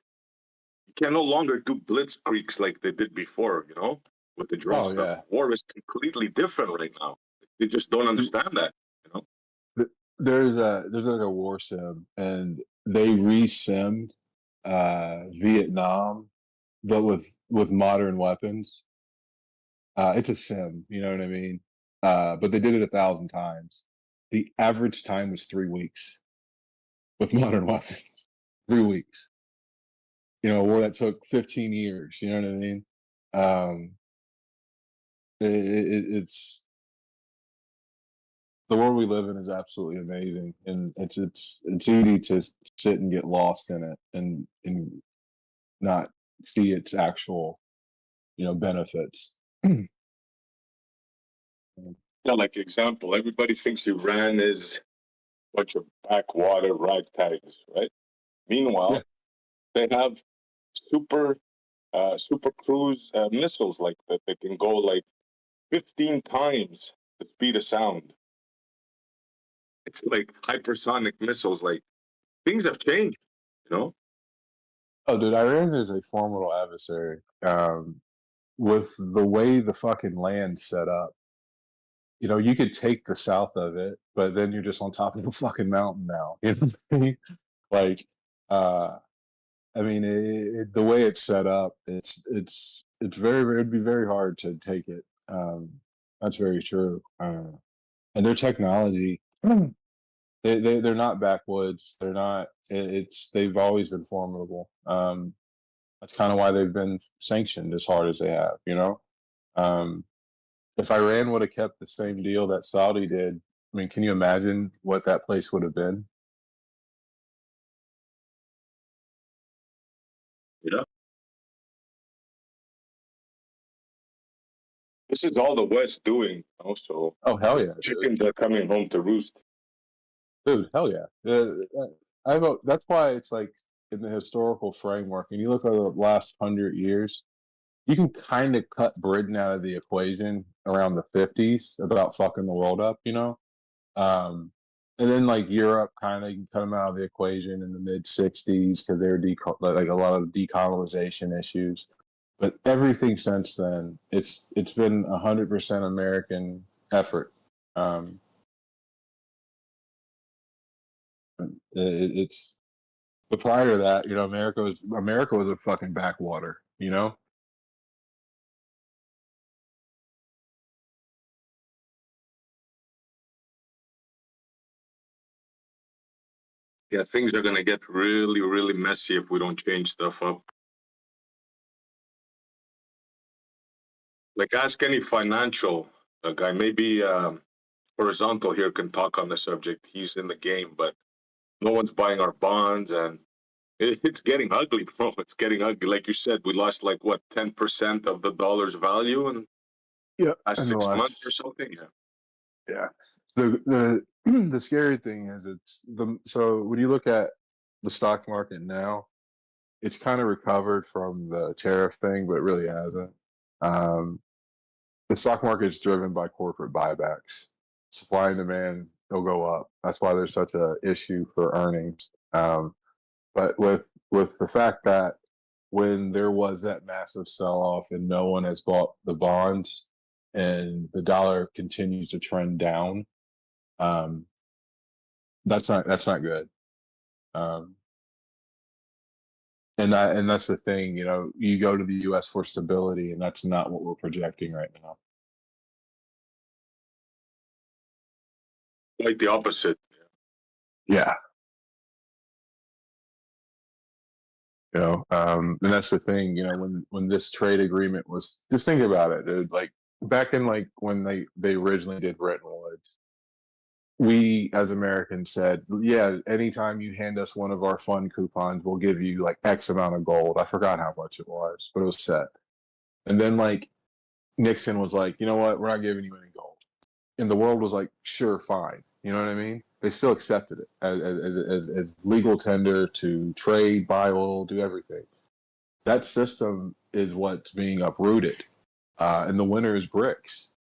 [SPEAKER 18] You can no longer do blitzkriegs like they did before, with the drone
[SPEAKER 2] Oh
[SPEAKER 18] stuff.
[SPEAKER 2] yeah.
[SPEAKER 18] War is completely different right now. They just don't understand that,
[SPEAKER 2] There's like a war sim, and they re-simmed Vietnam, but with modern weapons. It's a sim, you know what I mean? But they did it 1,000 times. The average time was 3 weeks with modern weapons. 3 weeks. A war that took 15 years. You know what I mean? Um, it's the world we live in is absolutely amazing, and it's easy to sit and get lost in it and not see its actual benefits.
[SPEAKER 18] Yeah, like example, everybody thinks Iran is a bunch of backwater ragtags, right? Meanwhile,
[SPEAKER 2] Yeah.
[SPEAKER 18] they have super cruise missiles like that. They can go like 15 times the speed of sound. It's like hypersonic missiles. Like things have changed, you know.
[SPEAKER 2] Oh, dude, Iran is a formidable adversary. With the way the fucking land's set up, you could take the south of it, but then you're just on top of a fucking mountain now. You know what I mean? Like, I mean, the way it's set up, it's very, it'd be very hard to take it. That's very true. And their technology, they're not backwoods. They're not. They've always been formidable. That's kind of why they've been sanctioned as hard as they have. Um, if Iran would have kept the same deal that Saudi did, I mean, can you imagine what that place would have been?
[SPEAKER 18] Yeah. This is all the West doing. Also,
[SPEAKER 2] Oh hell yeah,
[SPEAKER 18] chickens are coming home to roost.
[SPEAKER 2] dude, hell yeah. I vote. That's why it's like in the historical framework, and you look at the last 100 years, you can kind of cut Britain out of the equation around the 50s about fucking the world up, Um, and then like Europe kind of cut them out of the equation in the mid 60s because they were like a lot of decolonization issues. But everything since then, it's been 100% American effort. Um, it's but prior to that, America was a fucking backwater.
[SPEAKER 18] Yeah, things are gonna get really, really messy if we don't change stuff up. Like, ask any financial guy. Maybe Horizontal here can talk on the subject. He's in the game, but no one's buying our bonds, and it's getting ugly, bro. It's getting ugly. Like you said, we lost like what 10% of the dollar's value in
[SPEAKER 2] Yeah,
[SPEAKER 18] last
[SPEAKER 2] in the
[SPEAKER 18] 6 months or
[SPEAKER 2] last
[SPEAKER 18] something. Yeah.
[SPEAKER 2] Yeah. The the scary thing is so when you look at the stock market now, it's kind of recovered from the tariff thing, but it really hasn't. Um, the stock market is driven by corporate buybacks. supply and demand will go up. That's why there's such a issue for earnings. But with the fact that when there was that massive sell off and no one has bought the bonds and the dollar continues to trend down, that's not good. And that's the thing, you go to the U.S. for stability, and that's not what we're projecting right now.
[SPEAKER 18] Like the opposite.
[SPEAKER 2] Yeah. And that's the thing, when this trade agreement was, just think about it, dude. Like back in when they originally did Bretton Woods, we as Americans said, yeah, anytime you hand us one of our fund coupons, we'll give you like X amount of gold. I forgot how much it was, but it was set. And then Nixon was like, you know what, we're not giving you any gold. And the world was like, sure, fine. You know what I mean? They still accepted it as legal tender to trade, buy oil, do everything. That system is what's being uprooted. And the winner is BRICS.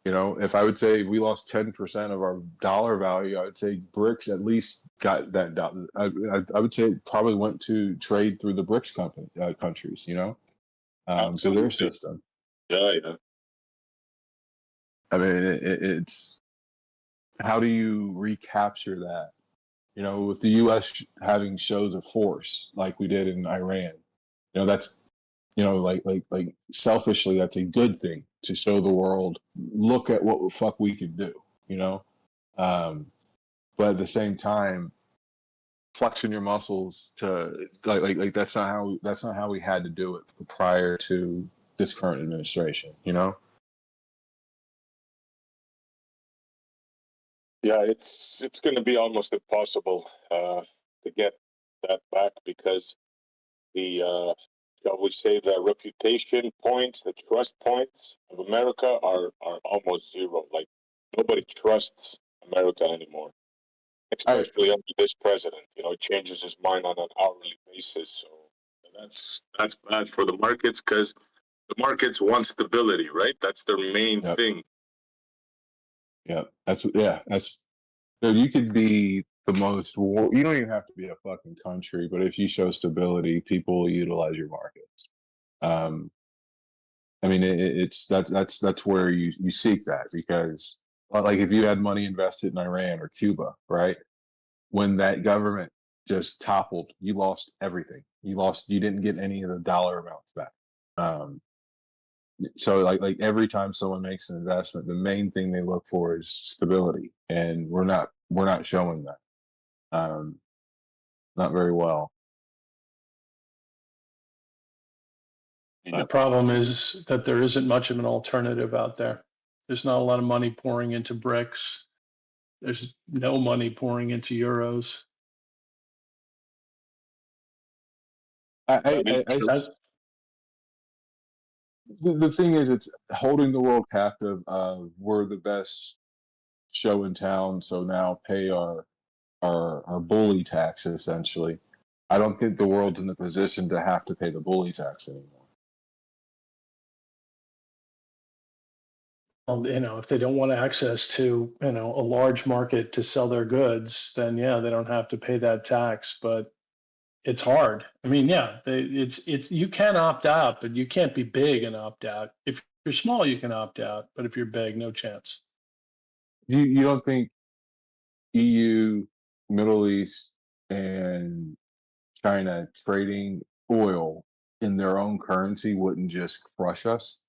[SPEAKER 2] If I would say we lost 10% of our dollar value, I would say BRICS at least got that dollar. I would say it probably went to trade through the BRICS countries, through their system.
[SPEAKER 18] Yeah.
[SPEAKER 2] I mean, it's how do you recapture that? With the U.S. having shows of force like we did in Iran, that's like selfishly, that's a good thing to show the world. Look at what the fuck we can do, but at the same time, flexing your muscles to like that's not how we had to do it prior to this current administration.
[SPEAKER 18] Yeah, it's going to be almost impossible to get that back because the shall we say the reputation points, the trust points of America are almost zero. Like nobody trusts America anymore, especially under this president. He changes his mind on an hourly basis. So that's bad for the markets because the markets want stability, right? That's their main thing.
[SPEAKER 2] Yeah, dude, you could be the most you don't even have to be a fucking country, but if you show stability, people will utilize your markets. I mean, that's where you seek that, because like if you had money invested in Iran or Cuba, right? When that government just toppled, you lost everything. You didn't get any of the dollar amounts back. So like every time someone makes an investment, the main thing they look for is stability, and we're not showing that. Not very well.
[SPEAKER 20] The problem is that there isn't much of an alternative out there. There's not a lot of money pouring into BRICS. There's no money pouring into euros.
[SPEAKER 2] The thing is, it's holding the world captive. We're the best show in town, so now pay our bully tax, essentially. I don't think the world's in the position to have to pay the bully tax anymore.
[SPEAKER 20] If they don't want access to, a large market to sell their goods, then yeah, they don't have to pay that tax. But it's hard. I mean, yeah, it's you can opt out, but you can't be big and opt out. If you're small, you can opt out, but if you're big, no chance.
[SPEAKER 2] You don't think EU, Middle East, and China trading oil in their own currency wouldn't just crush us?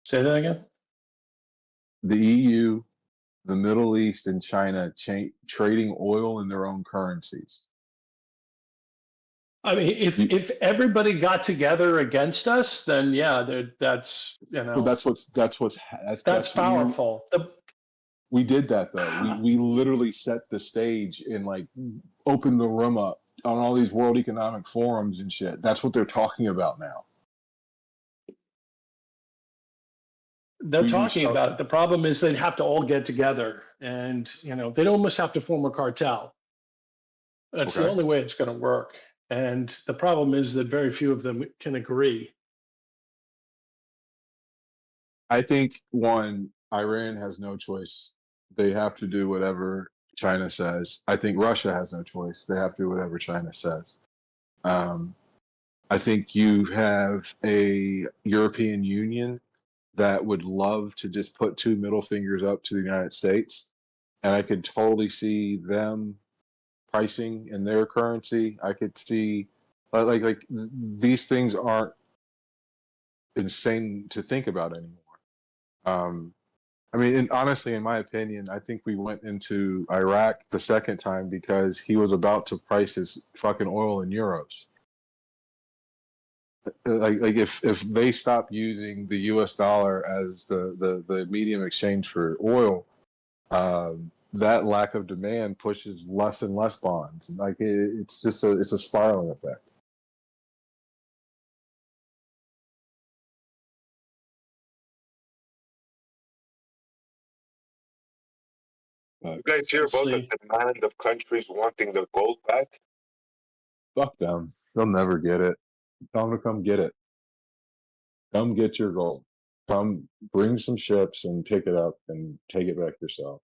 [SPEAKER 20] Say that again?
[SPEAKER 2] The EU, the Middle East, and China trading oil in their own currencies.
[SPEAKER 20] I mean, if everybody got together against us, then yeah, that's
[SPEAKER 2] So that's
[SPEAKER 20] powerful.
[SPEAKER 2] We did that though. We literally set the stage and opened the room up on all these World Economic Forums and shit. That's what they're talking about now.
[SPEAKER 20] They're talking about it. The problem is they'd have to all get together, and they'd almost have to form a cartel. That's the only way it's going to work. And the problem is that very few of them can agree.
[SPEAKER 2] I think one, Iran has no choice. They have to do whatever China says. I think Russia has no choice. They have to do whatever China says. Um, I think you have a European Union that would love to just put two middle fingers up to the United States, and I could totally see them pricing in their currency. I could see these things aren't insane to think about anymore. I mean, and honestly, in my opinion, I think we went into Iraq the second time because he was about to price his fucking oil in euros. Like if they stop using the U.S. dollar as the medium exchange for oil, that lack of demand pushes less and less bonds. Like it's just it's a spiraling effect.
[SPEAKER 18] You guys hear about the demand of countries wanting their gold back?
[SPEAKER 2] Fuck them. They'll never get it. Tell them to come get it. Come get your gold. Come bring some ships and pick it up and take it back yourself.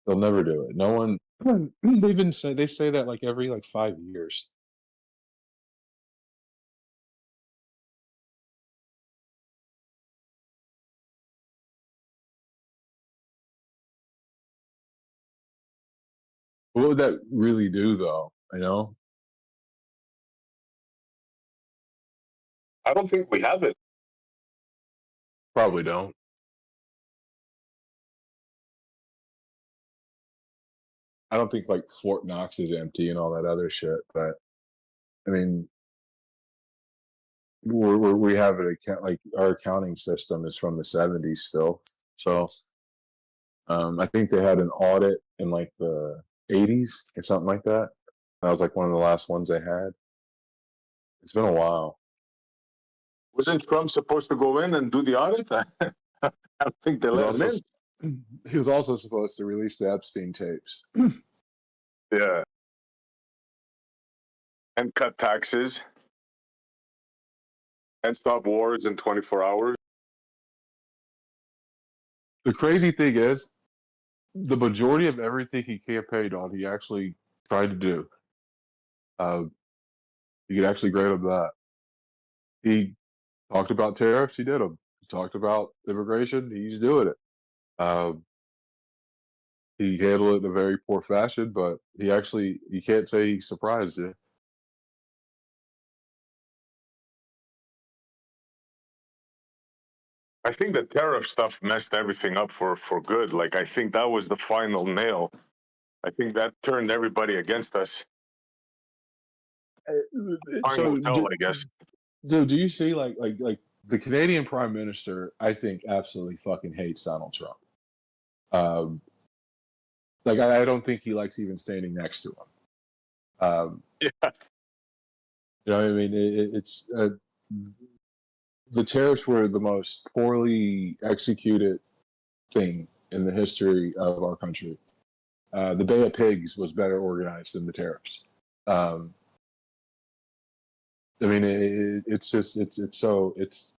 [SPEAKER 2] They'll never do it. No one. They say that like every 5 years. What would that really do, though? You know,
[SPEAKER 18] I don't think we have it.
[SPEAKER 2] probably don't. I don't think like Fort Knox is empty and all that other shit. But I mean, we have an account, like our accounting system is from the '70s still. So I think they had an audit in like the '80s or something like that. That was like one of the last ones they had. It's been a while.
[SPEAKER 18] Wasn't Trump supposed to go in and do the audit? I don't think they let him in.
[SPEAKER 2] He was also supposed to release the Epstein tapes.
[SPEAKER 18] Yeah. And cut taxes. And stop wars in 24 hours.
[SPEAKER 2] The crazy thing is, the majority of everything he campaigned on, he actually tried to do. You could actually grade him that. He talked about tariffs, he did them. He talked about immigration, he's doing it. He handled it in a very poor fashion, but you can't say he surprised you.
[SPEAKER 18] I think the tariff stuff messed everything up for good. Like, I think that was the final nail. I think that turned everybody against us.
[SPEAKER 2] So,
[SPEAKER 18] I guess.
[SPEAKER 2] So do you see like the Canadian Prime Minister? I think absolutely fucking hates Donald Trump. Like I don't think he likes even standing next to him.
[SPEAKER 18] Yeah.
[SPEAKER 2] You know what I mean? It's the tariffs were the most poorly executed thing in the history of our country. The Bay of Pigs was better organized than the tariffs. I mean, it's just it's so it's.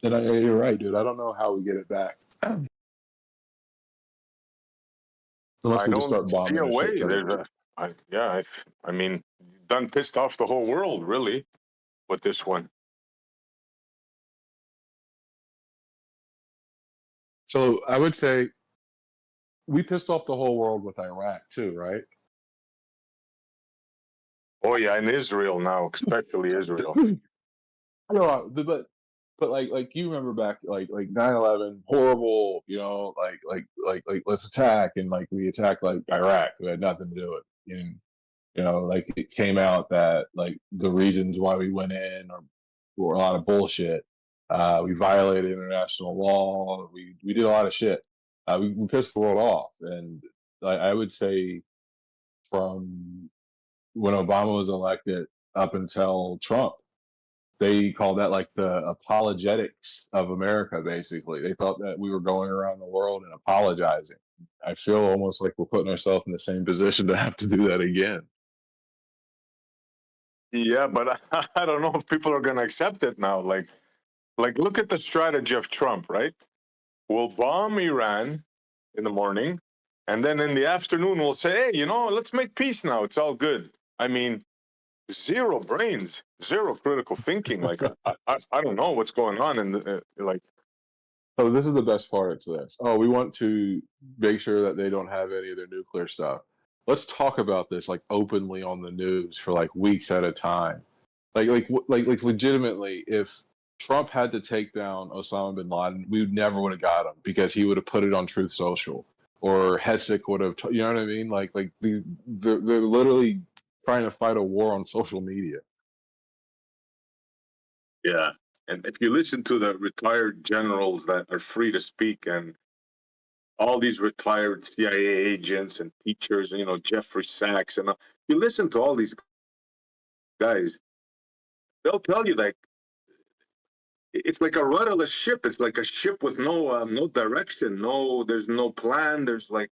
[SPEAKER 2] And you're right, dude. I don't know how we get it back. Unless we just start bombing
[SPEAKER 18] a
[SPEAKER 2] a
[SPEAKER 18] way.
[SPEAKER 2] shit ton of
[SPEAKER 18] I mean, done pissed off the whole world, really, with this one.
[SPEAKER 2] So I would say we pissed off the whole world with Iraq too, right?
[SPEAKER 18] Oh yeah, and Israel now, especially Israel.
[SPEAKER 2] I know, but like you remember back like 9/11, horrible, you know, like let's attack, and like we attacked like Iraq, who had nothing to do with it. And you know, like it came out that like the reasons why we went in were a lot of bullshit. We violated international law. We did a lot of shit. We pissed the world off, and I would say from when Obama was elected up until Trump, they called that like the apologetics of America. Basically, they thought that we were going around the world and apologizing. I feel almost like we're putting ourselves in the same position to have to do that again.
[SPEAKER 18] Yeah, but I don't know if people are gonna accept it now. Like, Like, look at the strategy of Trump, right? We'll bomb Iran in the morning, and then in the afternoon we'll say, hey, let's make peace now. It's all good. I mean, zero brains, zero critical thinking. Like, I don't know what's going on. And like,
[SPEAKER 2] oh, this is the best part. It's this. Oh, we want to make sure that they don't have any of their nuclear stuff. Let's talk about this like openly on the news for like weeks at a time. Like legitimately, if Trump had to take down Osama bin Laden, we never would have got him because he would have put it on Truth Social, or Hessick would have. You know what I mean? Like they're literally trying to fight a war on social media.
[SPEAKER 18] yeah. And if you listen to the retired generals that are free to speak, and all these retired CIA agents and teachers, Jeffrey Sachs, and you listen to all these guys, they'll tell you like it's like a rudderless ship. It's like a ship with no direction. There's no plan. There's like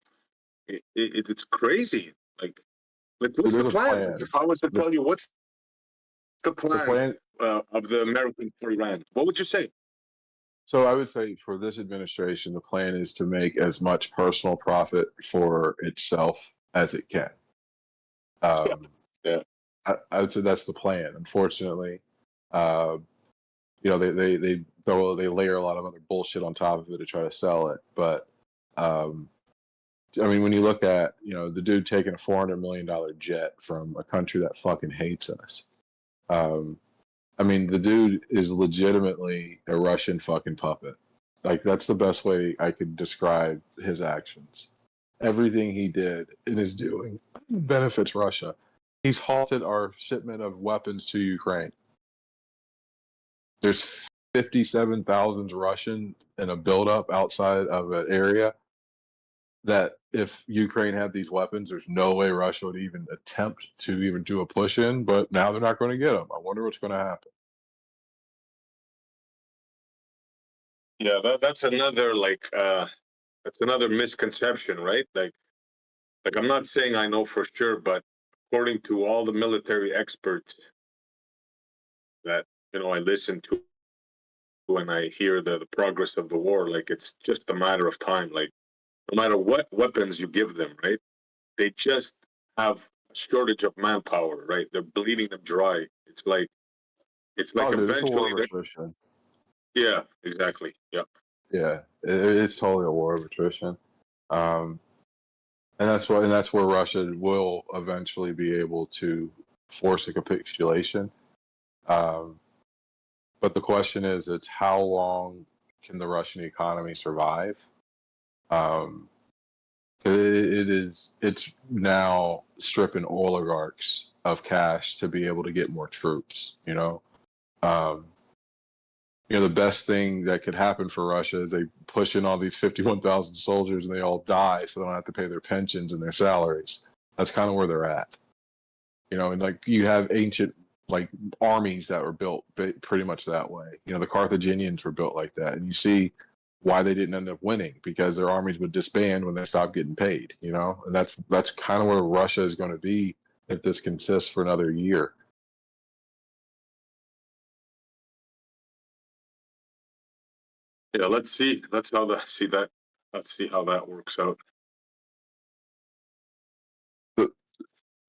[SPEAKER 18] it's crazy. Like what's the
[SPEAKER 2] There's a
[SPEAKER 18] plan?
[SPEAKER 2] plan.
[SPEAKER 18] If I was to tell you what's the
[SPEAKER 2] The
[SPEAKER 18] plan
[SPEAKER 2] plan.
[SPEAKER 18] of the American for Iran, what would you say?
[SPEAKER 2] So I would say for this administration, the plan is to make as much personal profit for itself as it can.
[SPEAKER 18] Yeah.
[SPEAKER 2] I would say that's the plan. Unfortunately, they layer a lot of other bullshit on top of it to try to sell it. But I mean, when you look at the dude taking a $400 million jet from a country that fucking hates us. I mean, the dude is legitimately a Russian fucking puppet. Like, that's the best way I could describe his actions. Everything he did and is doing benefits Russia. He's halted our shipment of weapons to Ukraine. There's 57,000 Russian in a buildup outside of an area that if Ukraine had these weapons, there's no way Russia would even attempt to even do a push in, but now they're not going to get them. I wonder what's going to happen.
[SPEAKER 18] Yeah, that's another that's another misconception, right? Like I'm not saying I know for sure, but according to all the military experts that I listen to when I hear the progress of the war, like it's just a matter of time. Like no matter what weapons you give them, right? They just have a shortage of manpower, right? They're bleeding them dry. It's like
[SPEAKER 2] Oh, dude, it's a war
[SPEAKER 18] eventually
[SPEAKER 2] of attrition.
[SPEAKER 18] yeah, exactly. Yeah.
[SPEAKER 2] Yeah, it's totally a war of attrition. And that's where Russia will eventually be able to force a capitulation. But the question is, it's how long can the Russian economy survive? It's now stripping oligarchs of cash to be able to get more troops. The best thing that could happen for Russia is they push in all these 51,000 soldiers and they all die, so they don't have to pay their pensions and their salaries. That's kind of where they're at. And like you have ancient like armies that were built pretty much that way. The Carthaginians were built like that, and you see why they didn't end up winning, because their armies would disband when they stopped getting paid. And that's kind of where Russia is going to be if this consists for another year.
[SPEAKER 18] Yeah, let's see. Let's see how that works out.
[SPEAKER 2] But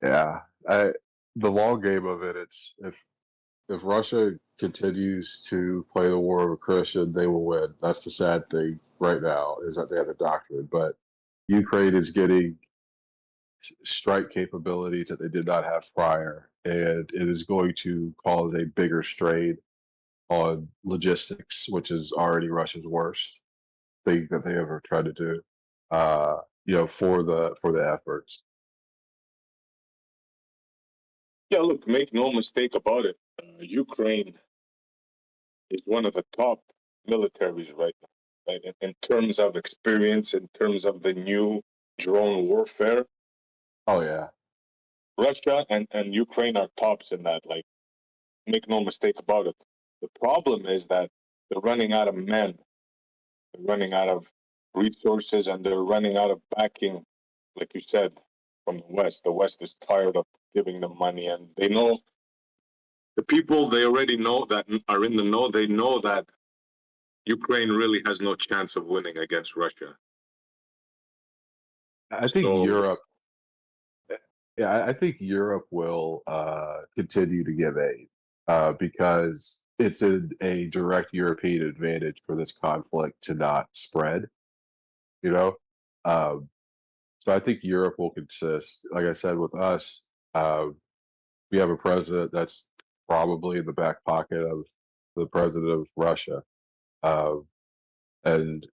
[SPEAKER 2] yeah, the long game of it, it's if Russia continues to play the war of attrition, they will win. That's the sad thing right now, is that they have a doctrine. But Ukraine is getting strike capabilities that they did not have prior, and it is going to cause a bigger strain on logistics, which is already Russia's worst thing that they ever tried to do. For the efforts.
[SPEAKER 18] Yeah, look, make no mistake about it. Ukraine is one of the top militaries right now, right? In terms of experience, in terms of the new drone warfare.
[SPEAKER 2] Oh yeah,
[SPEAKER 18] Russia and Ukraine are tops in that. Like, make no mistake about it. The problem is that they're running out of men, they're running out of resources, and they're running out of backing. Like you said, from the West. The West is tired of giving them money, and they know the people they already know that are in the know. They know that Ukraine really has no chance of winning against Russia.
[SPEAKER 2] I think
[SPEAKER 18] So
[SPEAKER 2] Europe. Yeah, I think Europe will continue to give aid because it's a direct European advantage for this conflict to not spread. You know, um, so I think Europe will consist. Like I said, with us, we have a president that's probably in the back pocket of the president of Russia, um, and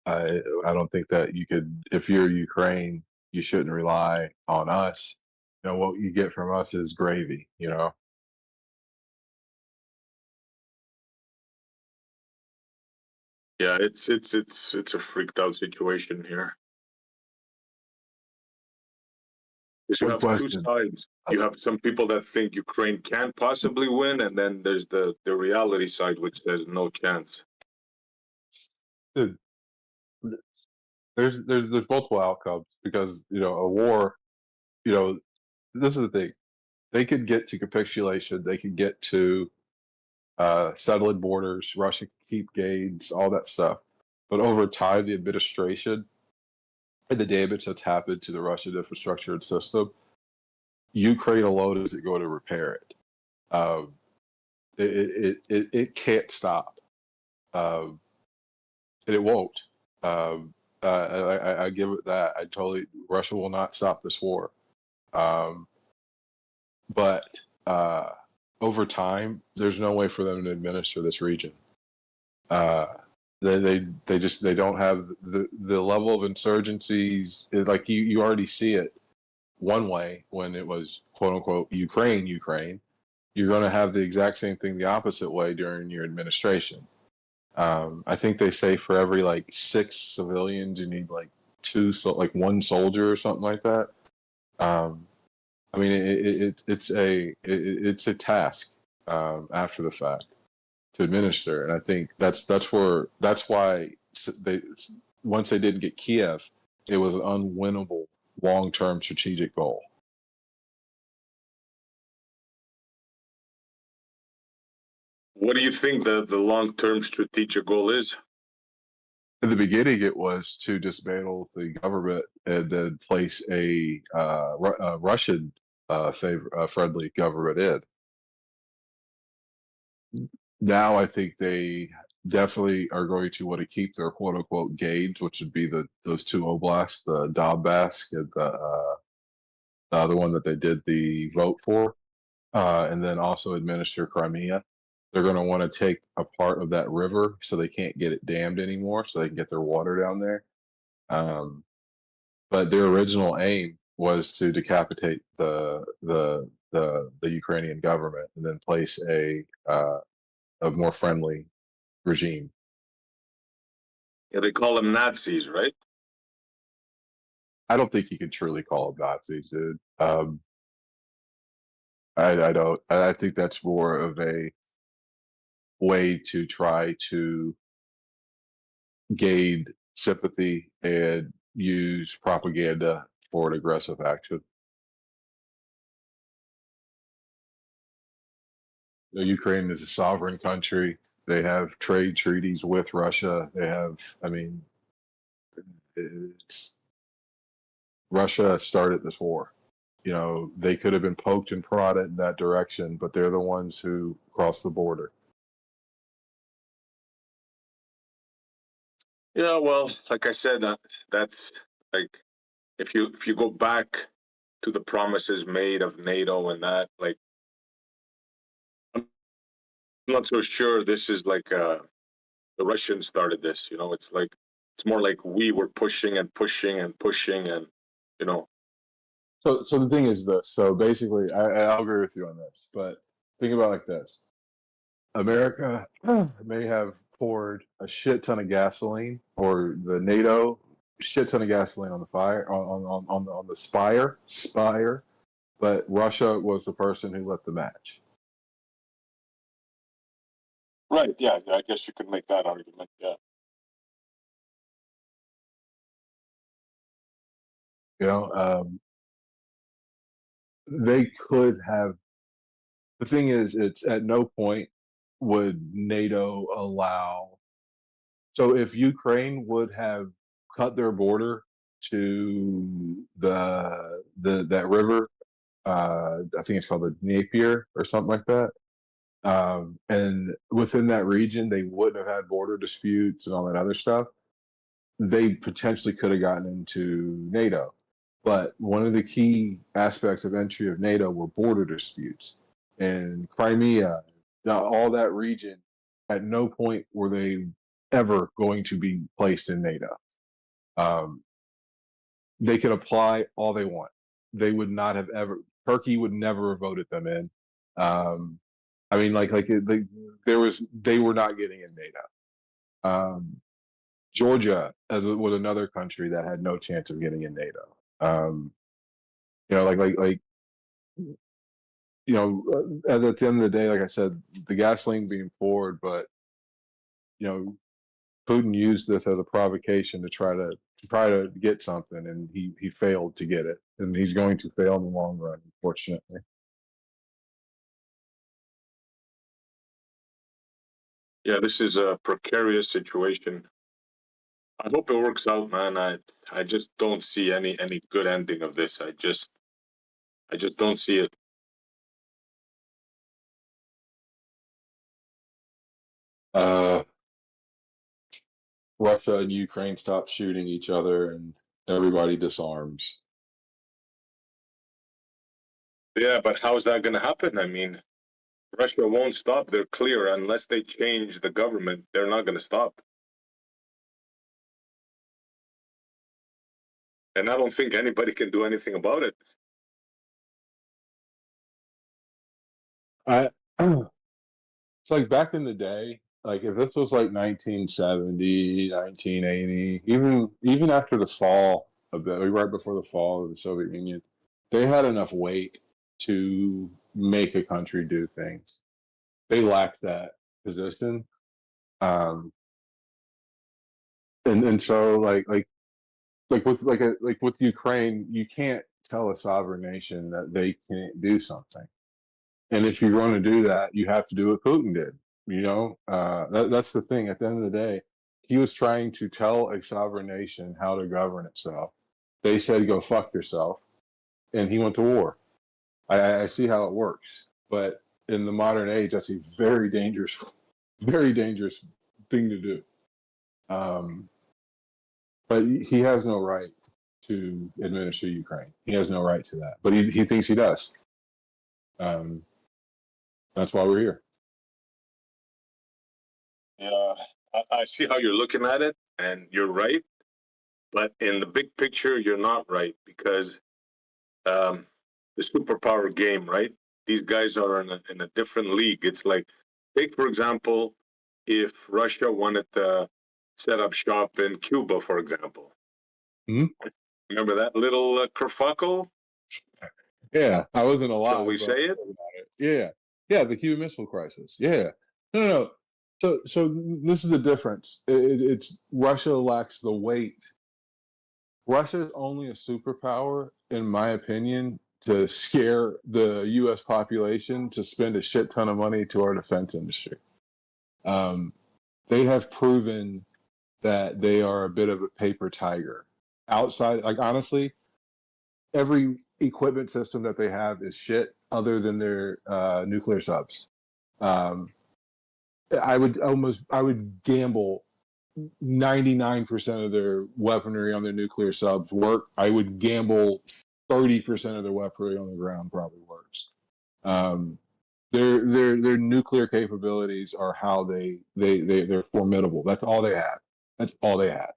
[SPEAKER 2] I don't think that you could, if you're Ukraine, you shouldn't rely on us. You know, what you get from us is gravy, you know.
[SPEAKER 18] yeah, it's a freaked out situation here. Because you
[SPEAKER 2] One
[SPEAKER 18] have two
[SPEAKER 2] question.
[SPEAKER 18] sides. You have some people that think Ukraine can possibly win, and then there's the reality side which says no chance.
[SPEAKER 2] Dude, there's multiple outcomes because, you know, a war, you know, this is the thing. They could get to capitulation, they could get to settling borders, Russia could keep gains, all that stuff. But over time, the administration and the damage that's happened to the Russian infrastructure and system, Ukraine alone isn't going to repair it. Um, it can't stop, um, and it won't. I give it that. I totally Russia will not stop this war, um, but over time, there's no way for them to administer this region. Uh, they don't have the level of insurgencies. Like you already see it one way when it was quote unquote Ukraine. You're going to have the exact same thing the opposite way during your administration. I think they say for every like 6 civilians, you need like like one soldier or something like that. I mean, it's a task after the fact to administer, and I think that's why they once they didn't get Kiev, it was an unwinnable long-term strategic goal.
[SPEAKER 18] What do you think the long-term strategic goal is?
[SPEAKER 2] In the beginning, it was to dismantle the government and then place a Russian friendly government in. Now, I think they definitely are going to want to keep their quote unquote gains, which would be those two oblasts, the Donbass and the other one that they did the vote for, and then also administer Crimea. They're going to want to take a part of that river so they can't get it dammed anymore, so they can get their water down there. But their original aim was to decapitate the Ukrainian government and then place a more friendly regime.
[SPEAKER 18] Yeah, they call them Nazis, right?
[SPEAKER 2] I don't think you can truly call them Nazis, dude. I don't. I think that's more of a way to try to gain sympathy and use propaganda for an aggressive action. Ukraine is a sovereign country. They have trade treaties with Russia. They have, I mean, it's, Russia started this war. You know, they could have been poked and prodded in that direction, but they're the ones who crossed the border.
[SPEAKER 18] Yeah, well, like I said, that's like if you go back to the promises made of NATO and that, like, I'm not so sure this is like the Russians started this. You know, it's like it's more like we were pushing and pushing and pushing, and you know.
[SPEAKER 2] So the thing is this. So basically, I'll agree with you on this, but think about it like this: America may have poured a shit ton of gasoline, or the NATO shit ton of gasoline on the fire on the spire, but Russia was the person who lit the match.
[SPEAKER 18] Right. Yeah. I guess you could make that argument. Yeah.
[SPEAKER 2] You know, they could have. The thing is, it's at no point would NATO allow So if Ukraine would have cut their border to that river, I think it's called the Napier or something like that. And within that region, they wouldn't have had border disputes and all that other stuff. They potentially could have gotten into NATO. But one of the key aspects of entry of NATO were border disputes. And Crimea, all that region, at no point were they ever going to be placed in NATO. They can apply all they want. They would not have ever. Turkey would never have voted them in. I mean, they were not getting in NATO. Georgia was another country that had no chance of getting in NATO. You know, at the end of the day, like I said, the gasoline being poured, but you know, Putin used this as a provocation to try to get something, and he failed to get it, and he's going to fail in the long run, unfortunately.
[SPEAKER 18] Yeah, this is a precarious situation. I hope it works out, man. I just don't see any good ending of this. I just don't see it.
[SPEAKER 2] Russia and Ukraine stop shooting each other, and everybody disarms.
[SPEAKER 18] Yeah, but how's that going to happen? I mean, Russia won't stop. They're clear. Unless they change the government, they're not going to stop. And I don't think anybody can do anything about it.
[SPEAKER 2] It's like back in the day, like if this was like 1970, 1980, even after the fall of right before the fall of the Soviet Union, they had enough weight to make a country do things. They lacked that position. And so with Ukraine, you can't tell a sovereign nation that they can't do something. And if you're going to do that, you have to do what Putin did. You know, that's the thing. At the end of the day, he was trying to tell a sovereign nation how to govern itself. They said, "Go fuck yourself," and he went to war. I see how it works, but in the modern age, that's a very dangerous thing to do. But he has no right to administer Ukraine. He has no right to that, but he thinks he does. That's why we're here.
[SPEAKER 18] Yeah, I see how you're looking at it, and you're right. But in the big picture, you're not right, because the superpower game, right? These guys are in a different league. It's like, take for example, if Russia wanted to set up shop in Cuba, for example.
[SPEAKER 2] Mm-hmm.
[SPEAKER 18] Remember that little kerfuffle?
[SPEAKER 2] Yeah, I wasn't alive.
[SPEAKER 18] Shall we say it?
[SPEAKER 2] Yeah, the Cuban Missile Crisis. Yeah, no. So this is the difference. It's Russia lacks the weight. Russia is only a superpower, in my opinion, to scare the U.S. population to spend a shit ton of money to our defense industry. They have proven that they are a bit of a paper tiger. Outside, like honestly, every equipment system that they have is shit other than their nuclear subs. I would gamble 99% of their weaponry on their nuclear subs work. I would gamble 30% of their weaponry on the ground probably works. Their nuclear capabilities are how they're formidable. That's all they have. That's all they have.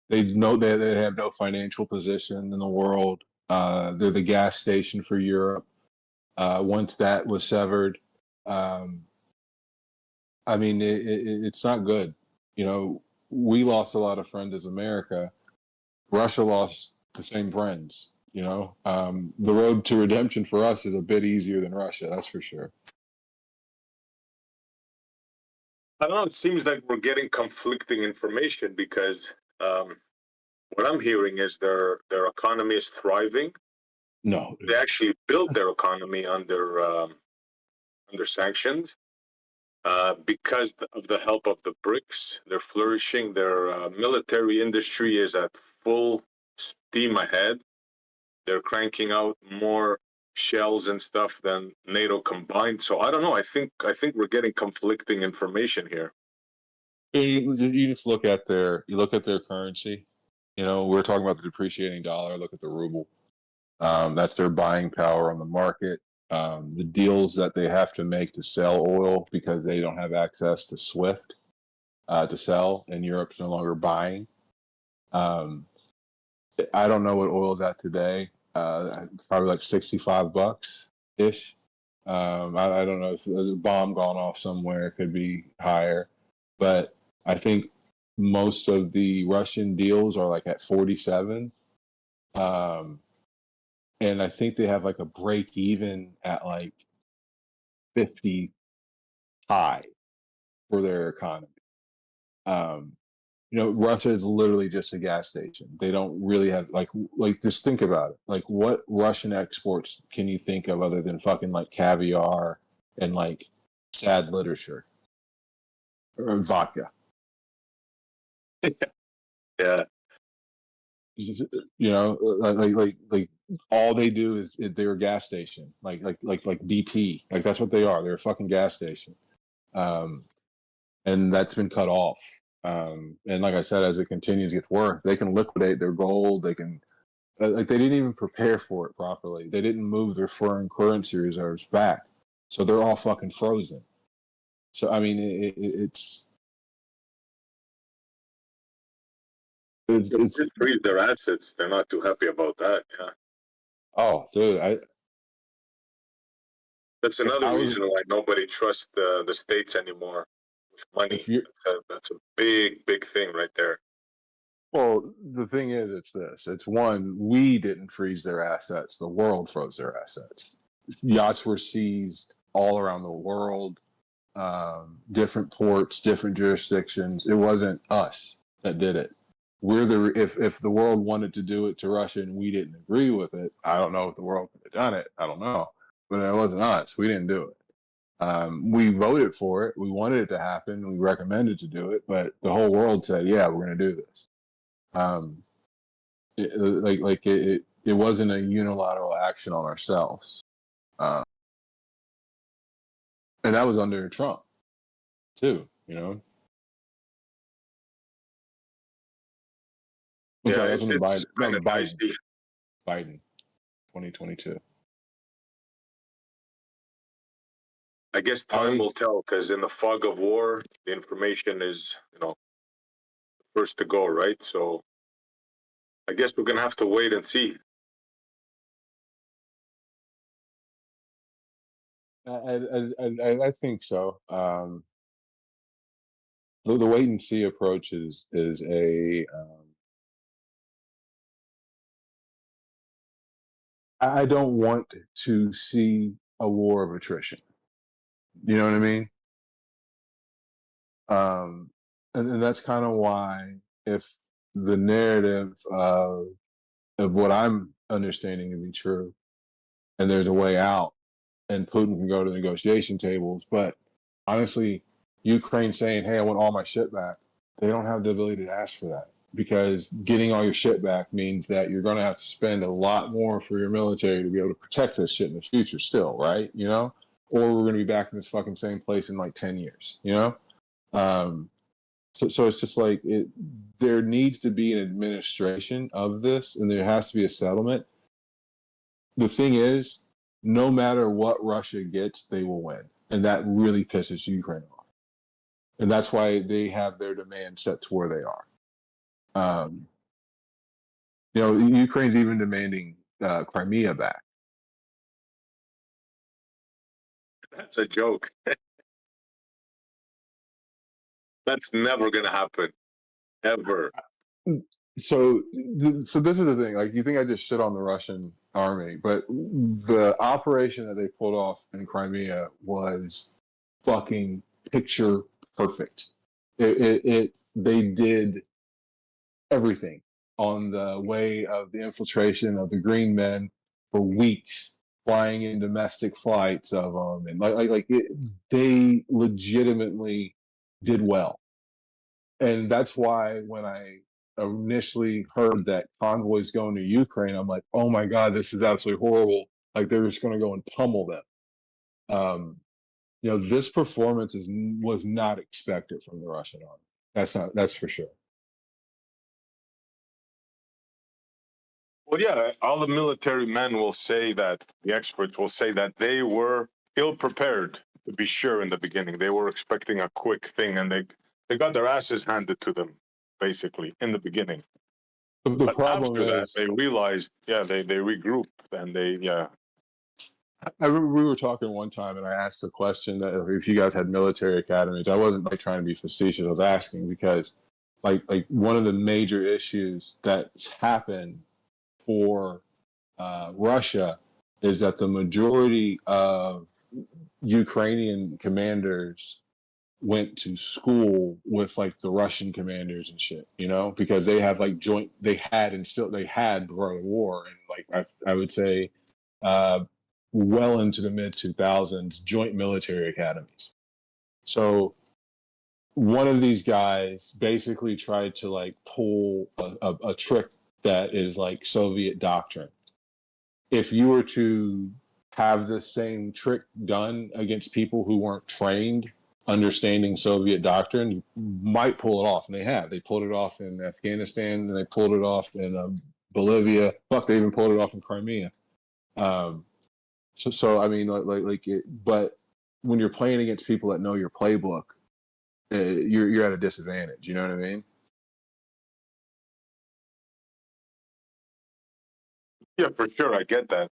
[SPEAKER 2] They know they have no financial position in the world. They're the gas station for Europe. Once that was severed, I mean, it's not good. You know, we lost a lot of friends as America. Russia lost the same friends. You know, the road to redemption for us is a bit easier than Russia. That's for sure.
[SPEAKER 18] I don't know. It seems like we're getting conflicting information, because what I'm hearing is their economy is thriving.
[SPEAKER 2] No,
[SPEAKER 18] they actually built their economy under sanctions. because of the help of the BRICS. They're flourishing. Their military industry is at full steam ahead. They're cranking out more shells and stuff than NATO combined. So I don't know. I think we're getting conflicting information here.
[SPEAKER 2] You just look at their currency. You know, we're talking about the depreciating dollar. Look at the ruble. That's their buying power on the market. The deals that they have to make to sell oil because they don't have access to SWIFT to sell, and Europe's no longer buying. I don't know what oil's at today. Probably like $65 ish. I don't know if a bomb gone off somewhere, it could be higher, but I think most of the Russian deals are like at 47. And I think they have like a break even at like 50 high for their economy. You know, Russia is literally just a gas station. They don't really have like just think about it. Like, what Russian exports can you think of other than fucking like caviar and like sad literature or vodka?
[SPEAKER 18] Yeah.
[SPEAKER 2] You know, like all they do is they're a gas station, like BP, like that's what they are. They're a fucking gas station, and that's been cut off. And like I said, as it continues to get worse, they can liquidate their gold. They can, like, they didn't even prepare for it properly. They didn't move their foreign currency reserves back, so they're all fucking frozen. So I mean, it's
[SPEAKER 18] just freeze their assets. They're not too happy about that. Yeah.
[SPEAKER 2] Oh, dude,
[SPEAKER 18] that's another reason why nobody trusts the states anymore with money. That's a big thing right there.
[SPEAKER 2] Well, the thing is, it's this. It's one, we didn't freeze their assets. The world froze their assets. Yachts were seized all around the world, different ports, different jurisdictions. It wasn't us that did it. If the world wanted to do it to Russia and we didn't agree with it, I don't know if the world could have done it. I don't know. But it wasn't us. We didn't do it. We voted for it. We wanted it to happen. We recommended to do it. But the whole world said, yeah, we're going to do this. It wasn't a unilateral action on ourselves. And that was under Trump, too, you know? I'm sorry, that's under Biden. No, Biden, 2022.
[SPEAKER 18] I guess time will tell, because in the fog of war, the information is, first to go, right? So I guess we're gonna have to wait and see.
[SPEAKER 2] I think so. The wait and see approach is a. I don't want to see a war of attrition. You know what I mean? And that's kind of why, if the narrative of what I'm understanding to be true, and there's a way out, and Putin can go to negotiation tables, but honestly, Ukraine saying, "Hey, I want all my shit back," they don't have the ability to ask for that, because getting all your shit back means that you're going to have to spend a lot more for your military to be able to protect this shit in the future still, right? You know? Or we're going to be back in this fucking same place in like 10 years, you know? So it's just like, there needs to be an administration of this, and there has to be a settlement. The thing is, no matter what Russia gets, they will win. And that really pisses Ukraine off. And that's why they have their demand set to where they are. Ukraine's even demanding Crimea back.
[SPEAKER 18] That's a joke. That's never gonna happen, ever.
[SPEAKER 2] So this is the thing. Like, you think I just shit on the Russian army, but the operation that they pulled off in Crimea was fucking picture perfect. They did everything on the way of the infiltration of the green men for weeks flying in domestic flights of them, and they legitimately did well. And that's why when I initially heard that convoys going to Ukraine, I'm like, oh my God, this is absolutely horrible. Like they're just going to go and pummel them. This performance was not expected from the Russian army. That's for sure.
[SPEAKER 18] Well, yeah, all the military men will say that, the experts will say that they were ill prepared, to be sure, in the beginning. They were expecting a quick thing, and they got their asses handed to them, basically, in the beginning.
[SPEAKER 2] The
[SPEAKER 18] But
[SPEAKER 2] problem
[SPEAKER 18] after that,
[SPEAKER 2] is,
[SPEAKER 18] they realized, they regrouped, and
[SPEAKER 2] I remember we were talking one time, and I asked the question that if you guys had military academies. I wasn't like trying to be facetious. I was asking because, like one of the major issues that's happened for Russia is that the majority of Ukrainian commanders went to school with like the Russian commanders and shit, because they have like they had before the war, and like I would say well into the mid 2000s, joint military academies. So one of these guys basically tried to like pull a trick that is like Soviet doctrine. If you were to have the same trick done against people who weren't trained understanding Soviet doctrine, you might pull it off. And they have. They pulled it off in Afghanistan, and they pulled it off in Bolivia. Fuck, they even pulled it off in Crimea. So I mean, but when you're playing against people that know your playbook, you're at a disadvantage. You know what I mean?
[SPEAKER 18] yeah, for sure, I get that.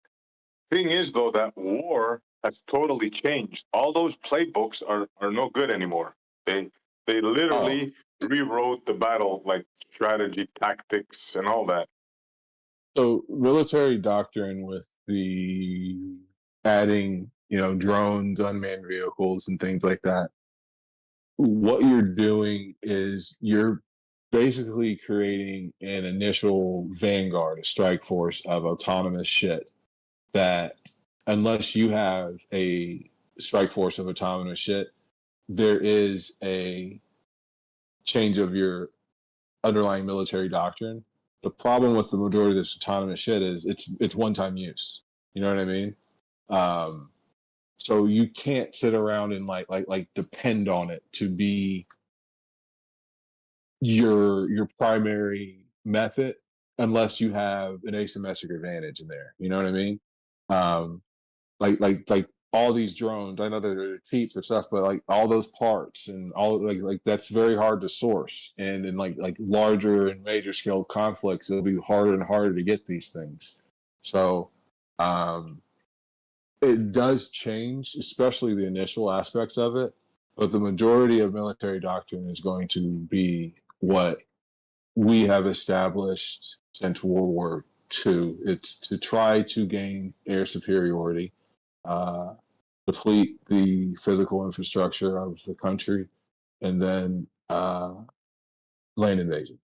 [SPEAKER 18] Thing is, though, that war has totally changed. All those playbooks are no good anymore. They literally rewrote the battle, like strategy, tactics, and all that.
[SPEAKER 2] So military doctrine with the adding, drones, unmanned vehicles, and things like that. What you're doing is you're basically creating an initial vanguard, a strike force of autonomous shit that, unless you have a strike force of autonomous shit, there is a change of your underlying military doctrine. The problem with the majority of this autonomous shit is it's one-time use. You know what I mean? So you can't sit around and like depend on it to be your primary method unless you have an asymmetric advantage in there. You know what I mean? Like all these drones, I know that they're cheap and stuff, but like all those parts and all like that's very hard to source. And in like larger and major scale conflicts, it'll be harder and harder to get these things. So it does change, especially the initial aspects of it, but the majority of military doctrine is going to be what we have established since World War II. It's to try to gain air superiority, deplete the physical infrastructure of the country, and then land invasion.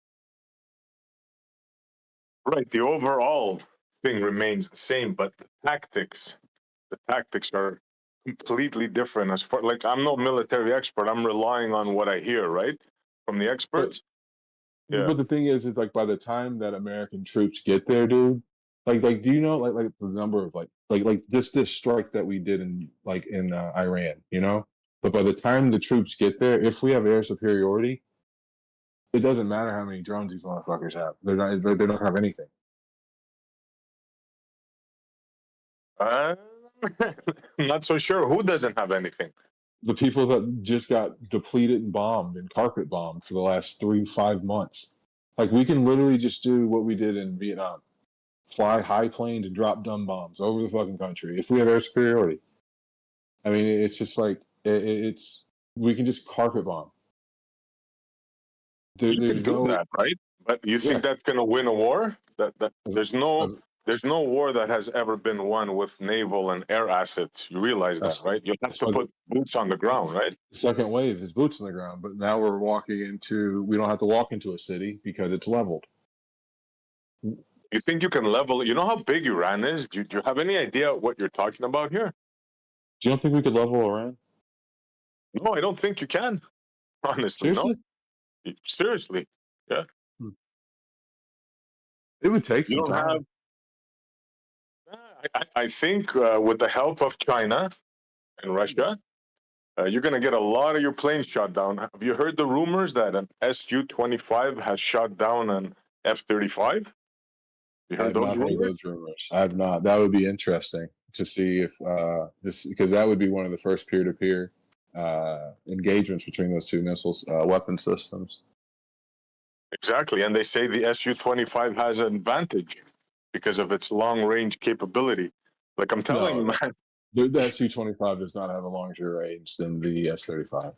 [SPEAKER 18] Right. The overall thing remains the same, but the tactics are completely different. As far like, I'm no military expert. I'm relying on what I hear, right, from the experts.
[SPEAKER 2] But the thing is like by the time that American troops get there, dude, like do you know like the number of like this strike that we did in Iran, But by the time the troops get there, if we have air superiority, it doesn't matter how many drones these motherfuckers have. They don't have anything.
[SPEAKER 18] I'm not so sure. Who doesn't have anything?
[SPEAKER 2] The people that just got depleted and bombed and carpet bombed for the last 3-5 months. Like we can literally just do what we did in Vietnam. Fly high planes and drop dumb bombs over the fucking country if we have air superiority. I mean, it's just like we can just carpet bomb.
[SPEAKER 18] You can do that, right? But you think that's going to win a war? That there's no war that has ever been won with naval and air assets. You realize that, right? You have to put boots on the ground, right?
[SPEAKER 2] The second wave is boots on the ground, but now we don't have to walk into a city because it's leveled.
[SPEAKER 18] You think you can level? You know how big Iran is? Do you have any idea what you're talking about here?
[SPEAKER 2] Do you don't think we could level Iran?
[SPEAKER 18] No, I don't think you can. Honestly, no.
[SPEAKER 2] Seriously?
[SPEAKER 18] Seriously, yeah.
[SPEAKER 2] It would take
[SPEAKER 18] You
[SPEAKER 2] some
[SPEAKER 18] don't
[SPEAKER 2] time.
[SPEAKER 18] have. I think with the help of China and Russia, you're going to get a lot of your planes shot down. Have you heard the rumors that an Su-25 has shot down an F-35? You
[SPEAKER 2] I
[SPEAKER 18] heard
[SPEAKER 2] have
[SPEAKER 18] those
[SPEAKER 2] not heard
[SPEAKER 18] rumors?
[SPEAKER 2] those rumors. I have not. That would be interesting to see if this, because that would be one of the first peer-to-peer engagements between those two missiles weapon systems.
[SPEAKER 18] Exactly, and they say the Su-25 has an advantage because of its long-range capability. Like I'm telling you,
[SPEAKER 2] No,
[SPEAKER 18] man.
[SPEAKER 2] the Su-25 does not have a longer range than the S-35.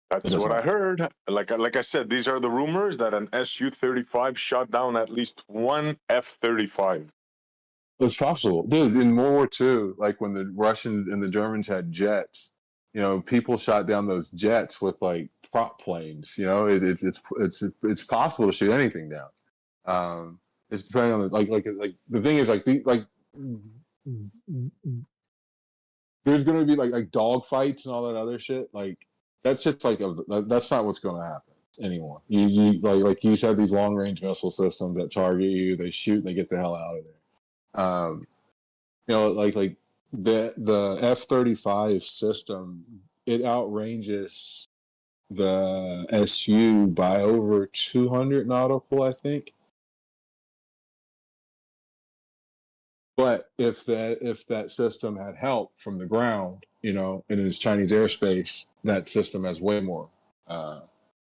[SPEAKER 18] That's what I heard. Like I said, these are the rumors that an Su-35 shot down at least one F-35.
[SPEAKER 2] It's possible, dude. In World War II, like when the Russians and the Germans had jets, people shot down those jets with like prop planes. It's possible to shoot anything down. It's depending on like the thing is there's going to be like dog fights and all that other shit. Like that shit's that's not what's going to happen anymore. You like you said, these long range missile systems that target you, they shoot, and they get the hell out of there. Like the F-35 system, it outranges the SU by over 200 nautical, I think. But if that system had help from the ground, and it's Chinese airspace, that system has way more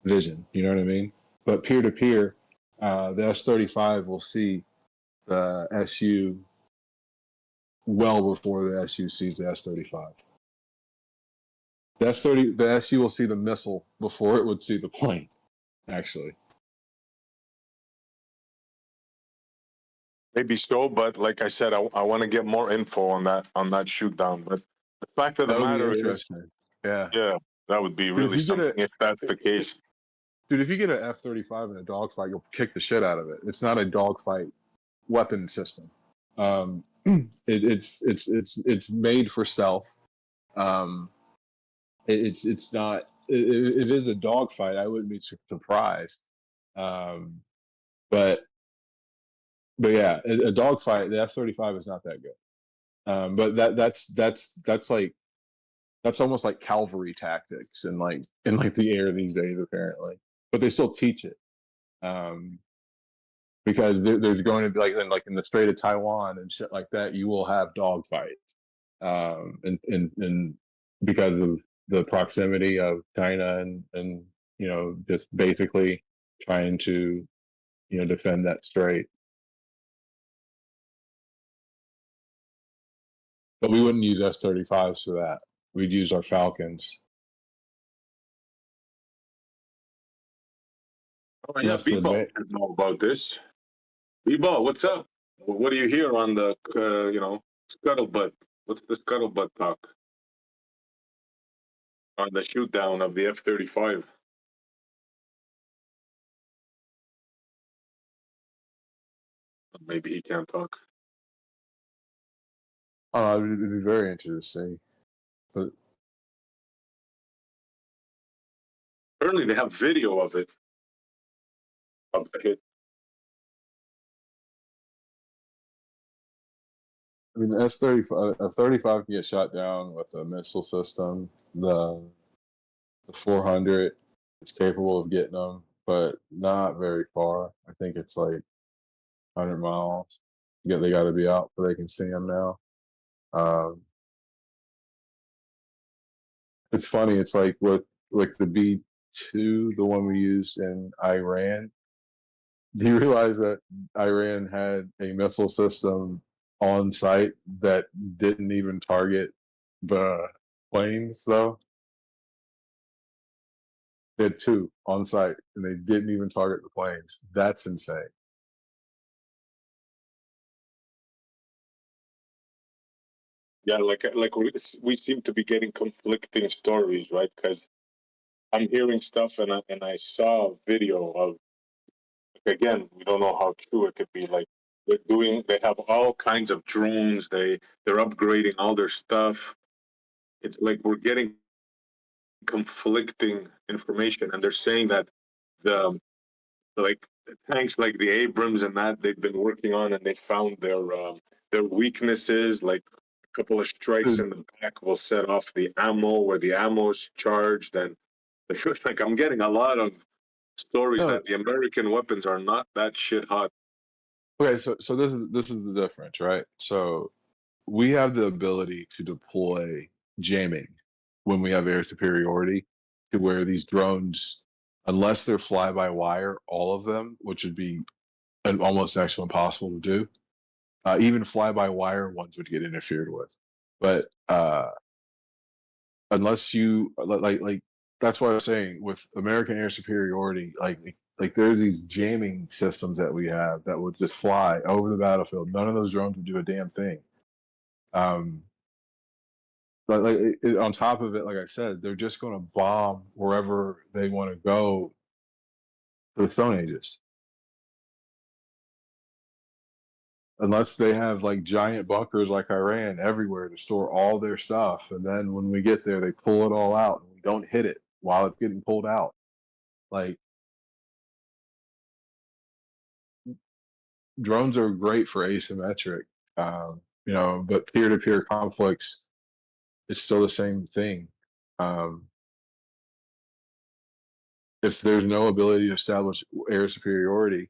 [SPEAKER 2] vision. You know what I mean? But peer to peer, the S-35 will see the SU well before the SU sees the S-35. The SU will see the missile before it would see the plane, actually.
[SPEAKER 18] Maybe so, but like I said, I want to get more info on that shoot down. But the fact of the
[SPEAKER 2] That would be
[SPEAKER 18] matter is,
[SPEAKER 2] interesting. Yeah.
[SPEAKER 18] that would be
[SPEAKER 2] Dude,
[SPEAKER 18] really something if that's the case.
[SPEAKER 2] Dude, if you get an F-35 in a dogfight, you'll kick the shit out of it. It's not a dogfight weapon system. It's made for stealth. It's not. If it's a dogfight, I wouldn't be surprised. But yeah, a dogfight, the F-35 is not that good. But that's almost like cavalry tactics in the air these days, apparently. But they still teach it. Because there's going to be like in the Strait of Taiwan and shit like that, you will have dogfights, and because of the proximity of China and just basically trying to defend that strait. But we wouldn't use S-35s for that. We'd use our Falcons.
[SPEAKER 18] Oh, yeah, Bebo should know about this. Bebo, what's up? What do you hear on the scuttlebutt? What's the scuttlebutt talk on the shoot down of the F-35? Maybe he can't talk.
[SPEAKER 2] It'd be very interesting. But
[SPEAKER 18] apparently they have video of it, of the hit.
[SPEAKER 2] I mean, the S-35, a 35 can get shot down with a missile system. The 400 is capable of getting them, but not very far. I think it's like 100 miles. They got to be out so they can see them now. It's funny. It's like with the B-2, the one we used in Iran. Do you realize that Iran had a missile system on site that didn't even target the planes, though? They had two on site, and they didn't even target the planes. That's insane.
[SPEAKER 18] Yeah, like we seem to be getting conflicting stories, right? Because I'm hearing stuff, and I saw a video of again, we don't know how true it could be. Like they have all kinds of drones. They're upgrading all their stuff. It's like we're getting conflicting information, and they're saying that the like tanks like the Abrams and that they've been working on, and they found their weaknesses. Like a couple of strikes in the back will set off the ammo where the ammo's charged, and it's like I'm getting a lot of stories that the American weapons are not that shit hot.
[SPEAKER 2] Okay, so this is the difference, right? So we have the ability to deploy jamming when we have air superiority, to where these drones, unless they're fly by wire, all of them, which would be almost next to impossible to do. Even fly by wire ones would get interfered with, but unless you like that's what I was saying with American air superiority, like there's these jamming systems that we have that would just fly over the battlefield. None of those drones would do a damn thing. But on top of it, like I said, they're just going to bomb wherever they want to go for the Stone Ages. Unless they have like giant bunkers like Iran everywhere to store all their stuff. And then when we get there, they pull it all out and we don't hit it while it's getting pulled out. Like, drones are great for asymmetric, but peer-to-peer conflicts, it's still the same thing. If there's no ability to establish air superiority,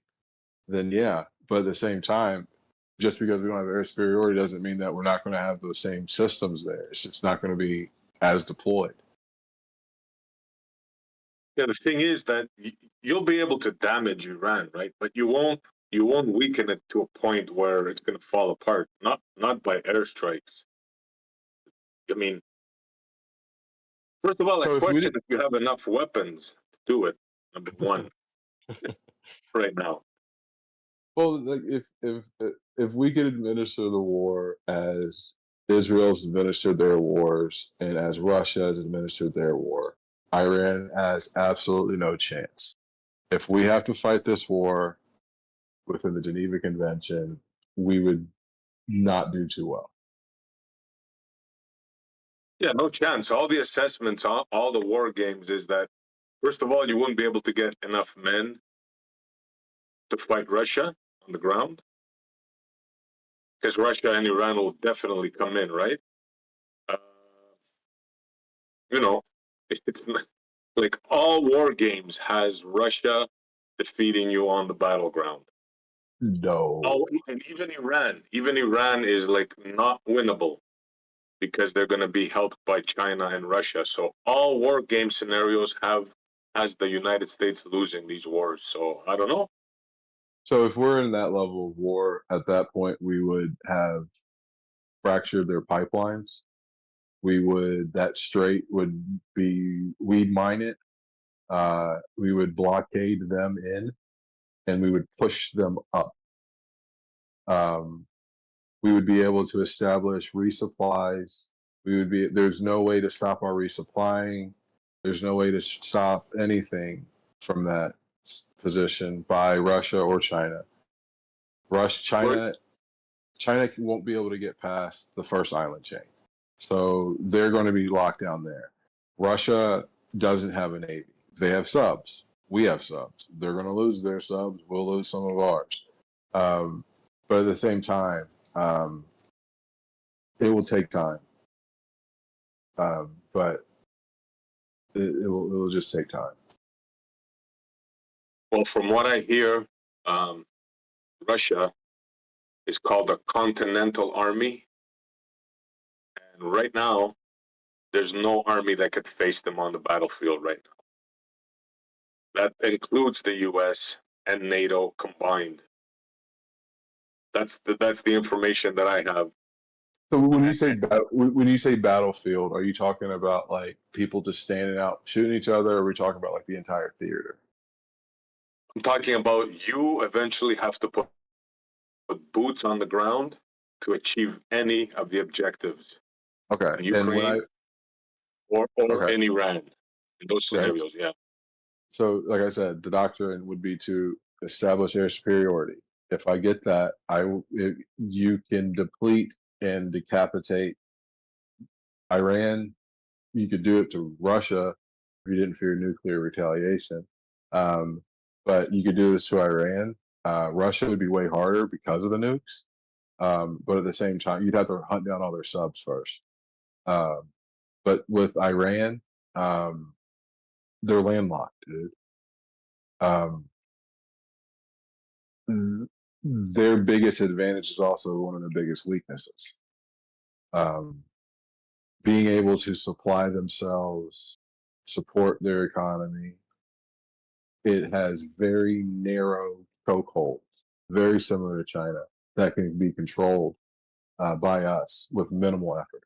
[SPEAKER 2] then yeah. But at the same time, just because we don't have air superiority doesn't mean that we're not going to have those same systems there. It's just not going to be as deployed.
[SPEAKER 18] Yeah, the thing is that you'll be able to damage Iran, right? But you won't weaken it to a point where it's going to fall apart. Not by airstrikes. I mean, first of all, I question if you have enough weapons to do it. Number one, right now.
[SPEAKER 2] Well, like if we could administer the war as Israel's administered their wars and as Russia has administered their war, Iran has absolutely no chance. If we have to fight this war within the Geneva Convention, we would not do too well.
[SPEAKER 18] Yeah, no chance. All the assessments, all the war games is that, first of all, you wouldn't be able to get enough men to fight Russia on the ground, because Russia and Iran will definitely come in, right? It's like all war games has Russia defeating you on the battleground.
[SPEAKER 2] No.
[SPEAKER 18] Oh, and even Iran is like not winnable because they're going to be helped by China and Russia. So all war game scenarios has the United States losing these wars. So I don't know.
[SPEAKER 2] So if we're in that level of war, at that point, we would have fractured their pipelines. That strait would be, we'd mine it. We would blockade them in, and we would push them up. We would be able to establish resupplies. There's no way to stop our resupplying. There's no way to stop anything from that position by Russia or China. China won't be able to get past the first island chain. So they're going to be locked down there. Russia doesn't have a navy. They have subs. We have subs. They're going to lose their subs. We'll lose some of ours. But at the same time, it will take time. But it will just take time.
[SPEAKER 18] Well, from what I hear, Russia is called a Continental Army. And right now, there's no army that could face them on the battlefield right now. That includes the U.S. and NATO combined. That's the information that I have.
[SPEAKER 2] So when you say battlefield, are you talking about like people just standing out shooting each other, or are we talking about like the entire theater?
[SPEAKER 18] I'm talking about you eventually have to put boots on the ground to achieve any of the objectives.
[SPEAKER 2] Okay.
[SPEAKER 18] In Ukraine or
[SPEAKER 2] Okay.
[SPEAKER 18] in Iran. In those scenarios, yeah.
[SPEAKER 2] So, like I said, the doctrine would be to establish air superiority. If I get that, you can deplete and decapitate Iran. You could do it to Russia if you didn't fear nuclear retaliation. But you could do this to Iran. Russia would be way harder because of the nukes. But at the same time, you'd have to hunt down all their subs first. But with Iran, they're landlocked, dude. Their biggest advantage is also one of their biggest weaknesses. Being able to supply themselves, support their economy, it has very narrow chokeholds, very similar to China, that can be controlled by us with minimal effort.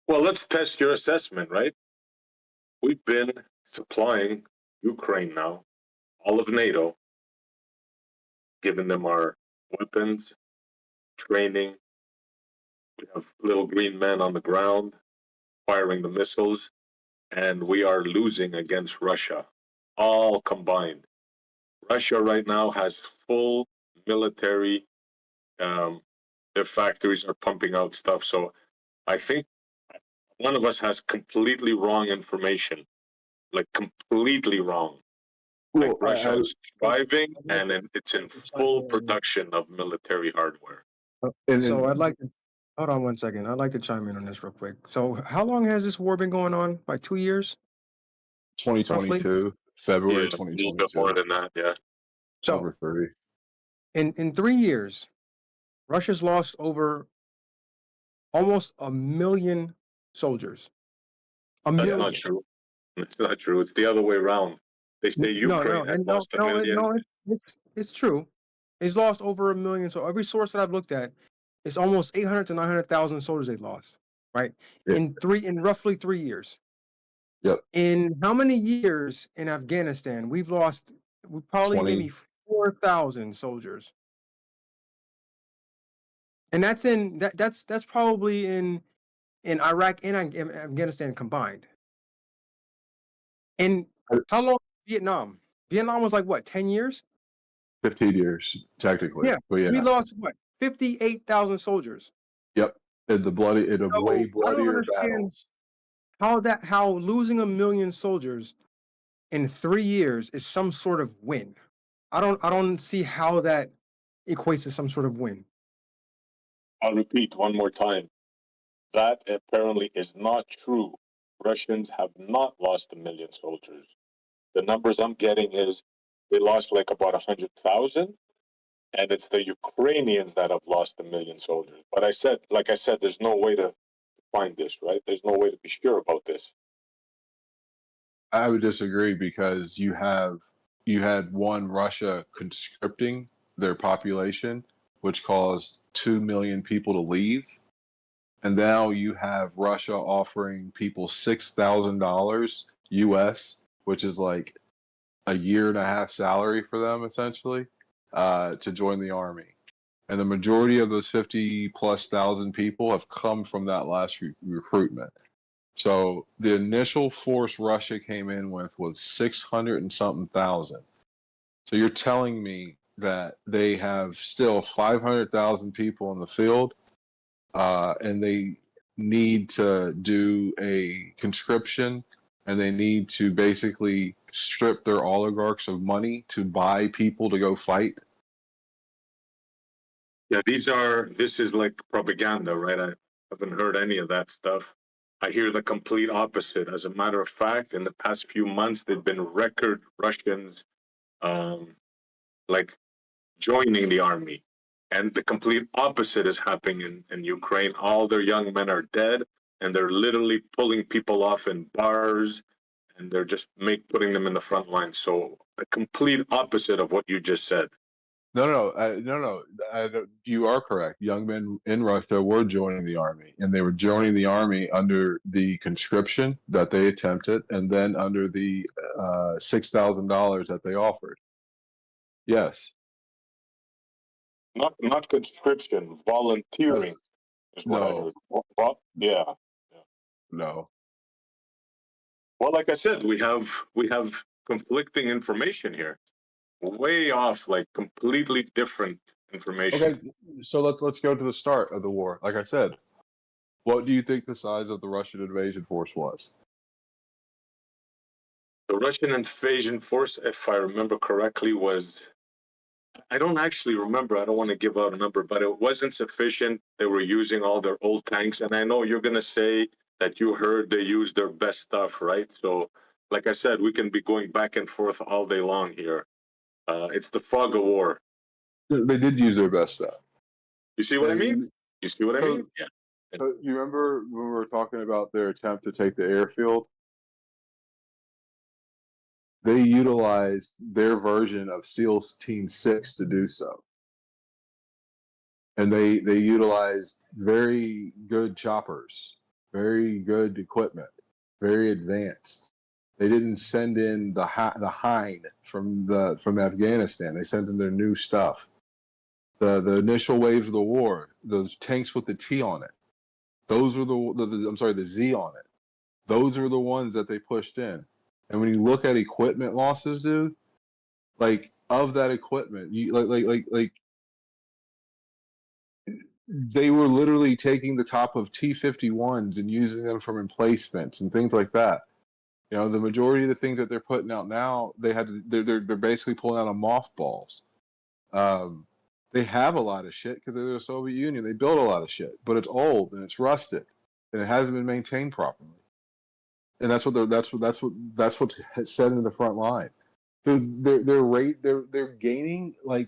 [SPEAKER 18] Well, let's test your assessment, right? We've been supplying Ukraine now, all of NATO, giving them our weapons, training. We have little green men on the ground firing the missiles, and we are losing against Russia, all combined. Russia right now has full military, their factories are pumping out stuff. So I think one of us has completely wrong information, like completely wrong. Like
[SPEAKER 2] Well,
[SPEAKER 18] Russia is thriving and it's in full production of military hardware.
[SPEAKER 5] So I'd like to hold on one second. I'd like to chime in on this real quick. So how long has this war been going on? Like 2 years?
[SPEAKER 2] 2022, February
[SPEAKER 18] Yeah, a little bit
[SPEAKER 2] 2022.
[SPEAKER 18] more than that, yeah.
[SPEAKER 5] So
[SPEAKER 2] Over 3.
[SPEAKER 5] in 3 years, Russia's lost over almost 1 million soldiers.
[SPEAKER 18] That's not true. It's not true. It's the other way around. They say Ukraine has lost a million.
[SPEAKER 5] It's true. It's lost over 1 million. So every source that I've looked at, it's almost 800 to 900,000 soldiers they've lost, right?
[SPEAKER 2] Yeah.
[SPEAKER 5] In roughly 3 years.
[SPEAKER 2] Yep.
[SPEAKER 5] In how many years in Afghanistan we probably
[SPEAKER 2] 20.
[SPEAKER 5] maybe 4,000 soldiers. And that's probably in Iraq and Afghanistan combined. And how long Vietnam? Vietnam was like what, 10 years?
[SPEAKER 2] 15 years, technically.
[SPEAKER 5] Yeah.
[SPEAKER 2] But yeah.
[SPEAKER 5] We lost what? 58,000 soldiers.
[SPEAKER 2] Yep. In the way bloodier battles.
[SPEAKER 5] How losing 1 million soldiers in 3 years is some sort of win. I don't see how that equates to some sort of win.
[SPEAKER 18] I'll repeat one more time. That apparently is not true. Russians have not lost 1 million soldiers. The numbers I'm getting is they lost like about 100,000, and it's the Ukrainians that have lost 1 million soldiers. But like I said, there's no way to find this, right? There's no way to be sure about this.
[SPEAKER 2] I would disagree because you had Russia conscripting their population, which caused 2 million people to leave. And now you have Russia offering people $6,000 US, which is like a year and a half salary for them, essentially, to join the army. And the majority of those 50,000+ people have come from that last recruitment. So the initial force Russia came in with was 600 and something thousand. So you're telling me that they have still 500,000 people in the field, and they need to do a conscription, and they need to basically strip their oligarchs of money to buy people to go fight?
[SPEAKER 18] Yeah, this is like propaganda, right? I haven't heard any of that stuff. I hear the complete opposite. As a matter of fact, in the past few months, there've been record Russians like joining the army. And the complete opposite is happening in Ukraine. All their young men are dead, and they're literally pulling people off in bars, and they're just putting them in the front line. So the complete opposite of what you just said.
[SPEAKER 2] No. You are correct. Young men in Russia were joining the army, and they were joining the army under the conscription that they attempted, and then under the $6,000 that they offered. Yes.
[SPEAKER 18] Not conscription, volunteering is what I heard. Yeah.
[SPEAKER 2] No.
[SPEAKER 18] Well, like I said, we have conflicting information here. way off, like completely different information.
[SPEAKER 2] Okay, so let's go to the start of the war. Like I said, what do you think the size of the Russian invasion force was?
[SPEAKER 18] The Russian invasion force, if I remember correctly, was, I don't actually remember. I don't want to give out a number, but it wasn't sufficient. They were using all their old tanks. And I know you're going to say that you heard they used their best stuff, right? So, like I said, we can be going back and forth all day long here. It's the fog of war.
[SPEAKER 2] They did use their best stuff.
[SPEAKER 18] You see what I mean? You see what I mean? Yeah.
[SPEAKER 2] You remember when we were talking about their attempt to take the airfield? They utilized their version of SEALs Team 6 to do so. And they utilized very good choppers, very good equipment, very advanced. They didn't send in the Hind from Afghanistan. They sent in their new stuff. The initial waves of the war, those tanks with the T on it, those were the Z on it. Those are the ones that they pushed in. And when you look at equipment losses, dude, like of that equipment, you like they were literally taking the top of T-51s and using them for emplacements and things like that. You know, the majority of the things that they're putting out now, they're basically pulling out of mothballs. They have a lot of shit because they're the Soviet Union. They built a lot of shit, but it's old and it's rusted and it hasn't been maintained properly. And that's what's set in the front line. They're gaining, like,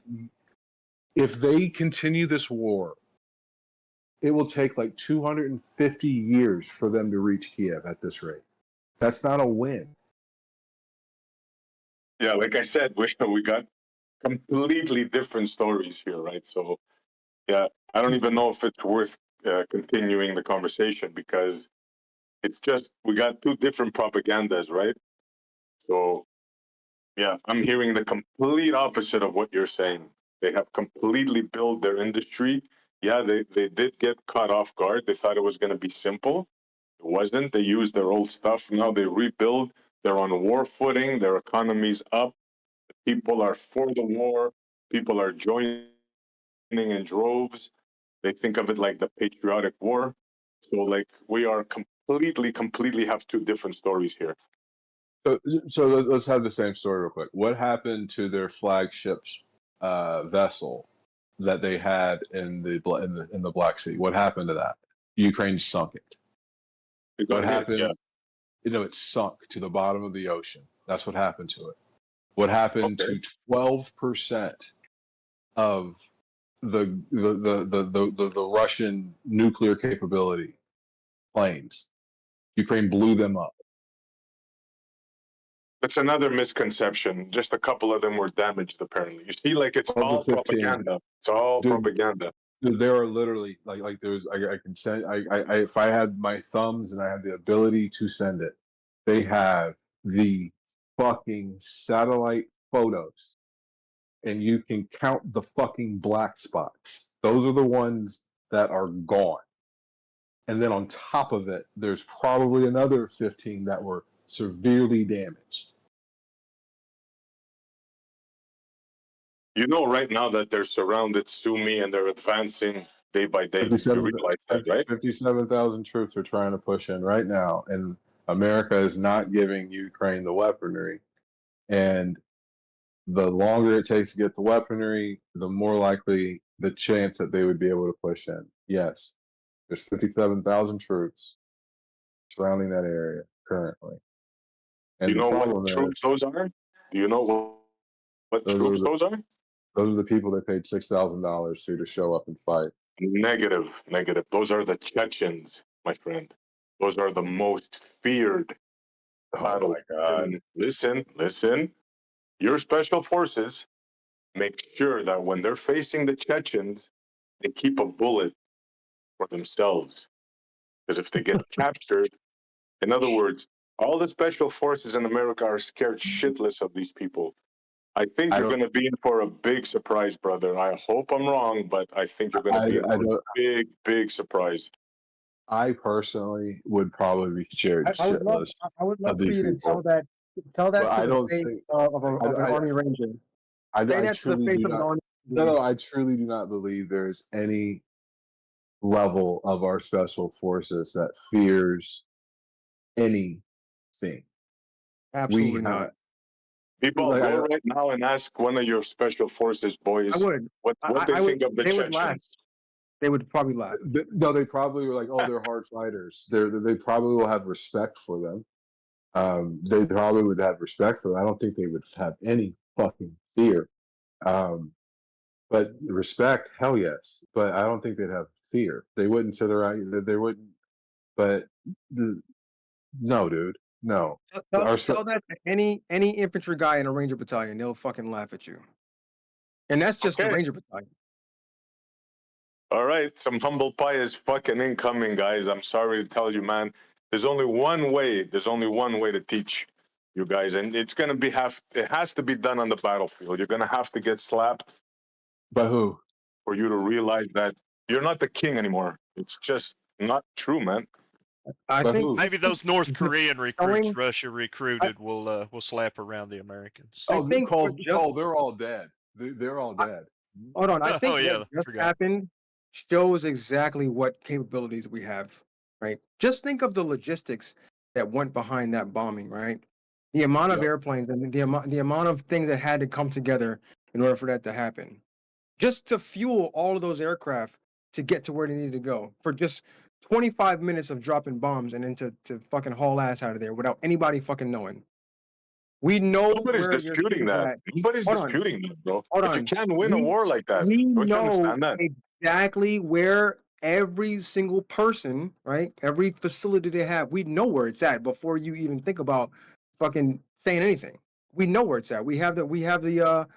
[SPEAKER 2] if they continue this war, it will take like 250 years for them to reach Kiev at this rate. That's not a win.
[SPEAKER 18] Yeah, like I said, we got completely different stories here, right? So, yeah, I don't even know if it's worth continuing the conversation because it's just we got two different propagandas, right? So, yeah, I'm hearing the complete opposite of what you're saying. They have completely built their industry. Yeah, they did get caught off guard. They thought it was going to be simple. It wasn't. They used their old stuff. Now they rebuild. They're on war footing. Their economy's up. People are for the war. People are joining in droves. They think of it like the patriotic war. So, like, we are completely have two different stories here.
[SPEAKER 2] So let's have the same story real quick. What happened to their flagship's vessel that they had in the Black Sea? What happened to that? Ukraine sunk it. What happened?
[SPEAKER 18] Yeah.
[SPEAKER 2] You know, it sunk to the bottom of the ocean. That's what happened to it. What happened to 12% of the Russian nuclear capability planes? Ukraine blew them up.
[SPEAKER 18] That's another misconception. Just a couple of them were damaged, apparently. You see, like, it's all propaganda. It's all propaganda.
[SPEAKER 2] Dude, there are literally like there's I can send I if I had my thumbs and I had the ability to send it, they have the fucking satellite photos, and you can count the fucking black spots. Those are the ones that are gone. And then on top of it, there's probably another 15 that were severely damaged.
[SPEAKER 18] You know right now that they're surrounded, Sumi, and they're advancing day by day. You realize that, right?
[SPEAKER 2] 57,000 troops are trying to push in right now, and America is not giving Ukraine the weaponry. And the longer it takes to get the weaponry, the more likely the chance that they would be able to push in. Yes, there's 57,000 troops surrounding that area currently. And
[SPEAKER 18] Do you
[SPEAKER 2] the
[SPEAKER 18] know
[SPEAKER 2] problem
[SPEAKER 18] what troops
[SPEAKER 2] is,
[SPEAKER 18] those are? Do you know what troops those are?
[SPEAKER 2] Those are the people they paid $6,000 to show up and fight.
[SPEAKER 18] Negative. Those are the Chechens, my friend. Those are the most feared battle.
[SPEAKER 2] My God.
[SPEAKER 18] And listen. Your special forces make sure that when they're facing the Chechens, they keep a bullet for themselves. Because if they get captured, in other words, all the special forces in America are scared shitless of these people. I think you're going to be in for a big surprise, brother. I hope I'm wrong, but I think you're going to be in for a big surprise.
[SPEAKER 2] I personally would probably be scared shitless.
[SPEAKER 21] I would love
[SPEAKER 2] of
[SPEAKER 21] for
[SPEAKER 2] these
[SPEAKER 21] you to
[SPEAKER 2] people.
[SPEAKER 21] tell that
[SPEAKER 2] But
[SPEAKER 21] to
[SPEAKER 2] I
[SPEAKER 21] the
[SPEAKER 2] don't
[SPEAKER 21] face
[SPEAKER 2] think
[SPEAKER 21] of an Army Ranger.
[SPEAKER 2] I
[SPEAKER 9] Say that to the
[SPEAKER 2] truly
[SPEAKER 9] face
[SPEAKER 2] do
[SPEAKER 9] of an
[SPEAKER 2] not.
[SPEAKER 9] audience.
[SPEAKER 2] No, I truly do not believe there is any level of our special forces that fears anything.
[SPEAKER 9] Absolutely
[SPEAKER 2] We
[SPEAKER 9] not.
[SPEAKER 2] have
[SPEAKER 18] People,
[SPEAKER 2] like
[SPEAKER 18] go right now and ask one of your special forces
[SPEAKER 9] I
[SPEAKER 18] boys
[SPEAKER 9] would.
[SPEAKER 18] what they
[SPEAKER 9] I would.
[SPEAKER 18] think of the
[SPEAKER 9] They would laugh.
[SPEAKER 18] Chechens.
[SPEAKER 9] They would probably laugh.
[SPEAKER 2] no, they probably were like, oh, they're hard fighters. They probably will have respect for them. They probably would have respect for them. I don't think they would have any fucking fear. But respect, hell yes. But I don't think they'd have fear. They wouldn't sit around. They wouldn't. But no, dude, no.
[SPEAKER 9] Tell that to any infantry guy in a Ranger battalion. They'll fucking laugh at you. And that's just the
[SPEAKER 18] Okay.
[SPEAKER 9] Ranger battalion.
[SPEAKER 18] All right, some humble pie is fucking incoming, guys. I'm sorry to tell you, man. There's only one way. There's only one way to teach you guys, and it's gonna be it has to be done on the battlefield. You're gonna have to get slapped.
[SPEAKER 2] By who?
[SPEAKER 18] For you to realize that you're not the king anymore. It's just not true, man.
[SPEAKER 9] I think
[SPEAKER 19] Maybe those North Korean recruits
[SPEAKER 9] going-
[SPEAKER 19] Russia recruited will slap around the Americans.
[SPEAKER 2] Oh,
[SPEAKER 9] I think
[SPEAKER 2] Cole,
[SPEAKER 9] what just-
[SPEAKER 2] they're all dead. They're all dead.
[SPEAKER 9] Hold on. I think
[SPEAKER 19] Oh, yeah,
[SPEAKER 9] what just
[SPEAKER 19] forgot.
[SPEAKER 9] happened shows exactly what capabilities we have, right? Just think of the logistics that went behind that bombing, right? The amount of airplanes and the amount of things that had to come together in order for that to happen. Just to fuel all of those aircraft to get to where they needed to go for just 25 minutes of dropping bombs and then to fucking haul ass out of there without anybody fucking knowing. We know
[SPEAKER 18] Nobody's
[SPEAKER 9] where your
[SPEAKER 18] disputing
[SPEAKER 9] shit is
[SPEAKER 18] that.
[SPEAKER 9] at.
[SPEAKER 18] Nobody's
[SPEAKER 9] Hold on.
[SPEAKER 18] disputing that, bro.
[SPEAKER 9] Hold
[SPEAKER 18] But you
[SPEAKER 9] on.
[SPEAKER 18] can't win a war like that.
[SPEAKER 9] We
[SPEAKER 18] Don't you
[SPEAKER 9] know
[SPEAKER 18] understand that?
[SPEAKER 9] exactly where every single person, right? Every facility they have, we know where it's at before you even think about fucking saying anything. We know where it's at. We have the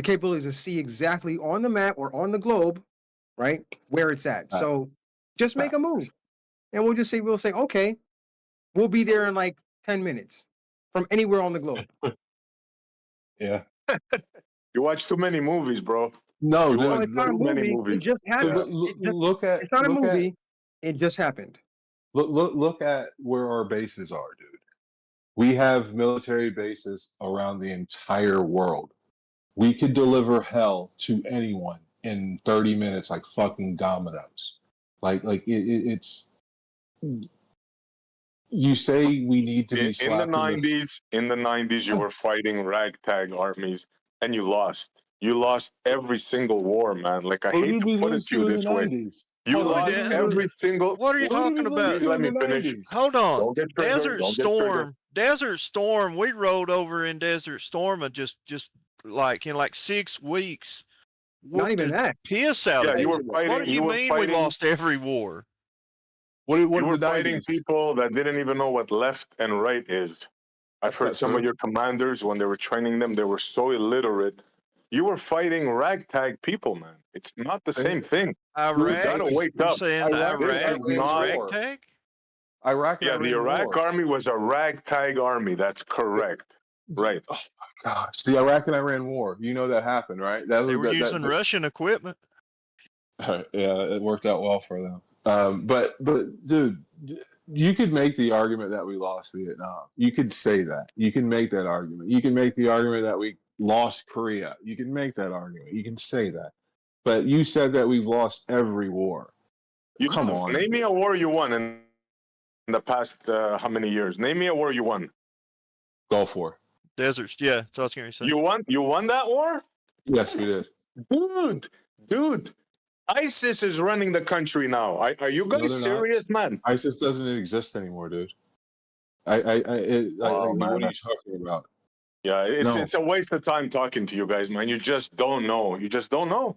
[SPEAKER 9] capabilities to see exactly on the map or on the globe, right, where it's at. So just make a move. And we'll say, okay, we'll be there in like 10 minutes from anywhere on the globe.
[SPEAKER 2] Yeah.
[SPEAKER 18] You watch too many movies, bro.
[SPEAKER 2] No,
[SPEAKER 18] You
[SPEAKER 2] dude,
[SPEAKER 18] watch
[SPEAKER 9] It's not a
[SPEAKER 18] too many
[SPEAKER 9] movie.
[SPEAKER 18] movies.
[SPEAKER 9] It just happened.
[SPEAKER 2] Look at
[SPEAKER 9] It's not a movie. It just happened.
[SPEAKER 2] Look at where our bases are, dude. We have military bases around the entire world. We could deliver hell to anyone in 30 minutes like fucking dominoes. It's you say we need to be
[SPEAKER 18] In the
[SPEAKER 2] slapped in the
[SPEAKER 18] 90s, you were fighting ragtag armies, and you lost. You lost every single war, man. Like, I
[SPEAKER 2] Who
[SPEAKER 18] hate
[SPEAKER 2] did we
[SPEAKER 18] to put it
[SPEAKER 2] lose
[SPEAKER 18] to you
[SPEAKER 2] to in
[SPEAKER 18] this
[SPEAKER 2] the
[SPEAKER 18] way.
[SPEAKER 2] 90s?
[SPEAKER 18] You
[SPEAKER 2] Hold on,
[SPEAKER 18] lost
[SPEAKER 19] Dan,
[SPEAKER 18] every single.
[SPEAKER 19] What are you
[SPEAKER 2] Who did
[SPEAKER 19] talking
[SPEAKER 2] we lose
[SPEAKER 19] about?
[SPEAKER 2] to
[SPEAKER 18] Let
[SPEAKER 2] in
[SPEAKER 18] me
[SPEAKER 2] the
[SPEAKER 18] finish.
[SPEAKER 2] 90s?
[SPEAKER 19] Hold on.
[SPEAKER 18] Don't get triggered.
[SPEAKER 19] Desert
[SPEAKER 18] Don't get triggered.
[SPEAKER 19] Storm. Desert Storm. We rode over in Desert Storm and just like in like 6 weeks.
[SPEAKER 9] Not even
[SPEAKER 19] whooped the
[SPEAKER 9] that.
[SPEAKER 19] Piss out
[SPEAKER 18] Yeah,
[SPEAKER 19] of
[SPEAKER 18] you were
[SPEAKER 19] it.
[SPEAKER 18] fighting.
[SPEAKER 19] What do you
[SPEAKER 18] were
[SPEAKER 19] mean
[SPEAKER 18] fighting,
[SPEAKER 19] we lost every war?
[SPEAKER 2] What
[SPEAKER 18] You
[SPEAKER 2] did
[SPEAKER 18] were
[SPEAKER 2] the
[SPEAKER 18] fighting
[SPEAKER 2] 90s?
[SPEAKER 18] people that didn't even know what left and right is. I've
[SPEAKER 2] That's
[SPEAKER 18] heard
[SPEAKER 2] not
[SPEAKER 18] some
[SPEAKER 2] true.
[SPEAKER 18] of your commanders, when they were training them, they were so illiterate. You were fighting ragtag people, man. It's not the same thing. You
[SPEAKER 19] Iraq?
[SPEAKER 18] gotta wake
[SPEAKER 19] You
[SPEAKER 18] up.
[SPEAKER 19] saying the
[SPEAKER 2] Iraq
[SPEAKER 18] This is
[SPEAKER 19] Iraq was
[SPEAKER 18] not.
[SPEAKER 19] ragtag?
[SPEAKER 2] Iraq and
[SPEAKER 18] Yeah, the
[SPEAKER 2] Iran
[SPEAKER 18] Iraq
[SPEAKER 2] war.
[SPEAKER 18] army was a ragtag army. That's correct. Right.
[SPEAKER 2] Oh my gosh, the Iraq and Iran war. You know that happened, right? That
[SPEAKER 19] They
[SPEAKER 2] was
[SPEAKER 19] were using Russian equipment.
[SPEAKER 2] yeah, it worked out well for them. But dude, you could make the argument that we lost Vietnam. You could say that. You can make that argument. You can make the argument that we lost Korea. You can make that argument. You can say that. But you said that we've lost every war. Come on.
[SPEAKER 18] Name me a war you won in the past how many years? Name me a war you won.
[SPEAKER 2] Gulf War.
[SPEAKER 19] Deserts. Yeah, that's what I was going to say.
[SPEAKER 18] You won that war?
[SPEAKER 2] Yes, we did.
[SPEAKER 18] Dude. ISIS is running the country now. Are you
[SPEAKER 2] No,
[SPEAKER 18] guys
[SPEAKER 2] they're
[SPEAKER 18] serious, man?
[SPEAKER 2] ISIS doesn't exist anymore, dude. What are you talking about?
[SPEAKER 18] Yeah,
[SPEAKER 2] No.
[SPEAKER 18] it's a waste of time talking to you guys, man. You just don't know. You just don't know.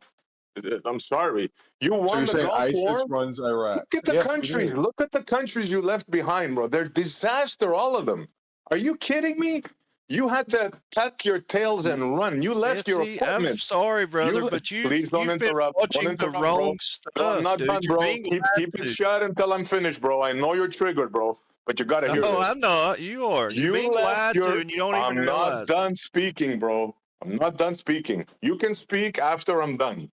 [SPEAKER 18] I'm sorry. You won
[SPEAKER 2] So you're
[SPEAKER 18] the
[SPEAKER 2] saying
[SPEAKER 18] Gulf
[SPEAKER 2] ISIS
[SPEAKER 18] War?
[SPEAKER 2] runs Iraq?
[SPEAKER 18] Look at the
[SPEAKER 2] Yes, we
[SPEAKER 18] countries.
[SPEAKER 2] did.
[SPEAKER 18] Look at the countries you left behind, bro. They're disaster, all of them. Are you kidding me? You had to tuck your tails and run. You left your
[SPEAKER 19] I'm
[SPEAKER 18] equipment.
[SPEAKER 19] sorry, brother, but
[SPEAKER 18] Please don't
[SPEAKER 19] you've been
[SPEAKER 18] interrupt. Don't
[SPEAKER 19] watching the
[SPEAKER 18] interrupt, bro.
[SPEAKER 19] wrong
[SPEAKER 18] No, I'm
[SPEAKER 19] stuff,
[SPEAKER 18] not
[SPEAKER 19] dude.
[SPEAKER 18] done,
[SPEAKER 19] You're
[SPEAKER 18] bro.
[SPEAKER 19] being
[SPEAKER 18] Keep
[SPEAKER 19] lied
[SPEAKER 18] it
[SPEAKER 19] to.
[SPEAKER 18] shut until I'm finished, bro. I know you're triggered, bro, but you gotta hear
[SPEAKER 19] No,
[SPEAKER 18] this.
[SPEAKER 19] I'm not. You are. You're
[SPEAKER 18] You
[SPEAKER 19] being
[SPEAKER 18] left
[SPEAKER 19] lied
[SPEAKER 18] your.
[SPEAKER 19] to, and you don't even
[SPEAKER 18] I'm not
[SPEAKER 19] realize
[SPEAKER 18] done speaking, bro. I'm not done speaking. You can speak after I'm done.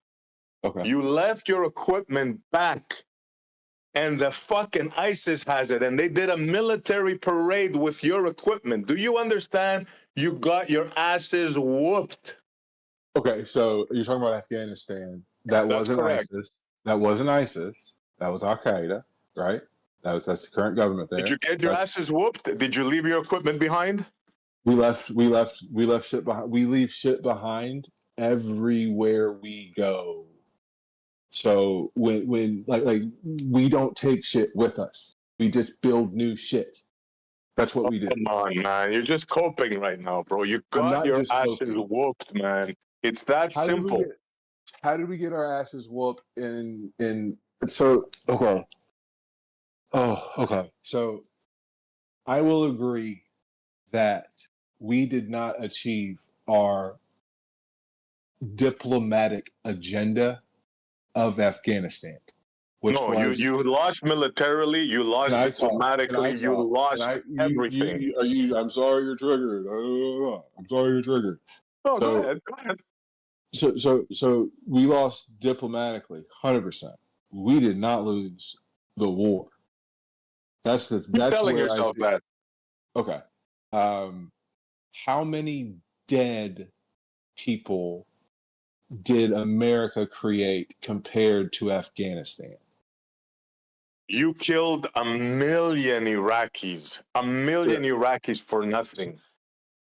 [SPEAKER 2] Okay.
[SPEAKER 18] You left your equipment back, and the fucking ISIS has it, and they did a military parade with your equipment. Do you understand? You got your asses whooped.
[SPEAKER 2] Okay, so you're talking about Afghanistan. That
[SPEAKER 18] That's
[SPEAKER 2] wasn't
[SPEAKER 18] correct.
[SPEAKER 2] ISIS. That wasn't ISIS. That was Al Qaeda, right? That's the current government
[SPEAKER 18] Did
[SPEAKER 2] there.
[SPEAKER 18] you get your
[SPEAKER 2] That's
[SPEAKER 18] asses whooped? Did you leave your equipment behind?
[SPEAKER 2] we left shit behind. We leave shit behind everywhere we go. So when like we don't take shit with us. We just build new shit. That's what we do.
[SPEAKER 18] Come on, man. You're just coping right now, bro. You
[SPEAKER 2] I'm
[SPEAKER 18] got
[SPEAKER 2] not
[SPEAKER 18] your
[SPEAKER 2] just
[SPEAKER 18] asses
[SPEAKER 2] coping.
[SPEAKER 18] whooped, man. It's that
[SPEAKER 2] How did we
[SPEAKER 18] simple.
[SPEAKER 2] get how did we get our asses whooped in so okay. Oh, okay. So I will agree that we did not achieve our diplomatic agenda of Afghanistan, which
[SPEAKER 18] No, you
[SPEAKER 2] was
[SPEAKER 18] you lost militarily, you
[SPEAKER 2] can
[SPEAKER 18] lost
[SPEAKER 2] I talk? Can I
[SPEAKER 18] diplomatically, you
[SPEAKER 2] talk? Can
[SPEAKER 18] lost
[SPEAKER 2] I
[SPEAKER 18] everything.
[SPEAKER 2] are you I'm sorry you're triggered. I'm sorry you're triggered.
[SPEAKER 18] No, go
[SPEAKER 2] So
[SPEAKER 18] ahead, go ahead.
[SPEAKER 2] so we lost diplomatically, 100%. We did not lose the war.
[SPEAKER 18] Keep
[SPEAKER 2] That's
[SPEAKER 18] telling
[SPEAKER 2] where I
[SPEAKER 18] yourself
[SPEAKER 2] think
[SPEAKER 18] that.
[SPEAKER 2] okay. How many dead people did America create compared to Afghanistan?
[SPEAKER 18] You killed 1 million Iraqis. 1 million Iraqis for nothing.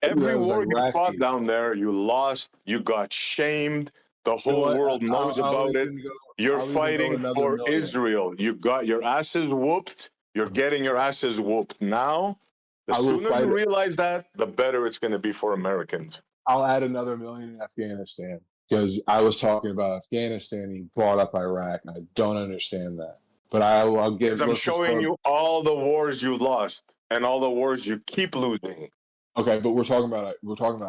[SPEAKER 18] Every
[SPEAKER 2] That was
[SPEAKER 18] war you fought
[SPEAKER 2] Iraqi.
[SPEAKER 18] down there, you lost, you got shamed. The
[SPEAKER 2] You know
[SPEAKER 18] whole
[SPEAKER 2] what?
[SPEAKER 18] world knows about it. You're
[SPEAKER 2] I'll even go
[SPEAKER 18] fighting
[SPEAKER 2] another
[SPEAKER 18] for
[SPEAKER 2] million.
[SPEAKER 18] Israel. You got your asses whooped. You're getting your asses whooped now. The
[SPEAKER 2] I will
[SPEAKER 18] sooner you
[SPEAKER 2] fight.
[SPEAKER 18] realize that, the better it's going to be for Americans.
[SPEAKER 2] I'll add another million in Afghanistan because I was talking about Afghanistan. He brought up Iraq, and I don't understand that. But I'll give.
[SPEAKER 18] Because I'm
[SPEAKER 2] Let's just
[SPEAKER 18] showing
[SPEAKER 2] go.
[SPEAKER 18] you all the wars you lost and all the wars you keep losing.
[SPEAKER 2] Okay, but we're talking about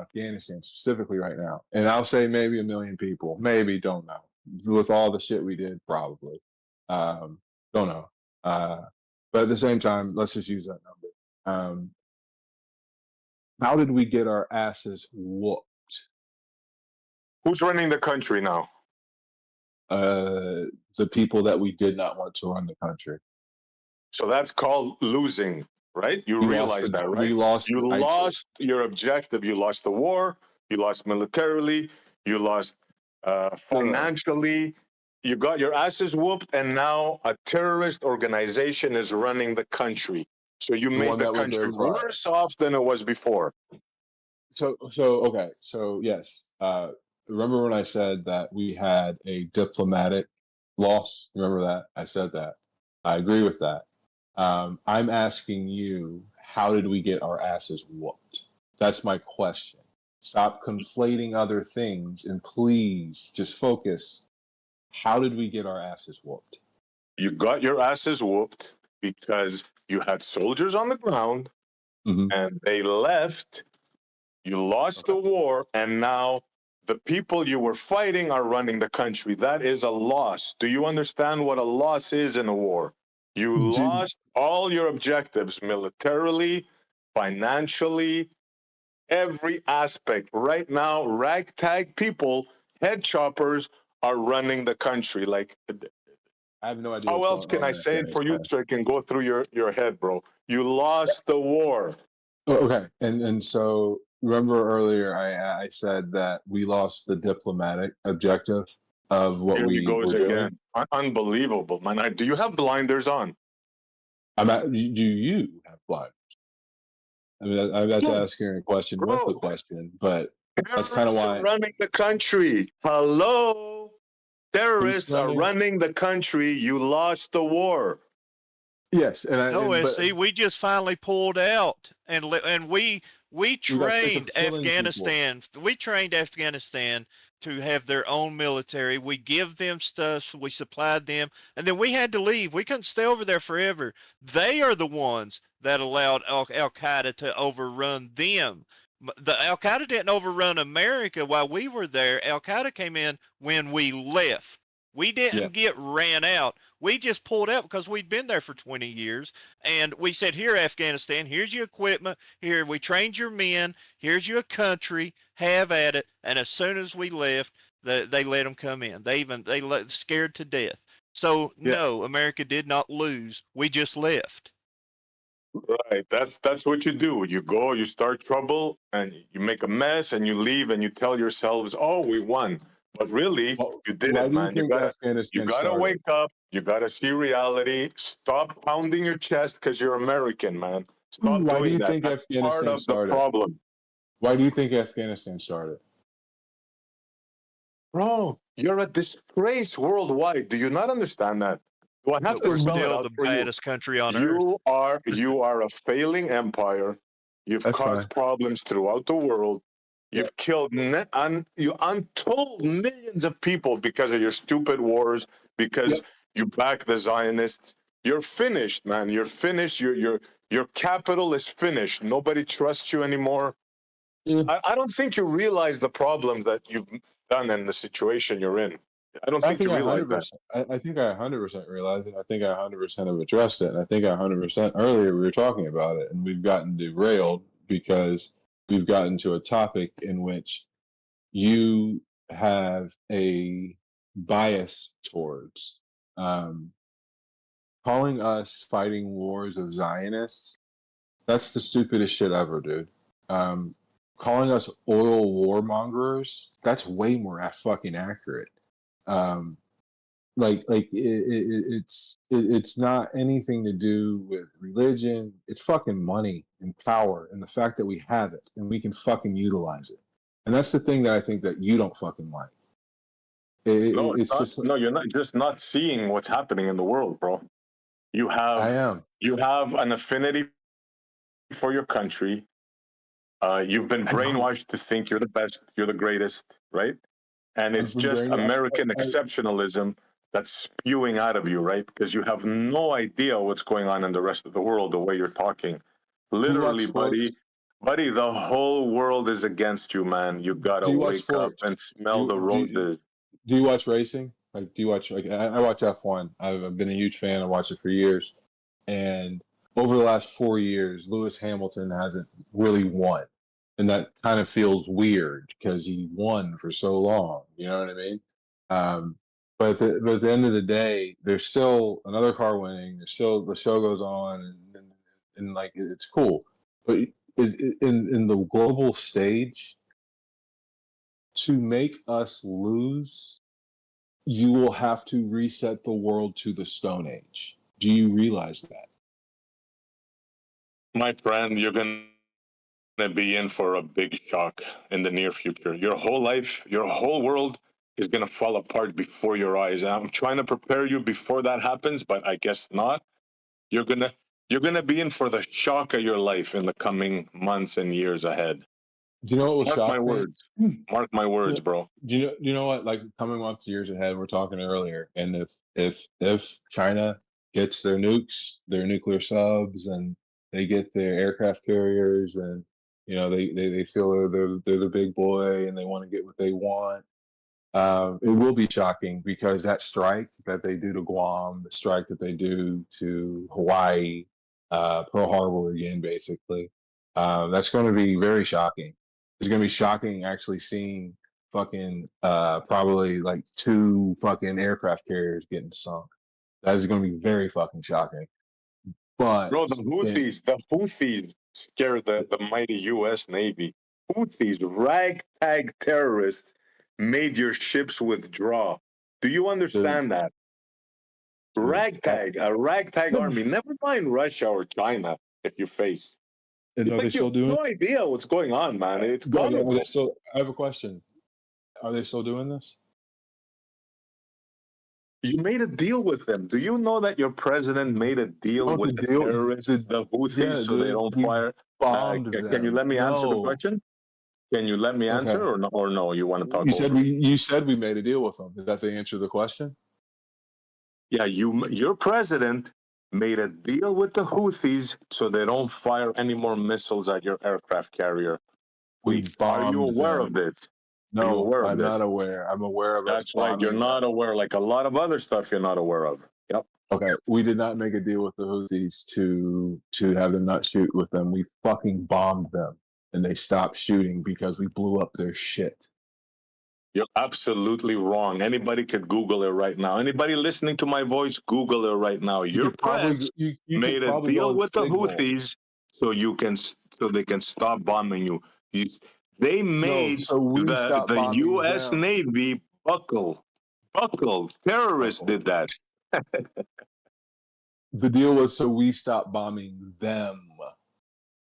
[SPEAKER 2] Afghanistan specifically right now, and I'll say maybe 1 million people, maybe don't know. With all the shit we did, probably don't know. But at the same time, let's just use that number. How did we get our asses whooped?
[SPEAKER 18] Who's running the country now?
[SPEAKER 2] The people that we did not want to run the country.
[SPEAKER 18] So that's called losing, right? You
[SPEAKER 2] We
[SPEAKER 18] realize that, right?
[SPEAKER 2] We lost.
[SPEAKER 18] You lost your objective. You lost the war. You lost militarily. You lost financially. You got your asses whooped, and now a terrorist organization is running the country. So you
[SPEAKER 2] The
[SPEAKER 18] made
[SPEAKER 2] one
[SPEAKER 18] the
[SPEAKER 2] that was there
[SPEAKER 18] country
[SPEAKER 2] prior.
[SPEAKER 18] worse off than it was before.
[SPEAKER 2] So okay. So yes. Remember when I said that we had a diplomatic loss? Remember that? I said that. I agree with that. I'm asking you, how did we get our asses whooped? That's my question. Stop conflating other things and please just focus. How did we get our asses whooped?
[SPEAKER 18] You got your asses whooped because you had soldiers on the ground and they left. You lost the war, and now the people you were fighting are running the country. That is a loss. Do you understand what a loss is in a war? You lost all your objectives militarily, financially, every aspect. Right now, ragtag people, head choppers, are running the country. Like,
[SPEAKER 2] I have no idea
[SPEAKER 18] how
[SPEAKER 2] what's
[SPEAKER 18] else
[SPEAKER 2] going
[SPEAKER 18] can
[SPEAKER 2] on
[SPEAKER 18] I
[SPEAKER 2] in
[SPEAKER 18] say it for you
[SPEAKER 2] Afghanistan.
[SPEAKER 18] so it can go through your head, bro? You lost the war.
[SPEAKER 2] Oh, okay, and so remember earlier I said that we lost the diplomatic objective of what
[SPEAKER 18] Here he
[SPEAKER 2] we
[SPEAKER 18] goes
[SPEAKER 2] were doing.
[SPEAKER 18] again. Unbelievable, man. Do you have blinders on?
[SPEAKER 2] Do you have blinders? I mean, that's asking a question with the question, but that's kind of
[SPEAKER 18] Terrorists are
[SPEAKER 2] why.
[SPEAKER 18] running the country. Hello? Terrorists are
[SPEAKER 2] running?
[SPEAKER 18] running the country. You lost the war.
[SPEAKER 2] Yes,
[SPEAKER 19] No, SC, we just finally pulled out, and we
[SPEAKER 2] got sick of
[SPEAKER 19] trained
[SPEAKER 2] killing people.
[SPEAKER 19] Afghanistan. We trained Afghanistan to have their own military. We give them stuff, we supplied them, and then we had to leave. We couldn't stay over there forever. They are the ones that allowed Al Qaeda to overrun them. The Al Qaeda didn't overrun America while we were there. Al Qaeda came in when we left. We didn't get ran out. We just pulled out because we'd been there for 20 years. And we said, here, Afghanistan, here's your equipment. Here, we trained your men. Here's your country. Have at it. And as soon as we left, they let them come in. They scared to death. So, no, America did not lose. We just left.
[SPEAKER 18] Right. That's what you do. You go, you start trouble, and you make a mess, and you leave, and you tell yourselves, "Oh, we won." But really,
[SPEAKER 2] Why,
[SPEAKER 18] you
[SPEAKER 2] why
[SPEAKER 18] didn't,
[SPEAKER 2] do you
[SPEAKER 18] man. You
[SPEAKER 2] think
[SPEAKER 18] gotta you
[SPEAKER 2] Afghanistan
[SPEAKER 18] gotta
[SPEAKER 2] started?
[SPEAKER 18] wake up. You gotta see reality. Stop pounding your chest because you're American, man. Stop
[SPEAKER 2] Why do
[SPEAKER 18] doing
[SPEAKER 2] you
[SPEAKER 18] that.
[SPEAKER 2] think
[SPEAKER 18] That's part
[SPEAKER 2] Afghanistan
[SPEAKER 18] of the
[SPEAKER 2] started?
[SPEAKER 18] problem.
[SPEAKER 2] Why do you think Afghanistan started?
[SPEAKER 18] Bro, you're a disgrace worldwide. Do you not understand that? Do I have
[SPEAKER 19] But
[SPEAKER 18] to
[SPEAKER 19] we're
[SPEAKER 18] spell it
[SPEAKER 19] still
[SPEAKER 18] out
[SPEAKER 19] the
[SPEAKER 18] for you?
[SPEAKER 19] baddest country on earth.
[SPEAKER 18] You are a failing empire. You've
[SPEAKER 2] That's
[SPEAKER 18] caused
[SPEAKER 2] fine.
[SPEAKER 18] problems throughout the world.
[SPEAKER 2] Yeah.
[SPEAKER 18] You've killed you untold millions of people because of your stupid wars, because you back the Zionists. You're finished, man. You're finished. Your capital is finished. Nobody trusts you anymore. I don't think you realize the problems that you've done and the situation you're in. I don't
[SPEAKER 2] I
[SPEAKER 18] think you
[SPEAKER 2] think I
[SPEAKER 18] realize that.
[SPEAKER 2] 100%. I think I 100% realize it. I think I 100% have addressed it. And I think I 100% earlier we were talking about it, and we've gotten derailed because we've gotten to a topic in which you have a bias towards um, calling us fighting wars of Zionists. That's the stupidest shit ever, dude. Calling us oil warmongers. That's way more fucking accurate. Um, it's not anything to do with religion. It's fucking money and power and the fact that we have it and we can fucking utilize it. And that's the thing that I think that you don't fucking like.
[SPEAKER 18] No, it's
[SPEAKER 2] It's
[SPEAKER 18] not.
[SPEAKER 2] just
[SPEAKER 18] No, you're not just not seeing what's happening in the world, bro. You
[SPEAKER 2] I
[SPEAKER 18] have
[SPEAKER 2] am.
[SPEAKER 18] you have an affinity for your country. You've been
[SPEAKER 2] I know.
[SPEAKER 18] brainwashed to think you're the best, you're the greatest, right? And it's
[SPEAKER 2] I've been
[SPEAKER 18] just
[SPEAKER 2] brain.
[SPEAKER 18] American exceptionalism that's spewing out of you, right? Because you have no idea what's going on in the rest of the world the way you're talking.
[SPEAKER 2] Do you watch
[SPEAKER 18] Literally,
[SPEAKER 2] sports?
[SPEAKER 18] buddy, the whole world is against you, man. You
[SPEAKER 2] Do
[SPEAKER 18] gotta
[SPEAKER 2] you watch
[SPEAKER 18] wake up
[SPEAKER 2] sports?
[SPEAKER 18] and
[SPEAKER 2] Do
[SPEAKER 18] smell
[SPEAKER 2] you
[SPEAKER 18] the
[SPEAKER 2] do you,
[SPEAKER 18] roses.
[SPEAKER 2] do you watch racing? Like, do you watch? Like, I watch F1. I've been a huge fan. I watched it for years, and over the last 4 years, Lewis Hamilton hasn't really won, and that kind of feels weird because he won for so long. You know what I mean? But at the end of the day, there's still another car winning. There's still the show goes on, and like it's cool. But in the global stage, to make us lose, you will have to reset the world to the Stone Age. Do you realize that?
[SPEAKER 18] My friend, you're gonna be in for a big shock in the near future. Your whole life, your whole world is gonna fall apart before your eyes. I'm trying to prepare you before that happens, but I guess not. You're gonna you're gonna be in for the shock of your life in the coming months and years ahead.
[SPEAKER 2] Do you know what will
[SPEAKER 18] Mark my
[SPEAKER 2] shock me?
[SPEAKER 18] words. Mark my words, bro.
[SPEAKER 2] Do you know what? Like coming months, years ahead, we're talking earlier, and if China gets their nukes, their nuclear subs, and they get their aircraft carriers, and they feel they're the big boy, and they want to get what they want. It will be shocking because that strike that they do to Guam, the strike that they do to Hawaii, Pearl Harbor again, basically, that's going to be very shocking. It's going to be shocking actually seeing fucking probably like 2 fucking aircraft carriers getting sunk. That is going to be very fucking shocking. But
[SPEAKER 18] Bro, the Houthis scare the mighty US Navy. Houthis, ragtag terrorists, made your ships withdraw. Do you understand that? A ragtag army. Never mind Russia or China if you face.
[SPEAKER 2] and are they
[SPEAKER 18] Like you
[SPEAKER 2] still
[SPEAKER 18] have
[SPEAKER 2] doing?
[SPEAKER 18] no idea what's going on, man. It's
[SPEAKER 2] Are they
[SPEAKER 18] comical.
[SPEAKER 2] still? I have a question. Are they still doing this?
[SPEAKER 18] You made a deal with them. Do you know that your president made a deal
[SPEAKER 2] Oh,
[SPEAKER 18] with the terrorists, the Houthis,
[SPEAKER 2] yeah,
[SPEAKER 18] so they
[SPEAKER 2] dude.
[SPEAKER 18] don't
[SPEAKER 2] We
[SPEAKER 18] fire?
[SPEAKER 2] bombed
[SPEAKER 18] Can you
[SPEAKER 2] them.
[SPEAKER 18] let me answer the
[SPEAKER 2] No.
[SPEAKER 18] question? Can you let me
[SPEAKER 2] Okay.
[SPEAKER 18] answer or no? Or no? You want to talk
[SPEAKER 2] You said
[SPEAKER 18] over me?
[SPEAKER 2] we made a deal with them. Is that the answer to the question?
[SPEAKER 18] Yeah, your president made a deal with the Houthis so they don't fire any more missiles at your aircraft carrier.
[SPEAKER 2] We
[SPEAKER 18] Are you
[SPEAKER 2] bombed
[SPEAKER 18] aware of
[SPEAKER 2] them.
[SPEAKER 18] this? Are you
[SPEAKER 2] No,
[SPEAKER 18] aware of
[SPEAKER 2] I'm not
[SPEAKER 18] this?
[SPEAKER 2] aware. I'm aware of us
[SPEAKER 18] That's right. You're
[SPEAKER 2] bombing them.
[SPEAKER 18] not aware, like a lot of other stuff you're not aware of. Yep.
[SPEAKER 2] Okay, we did not make a deal with the Houthis to have them not shoot with them. We fucking bombed them, and they stopped shooting because we blew up their shit.
[SPEAKER 18] You're absolutely wrong. Anybody could Google it right now. Anybody listening to my voice, Google it right now.
[SPEAKER 2] You
[SPEAKER 18] Your
[SPEAKER 2] could probably
[SPEAKER 18] press
[SPEAKER 2] you could
[SPEAKER 18] made a
[SPEAKER 2] probably go
[SPEAKER 18] deal
[SPEAKER 2] on
[SPEAKER 18] with the
[SPEAKER 2] Signal.
[SPEAKER 18] Houthis so they can stop bombing you. They
[SPEAKER 2] No,
[SPEAKER 18] made
[SPEAKER 2] so we stopped
[SPEAKER 18] the
[SPEAKER 2] bombing
[SPEAKER 18] U.S.
[SPEAKER 2] them.
[SPEAKER 18] Navy buckle. Terrorists did that.
[SPEAKER 2] The deal was so we stopped bombing them.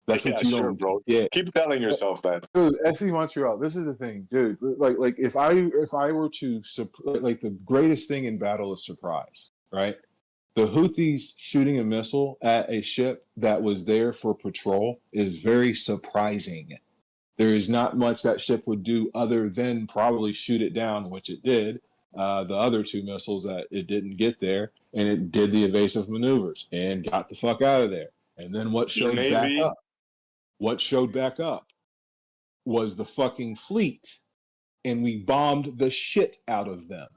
[SPEAKER 2] That's
[SPEAKER 18] Yeah,
[SPEAKER 2] what you
[SPEAKER 18] sure,
[SPEAKER 2] don't
[SPEAKER 18] bro.
[SPEAKER 2] get.
[SPEAKER 18] Keep telling yourself that.
[SPEAKER 2] Dude, SC Montreal. This is the thing, dude. Like if I were to like the greatest thing in battle is surprise, right? The Houthis shooting a missile at a ship that was there for patrol is very surprising. There is not much that ship would do other than probably shoot it down, which it did. The other two missiles that it didn't get there, and it did the evasive maneuvers and got the fuck out of there. And then what
[SPEAKER 18] Your
[SPEAKER 2] showed back
[SPEAKER 18] Navy,
[SPEAKER 2] up? What showed back up was the fucking fleet, and we bombed the shit out of them.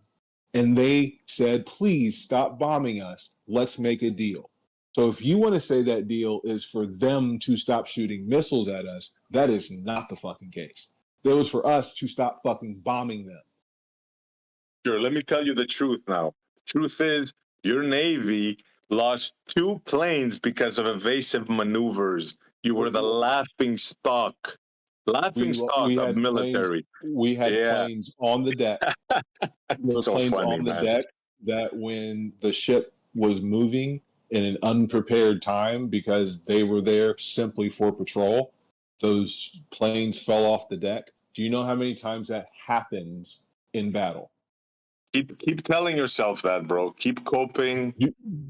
[SPEAKER 2] And they said, please stop bombing us. Let's make a deal. So if you want to say that deal is for them to stop shooting missiles at us, that is not the fucking case. That was for us to stop fucking bombing them.
[SPEAKER 18] sure, let me tell you the truth now. Truth is, your Navy lost 2 planes because of evasive maneuvers. You were the laughing stock. Laughing stock
[SPEAKER 2] We
[SPEAKER 18] of
[SPEAKER 2] had planes.
[SPEAKER 18] military.
[SPEAKER 2] We had
[SPEAKER 18] Yeah.
[SPEAKER 2] planes on the deck. There were
[SPEAKER 18] So
[SPEAKER 2] planes
[SPEAKER 18] funny,
[SPEAKER 2] on the
[SPEAKER 18] man.
[SPEAKER 2] deck that when the ship was moving in an unprepared time because they were there simply for patrol, those planes fell off the deck. Do you know how many times that happens in battle?
[SPEAKER 18] Keep telling yourself that, bro. Keep coping.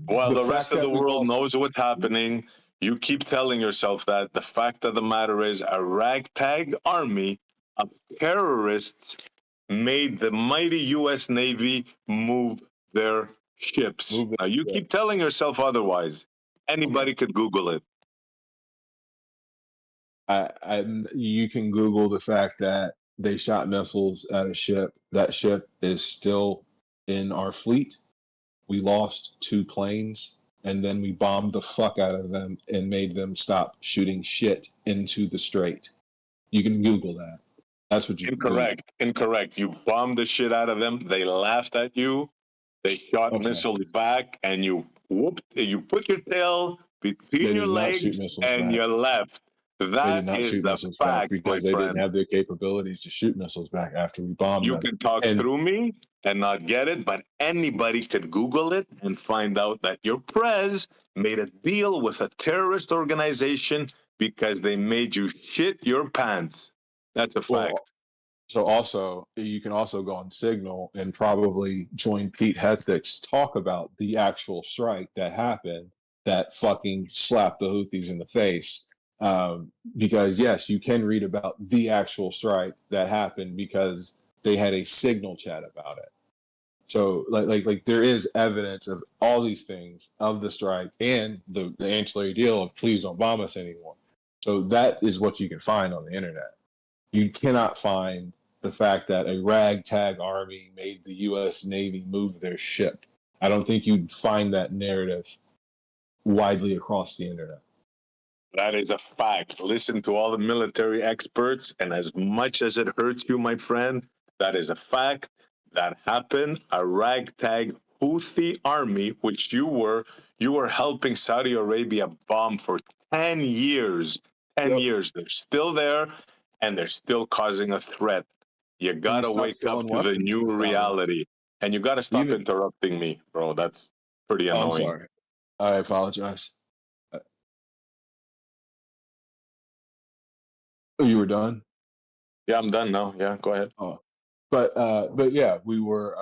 [SPEAKER 18] While
[SPEAKER 2] The
[SPEAKER 18] the
[SPEAKER 2] fact
[SPEAKER 18] rest of
[SPEAKER 2] that
[SPEAKER 18] the
[SPEAKER 2] we
[SPEAKER 18] world
[SPEAKER 2] lost,
[SPEAKER 18] knows what's happening, you keep telling yourself that. The fact of the matter is, a ragtag army of terrorists made the mighty U.S. Navy move their ships. Now, you keep telling yourself otherwise. Anybody could Google it.
[SPEAKER 2] you can Google the fact that they shot missiles at a ship. That ship is still in our fleet. We lost 2 planes, and then we bombed the fuck out of them and made them stop shooting shit into the strait. You can Google that. That's what you can Google.
[SPEAKER 18] Incorrect. You bombed the shit out of them. They laughed at you. They shot missiles back, and you whooped. You put your tail between
[SPEAKER 2] They
[SPEAKER 18] your
[SPEAKER 2] did not shoot
[SPEAKER 18] legs,
[SPEAKER 2] missiles
[SPEAKER 18] and
[SPEAKER 2] back.
[SPEAKER 18] you left.
[SPEAKER 2] They did
[SPEAKER 18] That
[SPEAKER 2] not
[SPEAKER 18] is
[SPEAKER 2] shoot
[SPEAKER 18] the
[SPEAKER 2] missiles back
[SPEAKER 18] fact, my
[SPEAKER 2] because they didn't
[SPEAKER 18] friend.
[SPEAKER 2] have the capabilities to shoot missiles back after we bombed
[SPEAKER 18] You
[SPEAKER 2] them.
[SPEAKER 18] can talk
[SPEAKER 2] And
[SPEAKER 18] through me and not get it, but anybody could Google it and find out that your prez made a deal with a terrorist organization because they made you shit your pants. That's a fact.
[SPEAKER 2] so also, you can also go on Signal and probably join Pete Hetzig's talk about the actual strike that happened that fucking slapped the Houthis in the face. Because yes, you can read about the actual strike that happened because they had a Signal chat about it. So like there is evidence of all these things of the strike and the ancillary deal of please don't bomb us anymore. So that is what you can find on the internet. You cannot find the fact that a ragtag army made the U.S. Navy move their ship. I don't think you'd find that narrative widely across the internet.
[SPEAKER 18] That is a fact. Listen to all the military experts, and as much as it hurts you, my friend, that is a fact. That happened. A ragtag Houthi army, which you were helping Saudi Arabia bomb for 10 years. 10 years. They're still there, and they're still causing a threat. You gotta
[SPEAKER 2] stopped
[SPEAKER 18] wake up
[SPEAKER 2] selling
[SPEAKER 18] to the
[SPEAKER 2] weapons
[SPEAKER 18] new
[SPEAKER 2] to Saudi.
[SPEAKER 18] reality, and you gotta stop interrupting me, bro. That's pretty
[SPEAKER 2] Oh, I'm
[SPEAKER 18] annoying.
[SPEAKER 2] sorry. I apologize. Oh, you were done?
[SPEAKER 18] Yeah, I'm done now. Yeah, go ahead.
[SPEAKER 2] Oh, but yeah, we were,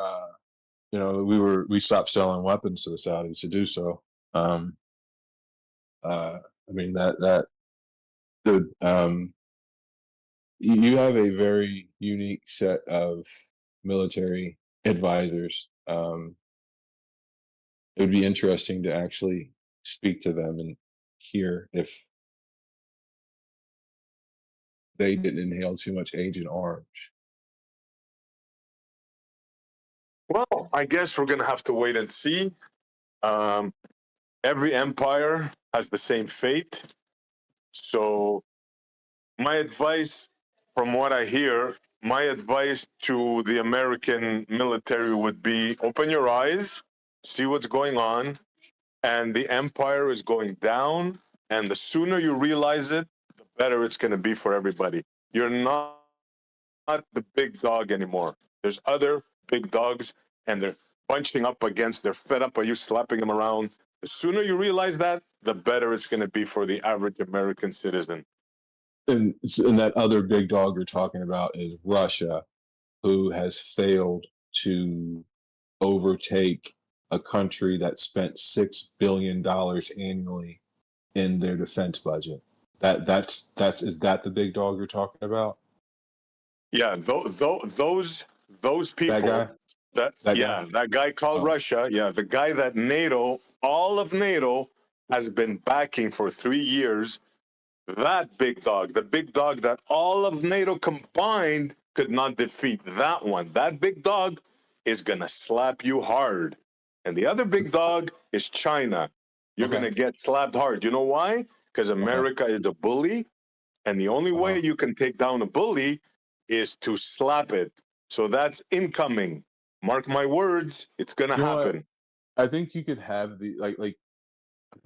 [SPEAKER 2] we stopped selling weapons to the Saudis to do so. I mean that dude, you have a very unique set of military advisors. It would be interesting to actually speak to them and hear if they didn't inhale too much Agent Orange.
[SPEAKER 18] Well, I guess we're gonna have to wait and see. Every empire has the same fate. So, my advice, from what I hear, my advice to the American military would be open your eyes, see what's going on, and the empire is going down. And the sooner you realize it, the better it's going to be for everybody. You're not the big dog anymore. There's other big dogs, and they're bunching up against, they're fed up by you slapping them around. The sooner you realize that, the better it's going to be for the average American citizen.
[SPEAKER 2] And that other big dog you're talking about is Russia, who has failed to overtake a country that spent $6 billion annually in their defense budget. Is that the big dog you're talking about?
[SPEAKER 18] Yeah, those people.
[SPEAKER 2] That guy?
[SPEAKER 18] That guy called Russia. Yeah, the guy that NATO, all of NATO, has been backing for 3 years. That big dog, the big dog that all of NATO combined could not defeat. That one, that big dog is gonna slap you hard. And the other big dog is China. You're gonna get slapped hard. You know why? Because America is a bully, and the only way you can take down a bully is to slap it. So that's incoming. Mark my words, it's gonna happen.
[SPEAKER 2] I think you could have the like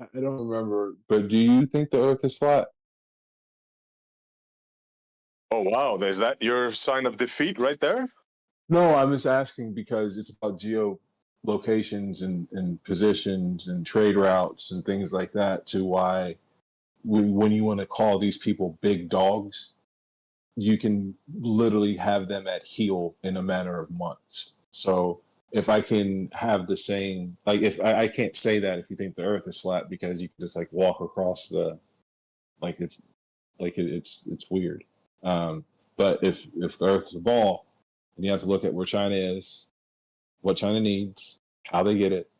[SPEAKER 2] I don't remember, but do you think the Earth is flat?
[SPEAKER 18] Oh wow, is that your sign of defeat right there?
[SPEAKER 2] No, I'm just asking because it's about geolocations and positions and trade routes and things like that. To why, when you want to call these people big dogs, you can literally have them at heel in a matter of months. So if I can have the same, like if I can't say that if you think the Earth is flat because you can just like walk across the, it's weird. But if the Earth is a ball, then you have to look at where China is, what China needs, how they get it,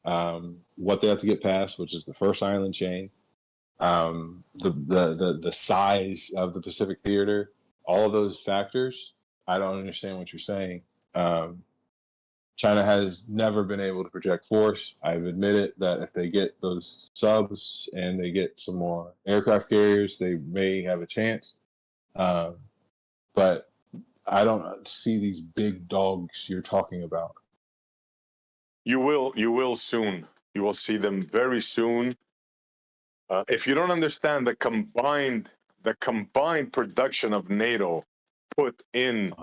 [SPEAKER 2] what they have to get past, which is the first island chain, the size of the Pacific Theater, all of those factors. I don't understand what you're saying. China has never been able to project force. I've admitted that if they get those subs and they get some more aircraft carriers, they may have a chance. But I don't see these big dogs you're talking about.
[SPEAKER 18] You will soon. You will see them very soon. If you don't understand the combined production of NATO put in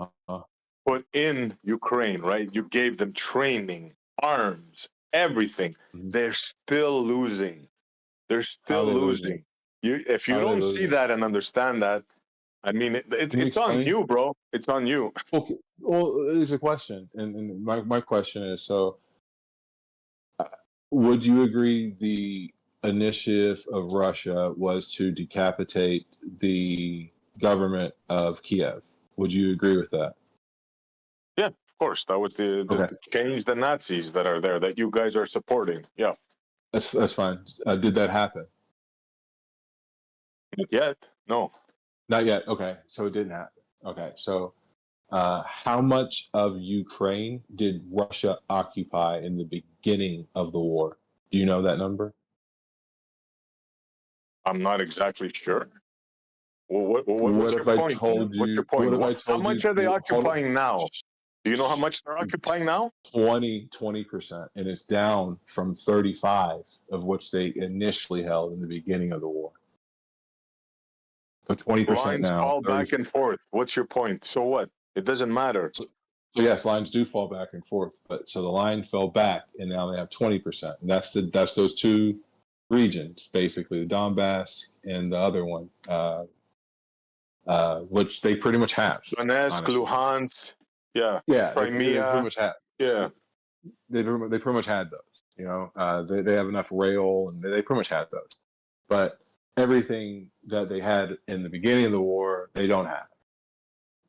[SPEAKER 18] Ukraine, right? You gave them training, arms, everything. They're still losing. They're still losing. If you don't see that and understand that, I mean, it's on you, bro. It's on you.
[SPEAKER 2] Okay. Well, it's a question, and my question is: so, would you agree the initiative of Russia was to decapitate the government of Kiev? Would you agree with that?
[SPEAKER 18] Yeah, of course. That was the change the Nazis that are there that you guys are supporting. Yeah,
[SPEAKER 2] that's fine. Did that happen?
[SPEAKER 18] Not yet. No.
[SPEAKER 2] Not yet. Okay, so it didn't happen. Okay, so how much of Ukraine did Russia occupy in the beginning of the war? Do you know that number?
[SPEAKER 18] I'm not exactly sure. Well, what's your
[SPEAKER 2] if I
[SPEAKER 18] point?
[SPEAKER 2] told you?
[SPEAKER 18] What's your point?
[SPEAKER 2] What if I told
[SPEAKER 18] how much
[SPEAKER 2] you?
[SPEAKER 18] are they
[SPEAKER 2] Hold on.
[SPEAKER 18] occupying now? Do you know how much they're occupying now?
[SPEAKER 2] 20%, and it's down from 35 of which they initially held in the beginning of the war. But 20%
[SPEAKER 18] Lines
[SPEAKER 2] now.
[SPEAKER 18] fall back and forth. What's your point? So what? It doesn't matter.
[SPEAKER 2] So yes, lines do fall back and forth, but so the line fell back, and now they have 20%. And that's those two regions, basically the Donbass and the other one, which they pretty much have.
[SPEAKER 18] Donetsk, Luhansk, yeah,
[SPEAKER 2] They
[SPEAKER 18] Crimea,
[SPEAKER 2] pretty much have.
[SPEAKER 18] Yeah,
[SPEAKER 2] they pretty much had those. You know, they have enough rail, and they pretty much had those. But everything that they had in the beginning of the war, they don't have.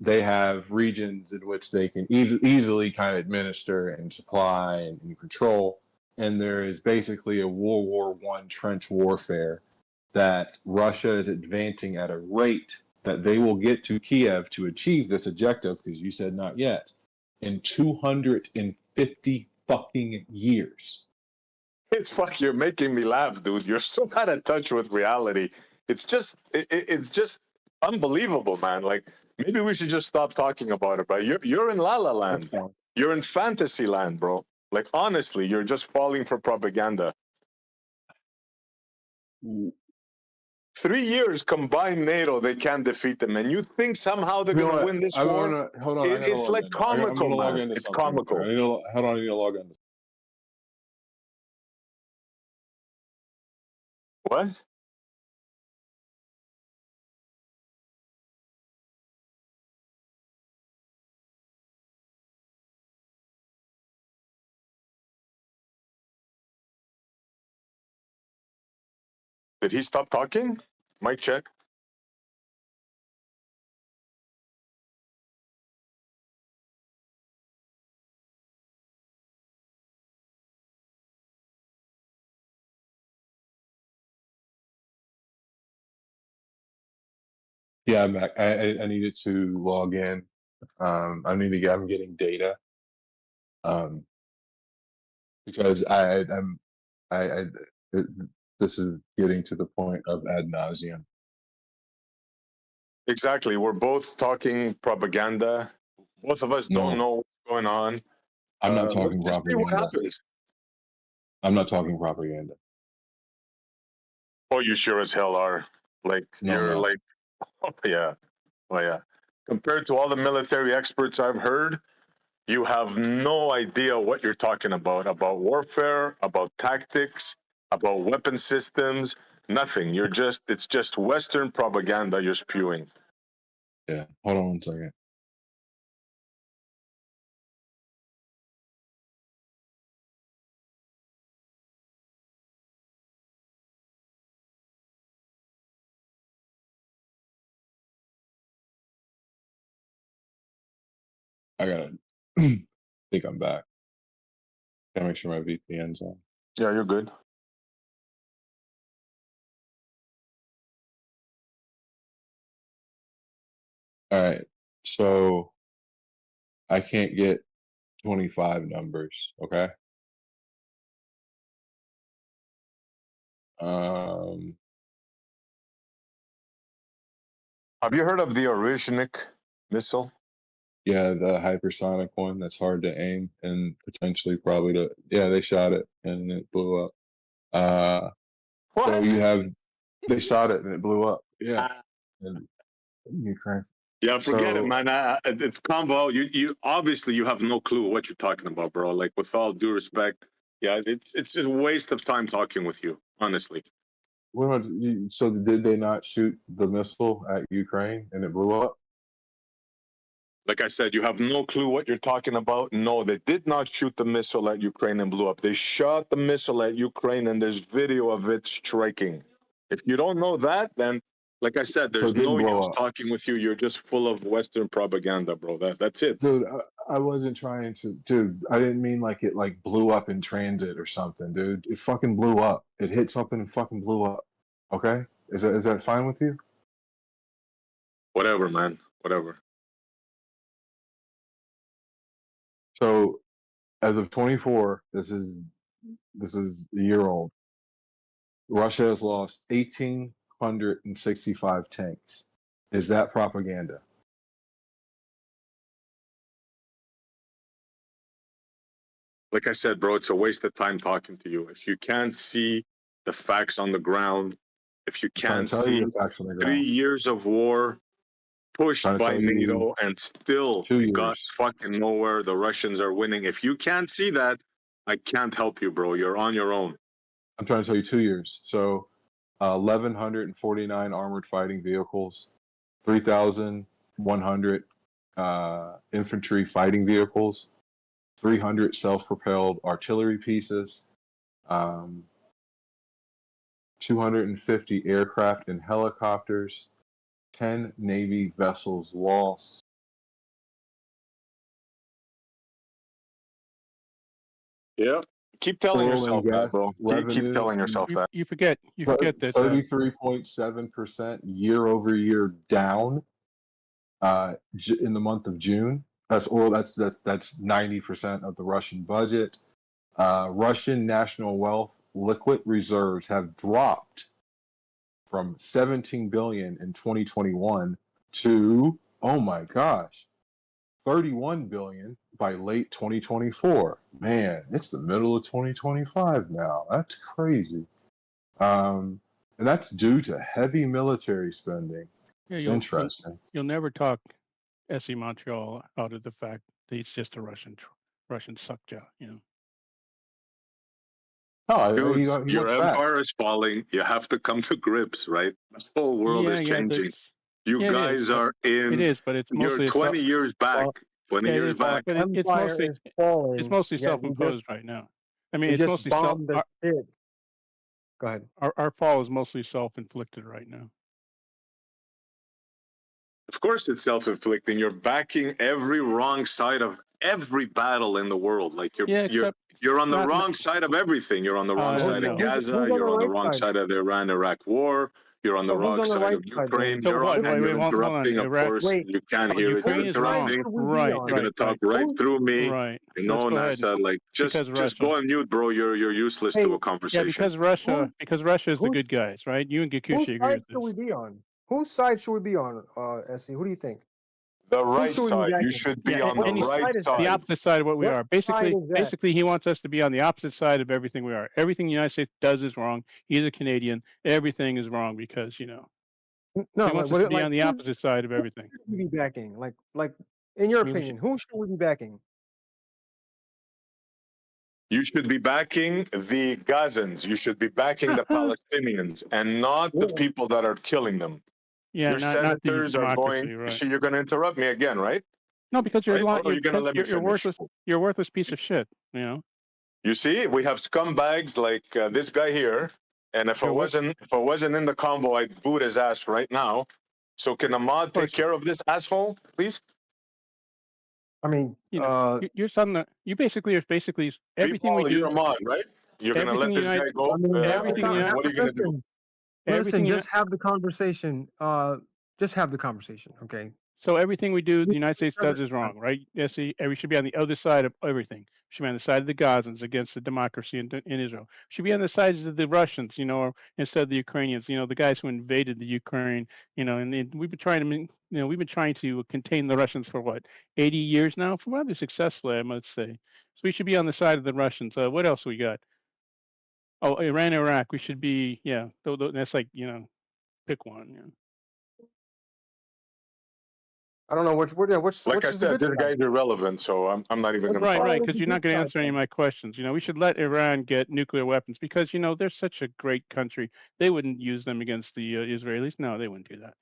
[SPEAKER 2] They have regions in which they can easily kind of administer and supply and control. And there is basically a World War I trench warfare that Russia is advancing at a rate that they will get to Kiev to achieve this objective, because you said not yet, in 250 fucking years.
[SPEAKER 18] You're making me laugh, dude. You're so out of touch with reality. It's just unbelievable, man. Like, Maybe we should just stop talking about it, bro. You're in La La Land. You're in fantasy land, bro. Like honestly, you're just falling for propaganda. 3 years combined NATO, they can't defeat them, and you think somehow they're
[SPEAKER 2] You know
[SPEAKER 18] gonna
[SPEAKER 2] what?
[SPEAKER 18] win this
[SPEAKER 2] I'm
[SPEAKER 18] war?
[SPEAKER 2] gonna hold on. I gotta
[SPEAKER 18] It's
[SPEAKER 2] log
[SPEAKER 18] like
[SPEAKER 2] in. I'm
[SPEAKER 18] comical,
[SPEAKER 2] gonna log
[SPEAKER 18] man.
[SPEAKER 2] into
[SPEAKER 18] It's
[SPEAKER 2] something.
[SPEAKER 18] comical.
[SPEAKER 2] Hold on. I need to log in.
[SPEAKER 18] What? Did he stop talking? Mic check.
[SPEAKER 2] Yeah, I'm back. I needed to log in. I'm getting data. Because it, this is getting to the point of ad nauseum.
[SPEAKER 18] Exactly. We're both talking propaganda. Both of us don't
[SPEAKER 2] No,
[SPEAKER 18] know what's going on.
[SPEAKER 2] I'm not
[SPEAKER 18] Let's
[SPEAKER 2] talking
[SPEAKER 18] just see what
[SPEAKER 2] propaganda.
[SPEAKER 18] happens.
[SPEAKER 2] I'm not talking propaganda.
[SPEAKER 18] Oh, you sure as hell are. Like
[SPEAKER 2] No, I'm
[SPEAKER 18] you're
[SPEAKER 2] not.
[SPEAKER 18] like, oh yeah, oh yeah. Compared to all the military experts I've heard, you have no idea what you're talking about warfare, about tactics, about weapon systems, nothing. It's just Western propaganda you're spewing.
[SPEAKER 2] Yeah, hold on one second. I gotta think I'm back. Gotta make sure my VPN's on.
[SPEAKER 18] Yeah, you're good.
[SPEAKER 2] All right, so I can't get 25 numbers. Okay.
[SPEAKER 18] Have you heard of the Orishnik missile?
[SPEAKER 2] Yeah, the hypersonic one that's hard to aim and potentially probably to. Yeah, they shot it and it blew up. So they shot it and it blew up. Yeah, in Ukraine.
[SPEAKER 18] Yeah, forget it,
[SPEAKER 2] So
[SPEAKER 18] man. It's combo. You obviously you have no clue what you're talking about, bro. Like with all due respect, yeah, it's just a waste of time talking with you, honestly.
[SPEAKER 2] so did they not shoot the missile at Ukraine and it blew up?
[SPEAKER 18] Like I said, you have no clue what you're talking about. No, they did not shoot the missile at Ukraine and blew up. They shot the missile at Ukraine and there's video of it striking. If you don't know that, then like I said,
[SPEAKER 2] So
[SPEAKER 18] there's
[SPEAKER 2] it didn't
[SPEAKER 18] no
[SPEAKER 2] blow
[SPEAKER 18] use
[SPEAKER 2] up.
[SPEAKER 18] talking with you. You're just full of Western propaganda, bro. That's it.
[SPEAKER 2] Dude, I wasn't trying to. Dude, I didn't mean like it like blew up in transit or something, dude. It fucking blew up. It hit something and fucking blew up. Okay, is that fine with you?
[SPEAKER 18] Whatever, man. Whatever.
[SPEAKER 2] So, as of 24, this is a year old. Russia has lost 1,865 tanks. Is that propaganda?
[SPEAKER 18] Like I said, bro, it's a waste of time talking to you. If you can't see the facts on the ground, if you
[SPEAKER 2] I'm trying
[SPEAKER 18] can't
[SPEAKER 2] to tell you
[SPEAKER 18] see
[SPEAKER 2] the facts on the
[SPEAKER 18] 3
[SPEAKER 2] ground.
[SPEAKER 18] years of war pushed
[SPEAKER 2] I'm trying
[SPEAKER 18] by
[SPEAKER 2] to tell you
[SPEAKER 18] NATO and still
[SPEAKER 2] 2
[SPEAKER 18] got
[SPEAKER 2] years.
[SPEAKER 18] fucking nowhere, the Russians are winning. If you can't see that, I can't help you, bro. You're on your own.
[SPEAKER 2] I'm trying to tell you 2 years. So, 1,149 armored fighting vehicles, 3,100 infantry fighting vehicles, 300 self-propelled artillery pieces, 250 aircraft and helicopters, 10 Navy vessels lost.
[SPEAKER 18] Yeah. Keep telling
[SPEAKER 2] Oil
[SPEAKER 18] yourself
[SPEAKER 2] and
[SPEAKER 18] that,
[SPEAKER 2] gas
[SPEAKER 18] bro. Keep
[SPEAKER 2] revenue,
[SPEAKER 18] telling yourself that.
[SPEAKER 20] You forget that
[SPEAKER 2] 33.7% year over year down in the month of June. That's oil. That's 90% of the Russian budget. Russian national wealth liquid reserves have dropped from 17 billion in 2021 to Oh my gosh. 31 billion by late 2024. Man, it's the middle of 2025 now. That's crazy. And that's due to heavy military spending.
[SPEAKER 21] Yeah,
[SPEAKER 2] It's
[SPEAKER 21] you'll
[SPEAKER 2] interesting.
[SPEAKER 21] you'll never talk SE Montreal out of the fact that he's just a Russian suck job.
[SPEAKER 2] Oh,
[SPEAKER 18] Dudes,
[SPEAKER 2] he
[SPEAKER 18] your
[SPEAKER 2] wants facts.
[SPEAKER 18] empire is falling. You have to come to grips, right? The whole world
[SPEAKER 21] Yeah,
[SPEAKER 18] is
[SPEAKER 21] yeah,
[SPEAKER 18] changing. You
[SPEAKER 21] yeah, it is,
[SPEAKER 18] guys
[SPEAKER 21] but
[SPEAKER 18] are in.
[SPEAKER 21] it's
[SPEAKER 18] You're
[SPEAKER 21] mostly
[SPEAKER 18] 20 years back.
[SPEAKER 9] Well,
[SPEAKER 18] 20
[SPEAKER 21] yeah, it
[SPEAKER 18] years
[SPEAKER 21] is,
[SPEAKER 18] back.
[SPEAKER 21] but it's
[SPEAKER 9] empire
[SPEAKER 21] mostly
[SPEAKER 9] is falling.
[SPEAKER 21] mostly
[SPEAKER 9] Yeah,
[SPEAKER 21] self-imposed right now. I mean,
[SPEAKER 9] we
[SPEAKER 21] it's
[SPEAKER 9] just
[SPEAKER 21] mostly
[SPEAKER 9] bombed the shit. Go ahead.
[SPEAKER 21] our fall is mostly self-inflicted right now.
[SPEAKER 18] Of course, it's self-inflicting. You're backing every wrong side of every battle in the world. Like
[SPEAKER 21] Yeah,
[SPEAKER 18] you're on the
[SPEAKER 21] not
[SPEAKER 18] wrong side of everything. You're on the wrong side of
[SPEAKER 21] no.
[SPEAKER 18] Gaza.
[SPEAKER 9] Who's on
[SPEAKER 18] You're
[SPEAKER 9] the
[SPEAKER 18] on the
[SPEAKER 9] right
[SPEAKER 18] wrong
[SPEAKER 9] side?
[SPEAKER 18] side of the Iran-Iraq war. You're on the
[SPEAKER 9] So who's
[SPEAKER 18] wrong
[SPEAKER 9] on the
[SPEAKER 18] side
[SPEAKER 9] right
[SPEAKER 18] of
[SPEAKER 9] side then?
[SPEAKER 18] Ukraine.
[SPEAKER 21] So
[SPEAKER 18] You're
[SPEAKER 21] what?
[SPEAKER 18] on, and
[SPEAKER 21] Wait,
[SPEAKER 18] you're
[SPEAKER 21] hold on.
[SPEAKER 18] interrupting. Of
[SPEAKER 21] Iraq.
[SPEAKER 18] course,
[SPEAKER 9] Wait,
[SPEAKER 18] you can't hear it.
[SPEAKER 21] Ukraine
[SPEAKER 18] You're
[SPEAKER 21] is
[SPEAKER 9] whose side
[SPEAKER 21] wrong.
[SPEAKER 18] interrupting.
[SPEAKER 9] should we be
[SPEAKER 21] Right,
[SPEAKER 9] on?
[SPEAKER 18] You're gonna talk
[SPEAKER 21] right.
[SPEAKER 18] right through me.
[SPEAKER 21] Right.
[SPEAKER 18] You
[SPEAKER 21] Let's
[SPEAKER 18] know,
[SPEAKER 21] go ahead.
[SPEAKER 18] NASA. Like
[SPEAKER 21] Because
[SPEAKER 18] just go
[SPEAKER 21] Russia.
[SPEAKER 18] on mute, bro. You're useless
[SPEAKER 9] Hey,
[SPEAKER 18] to a
[SPEAKER 21] Yeah,
[SPEAKER 18] conversation.
[SPEAKER 21] because Russia is the
[SPEAKER 9] who's
[SPEAKER 21] good guys, right? You and
[SPEAKER 9] whose
[SPEAKER 21] Gakushi agree
[SPEAKER 9] side
[SPEAKER 21] with
[SPEAKER 9] should we
[SPEAKER 21] this.
[SPEAKER 9] be on? Whose side should we be on, SE? Who do you think?
[SPEAKER 18] The
[SPEAKER 9] Who
[SPEAKER 18] right
[SPEAKER 9] should we be
[SPEAKER 18] side. You
[SPEAKER 9] backing?
[SPEAKER 18] should be
[SPEAKER 21] Yeah,
[SPEAKER 18] on the
[SPEAKER 9] What
[SPEAKER 18] right
[SPEAKER 9] side is
[SPEAKER 21] the
[SPEAKER 9] that?
[SPEAKER 18] side.
[SPEAKER 21] opposite side of what we
[SPEAKER 9] What
[SPEAKER 21] are.
[SPEAKER 9] side is that?
[SPEAKER 21] Basically, he wants us to be on the opposite side of everything we are. Everything the United States does is wrong. He's a Canadian. Everything is wrong because so
[SPEAKER 9] No,
[SPEAKER 21] he wants us to be
[SPEAKER 9] like
[SPEAKER 21] on the opposite side of
[SPEAKER 9] who
[SPEAKER 21] everything.
[SPEAKER 9] should we be backing? Like in your
[SPEAKER 21] I mean, we
[SPEAKER 9] opinion, who should we be backing?
[SPEAKER 18] You should be backing the Gazans. You should be backing the Palestinians and not the people that are killing them.
[SPEAKER 21] yeah,
[SPEAKER 18] Your
[SPEAKER 21] not the
[SPEAKER 18] senators are going.
[SPEAKER 21] democracy, right?
[SPEAKER 18] See, you're going to interrupt me again, right?
[SPEAKER 21] No, because you're
[SPEAKER 18] Right? Or are
[SPEAKER 21] you're
[SPEAKER 18] you going to let me
[SPEAKER 21] you're
[SPEAKER 18] finish?
[SPEAKER 21] worthless. You're a worthless piece of shit.
[SPEAKER 18] You see, we have scumbags like this guy here. And if I wasn't in the convo, I'd boot his ass right now. So can Ahmad take care of this asshole, please?
[SPEAKER 9] I mean,
[SPEAKER 21] you're something. You basically are everything we
[SPEAKER 18] People,
[SPEAKER 21] do.
[SPEAKER 18] you're Ahmad, right? You're going to let this guy go?
[SPEAKER 21] Everything
[SPEAKER 18] what are you going to do?
[SPEAKER 9] Listen, just have the conversation. Just have the conversation, okay?
[SPEAKER 21] So everything we do, the United States does is wrong, right? Yes, we should be on the other side of everything. We should be on the side of the Gazans against the democracy in Israel. We should be on the sides of the Russians, instead of the Ukrainians. The guys who invaded the Ukraine. And we've been trying to, we've been trying to contain the Russians for what, 80 years now, for rather successfully, I must say. So we should be on the side of the Russians. What else we got? Oh, Iran, Iraq. We should be, yeah. That's like, pick one. Yeah.
[SPEAKER 9] I don't know which
[SPEAKER 18] Like I
[SPEAKER 9] is the
[SPEAKER 18] said,
[SPEAKER 9] good
[SPEAKER 18] this
[SPEAKER 9] side?
[SPEAKER 18] guy's irrelevant, so I'm not even going to
[SPEAKER 21] Right, because you're not going to answer any of my questions. We should let Iran get nuclear weapons because they're such a great country. They wouldn't use them against the Israelis. No, they wouldn't do that.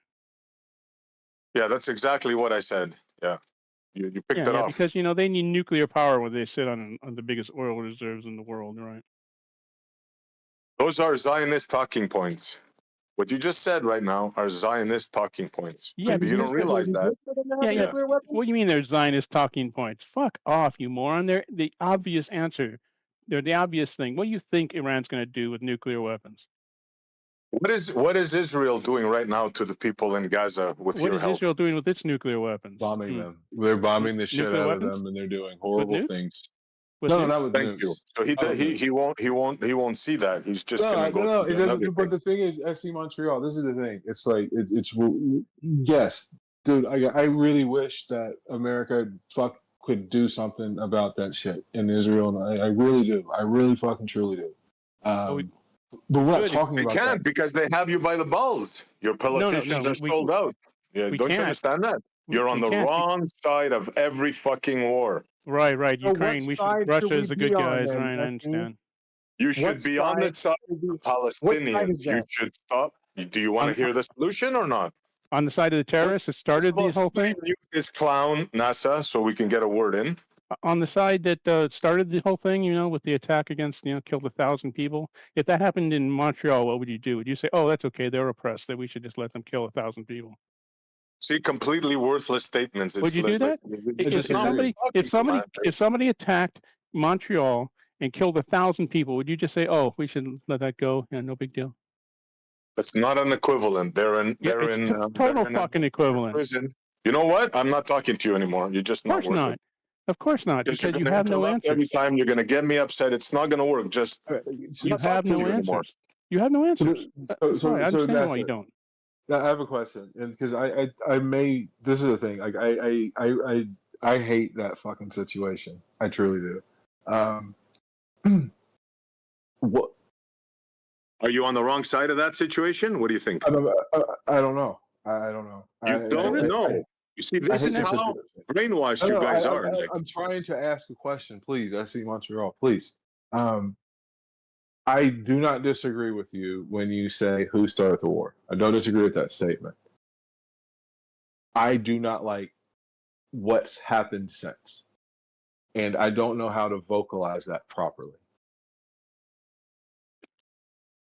[SPEAKER 18] Yeah, that's exactly what I said. Yeah, you picked it off.
[SPEAKER 21] Because they need nuclear power when they sit on the biggest oil reserves in the world, right?
[SPEAKER 18] Those are Zionist talking points. What you just said right now are Zionist talking points.
[SPEAKER 21] Yeah,
[SPEAKER 18] Maybe you don't realize that.
[SPEAKER 21] Yeah. What do you mean they're Zionist talking points? Fuck off, you moron. They're the obvious answer. They're the obvious thing. What do you think Iran's going to do with nuclear weapons?
[SPEAKER 18] What is Israel doing right now to the people in Gaza with
[SPEAKER 21] What
[SPEAKER 18] your
[SPEAKER 21] is
[SPEAKER 18] help?
[SPEAKER 21] Israel doing with its nuclear weapons?
[SPEAKER 2] Bombing them. They're bombing the shit
[SPEAKER 21] Nuclear
[SPEAKER 2] out
[SPEAKER 21] weapons?
[SPEAKER 2] of them, and they're doing horrible
[SPEAKER 21] nukes?
[SPEAKER 2] things.
[SPEAKER 21] With
[SPEAKER 2] No,
[SPEAKER 21] nukes?
[SPEAKER 2] not with
[SPEAKER 18] Thank
[SPEAKER 2] nukes.
[SPEAKER 18] you. So
[SPEAKER 2] Not with nukes.
[SPEAKER 18] he won't see that. He's just gonna go.
[SPEAKER 2] No.
[SPEAKER 18] to
[SPEAKER 2] It
[SPEAKER 18] another
[SPEAKER 2] doesn't. But
[SPEAKER 18] thing.
[SPEAKER 2] the thing is, FC Montreal. This is the thing. It's like it's yes, dude. I really wish that America could do something about that shit in Israel, and I really do. I really fucking truly do. But we're not talking
[SPEAKER 18] They
[SPEAKER 2] about
[SPEAKER 18] can't
[SPEAKER 2] that.
[SPEAKER 18] because they have you by the balls. Your politicians are sold out. Yeah, don't you understand that? You're on the wrong side of every fucking war.
[SPEAKER 21] Right.
[SPEAKER 9] So
[SPEAKER 21] Ukraine. Russia is the good guys, right? I understand.
[SPEAKER 18] You should be on the side of the Palestinians. You should stop. Do you want to hear the solution or not?
[SPEAKER 21] On the side of the terrorists that started the whole thing?
[SPEAKER 18] Mute this clown, NASA, so we can get a word in.
[SPEAKER 21] On the side that started the whole thing, with the attack against, killed 1,000 people. If that happened in Montreal, what would you do? Would you say, oh, that's okay, they're oppressed, that we should just let them kill 1,000 people?
[SPEAKER 18] See, completely worthless statements.
[SPEAKER 21] Would you do that? If somebody attacked Montreal and killed 1,000 people, would you just say, "Oh, we should let that go"? Yeah, no big deal.
[SPEAKER 18] That's not an equivalent. They're
[SPEAKER 21] total fucking equivalent.
[SPEAKER 18] Prison. You know what? I'm not talking to you anymore. You're just not worth it.
[SPEAKER 21] Of course not. Because you have no answers.
[SPEAKER 18] Every time you're going to get me upset. It's not going to work. Just
[SPEAKER 21] you have no answers. You have no answers. Sorry, I understand why you don't.
[SPEAKER 2] Now, I have a question, and because I may, this is the thing. Like I hate that fucking situation. I truly do. What
[SPEAKER 18] Are you on the wrong side of that situation? What do you think?
[SPEAKER 2] I don't, I don't know. I don't know.
[SPEAKER 18] You don't know. You see,
[SPEAKER 2] I
[SPEAKER 18] this
[SPEAKER 2] hate
[SPEAKER 18] is
[SPEAKER 2] the
[SPEAKER 18] how
[SPEAKER 2] situation.
[SPEAKER 18] brainwashed you guys are. Like,
[SPEAKER 2] I'm trying to ask a question, please. I see Montreal, please. I do not disagree with you when you say who started the war. I don't disagree with that statement. I do not like what's happened since, and I don't know how to vocalize that properly.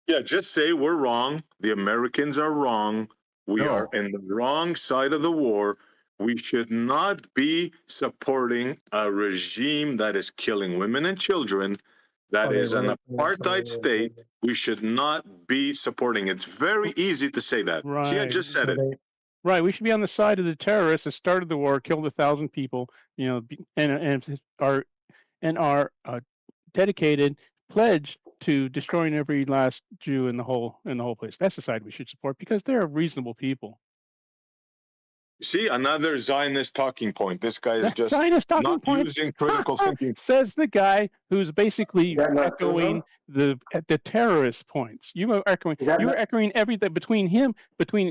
[SPEAKER 18] yeah, just say we're wrong. The Americans are wrong. We
[SPEAKER 2] No.
[SPEAKER 18] are in the wrong side of the war. We should not be supporting a regime that is killing women and children, that is an apartheid state. We should not be supporting. It's very easy to say that. See, I
[SPEAKER 21] Right.
[SPEAKER 18] just said it.
[SPEAKER 21] Right. We should be on the side of the terrorists that started the war, killed 1,000 people, you know, and are dedicated, pledged to destroying every last Jew in the whole place. That's the side we should support because they're reasonable people.
[SPEAKER 18] See, another Zionist talking point. This guy is
[SPEAKER 21] That
[SPEAKER 18] just
[SPEAKER 21] Zionist talking
[SPEAKER 18] not
[SPEAKER 21] point
[SPEAKER 18] using critical thinking.
[SPEAKER 21] says the guy who's basically
[SPEAKER 6] Is that not true,
[SPEAKER 21] echoing the terrorist points. You were echoing everything between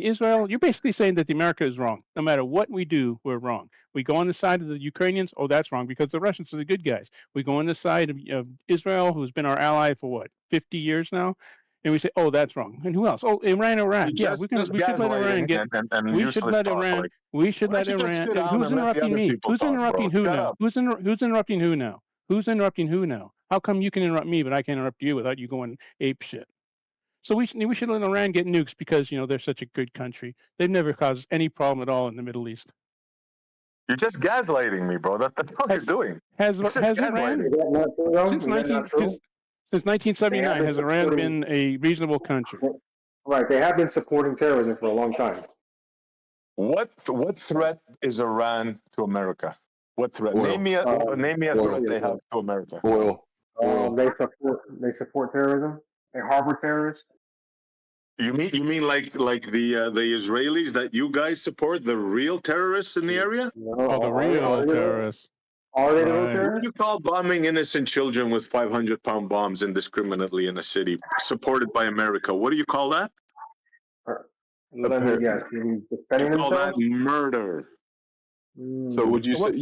[SPEAKER 21] Israel. You're basically saying that the America is wrong. No matter what we do, we're wrong. We go on the side of the Ukrainians. Oh, that's wrong because the Russians are the good guys. We go on the side of Israel, who's been our ally for what 50 years now. And we say, oh, that's wrong. And who else? Oh, Iran, Iraq. Yeah, we should let Iran get. We should let Iran. We should let Iran. Who's interrupting me? Who's interrupting who now? Who's interrupting who now? Who's interrupting who now? How come you can interrupt me, but I can't interrupt you without you going ape shit? So we should let Iran get nukes because they're such a good country. They've never caused any problem at all in the Middle East.
[SPEAKER 18] You're just gaslighting me, bro. That's all you're doing.
[SPEAKER 21] Has Iran since 1979 has Iran been a reasonable country?
[SPEAKER 6] Right, they have been supporting terrorism for a long time.
[SPEAKER 18] What threat is Iran to America? What threat?
[SPEAKER 2] Oil.
[SPEAKER 18] Name me a threat they have to America.
[SPEAKER 2] Oil.
[SPEAKER 6] They support terrorism. They harbor terrorists.
[SPEAKER 18] You mean like the Israelis that you guys support, the real terrorists in the area?
[SPEAKER 21] Oh, the real terrorists.
[SPEAKER 6] Are they the real
[SPEAKER 18] What
[SPEAKER 6] terrorists?
[SPEAKER 18] do you call bombing innocent children with 500-pound bombs indiscriminately in a city supported by America? What do you call that?
[SPEAKER 6] Let me guess.
[SPEAKER 18] You call that murder.
[SPEAKER 2] So would you say?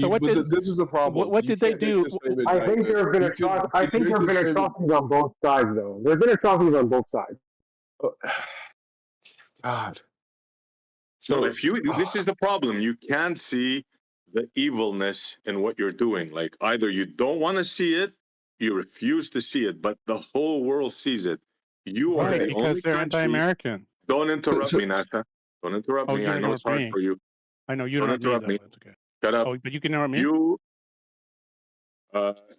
[SPEAKER 2] This is the problem.
[SPEAKER 21] What did they do?
[SPEAKER 6] I think there have been atrocities on both sides, though. There have been atrocities on both sides.
[SPEAKER 2] God.
[SPEAKER 18] So this is the problem. You can't see the evilness in what you're doing. Like either you don't want to see it, you refuse to see it, but the whole world sees it. You are the only
[SPEAKER 21] they're
[SPEAKER 18] country.
[SPEAKER 21] anti-American.
[SPEAKER 18] Don't interrupt me, Nasa. Don't interrupt me. I know it's hard for you.
[SPEAKER 21] I know you
[SPEAKER 18] don't
[SPEAKER 21] interrupt me. It's okay.
[SPEAKER 18] Shut up.
[SPEAKER 21] Oh, but you can interrupt me.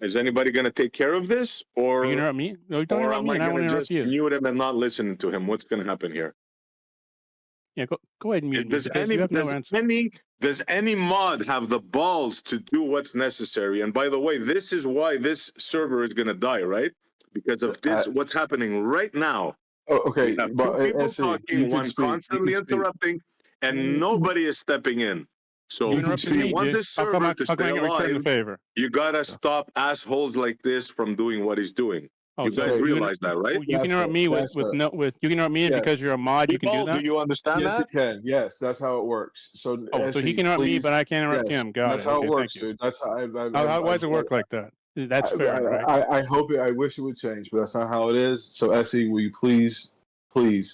[SPEAKER 18] Is anybody going to take care of this, or
[SPEAKER 21] you interrupt me? No, don't interrupt me, and I won't interrupt you.
[SPEAKER 18] Mute him and not listen to him? What's going to happen here?
[SPEAKER 21] Yeah, go ahead and mute me.
[SPEAKER 18] Does any mod have the balls to do what's necessary? And by the way, this is why this server is going to die, right? Because of this, what's happening right now.
[SPEAKER 2] Oh, okay.
[SPEAKER 18] We have two people talking, one constantly interrupting, and nobody is stepping in. So if you want this server to stay alive, you gotta stop assholes like this from doing what he's doing. You guys realize that, right?
[SPEAKER 21] You can interrupt me you can interrupt me because you're a mod. You can do that.
[SPEAKER 18] Do you understand
[SPEAKER 2] yes,
[SPEAKER 18] that?
[SPEAKER 2] you can. Yes, that's how it works. So,
[SPEAKER 21] so he can interrupt me, but I can't interrupt him. Got
[SPEAKER 2] that's
[SPEAKER 21] it.
[SPEAKER 2] how it works, dude. That's how.
[SPEAKER 21] Why does it work like that? That's fair, right?
[SPEAKER 2] I wish it would change, but that's not how it is. So, Essie, will you please?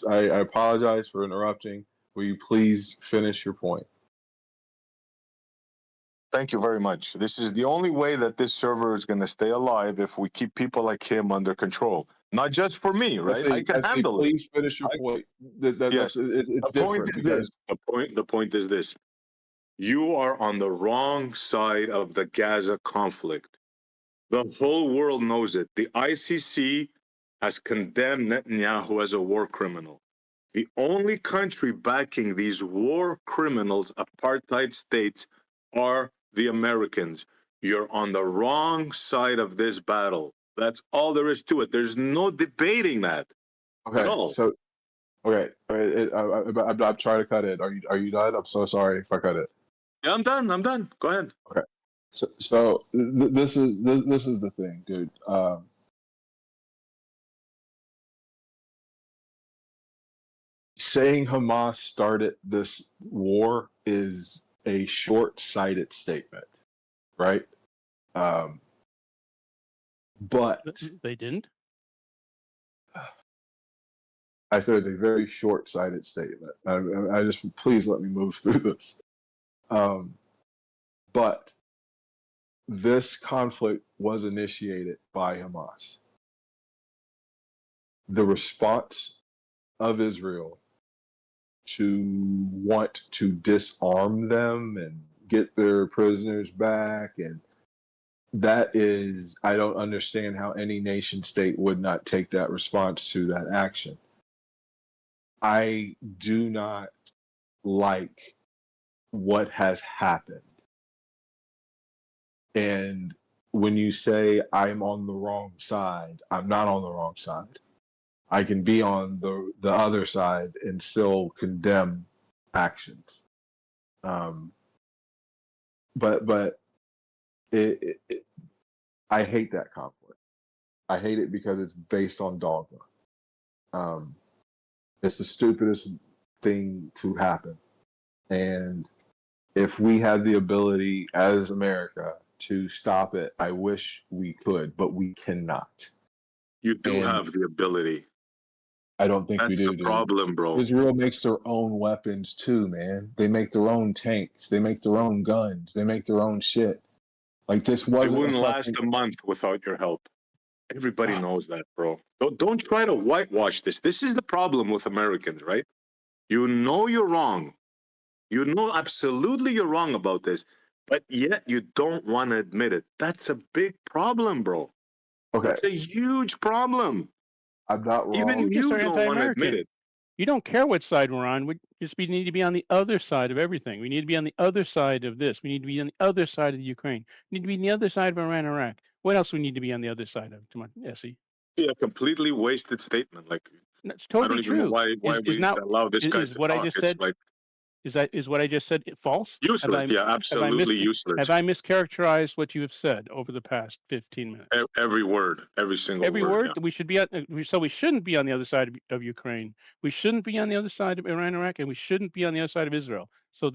[SPEAKER 2] I apologize for interrupting. Will you please finish your point?
[SPEAKER 18] Thank you very much. This is the only way that this server is going to stay alive if we keep people like him under control. Not just for me, right? I can handle it.
[SPEAKER 2] Please finish your point.
[SPEAKER 18] Yes.
[SPEAKER 2] It's different.
[SPEAKER 18] The point is this. You are on the wrong side of the Gaza conflict. The whole world knows it. The ICC has condemned Netanyahu as a war criminal. The only country backing these war criminals, apartheid states, are the Americans. You're on the wrong side of this battle. That's all there is to it. There's no debating that at all.
[SPEAKER 2] So Okay, I'm trying to cut it. Are you done? I'm so sorry if I cut it.
[SPEAKER 18] Yeah, I'm done. I'm done. Go ahead.
[SPEAKER 2] Okay. So this is the thing, dude. Saying Hamas started this war is a short-sighted statement, right? But
[SPEAKER 21] They didn't.
[SPEAKER 2] I said it's a very short-sighted statement. I just please let me move through this. But this conflict was initiated by Hamas. The response of Israel to want to disarm them and get their prisoners back, and that is, I don't understand how any nation state would not take that response to that action. I do not like what has happened. And when you say I'm on the wrong side, I'm not on the wrong side. I can be on the other side and still condemn actions. But I hate that conflict. I hate it because it's based on dogma. It's the stupidest thing to happen. And if we had the ability as America to stop it, I wish we could, but we cannot.
[SPEAKER 18] You do have the ability.
[SPEAKER 2] I don't think we
[SPEAKER 18] That's
[SPEAKER 2] do,
[SPEAKER 18] the
[SPEAKER 2] dude.
[SPEAKER 18] problem, bro.
[SPEAKER 2] Israel makes their own weapons too, man. They make their own tanks. They make their own guns. They make their own shit. Like this
[SPEAKER 18] It
[SPEAKER 2] wasn't
[SPEAKER 18] wouldn't
[SPEAKER 2] a
[SPEAKER 18] last
[SPEAKER 2] fucking...
[SPEAKER 18] a month without your help. Everybody knows that, bro. Don't try to whitewash this. This is the problem with Americans, right? You know you're wrong. You know absolutely you're wrong about this, but yet you don't want to admit it. That's a big problem, bro.
[SPEAKER 2] Okay.
[SPEAKER 18] That's a huge problem.
[SPEAKER 2] I'm not wrong.
[SPEAKER 18] Even
[SPEAKER 21] You just
[SPEAKER 18] you
[SPEAKER 21] are
[SPEAKER 18] don't want to admit
[SPEAKER 21] anti-American.
[SPEAKER 18] it.
[SPEAKER 21] You don't care what side we're on. We need to be on the other side of everything. We need to be on the other side of this. We need to be on the other side of the Ukraine. We need to be on the other side of Iran, Iraq. What else we need to be on the other side of? Come on, Essie.
[SPEAKER 18] Yeah, a completely wasted statement. Like
[SPEAKER 21] That's
[SPEAKER 18] I
[SPEAKER 21] totally
[SPEAKER 18] don't even know
[SPEAKER 21] true.
[SPEAKER 18] why
[SPEAKER 21] Is
[SPEAKER 18] we
[SPEAKER 21] not
[SPEAKER 18] allow this guy
[SPEAKER 21] is
[SPEAKER 18] to
[SPEAKER 21] what I
[SPEAKER 18] talk.
[SPEAKER 21] just
[SPEAKER 18] It's
[SPEAKER 21] said?
[SPEAKER 18] like
[SPEAKER 21] Is what I just said false?
[SPEAKER 18] useless. Yeah, absolutely useless.
[SPEAKER 21] Have I mischaracterized what you have said over the past 15 minutes?
[SPEAKER 18] Every word, every single
[SPEAKER 21] Every
[SPEAKER 18] word.
[SPEAKER 21] word
[SPEAKER 18] Yeah.
[SPEAKER 21] that we should be so we shouldn't be on the other side of Ukraine. We shouldn't be on the other side of Iran, Iraq, and we shouldn't be on the other side of Israel. So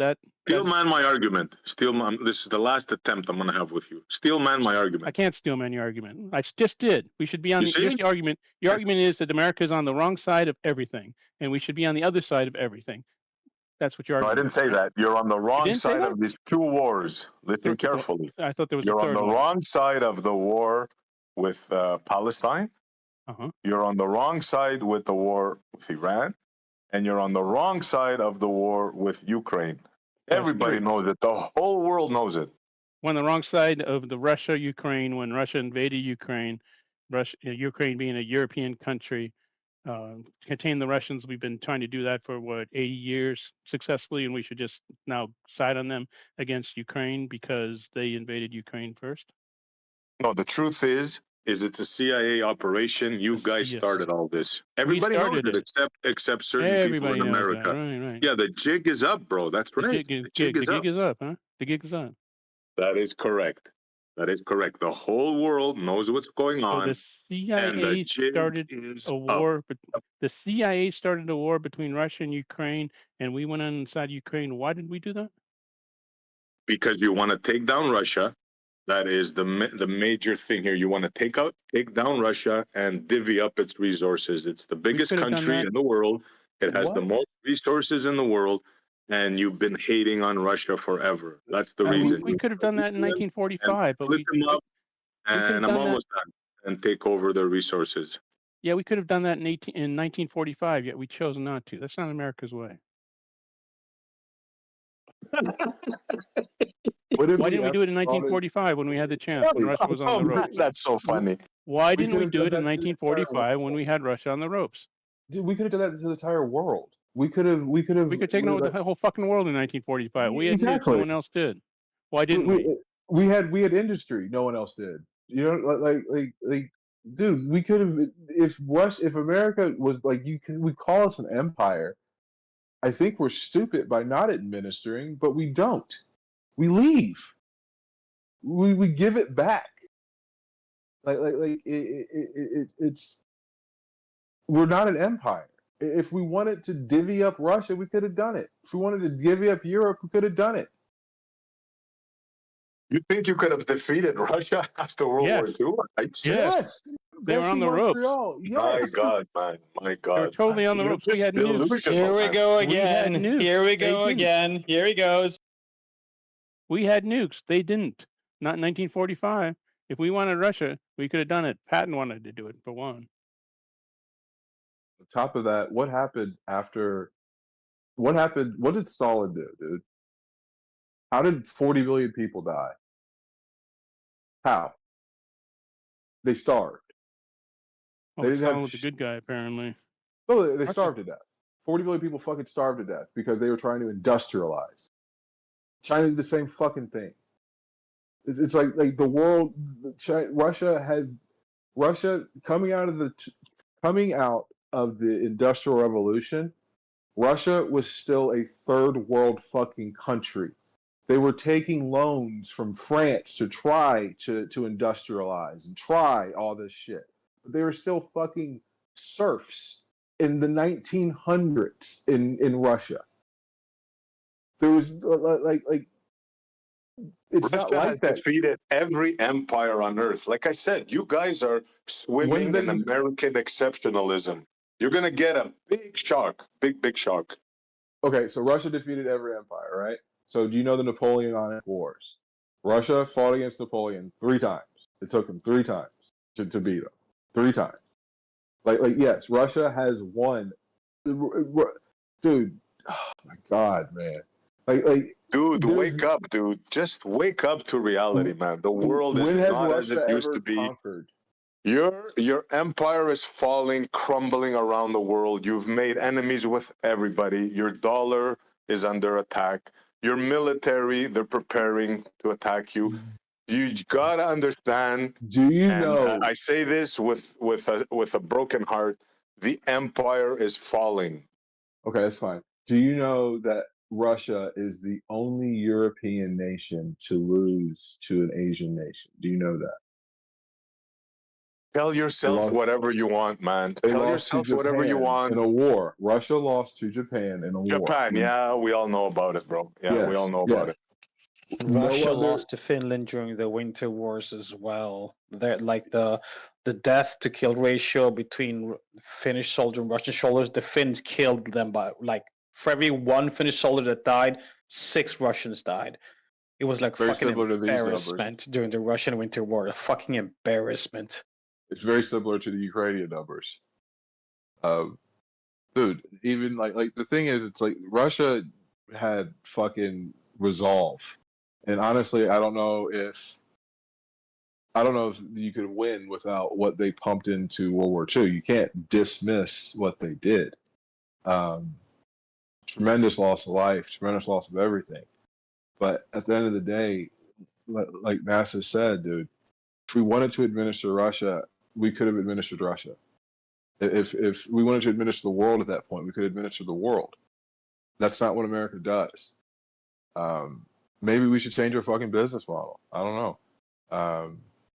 [SPEAKER 18] Steel man my argument. Steel man. This is the last attempt I'm gonna have with you. Steel man my argument.
[SPEAKER 21] I can't steal man your argument. I just did. We should be on
[SPEAKER 18] You
[SPEAKER 21] the, just
[SPEAKER 18] see?
[SPEAKER 21] the argument. Your argument is that America is on the wrong side of everything, and we should be on the other side of everything. That's what your
[SPEAKER 18] No, I
[SPEAKER 21] argument
[SPEAKER 18] didn't
[SPEAKER 21] is.
[SPEAKER 18] say that. You're on the wrong
[SPEAKER 21] didn't say
[SPEAKER 18] side
[SPEAKER 21] that?
[SPEAKER 18] of these two wars. Listen carefully.
[SPEAKER 21] I thought there was
[SPEAKER 18] You're
[SPEAKER 21] a
[SPEAKER 18] on
[SPEAKER 21] third
[SPEAKER 18] the
[SPEAKER 21] one.
[SPEAKER 18] wrong side of the war with Palestine.
[SPEAKER 21] Uh-huh.
[SPEAKER 18] You're on the wrong side with the war with Iran, and you're on the wrong side of the war with Ukraine. Everybody knows it. The whole world knows it.
[SPEAKER 21] We're on the wrong side of the Russia-Ukraine when Russia invaded Ukraine. Ukraine being a European country, contain the Russians. We've been trying to do that for 80 years successfully, and we should just now side on them against Ukraine because they invaded Ukraine first.
[SPEAKER 18] No, the truth is it's a CIA operation. You guys started all this. Everybody knows
[SPEAKER 21] started
[SPEAKER 18] it, except certain people
[SPEAKER 21] Everybody
[SPEAKER 18] in
[SPEAKER 21] knows
[SPEAKER 18] America.
[SPEAKER 21] that. Right.
[SPEAKER 18] Yeah, the jig is up, bro. That's right.
[SPEAKER 21] The
[SPEAKER 18] jig is up.
[SPEAKER 21] gig is up, huh? The gig is up.
[SPEAKER 18] That is correct. That is correct. The whole world knows what's going
[SPEAKER 21] So
[SPEAKER 18] on.
[SPEAKER 21] the CIA started a war, but the CIA started a war between Russia and Ukraine, and we went on inside Ukraine. Why did we do that?
[SPEAKER 18] Because you want to take down Russia. That is the major thing here. You want to take down Russia and divvy up its resources. It's the biggest country in the world. It has the most resources in the world, and you've been hating on Russia forever. That's the reason.
[SPEAKER 21] We could have done that in 1945, but
[SPEAKER 18] split them up, and I'm almost done. And take over their resources.
[SPEAKER 21] Yeah, we could have done that in 1945, yet we chose not to. That's not America's way. Why didn't we do it in 1945 when we had the chance, when Russia was on the ropes?
[SPEAKER 18] That's so funny.
[SPEAKER 21] Why didn't we do it in 1945 when we had Russia on the ropes?
[SPEAKER 2] Dude, we could have done that to the entire world. We could have
[SPEAKER 21] taken over the whole fucking world in 1945. We had nukes, no one else did. Why didn't we?
[SPEAKER 2] We had industry, no one else did. You know, like dude, we could have if America was like we call us an empire. I think we're stupid by not administering, but we don't. We leave. We give it back. It's we're not an empire. If we wanted to divvy up Russia, we could have done it. If we wanted to divvy up Europe, we could have done it.
[SPEAKER 18] You think you could have defeated Russia after World War II?
[SPEAKER 2] Yes.
[SPEAKER 21] They were on the ropes.
[SPEAKER 2] Montreal.
[SPEAKER 18] My
[SPEAKER 2] Yes.
[SPEAKER 18] God, man. My God.
[SPEAKER 21] They were totally on the
[SPEAKER 18] You're
[SPEAKER 21] ropes. We
[SPEAKER 18] just
[SPEAKER 21] had nukes.
[SPEAKER 18] delusional,
[SPEAKER 3] Here we
[SPEAKER 18] man.
[SPEAKER 3] go
[SPEAKER 21] We had
[SPEAKER 3] again.
[SPEAKER 21] nukes.
[SPEAKER 3] Here we
[SPEAKER 21] They
[SPEAKER 3] go
[SPEAKER 21] didn't.
[SPEAKER 3] again. Here he goes.
[SPEAKER 21] We had nukes. They didn't. Not in 1945. If we wanted Russia, we could have done it. Patton wanted to do it for one.
[SPEAKER 2] On top of that, what happened after? What happened? What did Stalin do, dude? How did 40 million people die? How? They starved.
[SPEAKER 21] Oh,
[SPEAKER 2] They didn't
[SPEAKER 21] Stalin
[SPEAKER 2] have.
[SPEAKER 21] was a good guy, apparently.
[SPEAKER 2] No, they starved to death. 40 million people fucking starved to death because they were trying to industrialize. China did the same fucking thing. It's like the world. Russia coming out of the Industrial Revolution. Russia was still a third world fucking country. They were taking loans from France to try to industrialize and try all this shit. But they were still fucking serfs in the 1900s in Russia. There was it's
[SPEAKER 18] Russia
[SPEAKER 2] not like
[SPEAKER 18] has
[SPEAKER 2] that.
[SPEAKER 18] defeated every empire on earth. Like I said, you guys are swimming in American exceptionalism. You're gonna get a big shark, big shark.
[SPEAKER 2] Okay, so Russia defeated every empire, right? So do you know the Napoleonic Wars? Russia fought against Napoleon 3 times. It took him 3 times to beat him. 3 times. Like yes, Russia has won. Dude, oh my God, man.
[SPEAKER 18] Dude, wake up, dude. Just wake up to reality, man. The world is
[SPEAKER 2] when has
[SPEAKER 18] not as it
[SPEAKER 2] Russia
[SPEAKER 18] used
[SPEAKER 2] ever
[SPEAKER 18] to be.
[SPEAKER 2] conquered?
[SPEAKER 18] Your empire is falling, crumbling around the world. You've made enemies with everybody. Your dollar is under attack. Your military, they're preparing to attack you. You gotta understand.
[SPEAKER 2] Do you
[SPEAKER 18] and,
[SPEAKER 2] know?
[SPEAKER 18] I say this with a broken heart. The empire is falling.
[SPEAKER 2] Okay, that's fine. Do you know that Russia is the only European nation to lose to an Asian nation? Do you know that?
[SPEAKER 18] Tell yourself whatever you want, man.
[SPEAKER 2] They
[SPEAKER 18] Tell
[SPEAKER 2] lost to
[SPEAKER 18] yourself whatever you
[SPEAKER 2] Japan
[SPEAKER 18] want.
[SPEAKER 2] in a war. Russia lost to Japan in a war.
[SPEAKER 18] Japan, yeah, we all know about it, bro. Yeah, we all know about it.
[SPEAKER 3] Russia lost to Finland during the Winter Wars as well. Like the death to kill ratio between Finnish soldiers and Russian soldiers, the Finns killed them by like for every 1 Finnish soldier that died, 6 Russians died. It was like
[SPEAKER 2] Very
[SPEAKER 3] fucking
[SPEAKER 2] similar to these numbers.
[SPEAKER 3] embarrassment during the Russian Winter War. A fucking embarrassment.
[SPEAKER 2] It's very similar to the Ukrainian numbers. Dude, even like the thing is, it's like Russia had fucking resolve, and honestly, I don't know if you could win without what they pumped into World War II. You can't dismiss what they did. Tremendous loss of life, tremendous loss of everything. But at the end of the day, like NASA said, dude, if we wanted to administer Russia, we could have administered Russia. If we wanted to administer the world at that point, we could administer the world. That's not what America does. Maybe we should change our fucking business model. I don't know.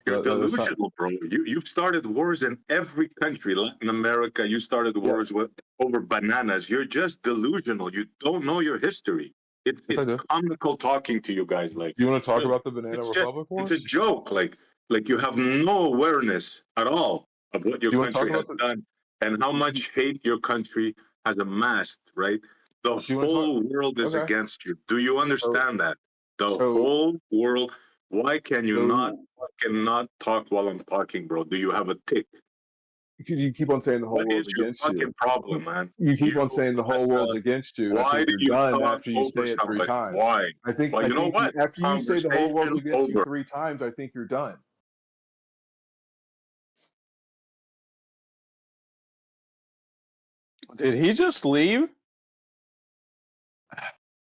[SPEAKER 18] You're delusional, bro. You've started wars in every country. Latin America, you started wars over bananas. You're just delusional. You don't know your history. It's comical talking to you guys. Like,
[SPEAKER 2] you want to talk about the Banana Republic
[SPEAKER 18] It's
[SPEAKER 2] Wars?
[SPEAKER 18] a joke. Like you have no awareness at all of what your country has done and how much hate your country has amassed. Right? The whole world is against you. Do you understand that? The whole world. Why can you not talk while I'm talking, bro? Do you have a tick?
[SPEAKER 2] You keep on saying the whole world's against you.
[SPEAKER 18] What is your fucking problem, man?
[SPEAKER 2] You keep on saying the whole world's against you.
[SPEAKER 18] Why
[SPEAKER 2] I think
[SPEAKER 18] do
[SPEAKER 2] you're
[SPEAKER 18] you
[SPEAKER 2] done
[SPEAKER 18] talk
[SPEAKER 2] after you say
[SPEAKER 18] over
[SPEAKER 2] it 3
[SPEAKER 18] somebody?
[SPEAKER 2] times.
[SPEAKER 18] Why?
[SPEAKER 2] I think.
[SPEAKER 18] Well, you know what?
[SPEAKER 2] After you say the whole world's against you
[SPEAKER 18] over.
[SPEAKER 2] 3 times, I think you're done.
[SPEAKER 3] Did he just leave?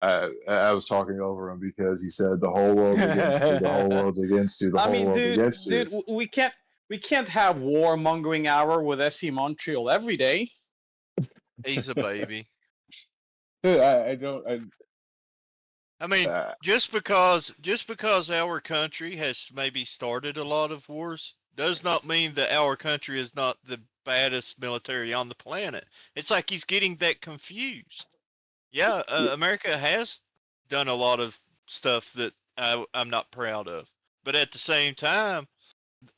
[SPEAKER 2] I was talking over him because he said the whole world's against you. The whole world's against you. The whole world's against you.
[SPEAKER 3] Dude, we can't.
[SPEAKER 4] we can't have warmongering hour with SC Montreal every day.
[SPEAKER 19] He's a baby.
[SPEAKER 2] Dude, I don't.
[SPEAKER 19] I mean, just because our country has maybe started a lot of wars does not mean that our country is not the baddest military on the planet. It's like he's getting that confused. Yeah, America has done a lot of stuff that I'm not proud of, but at the same time,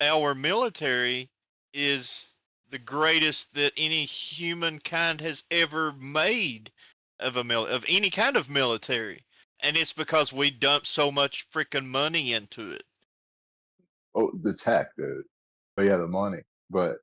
[SPEAKER 19] our military is the greatest that any humankind has ever made of of any kind of military, and it's because we dump so much freaking money into it.
[SPEAKER 2] Oh, the tech, dude. But yeah, the money. But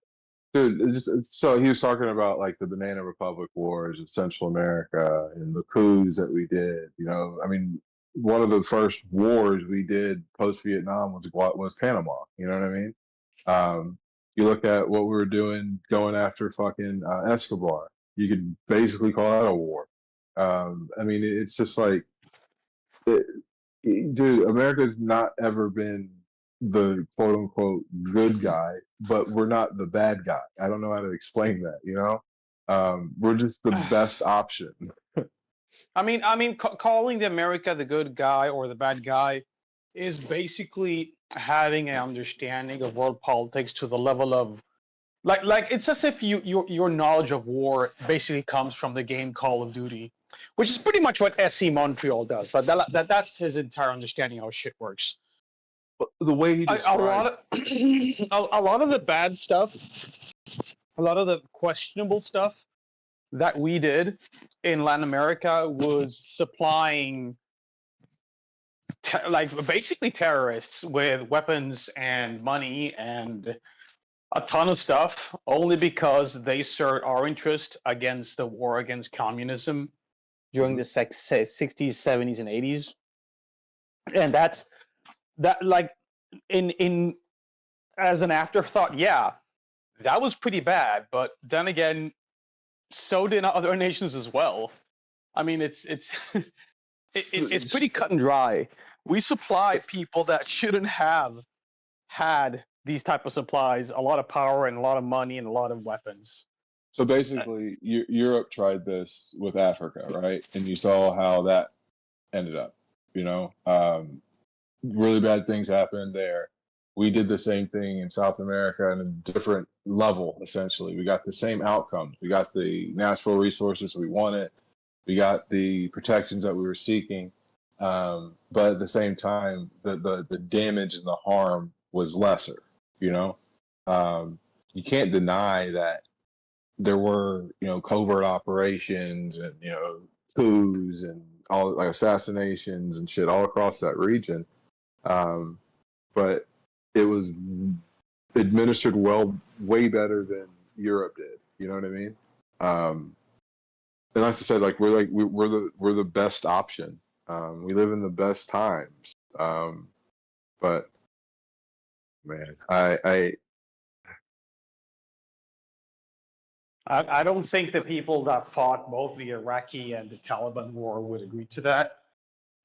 [SPEAKER 2] dude, so he was talking about like the Banana Republic Wars in Central America and the coups that we did. You know, I mean, one of the first wars we did post Vietnam was Panama. You know what I mean? You look at what we were doing going after fucking Escobar. You could basically call that a war. I mean, it's just like, dude, America's not ever been the quote unquote good guy, but we're not the bad guy. I don't know how to explain that, you know? We're just the best option.
[SPEAKER 4] I mean, calling the America the good guy or the bad guy is basically having an understanding of world politics to the level of like it's as if your knowledge of war basically comes from the game Call of Duty, which is pretty much what SC Montreal does. That's his entire understanding of how shit works.
[SPEAKER 2] The way he described
[SPEAKER 4] a lot of the bad stuff, a lot of the questionable stuff that we did in Latin America was supplying like basically terrorists with weapons and money and a ton of stuff only because they served our interest against the war against communism during the 60s, 70s, and 80s. And that like in as an afterthought, yeah, that was pretty bad. But then again, so did other nations as well. I mean, it's it's pretty cut and dry. We supply people that shouldn't have had these type of supplies, a lot of power and a lot of money and a lot of weapons.
[SPEAKER 2] So basically, Europe tried this with Africa, right? And you saw how that ended up. You know, really bad things happened there. We did the same thing in South America on a different level, essentially. We got the same outcomes. We got the natural resources we wanted. We got the protections that we were seeking. But at the same time, the damage and the harm was lesser, you know? You can't deny that there were, you know, covert operations and, you know, coups and all like assassinations and shit all across that region. But it was administered way better than Europe did. You know what I mean? And like I said, like we're the best option. We live in the best times. But man,
[SPEAKER 4] I don't think the people that fought both the Iraqi and the Taliban war would agree to that,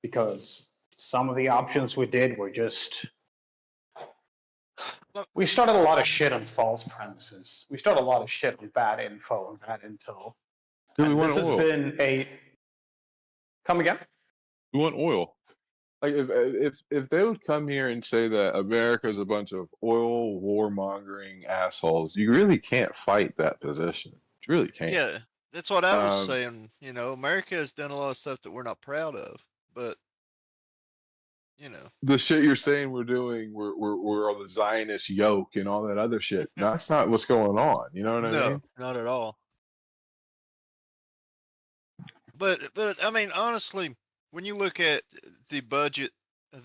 [SPEAKER 4] because some of the options we did were just. We started a lot of shit on false premises. We started a lot of shit on bad info and bad intel.
[SPEAKER 2] Dude,
[SPEAKER 4] and
[SPEAKER 2] we
[SPEAKER 4] this
[SPEAKER 2] want
[SPEAKER 4] has
[SPEAKER 2] oil.
[SPEAKER 4] been a. Come again?
[SPEAKER 2] We want oil. Like if they would come here and say that America's a bunch of oil warmongering assholes, you really can't fight that position. You really can't.
[SPEAKER 19] Yeah, that's what I was saying. You know, America has done a lot of stuff that we're not proud of, but you know,
[SPEAKER 2] the shit you're saying we're doing, we're on the Zionist yoke and all that other shit. That's not what's going on. You know what I
[SPEAKER 19] no,
[SPEAKER 2] mean?
[SPEAKER 19] not at all. But I mean, honestly, when you look at the budget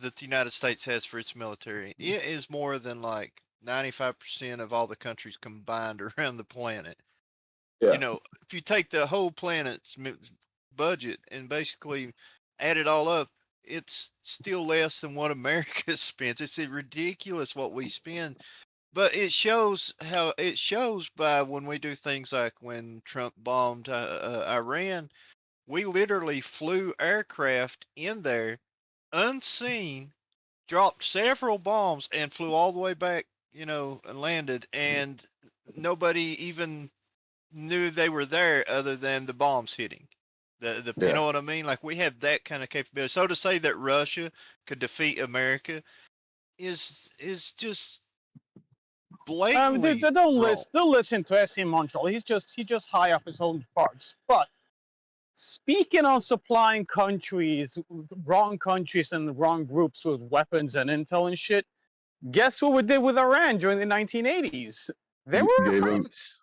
[SPEAKER 19] that the United States has for its military, it is more than like 95% of all the countries combined around the planet.
[SPEAKER 2] Yeah.
[SPEAKER 19] You know, if you take the whole planet's budget and basically add it all up, it's still less than what America spends. It's ridiculous what we spend. But it shows by when we do things like when Trump bombed Iran, we literally flew aircraft in there unseen, dropped several bombs, and flew all the way back landed, and nobody even knew they were there other than the bombs hitting. You know what I mean? Like we have that kind of capability. So to say that Russia could defeat America is just blatantly wrong.
[SPEAKER 21] Don't listen to S.C. Montreal. He's just high off his own parts. But speaking of supplying countries, wrong countries and wrong groups with weapons and intel and shit, guess what we did with Iran during the 1980s? They were our
[SPEAKER 2] Gave them,
[SPEAKER 21] friends.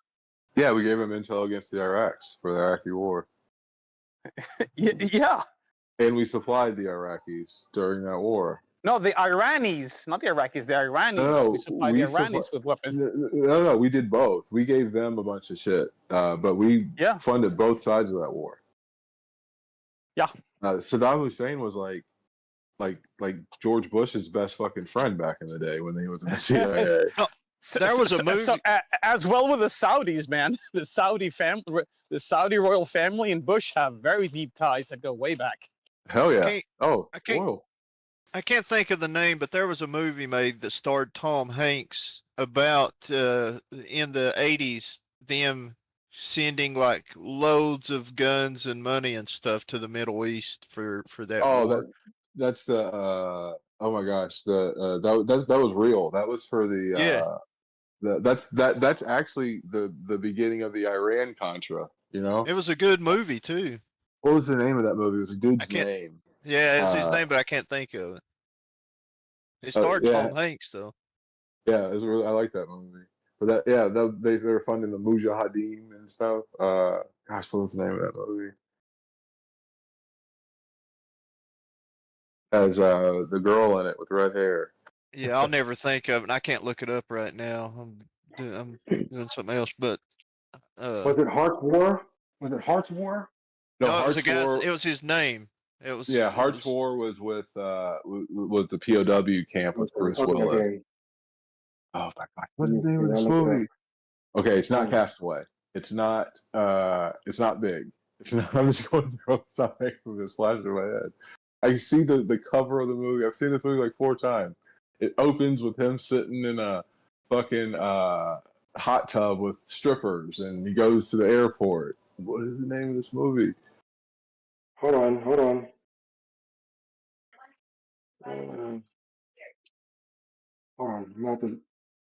[SPEAKER 2] yeah, we gave them intel against the Iraqs for the Iraqi war.
[SPEAKER 21] Yeah.
[SPEAKER 2] And we supplied the Iraqis during that war.
[SPEAKER 21] No, the Iranis, not the Iraqis, the Iranis.
[SPEAKER 2] No,
[SPEAKER 21] We supplied the Iranis with weapons.
[SPEAKER 2] No, we did both. We gave them a bunch of shit, but we funded both sides of that war.
[SPEAKER 21] Yeah.
[SPEAKER 2] Saddam Hussein was like George Bush's best fucking friend back in the day when he was in the CIA.
[SPEAKER 19] There was a movie,
[SPEAKER 21] as well with the Saudis, man. The Saudi family, the Saudi royal family, and Bush have very deep ties that go way back.
[SPEAKER 2] Hell yeah! Whoa.
[SPEAKER 19] I can't think of the name, but there was a movie made that starred Tom Hanks about in the 80s them sending like loads of guns and money and stuff to the Middle East for that war.
[SPEAKER 2] That's the oh my gosh, that was real. That was for the that's actually the beginning of the Iran Contra. You know,
[SPEAKER 19] it was a good movie too.
[SPEAKER 2] What was the name of that movie? It was a dude's name.
[SPEAKER 19] Yeah, it's his name, but I can't think of it. It starred Tom Hanks though.
[SPEAKER 2] Yeah, it was really, I like that movie. But they were funding the Mujahideen and stuff. Gosh, what was the name of that movie? Has the girl in it with red hair.
[SPEAKER 19] Yeah, I'll never think of it. And I can't look it up right now. I'm doing something else. But
[SPEAKER 6] was it Hearts War? Was it Hearts War?
[SPEAKER 19] No, it was a guy. It was his name. It was.
[SPEAKER 2] Yeah, Hearts War was with the POW camp with Bruce Willis.
[SPEAKER 6] Okay.
[SPEAKER 2] Oh my god, what is the name of this movie? Okay, it's not Castaway. It's not big. It's not, I'm just going to throw something from this flash in my head. I see the cover of the movie. I've seen this movie like 4 times. It opens with him sitting in a fucking hot tub with strippers, and he goes to the airport. What is the name of this movie?
[SPEAKER 6] Hold on. Hold on.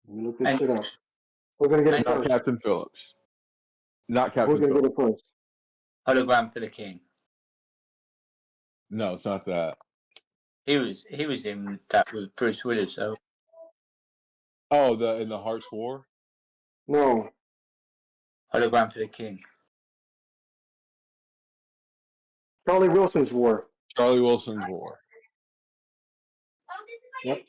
[SPEAKER 6] Let me look this shit up. We're gonna get it
[SPEAKER 2] Not
[SPEAKER 6] first.
[SPEAKER 2] Captain Phillips. Not Captain
[SPEAKER 6] We're gonna
[SPEAKER 2] Phillips.
[SPEAKER 6] get it first.
[SPEAKER 7] Hologram for the King.
[SPEAKER 2] No, it's not that.
[SPEAKER 7] He was in that with Bruce Willis. So.
[SPEAKER 2] Oh, in the Hearts War.
[SPEAKER 6] No.
[SPEAKER 7] Hologram for the King.
[SPEAKER 6] Charlie Wilson's War.
[SPEAKER 2] Charlie Wilson's War.
[SPEAKER 6] Yep.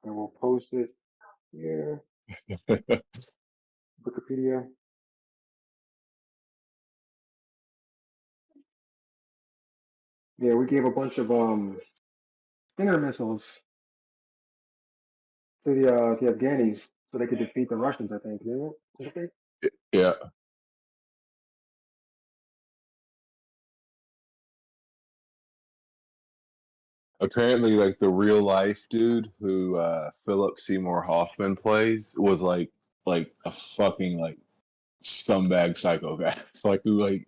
[SPEAKER 6] I will post it here. Wikipedia. Yeah, we gave a bunch of Stinger missiles to the Afghanis so they could defeat the Russians. I think, didn't it?
[SPEAKER 2] Yeah. Apparently, like the real life dude who Philip Seymour Hoffman plays was like a fucking like scumbag psychopath. Like who like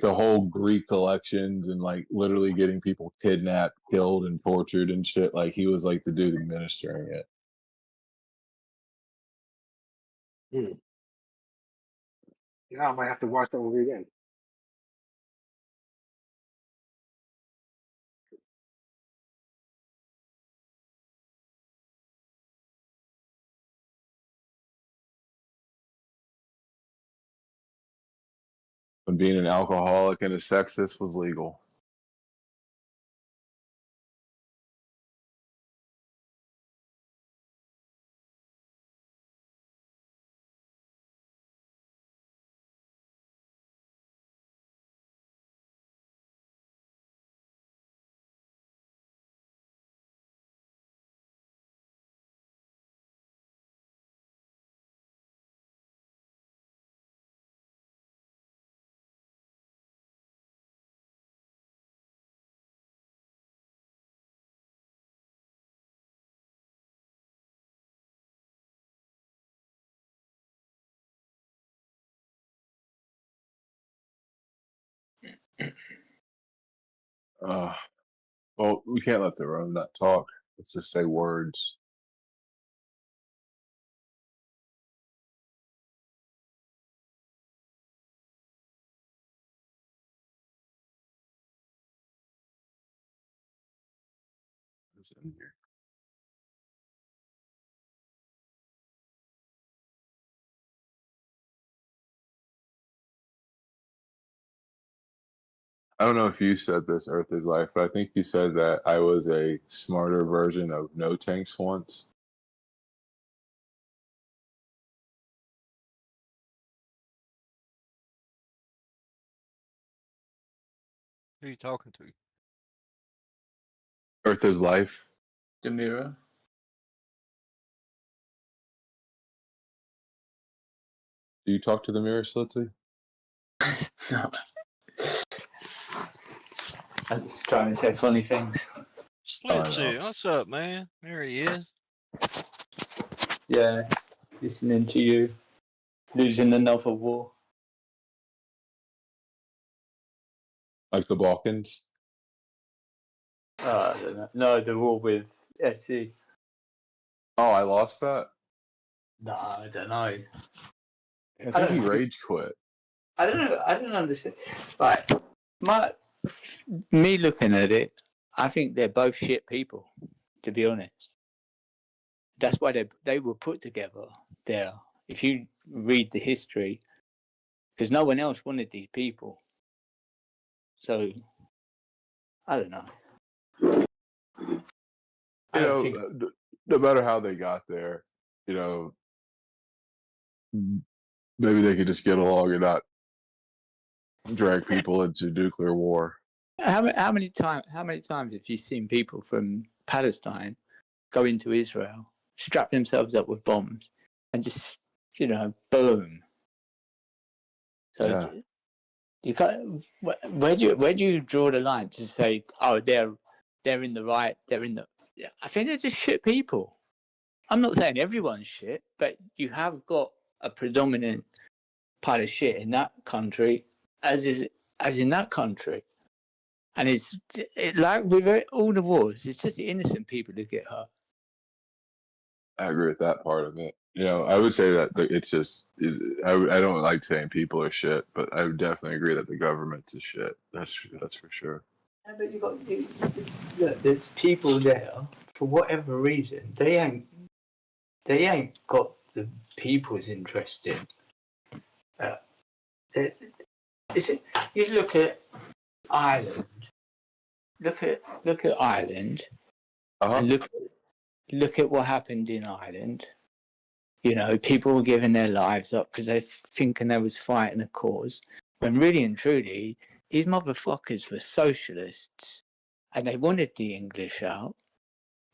[SPEAKER 2] the whole Greek collections and like literally getting people kidnapped, killed, and tortured and shit. Like he was like the dude administering it.
[SPEAKER 6] Yeah, I might have to watch that movie again.
[SPEAKER 2] When being an alcoholic and a sexist was legal. Well, we can't let the room not talk. Let's just say words. What's in here? I don't know if you said this, Earth is Life, but I think you said that I was a smarter version of No Tanks once.
[SPEAKER 19] Who are you talking to?
[SPEAKER 2] Earth is Life.
[SPEAKER 7] The mirror.
[SPEAKER 2] Do you talk to the mirror, Slitsy?
[SPEAKER 7] No. I'm just trying to say funny things.
[SPEAKER 19] Slitsy, what's up, man? There he is.
[SPEAKER 7] Yeah, listening to you. Losing another war.
[SPEAKER 2] Like the Balkans?
[SPEAKER 7] I don't know. No, the war with SC.
[SPEAKER 2] Oh, I lost that?
[SPEAKER 7] No, I don't know.
[SPEAKER 2] I think he rage quit.
[SPEAKER 7] I don't know. I don't understand. Right, me looking at it, I think they're both shit people. To be honest, that's why they were put together there. If you read the history, because no one else wanted these people. So I don't know.
[SPEAKER 2] You know, no matter how they got there, you know, maybe they could just get along and not drag people into nuclear war.
[SPEAKER 7] How many times have you seen people from Palestine go into Israel, strap themselves up with bombs, and just boom? So
[SPEAKER 2] Yeah.
[SPEAKER 7] you can't. Where do you draw the line to say, oh, they're in the right, they're in the? I think they're just shit people. I'm not saying everyone's shit, but you have got a predominant pile of shit in that country, as in that country. And it's like with all the wars, it's just the innocent people who get hurt.
[SPEAKER 2] I agree with that part of it. You know, I would say that it's just, I don't like saying people are shit, but I would definitely agree that the government is shit. That's for sure.
[SPEAKER 7] Yeah, but look, there's people there for whatever reason. They ain't got the people's interest in. You look at Ireland. Look at Ireland, and look at what happened in Ireland. You know, people were giving their lives up because they thinking they was fighting a cause, when really and truly, these motherfuckers were socialists, and they wanted the English out.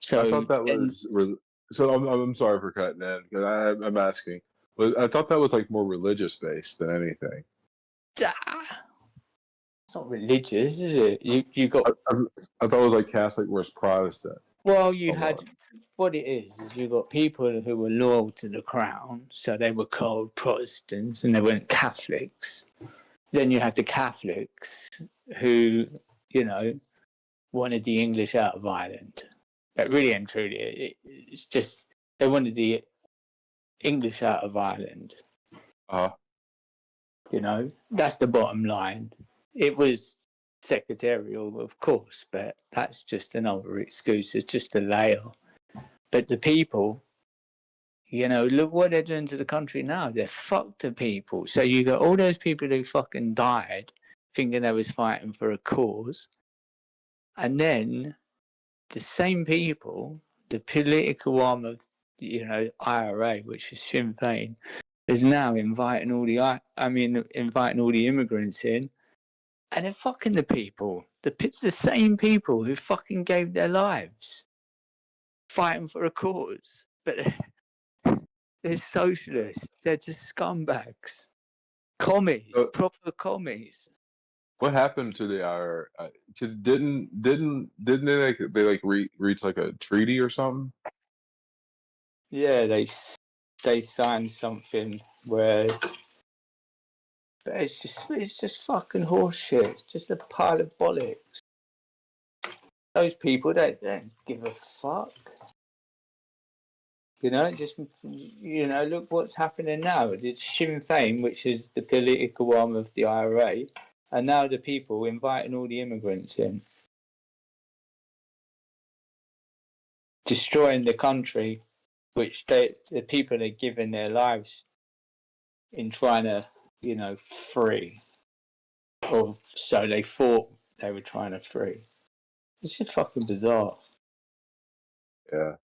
[SPEAKER 7] So
[SPEAKER 2] I thought that was. So I'm sorry for cutting in because I'm asking. I thought that was like more religious based than anything.
[SPEAKER 7] It's not religious, is it? You got.
[SPEAKER 2] I thought it was like Catholic versus Protestant.
[SPEAKER 7] Well, you had what it is you got people who were loyal to the crown, so they were called Protestants, and they weren't Catholics. Then you had the Catholics who, wanted the English out of Ireland. But really and truly, it's just they wanted the English out of Ireland. That's the bottom line. It was secretarial, of course, but that's just another excuse. It's just a layer. But the people, look what they're doing to the country now. They're fucked the people. So you got all those people who fucking died thinking they was fighting for a cause. And then the same people, the political arm of, IRA, which is Sinn Féin, is now inviting all the immigrants in. And they're fucking the people. The same people who fucking gave their lives fighting for a cause. But they're socialists. They're just scumbags. Commies. Proper commies.
[SPEAKER 2] What happened to the IRA? Didn't they reach like a treaty or something?
[SPEAKER 7] Yeah, they signed something where But it's just fucking horseshit. It's just a pile of bollocks. Those people, they don't give a fuck. You know, look what's happening now. It's Sinn Féin, which is the political arm of the IRA, and now the people inviting all the immigrants in, destroying the country, which the people are giving their lives in trying to, free, or so they thought they were trying to free. It's just fucking bizarre.
[SPEAKER 2] Yeah.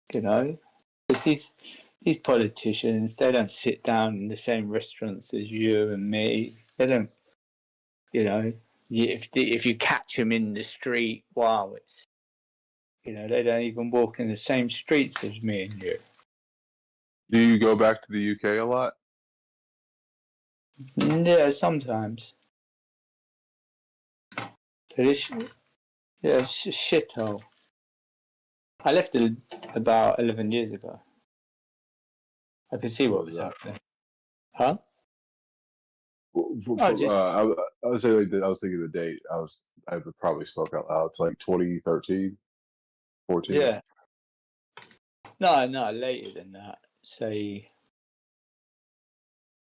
[SPEAKER 7] Because these politicians, they don't sit down in the same restaurants as you and me. They don't, if you catch them in the street, wow, it's, they don't even walk in the same streets as me and you.
[SPEAKER 2] Do you go back to the UK a lot?
[SPEAKER 7] Yeah, sometimes. But it's a shithole. I left it about 11 years ago. I could see what was happening. Huh?
[SPEAKER 2] I would say I was thinking the date. I probably spoke out loud. It's like 2013, 14.
[SPEAKER 7] Yeah. No, later than that. Say,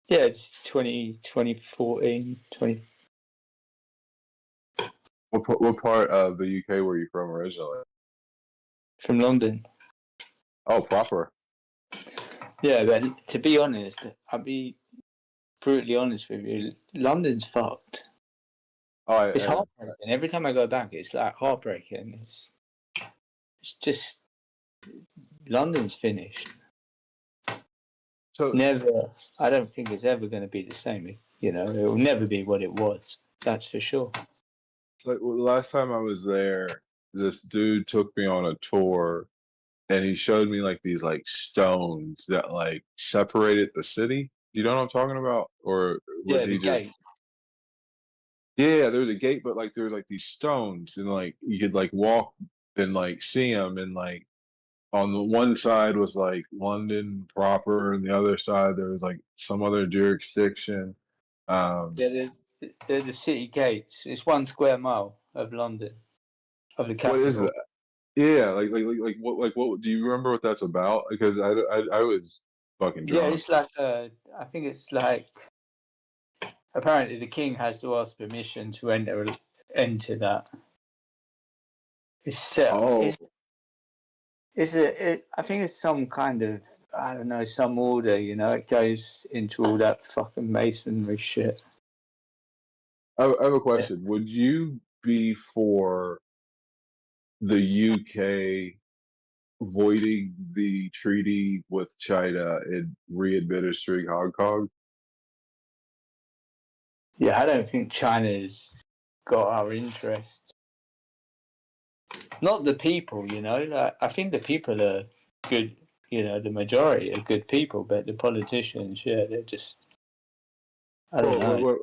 [SPEAKER 7] yeah, it's 2014, 20.
[SPEAKER 2] What part of the UK were you from originally?
[SPEAKER 7] From London.
[SPEAKER 2] Oh, proper.
[SPEAKER 7] Yeah, but to be honest, I'll be brutally honest with you. London's fucked. It's heartbreaking. Every time I go back, it's like heartbreaking. It's just London's finished.
[SPEAKER 2] So
[SPEAKER 7] I don't think it's ever going to be the same. It will never be what it was. That's for sure.
[SPEAKER 2] Like the last time I was there, this dude took me on a tour, and he showed me like these like stones that like separated the city. You know what I'm talking about? Or was he just?
[SPEAKER 7] Gate.
[SPEAKER 2] Yeah, there was a gate, but like there was like these stones, and like you could like walk and like see them, and like on the one side was like London proper, and the other side there was like some other jurisdiction.
[SPEAKER 7] They're the city gates. It's 1 square mile of London, of the capital.
[SPEAKER 2] What is that? Yeah, like what? Do you remember what that's about? Because I was fucking drunk.
[SPEAKER 7] Yeah, it's like I think it's like apparently the king has to ask permission to enter that. It's set.
[SPEAKER 2] Oh.
[SPEAKER 7] I think it's some kind of, I don't know, some order. It goes into all that fucking masonry shit.
[SPEAKER 2] I have a question. Would you be for the UK voiding the treaty with China and re-administering Hong Kong?
[SPEAKER 7] Yeah, I don't think China's got our interest. Not the people, Like, I think the people are good. The majority are good people, but the politicians, yeah, they're just. I don't know.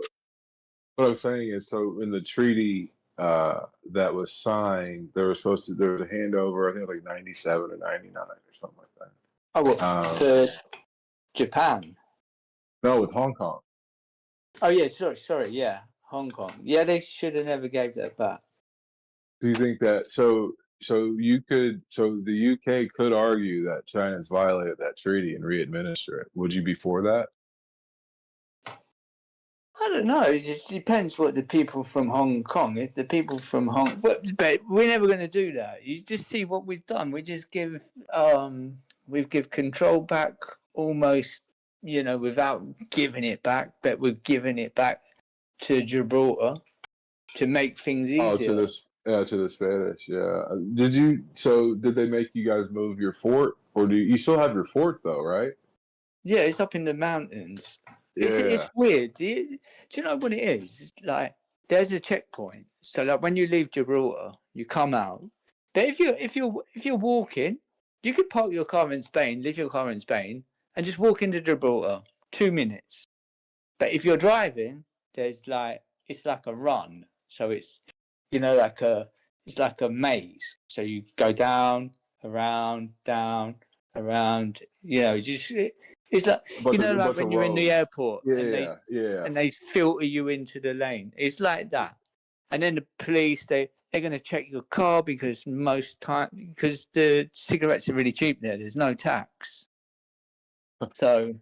[SPEAKER 2] What I'm saying is, so in the treaty that was signed, there was a handover. I think it was like 97 or 99 or something like that.
[SPEAKER 7] Oh, what, for Japan?
[SPEAKER 2] No, with Hong Kong.
[SPEAKER 7] Oh yeah, sorry, yeah, Hong Kong. Yeah, they should have never gave that back.
[SPEAKER 2] Do you think that so the UK could argue that China's violated that treaty and re-administer it? Would you be for that?
[SPEAKER 7] I don't know. It just depends what the people from Hong Kong. If the people from but we're never going to do that. You just see what we've done. We just give control back almost, without giving it back, but we've given it back to Gibraltar to make things easier.
[SPEAKER 2] To the Spanish. Yeah. Did they make you guys move your fort, or do you still have your fort though, right?
[SPEAKER 7] Yeah, it's up in the mountains.
[SPEAKER 2] Yeah.
[SPEAKER 7] It's weird. Do you know what it is? It's like there's a checkpoint. So like when you leave Gibraltar, you come out. But if you're walking, you could park your car in Spain, leave your car in Spain, and just walk into Gibraltar. 2 minutes. But if you're driving, it's like a run. So it's it's like a maze. So you go down, around, down, around. It's like
[SPEAKER 2] bunch
[SPEAKER 7] like
[SPEAKER 2] of
[SPEAKER 7] when you're in the
[SPEAKER 2] roads.
[SPEAKER 7] airport and they filter you into the lane. It's like that. And then the police they're going to check your car because because the cigarettes are really cheap there. There's no tax. So,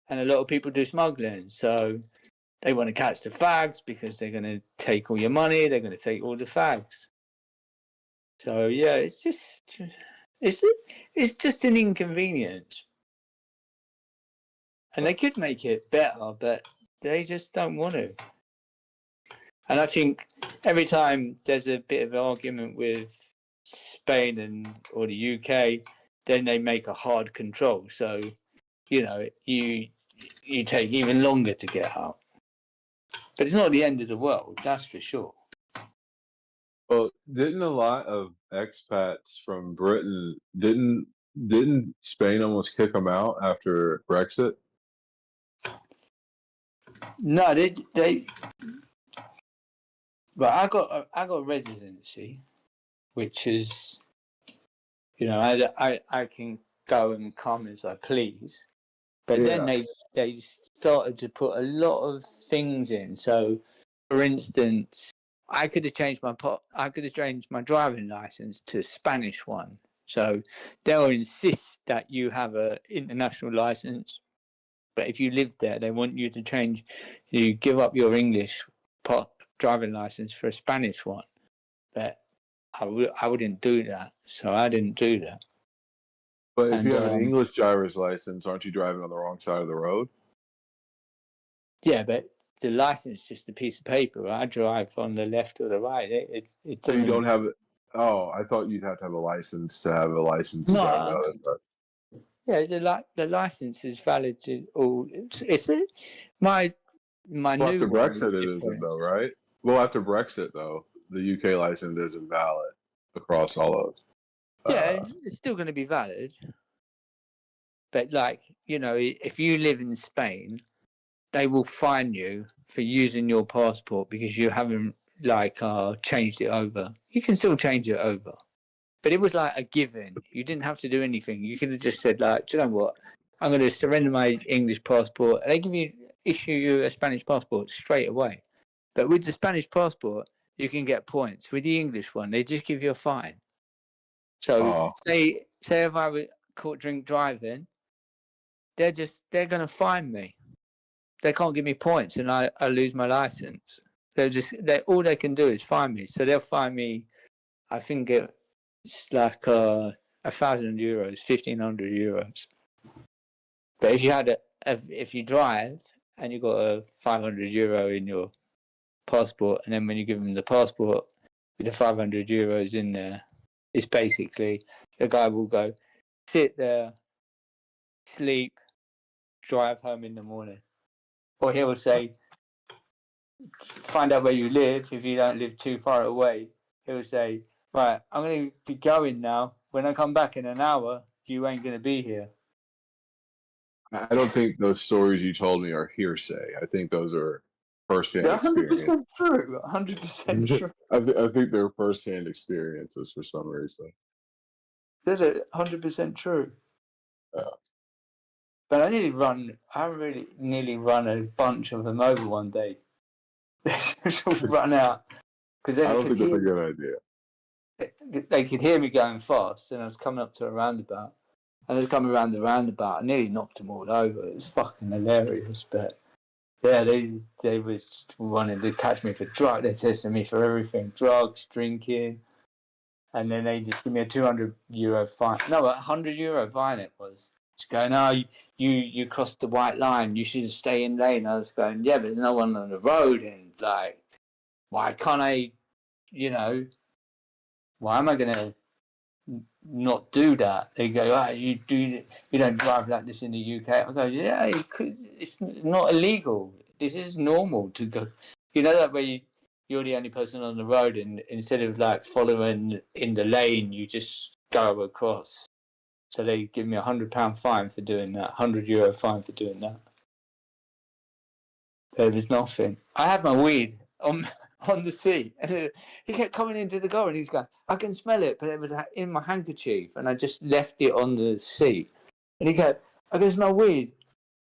[SPEAKER 7] and a lot of people do smuggling. So they want to catch the fags because they're going to take all your money. They're going to take all the fags. So yeah, it's just an inconvenience. And they could make it better, but they just don't want to. And I think every time there's a bit of an argument with Spain or the UK, then they make a hard control. So, you take even longer to get out. But it's not the end of the world, that's for sure.
[SPEAKER 2] Well, didn't a lot of expats from Britain didn't Spain almost kick them out after Brexit?
[SPEAKER 7] No, they. But I got residency, which is, I can go and come as I please. But then they started to put a lot of things in. So, for instance, I could have changed my driving license to a Spanish one. So they'll insist that you have an international license. But if you live there, they want you to give up your English driving license for a Spanish one. But I wouldn't do that, so I didn't do that.
[SPEAKER 2] But if you have an English driver's license, aren't you driving on the wrong side of the road?
[SPEAKER 7] Yeah, but the license is just a piece of paper. I drive on the left or the right. It
[SPEAKER 2] So you don't have it. Oh, I thought you'd have to have a license to have a license to drive the other side.
[SPEAKER 7] Yeah, the license is valid to all. My
[SPEAKER 2] Well,
[SPEAKER 7] new
[SPEAKER 2] after
[SPEAKER 7] one
[SPEAKER 2] Brexit, it isn't though, right? Well, after Brexit, though, the UK license isn't valid across all of.
[SPEAKER 7] Yeah, it's still going to be valid. But if you live in Spain, they will fine you for using your passport because you haven't changed it over. You can still change it over, but it was like a given. You didn't have to do anything. You could have just said, do you know what? I'm going to surrender my English passport. They issue you a Spanish passport straight away. But with the Spanish passport, you can get points. With the English one, they just give you a fine. So say if I were caught drink driving, they're going to fine me. They can't give me points, and I lose my license. All they can do is fine me. So they'll fine me. I think it's like €1,000, €1,500. But if you drive and you got a €500 in your passport, and then when you give them the passport with the €500 in there, it's basically the guy will go sit there, sleep, drive home in the morning. Or he will say, find out where you live. If you don't live too far away, he will say, right, I'm going to be going now. When I come back in an hour, you ain't going to be here.
[SPEAKER 2] I don't think those stories you told me are hearsay. I think those are firsthand
[SPEAKER 7] They're
[SPEAKER 2] experience.
[SPEAKER 7] 100% true. 100% true.
[SPEAKER 2] I think they're firsthand experiences for some reason.
[SPEAKER 7] They're 100% true. But I really nearly run a bunch of them over one day. They run out. Because
[SPEAKER 2] I don't think that's a good idea.
[SPEAKER 7] They could hear me going fast, and I was coming up to a roundabout. And I was coming around the roundabout. I nearly knocked them all over. It was fucking hilarious. But yeah, they was wanting to catch me for drugs. They tested me for everything: drugs, drinking. And then they just give me a €200 fine. No, €100 fine it was. Just going, you crossed the white line. You should stay in lane. I was going, yeah, but there's no one on the road, and why can't I? Why am I gonna not do that? They go, you don't drive like this in the UK. I go, yeah, it's not illegal. This is normal to go. That way you're the only person on the road, and instead of following in the lane, you just go across. So they give me £100 fine for doing that, €100 fine for doing that. There was nothing. I had my weed on the seat, and he kept coming into the car, and he's going, I can smell it, but it was in my handkerchief, and I just left it on the seat. And he kept, I can smell weed.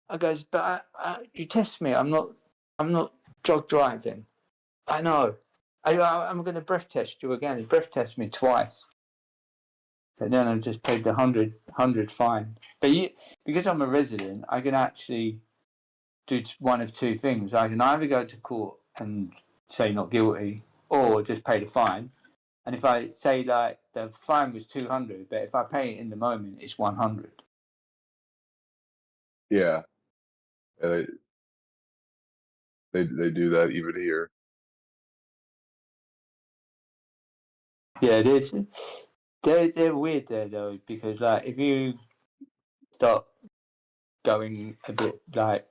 [SPEAKER 7] I goes, but you test me. I'm not drug driving. I know. I'm going to breath test you again. He breath test me twice. But then I just paid the 100 fine. But because I'm a resident, I can actually do one of two things. I can either go to court and say not guilty, or just pay the fine. And if I say like the fine was 200, but if I pay it in the moment, it's 100.
[SPEAKER 2] Yeah. They do that even here.
[SPEAKER 7] Yeah, they're weird there though, because like if you start going a bit like,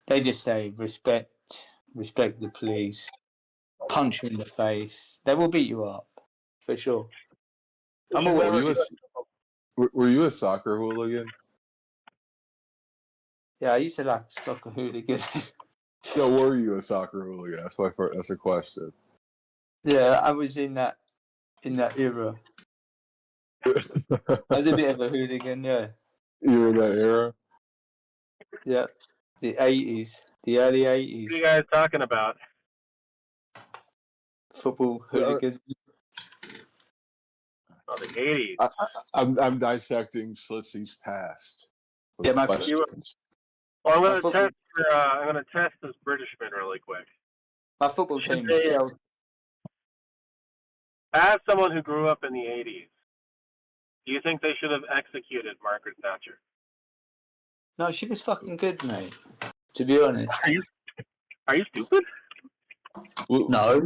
[SPEAKER 7] they just say respect the police, punch you in the face. They will beat you up for sure.
[SPEAKER 2] Were you a soccer hooligan?
[SPEAKER 7] Yeah, I used to like soccer hooligan.
[SPEAKER 2] No, were you a soccer hooligan? That's a question.
[SPEAKER 7] Yeah, I was in that era. I was a bit of a hooligan, yeah.
[SPEAKER 2] You were in that era?
[SPEAKER 7] Yeah. The 80s. The early 80s.
[SPEAKER 1] What are you guys talking about?
[SPEAKER 7] Football hooligans.
[SPEAKER 1] Oh, the 80s.
[SPEAKER 2] I'm dissecting Slitsy's past.
[SPEAKER 7] Yeah, my
[SPEAKER 2] questions.
[SPEAKER 1] Well, I'm gonna test this Britishman really quick.
[SPEAKER 7] My football team is Chelsea.
[SPEAKER 1] As someone who grew up in the 80s, do you think they should have executed Margaret Thatcher?
[SPEAKER 7] No, she was fucking good, mate. To be honest.
[SPEAKER 1] Are you stupid?
[SPEAKER 7] No.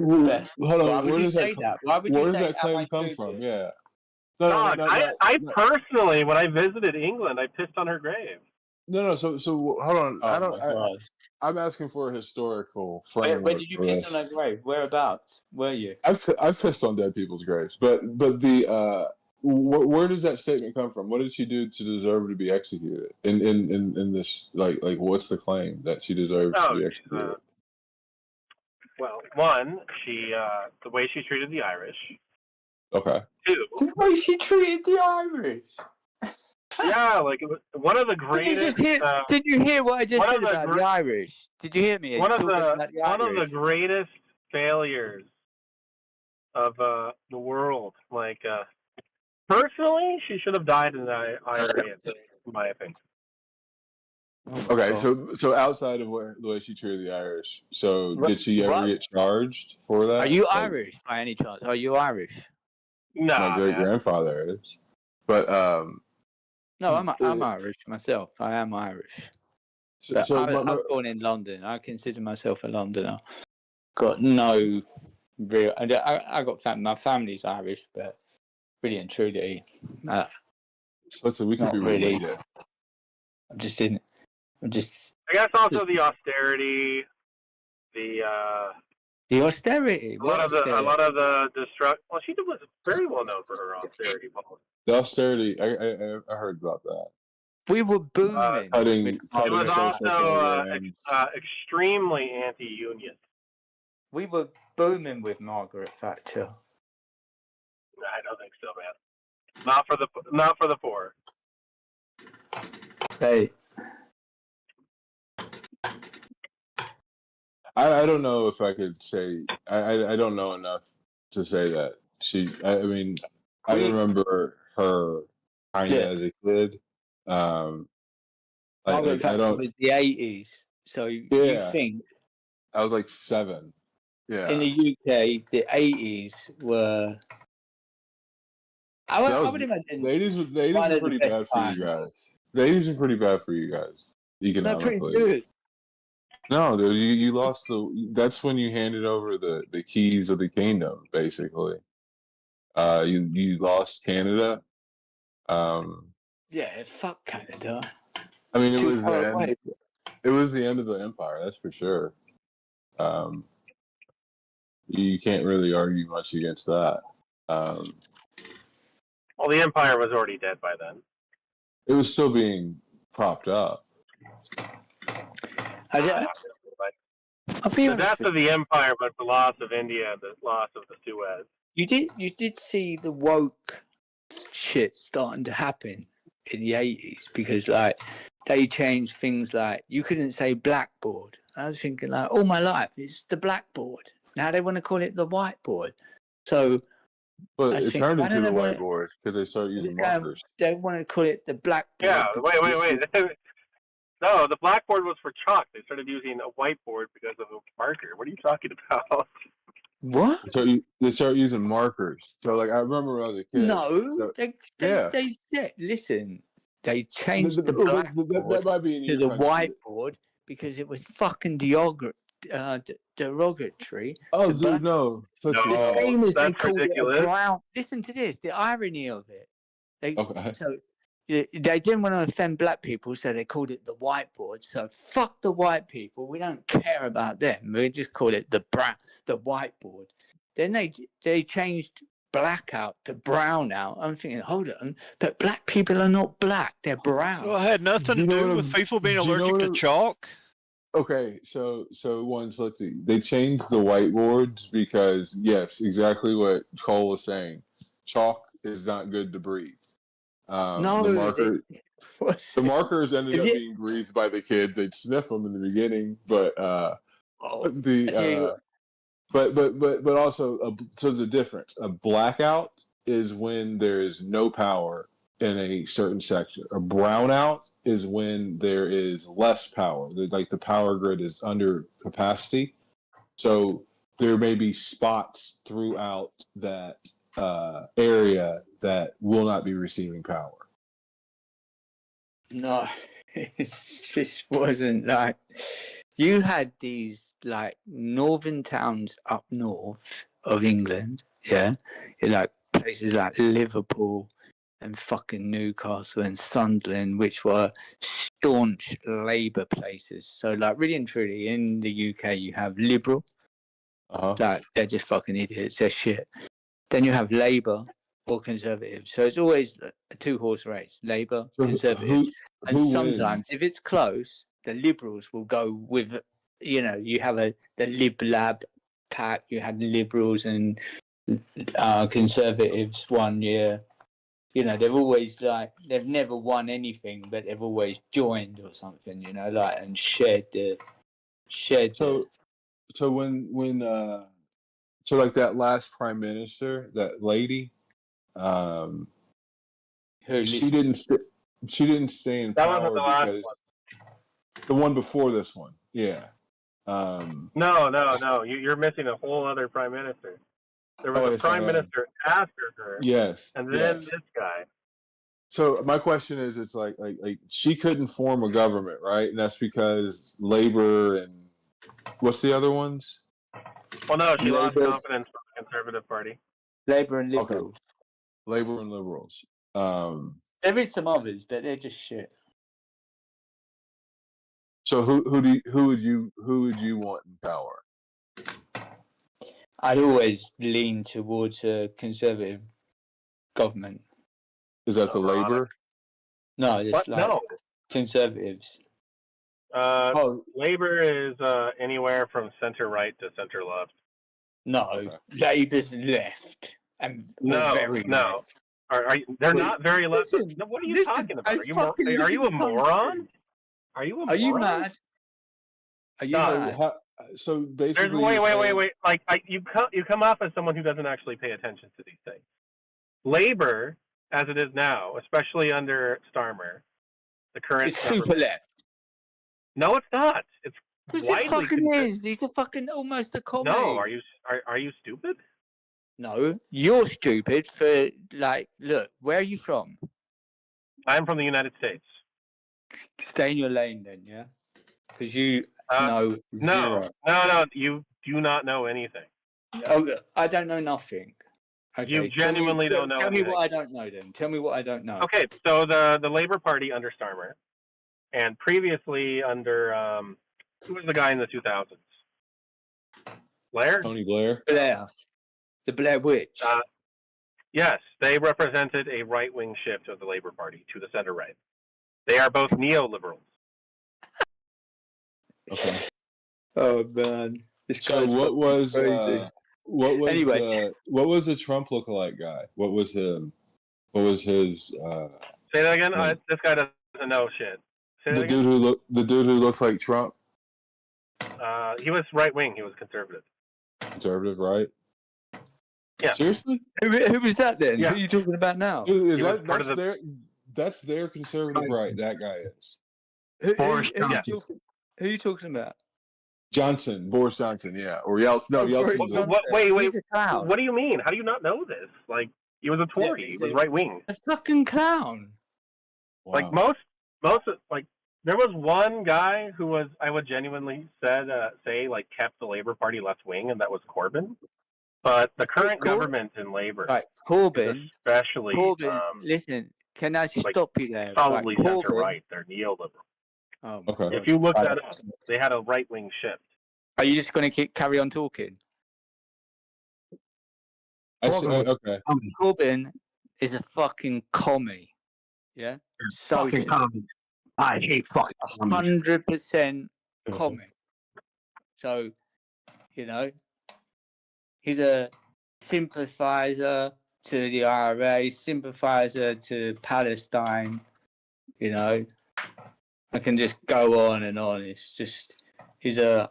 [SPEAKER 2] Hold on.
[SPEAKER 7] Why would you say that? Why would you
[SPEAKER 2] where
[SPEAKER 7] say
[SPEAKER 2] does that claim come from? Yeah. No,
[SPEAKER 1] I personally, when I visited England, I pissed on her grave.
[SPEAKER 2] No. So hold on.
[SPEAKER 7] Oh,
[SPEAKER 2] I'm asking for a historical framework.
[SPEAKER 7] Where did you piss on her grave? Whereabouts were you?
[SPEAKER 2] I've pissed on dead people's graves, but the where does that statement come from? What did she do to deserve to be executed? In this like what's the claim that she deserves to be executed?
[SPEAKER 1] Well, one, she the way she treated the Irish.
[SPEAKER 2] Okay.
[SPEAKER 1] Two,
[SPEAKER 7] the way she treated the Irish.
[SPEAKER 1] Yeah, like it was one of the greatest.
[SPEAKER 7] Did you hear what I just said about the Irish? Did you hear me?
[SPEAKER 1] One of the greatest failures of the world. Like personally, she should have died in the IRA, in my opinion.
[SPEAKER 2] Okay, so outside of the way she treated the Irish, so did she ever get charged for that?
[SPEAKER 7] Are you Irish by any chance? Are you Irish?
[SPEAKER 1] No,
[SPEAKER 2] my great grandfather is, but
[SPEAKER 7] no, I'm Irish myself. I am Irish. I was born in London. I consider myself a Londoner. Got no real. I got my family's Irish, but really and truly,
[SPEAKER 2] so we could be related.
[SPEAKER 7] I just didn't.
[SPEAKER 1] I guess also the austerity, the
[SPEAKER 7] austerity.
[SPEAKER 1] A lot of the destruct. Well, she was very well known for her austerity policy.
[SPEAKER 2] The austerity, I heard about that.
[SPEAKER 7] We were booming.
[SPEAKER 2] Cutting
[SPEAKER 1] she was
[SPEAKER 2] social
[SPEAKER 1] also
[SPEAKER 2] programs.
[SPEAKER 1] extremely anti-union.
[SPEAKER 7] We were booming with Margaret Thatcher.
[SPEAKER 1] I don't think so, man. Not for the poor.
[SPEAKER 7] Hey.
[SPEAKER 2] I don't know if I could say I don't know enough to say that she. I mean, I remember her kind of as a kid.
[SPEAKER 7] Margaret Thatcher was the 80s, so you think
[SPEAKER 2] I was like 7. Yeah.
[SPEAKER 7] In the UK, the 80s were. I would imagine.
[SPEAKER 2] The 80s were pretty bad for you guys. The 80s were pretty bad for you guys economically.
[SPEAKER 7] They're pretty good.
[SPEAKER 2] No, dude, you lost that's when you handed over the keys of the kingdom, basically. You lost Canada.
[SPEAKER 7] Yeah, fuck Canada.
[SPEAKER 2] I mean, it was the end of the empire, that's for sure. You can't really argue much against that.
[SPEAKER 1] Well, the empire was already dead by then.
[SPEAKER 2] It was still being propped up.
[SPEAKER 1] The death of the empire, but the loss of India, the loss of the Suez.
[SPEAKER 7] You did see the woke shit starting to happen in the 80s because like they changed things like you couldn't say blackboard. I was thinking like all my life it's the blackboard. Now they want to call it the whiteboard. So
[SPEAKER 2] But
[SPEAKER 7] I
[SPEAKER 2] it
[SPEAKER 7] think
[SPEAKER 2] turned
[SPEAKER 7] I
[SPEAKER 2] into
[SPEAKER 7] don't
[SPEAKER 2] the
[SPEAKER 7] know.
[SPEAKER 2] whiteboard because they started using markers.
[SPEAKER 7] They want to call it the blackboard.
[SPEAKER 1] Yeah, wait. No, the blackboard was for chalk. They started using a whiteboard because of a marker. What are you talking about?
[SPEAKER 7] What?
[SPEAKER 2] So they start using markers. So like I remember when I was a kid.
[SPEAKER 7] No,
[SPEAKER 2] so-
[SPEAKER 7] they said, listen, they changed the blackboard
[SPEAKER 2] that might be in
[SPEAKER 7] to
[SPEAKER 2] your
[SPEAKER 7] the
[SPEAKER 2] country.
[SPEAKER 7] whiteboard because it was fucking derogatory.
[SPEAKER 2] Oh,
[SPEAKER 7] to
[SPEAKER 2] dude,
[SPEAKER 7] black.
[SPEAKER 2] no. So
[SPEAKER 7] The
[SPEAKER 1] No,
[SPEAKER 7] same as they
[SPEAKER 1] that's
[SPEAKER 7] called
[SPEAKER 1] ridiculous.
[SPEAKER 7] it a brown. Listen to this. The irony of it.
[SPEAKER 2] Okay.
[SPEAKER 7] So they didn't want to offend black people, so they called it the whiteboard. So fuck the white people. We don't care about them. We just call it the whiteboard. Then they changed blackout to brown out. I'm thinking, hold on, but black people are not black. They're brown.
[SPEAKER 19] So it had nothing
[SPEAKER 2] Do you
[SPEAKER 19] to
[SPEAKER 2] know
[SPEAKER 19] do
[SPEAKER 2] what
[SPEAKER 19] with people being
[SPEAKER 2] do you know
[SPEAKER 19] allergic to
[SPEAKER 2] what
[SPEAKER 19] chalk.
[SPEAKER 2] Okay, so once let's see. They changed the whiteboards because yes, exactly what Cole was saying. Chalk is not good to breathe.
[SPEAKER 7] No,
[SPEAKER 2] the markers ended up being breathed by the kids. They'd sniff them in the beginning, but but also so the difference. A blackout is when there is no power in a certain section. A brownout is when there is less power. Like the power grid is under capacity. So there may be spots throughout that area that will not be receiving power.
[SPEAKER 7] No, it just wasn't like you had these like northern towns up north of England, yeah, in like places like Liverpool and fucking Newcastle and Sunderland, which were staunch Labour places. So like really and truly in the UK you have Liberal, like they're just fucking idiots, they're shit. Then you have Labour or Conservative. So it's always a two-horse race, Labour, Conservative. And sometimes,
[SPEAKER 2] wins?
[SPEAKER 7] if it's close, the Liberals will go with, you know, you have the Lib Lab pack, you had Liberals and Conservatives 1 year. You know, they've always they've never won anything, but they've always joined or something, you know, like, and shared the.
[SPEAKER 2] So when so like that last prime minister, that lady, she didn't stay in
[SPEAKER 1] That
[SPEAKER 2] power
[SPEAKER 1] wasn't the last
[SPEAKER 2] because
[SPEAKER 1] one.
[SPEAKER 2] the one before this one, yeah.
[SPEAKER 1] No. You're missing a whole other prime minister. There was a prime minister after her.
[SPEAKER 2] Yes.
[SPEAKER 1] And then
[SPEAKER 2] yes.
[SPEAKER 1] this guy.
[SPEAKER 2] So my question is, it's like she couldn't form a government, right? And that's because Labor and what's the other ones?
[SPEAKER 1] Well, no, she lost
[SPEAKER 2] Labor-
[SPEAKER 1] confidence from the Conservative Party.
[SPEAKER 7] Labor and Liberals.
[SPEAKER 2] Okay. Labor and Liberals.
[SPEAKER 7] There is some others, but they're just shit.
[SPEAKER 2] So who would you want in power?
[SPEAKER 7] I'd always lean towards a Conservative government.
[SPEAKER 2] Is that the Labor?
[SPEAKER 7] No, it's
[SPEAKER 1] What?
[SPEAKER 7] like
[SPEAKER 1] No.
[SPEAKER 7] Conservatives.
[SPEAKER 1] Labor is anywhere from center right to center left.
[SPEAKER 7] No, Labour's left and very
[SPEAKER 1] no.
[SPEAKER 7] left.
[SPEAKER 1] They're not very left.
[SPEAKER 7] Listen,
[SPEAKER 1] No, what are you talking about? Are you a
[SPEAKER 7] country.
[SPEAKER 1] moron? Are you a moron?
[SPEAKER 7] Are you mad? Are you mad?
[SPEAKER 2] So basically,
[SPEAKER 1] wait. Like you come off as someone who doesn't actually pay attention to these things. Labor, as it is now, especially under Starmer, the current
[SPEAKER 7] It's
[SPEAKER 1] government.
[SPEAKER 7] super left.
[SPEAKER 1] No, it's not. It's
[SPEAKER 7] Because it
[SPEAKER 1] widely
[SPEAKER 7] fucking
[SPEAKER 1] considered.
[SPEAKER 7] is. These are fucking almost a comedy.
[SPEAKER 1] No, are you stupid?
[SPEAKER 7] No, you're stupid for like. Look, where are you from?
[SPEAKER 1] I'm from the United States.
[SPEAKER 7] Stay in your lane, then, yeah. Because you know zero.
[SPEAKER 1] No. You do not know anything.
[SPEAKER 7] Oh, I don't know nothing. Okay,
[SPEAKER 1] You genuinely don't know
[SPEAKER 7] Tell me
[SPEAKER 1] anything.
[SPEAKER 7] what I don't know, then. Tell me what I don't know.
[SPEAKER 1] Okay, so the Labor Party under Starmer, and previously under who was the guy in the 2000s? Blair?
[SPEAKER 2] Tony Blair.
[SPEAKER 7] Blair. The Blair Witch.
[SPEAKER 1] Yes, they represented a right-wing shift of the Labor Party to the center right. They are both neoliberals.
[SPEAKER 2] Okay.
[SPEAKER 7] Oh man.
[SPEAKER 2] So what was
[SPEAKER 7] crazy.
[SPEAKER 2] what was
[SPEAKER 7] Anyway.
[SPEAKER 2] what was the Trump lookalike guy? What was his
[SPEAKER 1] Say that again. This guy doesn't know shit. Say that
[SPEAKER 2] The
[SPEAKER 1] again?
[SPEAKER 2] dude who looks like Trump.
[SPEAKER 1] He was right wing. He was conservative.
[SPEAKER 2] Conservative, right?
[SPEAKER 1] Yeah.
[SPEAKER 2] Seriously?
[SPEAKER 7] Who was that then?
[SPEAKER 1] Yeah.
[SPEAKER 7] Who are you talking about now?
[SPEAKER 2] Dude,
[SPEAKER 1] He was part of the.
[SPEAKER 2] that's their conservative right. That guy is
[SPEAKER 7] Who
[SPEAKER 1] Boris
[SPEAKER 7] are
[SPEAKER 1] Johnson.
[SPEAKER 7] you talking about?
[SPEAKER 2] Boris Johnson, yeah, or Yeltsin. No,
[SPEAKER 7] Oh, Boris
[SPEAKER 2] Yeltsin's
[SPEAKER 7] Johnson.
[SPEAKER 1] Wait.
[SPEAKER 7] He's a clown.
[SPEAKER 1] What do you mean? How do you not know this? Like, he was a Tory. He was right wing.
[SPEAKER 7] A fucking clown.
[SPEAKER 1] Like most like there was one guy who was I would genuinely say like kept the Labour Party left wing, and that was Corbyn. But the current government in Labour,
[SPEAKER 7] right? Corbyn,
[SPEAKER 1] especially
[SPEAKER 7] listen, can I
[SPEAKER 1] like
[SPEAKER 7] stop you there?
[SPEAKER 1] solidly
[SPEAKER 7] Right,
[SPEAKER 1] center
[SPEAKER 7] Corbyn.
[SPEAKER 1] right. They're neoliberal.
[SPEAKER 7] Oh,
[SPEAKER 2] okay.
[SPEAKER 1] If you look that up, they had a right wing shift.
[SPEAKER 7] Are you just going to carry on talking?
[SPEAKER 2] Okay.
[SPEAKER 7] Corbyn is a fucking commie. Yeah.
[SPEAKER 8] Fucking commie. I hate fucking commies.
[SPEAKER 7] 100% commie. So, you know, he's a sympathizer to the IRA, sympathizer to Palestine. You know, I can just go on and on. It's just he's a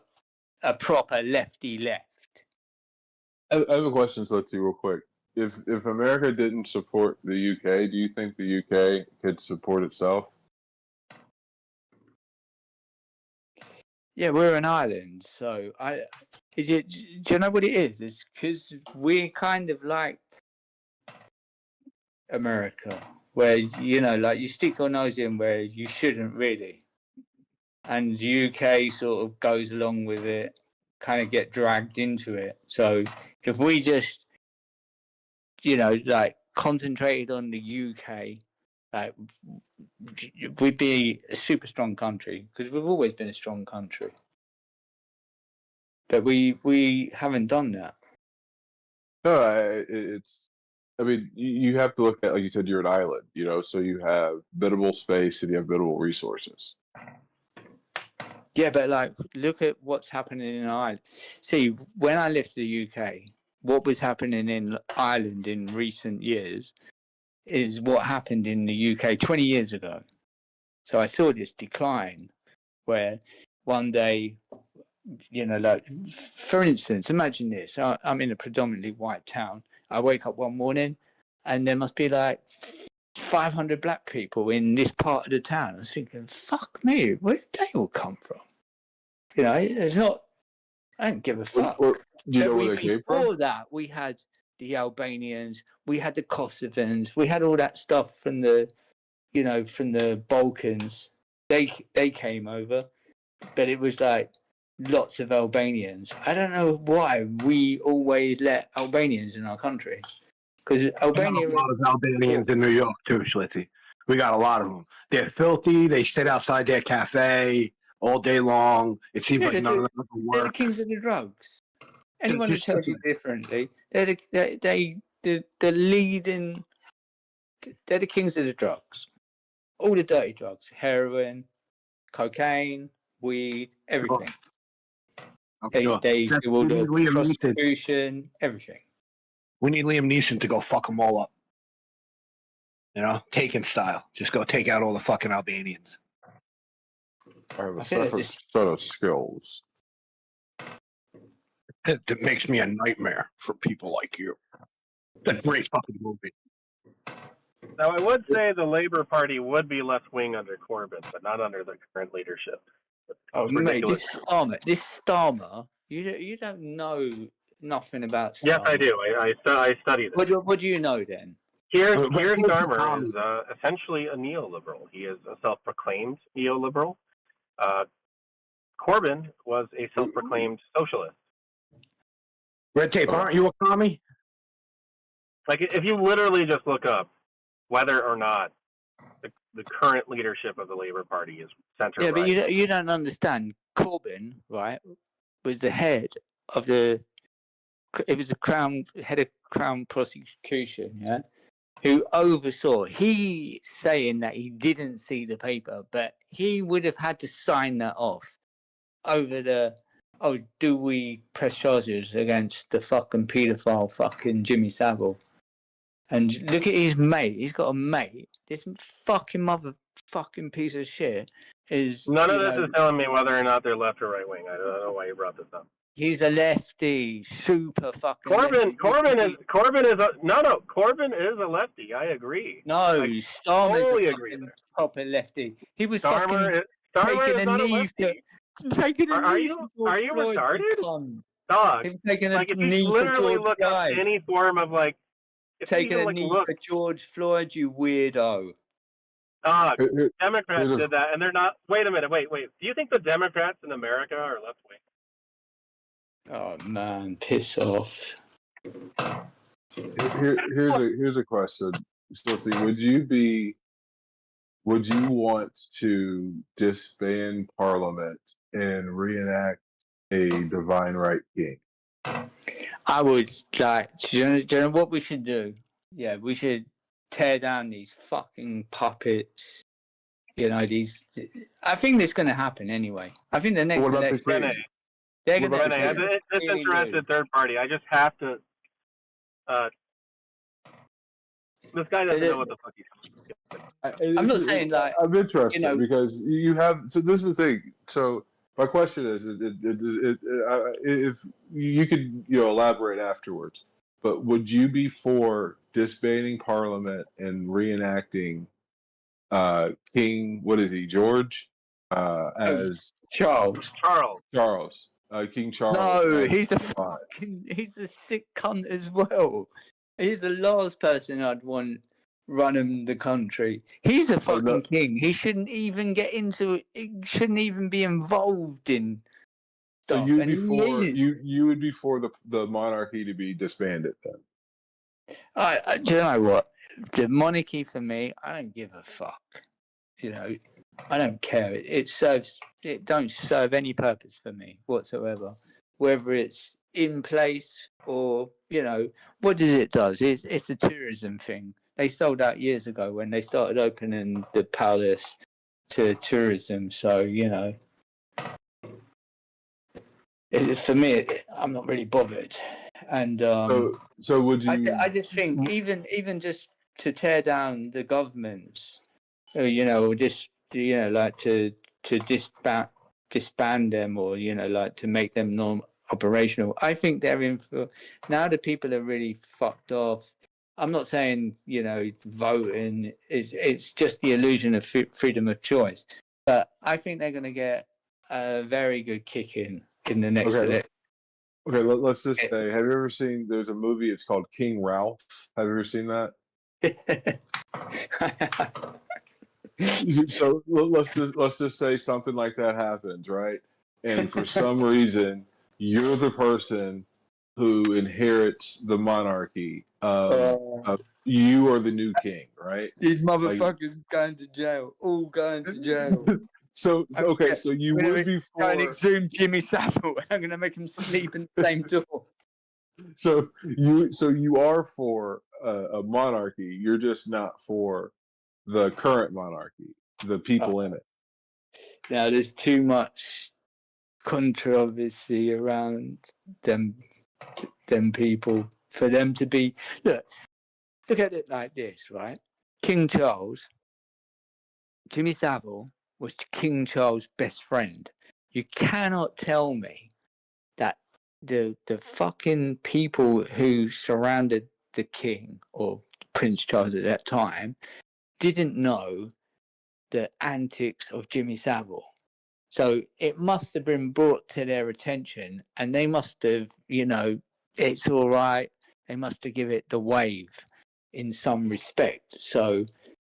[SPEAKER 7] proper lefty left.
[SPEAKER 2] I have a question, Letty, real quick. If America didn't support the UK, do you think the UK could support itself?
[SPEAKER 7] Yeah, we're an island, so do you know what it is? It's because we're kind of like America, where you know, like you stick your nose in where you shouldn't really, and the UK sort of goes along with it, kind of get dragged into it. So if we just, you know, like concentrated on the UK, like we'd be a super strong country because we've always been a strong country. But we haven't done that.
[SPEAKER 2] No, it's. I mean, you have to look at, like you said, you're an island, you know, so you have biddable space and you have biddable resources.
[SPEAKER 7] Yeah, but like, look at what's happening in Ireland. See, when I left the UK, what was happening in Ireland in recent years is what happened in the UK 20 years ago. So I saw this decline where one day, you know, like, for instance, imagine this. I'm in a predominantly white town. I wake up one morning and there must be like 500 black people in this part of the town. I was thinking, fuck me, where did they all come from? You know, it's not, I don't give a fuck.
[SPEAKER 2] Do you know where they came from?
[SPEAKER 7] Before that, we had the Albanians, we had the Kosovans, we had all that stuff from the, you know, from the Balkans. They came over, but it was like lots of Albanians. I don't know why we always let Albanians in our country. Because Albania...
[SPEAKER 8] We got a lot of Albanians in New York too, Schlitzy. We got a lot of them. They're filthy. They sit outside their cafe all day long. It seems like none of them ever work.
[SPEAKER 7] They're the kings of the drugs. Anyone who tells you differently, they're the leading... They're the kings of the drugs. All the dirty drugs. Heroin, cocaine, weed, everything. They do all the prostitution, everything.
[SPEAKER 8] We need Liam Neeson to go fuck them all up. You know, Taken style. Just go take out all the fucking Albanians.
[SPEAKER 2] I have a set of skills.
[SPEAKER 8] It makes me a nightmare for people like you. A great fucking movie.
[SPEAKER 1] Now, I would say the Labour Party would be left wing under Corbyn, but not under the current leadership.
[SPEAKER 7] Oh, mate, this Starmer, you don't know nothing about Starmer.
[SPEAKER 1] Yes, I do. I studied it.
[SPEAKER 7] What do you know then?
[SPEAKER 1] Keir Starmer is essentially a neoliberal. He is a self-proclaimed neoliberal. Corbyn was a self-proclaimed socialist.
[SPEAKER 8] Red Tape, aren't you a commie?
[SPEAKER 1] Like, if you literally just look up whether or not the current leadership of the Labour Party is centre right.
[SPEAKER 7] Yeah, but you don't understand. Corbyn, right, was the head of the... It was the head of Crown prosecution, yeah, who oversaw. He saying that he didn't see the paper, but he would have had to sign that off over the... Oh, do we press charges against the fucking paedophile fucking Jimmy Savile? And look at his mate. He's got a mate. This fucking motherfucking piece of shit is
[SPEAKER 1] None of
[SPEAKER 7] you
[SPEAKER 1] this
[SPEAKER 7] know
[SPEAKER 1] is telling me whether or not they're left or right wing. I don't know why you brought this up.
[SPEAKER 7] he's a lefty, super fucking
[SPEAKER 1] Corbyn
[SPEAKER 7] lefty.
[SPEAKER 1] Corbyn is a lefty. I agree.
[SPEAKER 7] No,
[SPEAKER 1] I
[SPEAKER 7] Starmer's
[SPEAKER 1] totally
[SPEAKER 7] a
[SPEAKER 1] agree
[SPEAKER 7] fucking
[SPEAKER 1] there.
[SPEAKER 7] proper lefty. He was
[SPEAKER 1] Starmer
[SPEAKER 7] fucking taking
[SPEAKER 1] is
[SPEAKER 7] a
[SPEAKER 1] not a
[SPEAKER 7] knee for
[SPEAKER 1] lefty.
[SPEAKER 7] taking a
[SPEAKER 1] Are
[SPEAKER 7] knee
[SPEAKER 1] you
[SPEAKER 7] for George
[SPEAKER 1] are you
[SPEAKER 7] Floyd. You
[SPEAKER 1] retarded?
[SPEAKER 7] cunt.
[SPEAKER 1] Dog.
[SPEAKER 7] Him taking a
[SPEAKER 1] Like if you
[SPEAKER 7] knee for
[SPEAKER 1] literally
[SPEAKER 7] George
[SPEAKER 1] look up
[SPEAKER 7] Floyd.
[SPEAKER 1] any form of like if you
[SPEAKER 7] Taking
[SPEAKER 1] even
[SPEAKER 7] a
[SPEAKER 1] like
[SPEAKER 7] knee
[SPEAKER 1] look
[SPEAKER 7] for George Floyd, you weirdo.
[SPEAKER 1] dog, Democrats
[SPEAKER 2] here's a-
[SPEAKER 1] did that and they're not wait a minute, wait. Do you think the Democrats in America are left wing?
[SPEAKER 7] Oh man, piss off.
[SPEAKER 2] Here's a question. Let's see. Would you want to disband Parliament and reenact a divine right king?
[SPEAKER 7] I would like. Do you know what we should do? Yeah, we should tear down these fucking puppets. You know these. I think this is going to happen anyway. I think the next
[SPEAKER 2] What about the
[SPEAKER 7] election,
[SPEAKER 2] king?
[SPEAKER 7] they're going to.
[SPEAKER 1] Renee, I'm a disinterested third party. I just have to this guy doesn't know what the fuck he's talking.
[SPEAKER 7] I'm not saying like
[SPEAKER 2] I'm interested
[SPEAKER 7] you know,
[SPEAKER 2] because you have. So this is the thing. So my question is, if you could, elaborate afterwards. But would you be for disbanding Parliament and reenacting King? What is he, George? As
[SPEAKER 7] Charles.
[SPEAKER 2] King Charles.
[SPEAKER 7] No,
[SPEAKER 2] as
[SPEAKER 7] he's the
[SPEAKER 2] divine.
[SPEAKER 7] he's a sick cunt as well. He's the last person I'd want running the country. He's the fucking king. He shouldn't even get into it. He shouldn't even be involved in
[SPEAKER 2] So
[SPEAKER 7] stuff.
[SPEAKER 2] you'd be for you would be for the monarchy to be disbanded then?
[SPEAKER 7] Do you know what? The monarchy for me, I don't give a fuck. You know, I don't care. It don't serve any purpose for me whatsoever. Whether it's in place or what does it does? It's a tourism thing. They sold out years ago when they started opening the palace to tourism. So for me, I'm not really bothered. And
[SPEAKER 2] so would you?
[SPEAKER 7] I just think even just to tear down the governments, just like to disband them, or like to make them non-operational. I think they're in for now. The people are really fucked off. I'm not saying voting it's just the illusion of freedom of choice, but I think they're going to get a very good kick in the next election.
[SPEAKER 2] Okay, let's just say, have you ever seen? There's a movie. It's called King Ralph. Have you ever seen that? So let's just say something like that happens, right? And for some reason, you're the person who inherits the monarchy. You are the new king, right?
[SPEAKER 7] These motherfuckers going to jail. All going to jail.
[SPEAKER 2] So you would be for.
[SPEAKER 7] Going to exhume Jimmy Savile. I'm going to make him sleep in the same door.
[SPEAKER 2] So you are for a monarchy. You're just not for the current monarchy, the people in it.
[SPEAKER 7] Now there's too much controversy around them people for them to be. Look at it like this, right? King Charles, Jimmy Savile was King Charles' best friend. You cannot tell me that the fucking people who surrounded the king or Prince Charles at that time didn't know the antics of Jimmy Savile. So it must have been brought to their attention, and they must have, it's all right. They must have given it the wave in some respect. So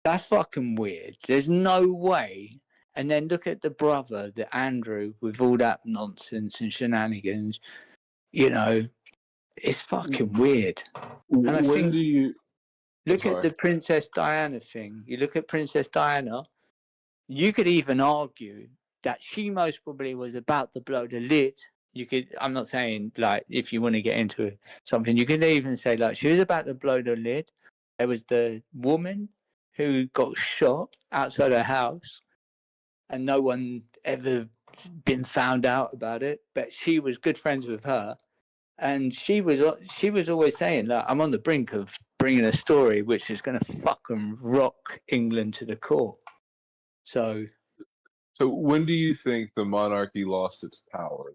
[SPEAKER 7] that's fucking weird. There's no way. And then look at the brother, the Andrew, with all that nonsense and shenanigans. It's fucking weird. And I think look at the Princess Diana thing. You look at Princess Diana, you could even argue that she most probably was about to blow the lid. I'm not saying like if you want to get into something, you could even say like she was about to blow the lid. There was the woman who got shot outside her house, and no one ever been found out about it. But she was good friends with her, and she was always saying that I'm on the brink of bringing a story which is going to fucking rock England to the core. So
[SPEAKER 2] So when do you think the monarchy lost its power?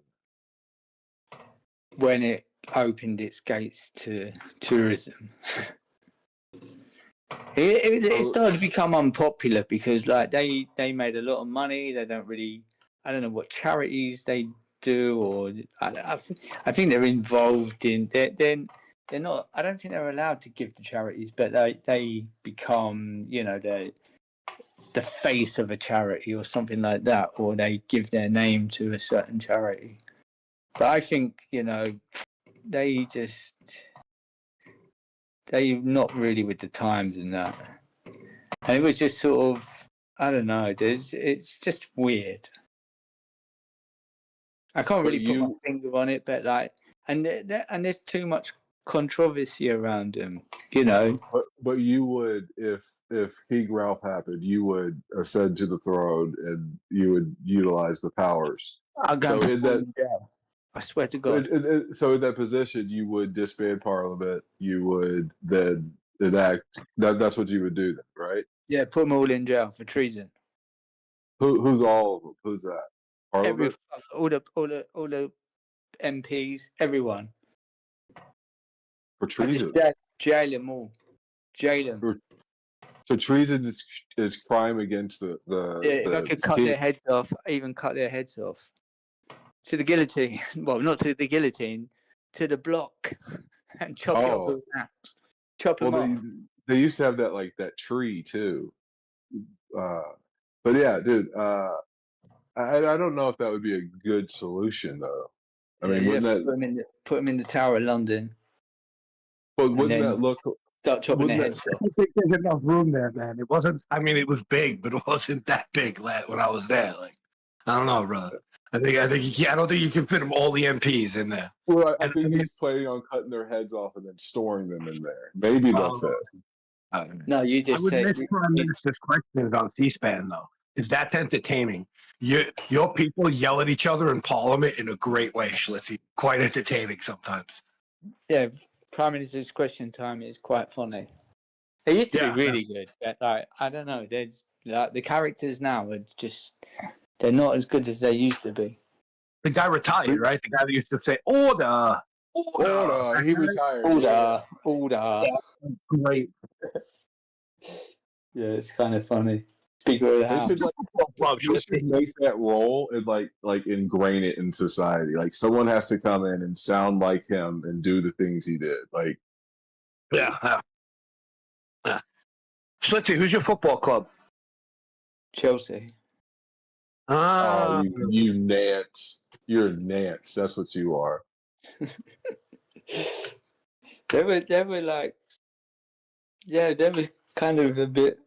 [SPEAKER 7] When it opened its gates to tourism. It started to become unpopular because like they made a lot of money. They don't really, I don't know what charities they do, or I think they're involved in. They're not. I don't think they're allowed to give to charities, but they become the face of a charity or something like that, or they give their name to a certain charity. But I think they're not really with the times and that. And it was just sort of, I don't know, it's just weird. I can't really put my finger on it, but like, and there's too much controversy around them,
[SPEAKER 2] But you would, if King Ralph happened, you would ascend to the throne and you would utilize the powers.
[SPEAKER 7] I'll go
[SPEAKER 2] So in that,
[SPEAKER 7] I swear to God.
[SPEAKER 2] So in that position, you would disband Parliament. You would then enact that's what you would do, then, right?
[SPEAKER 7] Yeah, put them all in jail for treason.
[SPEAKER 2] Who's all of them? Who's that? Parliament?
[SPEAKER 7] All the MPs, everyone.
[SPEAKER 2] For treason.
[SPEAKER 7] Jail them all. Jail them.
[SPEAKER 2] So treason is crime against the
[SPEAKER 7] if I could cut their heads off, even cut their heads off. To the guillotine. Well, not to the guillotine, to the block. And chop it off with an axe. Chop them off.
[SPEAKER 2] They used to have that tree too. But yeah, dude, I don't know if that would be a good solution though. I mean, wouldn't that
[SPEAKER 7] put them in the Tower of London?
[SPEAKER 2] But wouldn't that look?
[SPEAKER 7] Start chopping their heads off.
[SPEAKER 8] I think there's enough room there, man. It wasn't. I mean, it was big, but it wasn't that big when I was there. Like, I don't know, brother. I don't think you can fit them all the MPs in there.
[SPEAKER 2] Well, I think he's planning on cutting their heads off and then storing them in there. Maybe they'll fit.
[SPEAKER 7] No, you just
[SPEAKER 8] I would
[SPEAKER 7] said
[SPEAKER 8] miss Prime Minister's questions on C-SPAN though, because that's entertaining. Your people yell at each other in Parliament in a great way, Schlitzy. Quite entertaining sometimes.
[SPEAKER 7] Yeah, Prime Minister's question time is quite funny. It used to be really good, but like I don't know, there's the characters now are they're not as good as they used to be.
[SPEAKER 8] The guy retired, right? The guy that used to say order.
[SPEAKER 2] He retired.
[SPEAKER 7] Order.
[SPEAKER 8] Yeah, great.
[SPEAKER 7] Yeah, it's kind of funny. Speaker of the House.
[SPEAKER 2] They should make that role and like ingrain it in society. Like someone has to come in and sound like him and do the things he did. Like,
[SPEAKER 8] yeah. Schlitzy, who's your football club?
[SPEAKER 7] Chelsea.
[SPEAKER 2] Oh, you Nance. You're Nance. That's what you are.
[SPEAKER 7] They were like, yeah, they were kind of a bit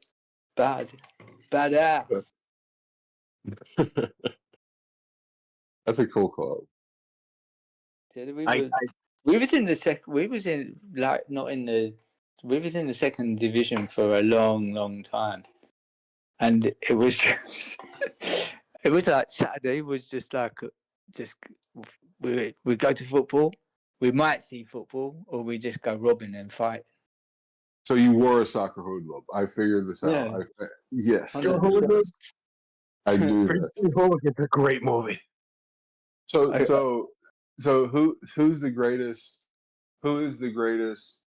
[SPEAKER 7] badass.
[SPEAKER 2] That's a cool club.
[SPEAKER 7] Yeah, we was in the second. We was in like not in the. We was in the second division for a long time, and it was just. It was like Saturday was just like we go to football. We might see football, or we just go robbing and fight.
[SPEAKER 2] So you were a soccer hoodlum. I figured this out. Yes. I knew that.
[SPEAKER 8] It's a great movie.
[SPEAKER 2] So who's the greatest? Who is the greatest?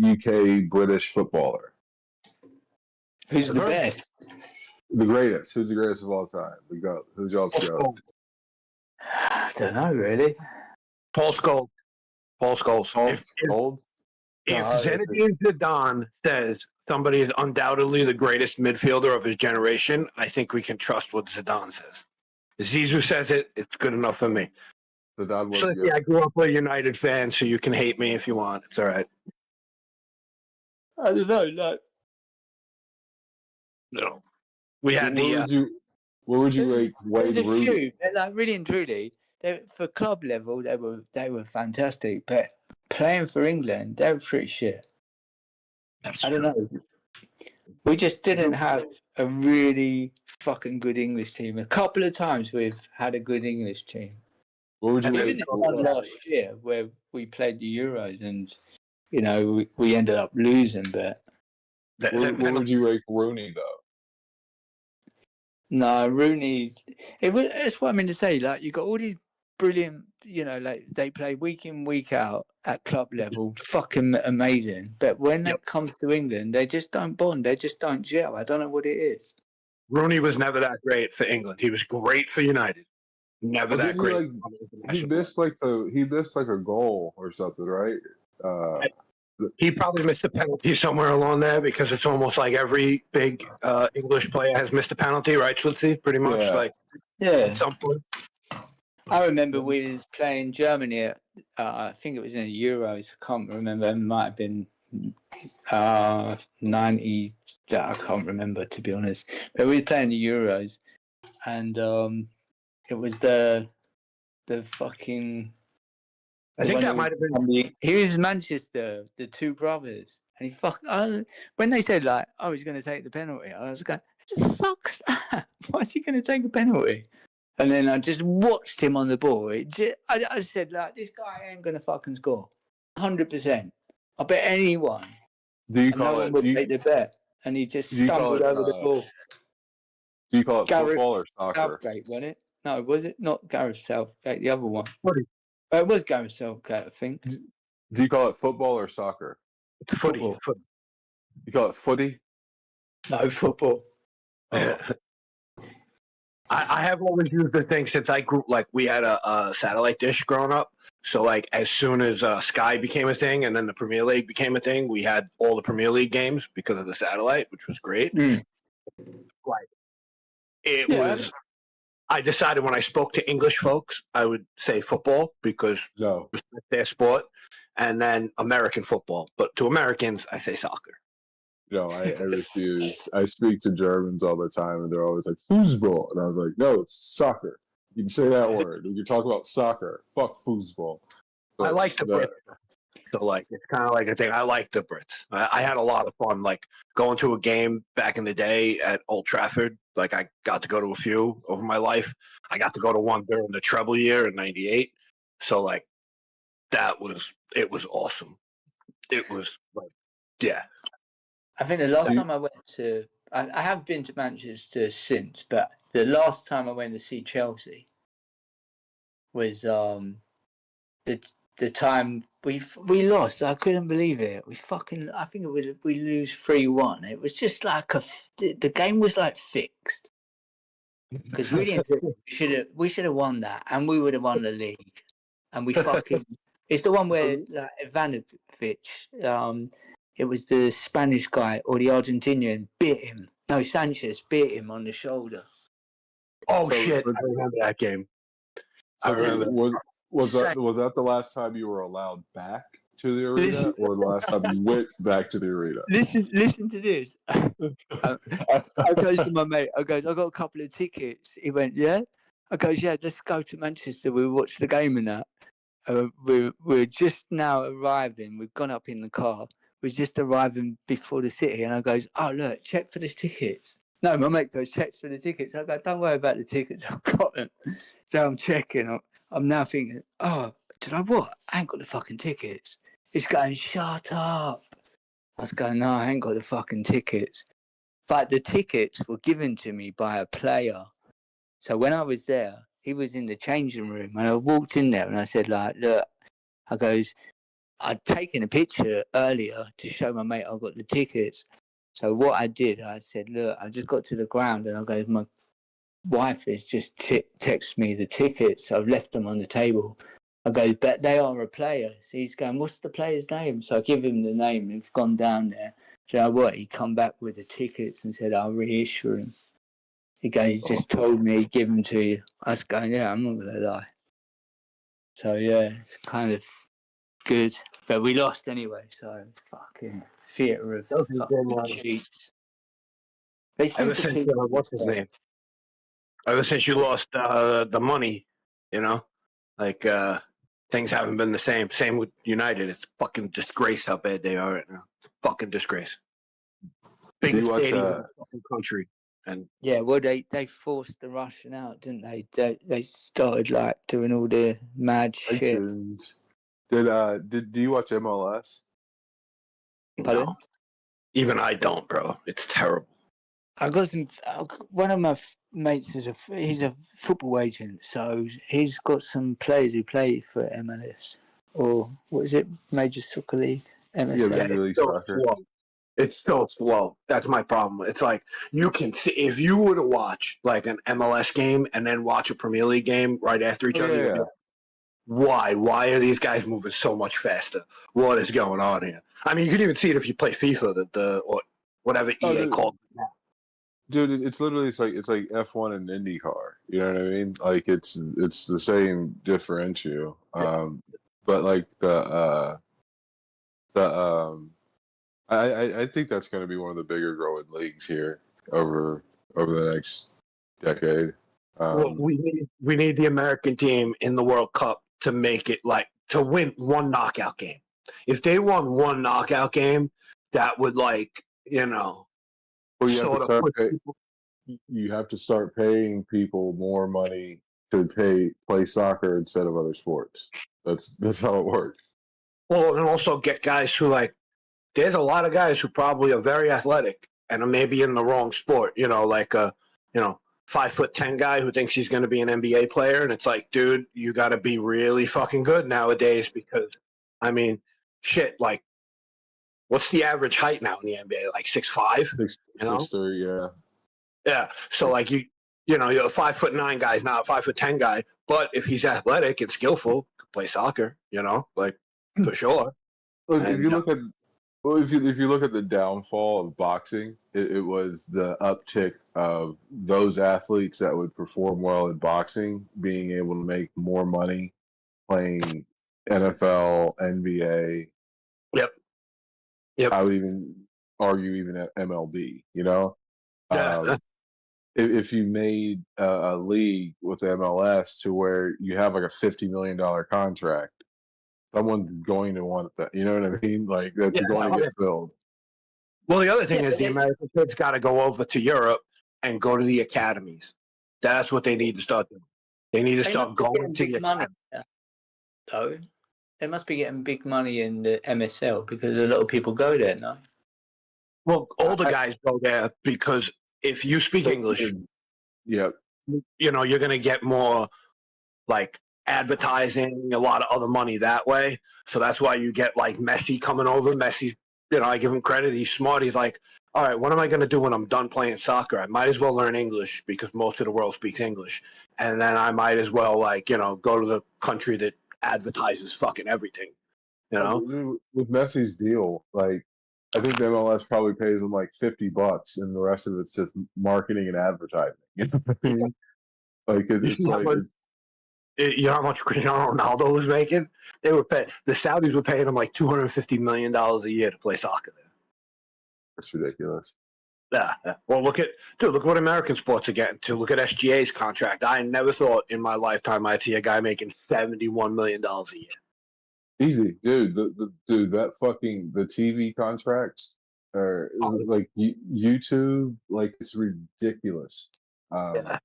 [SPEAKER 2] UK British footballer.
[SPEAKER 7] Who's the best?
[SPEAKER 2] The greatest. Who's the greatest of all time? Who's y'all's goat?
[SPEAKER 7] I don't know really.
[SPEAKER 8] Paul Scholes. If Zinedine Zidane says somebody is undoubtedly the greatest midfielder of his generation, I think we can trust what Zidane says. Zizou says it, it's good enough for me.
[SPEAKER 2] Zidane was
[SPEAKER 8] good. Yeah, I grew up a United fan, so you can hate me if you want. It's all right.
[SPEAKER 7] I don't know, like.
[SPEAKER 8] No. We had
[SPEAKER 2] where would you rate Wayne
[SPEAKER 7] There's a
[SPEAKER 2] Rooney?
[SPEAKER 7] few, like really and truly, for club level, they were fantastic, but playing for England, they were pretty shit. I don't know. We just didn't have a really fucking good English team. A couple of times we've had a good English team.
[SPEAKER 2] What would you rate?
[SPEAKER 7] Even one last year where we played the Euros and we ended up losing, but
[SPEAKER 2] Where would you rank Rooney though?
[SPEAKER 7] No, Rooney. That's what I mean to say. Like, you got all these brilliant, like they play week in, week out at club level, fucking amazing. But when it comes to England, they just don't bond. They just don't gel. I don't know what it is.
[SPEAKER 8] Rooney was never that great for England. He was great for United. Never that great.
[SPEAKER 2] He missed like a goal or something, right?
[SPEAKER 8] He probably missed a penalty somewhere along there because it's almost like every big English player has missed a penalty, right, Schultzy? Pretty much,
[SPEAKER 7] Yeah.
[SPEAKER 8] at some point.
[SPEAKER 7] I remember we was playing Germany at, I think it was in the Euros. I can't remember. It might have been 90. I can't remember, to be honest. But we were playing the Euros, and it was the fucking.
[SPEAKER 8] I think that might have been.
[SPEAKER 7] He was Manchester, the two brothers, and when they said like, "Oh, he's going to take the penalty," I was going, "What the fuck's that? Why is he going to take a penalty?" And then I just watched him on the ball. I said, like, this guy ain't going to fucking score, 100%. I bet anyone.
[SPEAKER 2] Do you
[SPEAKER 7] and
[SPEAKER 2] call
[SPEAKER 7] no
[SPEAKER 2] it?
[SPEAKER 7] one would take the bet, and he just stumbled over the ball.
[SPEAKER 2] Do you call it football or soccer?
[SPEAKER 7] Southgate, wasn't it? No, was it not Gareth Southgate? The other one.
[SPEAKER 8] Footy.
[SPEAKER 7] It was Gareth Southgate, I think.
[SPEAKER 2] Do you call it football or soccer?
[SPEAKER 8] Footy.
[SPEAKER 2] You call it footy?
[SPEAKER 7] No, football.
[SPEAKER 8] I have always used the thing since I grew. Like, we had a satellite dish growing up. So, like, as soon as Sky became a thing and then the Premier League became a thing, we had all the Premier League games because of the satellite, which was great. Like, it was. I decided when I spoke to English folks, I would say football because it's their sport, and then American football. But to Americans, I say soccer.
[SPEAKER 2] No, I refuse. I speak to Germans all the time, and they're always like, foosball. And I was like, no, it's soccer. You can say that word. We can talk about soccer. Fuck foosball.
[SPEAKER 8] I like the Brits. So, like, it's kind of like a thing. I like the Brits. I had a lot of fun, like, going to a game back in the day at Old Trafford. Like, I got to go to a few over my life. I got to go to one during the treble year in '98. So, like, it was awesome. It was, like, yeah.
[SPEAKER 7] I think the last time I went to, I have been to Manchester since, but the last time I went to see Chelsea was the time we lost. I couldn't believe it. I think we lose 3-1. It was just like the game was like fixed because we should have won that, and we would have won the league, and we fucking. It's the one where like Ivanovic, it was the Spanish guy or the Argentinian bit him. No, Sanchez bit him on the shoulder.
[SPEAKER 8] Oh shit! I remember that game.
[SPEAKER 2] So was that the last time you were allowed back to the arena, or the last time you went back to the arena?
[SPEAKER 7] Listen to this. I goes to my mate. I got a couple of tickets. He went, yeah. I goes, yeah. Let's go to Manchester. We'll watch the game and that. We're just now arriving. We've gone up in the car. We're just arriving before the city, and I goes, oh look, check for the tickets. No, my mate goes, check for the tickets. I go, don't worry about the tickets. I've got them. So I'm checking. I'm now thinking, oh, did I what? I ain't got the fucking tickets. He's going, shut up. I was going, no, I ain't got the fucking tickets. But the tickets were given to me by a player. So when I was there, he was in the changing room, and I walked in there and I said, like, look, I goes, I'd taken a picture earlier to show my mate I got the tickets. So what I did, I said, look, I just got to the ground and I go, my wife has just texted me the tickets. So I've left them on the table. I go, but they are a player. So he's going, what's the player's name? So I give him the name. He's gone down there. Do you know what? He come back with the tickets and said, I'll reissue him. He goes, he just told me he'd give them to you. I was going, yeah, I'm not going to lie. So yeah, it's kind of good. But we lost anyway, so fucking theatre of fucking cheats.
[SPEAKER 8] Ever since, what's his name? Ever since you lost the money, like things haven't been the same. Same with United. It's fucking disgrace how bad they are right now. It's a fucking disgrace. Biggest stadium in the fucking country. And
[SPEAKER 7] yeah, well, they forced the Russian out, didn't they? They started like doing all the mad shit.
[SPEAKER 2] Do you watch MLS?
[SPEAKER 7] Pardon?
[SPEAKER 8] Even I don't, bro. It's terrible.
[SPEAKER 7] I got some. One of my mates is he's a football agent, so he's got some players who play for MLS or what is it, Major Soccer League, MSL.
[SPEAKER 2] Yeah, Major League Soccer.
[SPEAKER 8] Slow. It's so slow. That's my problem. It's like you can see if you were to watch like an MLS game and then watch a Premier League game right after each other.
[SPEAKER 2] Yeah.
[SPEAKER 8] Why? Why are these guys moving so much faster? What is going on here? I mean, you can even see it if you play FIFA, or whatever EA called it.
[SPEAKER 2] Dude, it's literally it's like F1 and IndyCar. You know what I mean? Like it's the same differential. But like I think that's going to be one of the bigger growing leagues here over the next decade.
[SPEAKER 8] Well, we need the American team in the World Cup to make it like to win one knockout game. If they won one knockout game, that would like
[SPEAKER 2] Well, you have to start you have to start paying people more money to play soccer instead of other sports. That's how it works.
[SPEAKER 8] Well, and also get guys who like. There's a lot of guys who probably are very athletic and are maybe in the wrong sport. You know, like a 5'10" guy who thinks he's going to be an NBA player, and it's like, dude, you got to be really fucking good nowadays because, I mean, shit, like, what's the average height now in the NBA? Like 6'5"?
[SPEAKER 2] 6'3", yeah.
[SPEAKER 8] Yeah. So like you're a 5'9" guy is not a 5'10" guy, but if he's athletic and skillful, could play soccer. Like for sure.
[SPEAKER 2] Look, if you look at the downfall of boxing, it was the uptick of those athletes that would perform well in boxing being able to make more money playing NFL, NBA.
[SPEAKER 8] Yep.
[SPEAKER 2] I would even argue even at MLB. If you made a league with MLS to where you have like a $50 million contract, someone's going to want that. You know what I mean? Like that's going to get filled.
[SPEAKER 8] Well, the other thing is the American kids got to go over to Europe and go to the academies. That's what they need to start doing. They need to start going to the
[SPEAKER 7] money. Though they must be getting big money in the MSL because a lot of people go there now.
[SPEAKER 8] Well, older guys go there because if you speak English,
[SPEAKER 2] you're
[SPEAKER 8] going to get more like advertising, a lot of other money that way. So that's why you get like Messi coming over. Messi, I give him credit. He's smart. He's like, all right, what am I going to do when I'm done playing soccer? I might as well learn English because most of the world speaks English. And then I might as well go to the country that advertises fucking everything.
[SPEAKER 2] With Messi's deal, like I think the MLS probably pays him like $50, and the rest of it's just marketing and advertising. You know what I mean? Like it's like.
[SPEAKER 8] You know how much Cristiano Ronaldo was making? The Saudis were paying him like $250 million a year to play soccer there.
[SPEAKER 2] That's ridiculous.
[SPEAKER 8] Yeah. Well, look at what American sports are getting to. Look at SGA's contract. I never thought in my lifetime I'd see a guy making $71 million a year.
[SPEAKER 2] Easy, dude. That fucking the TV contracts are like YouTube. Like it's ridiculous. And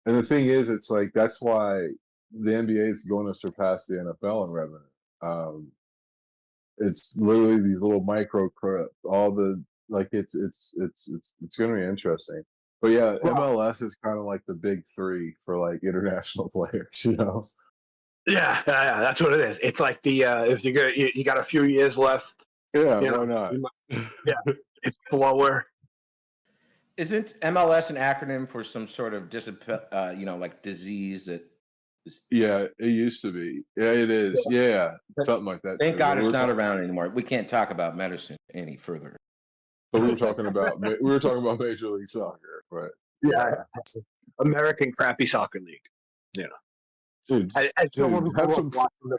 [SPEAKER 2] the thing is, it's like that's why the NBA is going to surpass the NFL in revenue. It's literally these little micro clips. All the like, it's going to be interesting. But yeah, MLS is kind of like the big three for like international players.
[SPEAKER 8] Yeah, that's what it is. It's like the if you got a few years left.
[SPEAKER 2] Yeah, why not?
[SPEAKER 8] It's slower.
[SPEAKER 10] Isn't MLS an acronym for some sort of like disease that?
[SPEAKER 2] Yeah, it used to be. Yeah, it is. Yeah, something like that.
[SPEAKER 10] Thank God it's not around anymore. We can't talk about medicine any further.
[SPEAKER 2] But we were talking about Major League Soccer, right?
[SPEAKER 8] Yeah, American crappy soccer league.
[SPEAKER 2] Dude, have some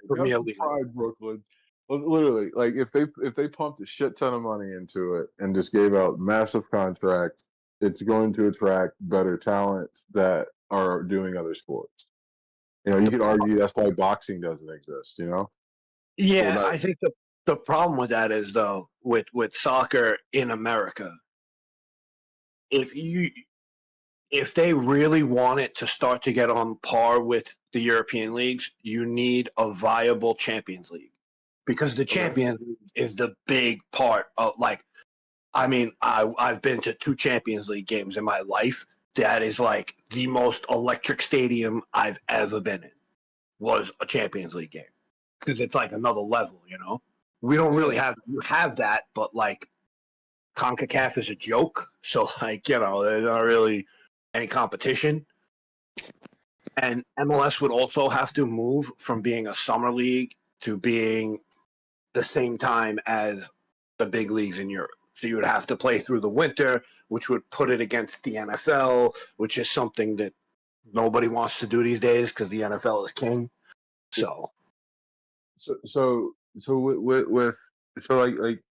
[SPEAKER 2] Premier League. Pride, Brooklyn. Literally, like if they pumped a shit ton of money into it and just gave out massive contracts, it's going to attract better talent that are doing other sports. You could argue that's why boxing doesn't exist.
[SPEAKER 8] Yeah, I think the problem with that is though with soccer in America, if they really want it to start to get on par with the European leagues, you need a viable Champions League because the Champions League is the big part of like I mean, I've been to 2 Champions League games in my life. That is like the most electric stadium I've ever been in. Was a Champions League game because it's like another level. You know, we don't really have that, but like CONCACAF is a joke. So like there's not really any competition. And MLS would also have to move from being a summer league to being the same time as the big leagues in Europe. So you would have to play through the winter, which would put it against the NFL, which is something that nobody wants to do these days because the NFL is king. So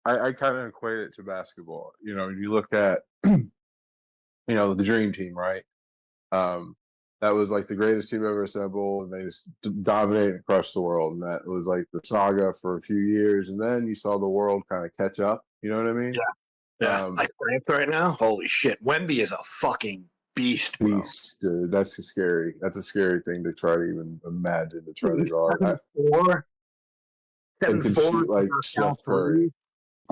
[SPEAKER 2] I kind of equate it to basketball. You look at the dream team, right? That was like the greatest team ever assembled, and they just dominated and crushed the world. And that was like the saga for a few years, and then you saw the world kind of catch up. You know what I mean?
[SPEAKER 8] Yeah. Like France right now, holy shit, Wemby is a fucking beast, bro.
[SPEAKER 2] Beast, dude. That's scary. That's a scary thing to try to even imagine. To try to guard.
[SPEAKER 8] 7'4",
[SPEAKER 2] And can shoot like Steph Curry.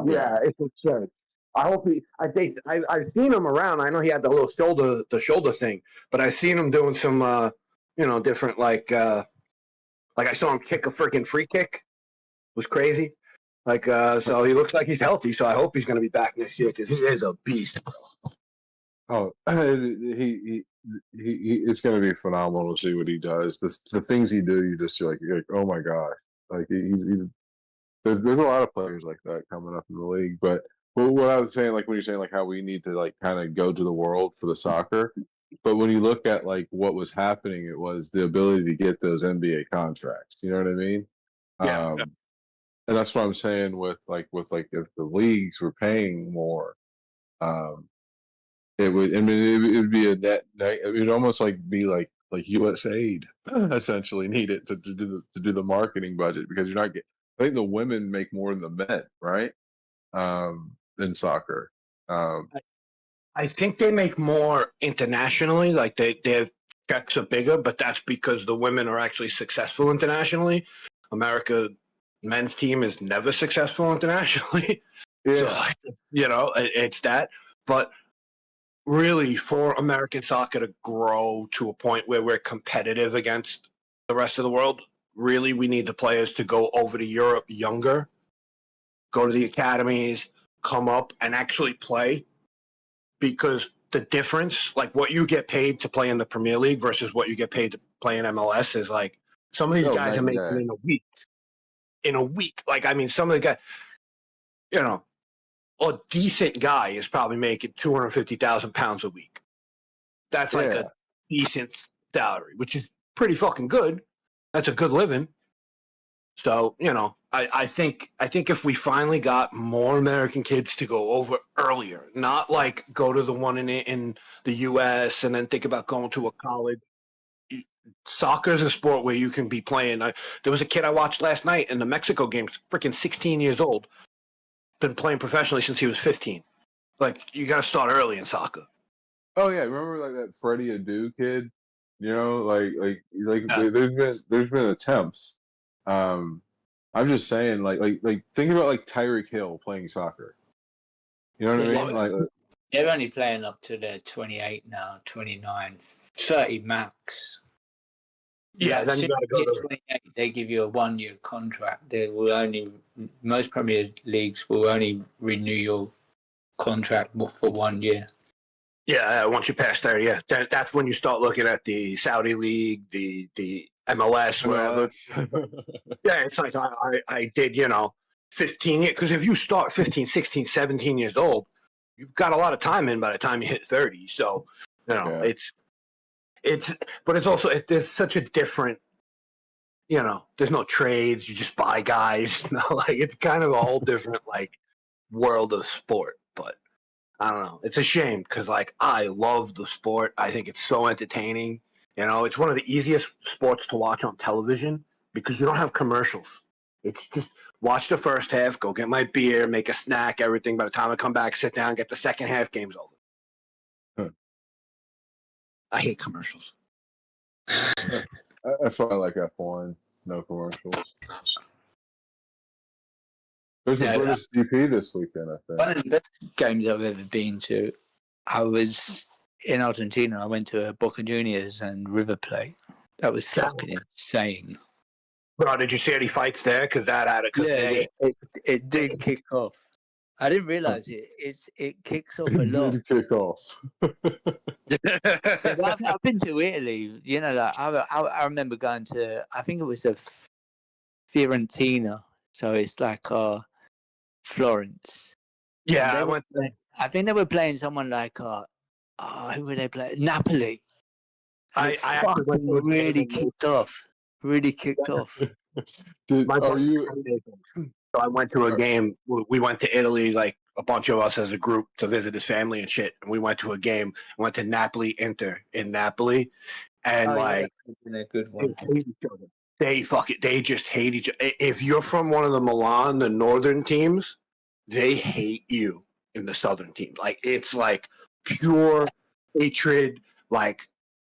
[SPEAKER 8] Yeah, it's absurd. I hope I've seen him around. I know he had the shoulder thing, but I've seen him doing some different like I saw him kick a freaking free kick. It was crazy. Like so he looks like he's healthy, so I hope he's going to be back next year because he is a beast.
[SPEAKER 2] Oh, he it's going to be phenomenal to see what he does. The things he do, you're like, oh my god, like there's a lot of players like that coming up in the league. But what I was saying, like when you're saying like how we need to like kind of go to the world for the soccer, but when you look at like what was happening, it was the ability to get those NBA contracts. You know what I mean?
[SPEAKER 8] Yeah.
[SPEAKER 2] And that's what I'm saying with if the leagues were paying more, it would. I mean, it would be a net. It would almost be like USAID essentially need it to do the marketing budget because you're not getting. I think the women make more than the men, right? In soccer.
[SPEAKER 8] I think they make more internationally. Like their checks are bigger, but that's because the women are actually successful internationally. America men's team is never successful internationally.
[SPEAKER 2] Yeah.
[SPEAKER 8] So, it's that. But really, for American soccer to grow to a point where we're competitive against the rest of the world, really, we need the players to go over to Europe younger, go to the academies, come up and actually play. Because the difference, like what you get paid to play in the Premier League versus what you get paid to play in MLS is like some of these guys are making in a week. In a week. Like, I mean, some of the guys, a decent guy is probably making £250,000 a week. That's like a decent salary, which is pretty fucking good. That's a good living. So, I think if we finally got more American kids to go over earlier, not like go to the one in the U.S. and then think about going to a college. Soccer is a sport where you can be playing. There was a kid I watched last night in the Mexico game, freaking 16 years old, been playing professionally since he was 15. Like, you got to start early in soccer.
[SPEAKER 2] Oh yeah, remember like that Freddie Adu kid? There's been attempts. I'm just saying, like think about like Tyreek Hill playing soccer. You know what I mean? Like
[SPEAKER 7] they're only playing up to their 28 now, 29, 30 max.
[SPEAKER 8] Yeah, then you got to go to
[SPEAKER 7] 28. They give you a 1-year contract. Most Premier Leagues will only renew your contract for 1 year.
[SPEAKER 8] Yeah, once you pass 30, yeah, that's when you start looking at the Saudi League, the MLS, whatever. Yeah, it's like I did, 15 years. Because if you start 15, 16, 17 years old, you've got a lot of time in by the time you hit 30. So, it's but it's also, there's such a different, there's no trades. You just buy guys. It's kind of a whole different, world of sport. But I don't know. It's a shame because, I love the sport. I think it's so entertaining. It's one of the easiest sports to watch on television because you don't have commercials. It's just watch the first half, go get my beer, make a snack, everything. By the time I come back, sit down, get the second half, game's over. I hate commercials.
[SPEAKER 2] That's why I like F1. No commercials. There's a
[SPEAKER 7] No,
[SPEAKER 2] British GP this weekend, I
[SPEAKER 7] one
[SPEAKER 2] think.
[SPEAKER 7] of the best games I've ever been to. I was in Argentina. I went to Boca Juniors and River Plate. That was fucking insane.
[SPEAKER 8] Bro, did you see any fights there? Because that had
[SPEAKER 7] It did kick off. I didn't realize it kicks off a
[SPEAKER 2] It
[SPEAKER 7] lot.
[SPEAKER 2] did kick off.
[SPEAKER 7] Yeah, but I've been to Italy. You know, like I remember going to. I think it was a Fiorentina. So it's like Florence.
[SPEAKER 8] Yeah,
[SPEAKER 7] And
[SPEAKER 8] I went.
[SPEAKER 7] I think they were playing someone like who were they playing? Napoli. And it
[SPEAKER 8] I actually went to a
[SPEAKER 7] really
[SPEAKER 8] game
[SPEAKER 7] kicked off. Really kicked off.
[SPEAKER 2] Dude,
[SPEAKER 8] My
[SPEAKER 2] are
[SPEAKER 8] buddy
[SPEAKER 2] you?
[SPEAKER 8] So I went to a game. We went to Italy, like a bunch of us as a group, to visit his family and shit. And we went to a game. Went to Napoli Inter in Napoli, and like
[SPEAKER 7] that's been a good one.
[SPEAKER 8] they hate each other. They just hate each other. If you're from one of the Milan, the northern teams, they hate you in the southern team. Like it's like pure hatred. Like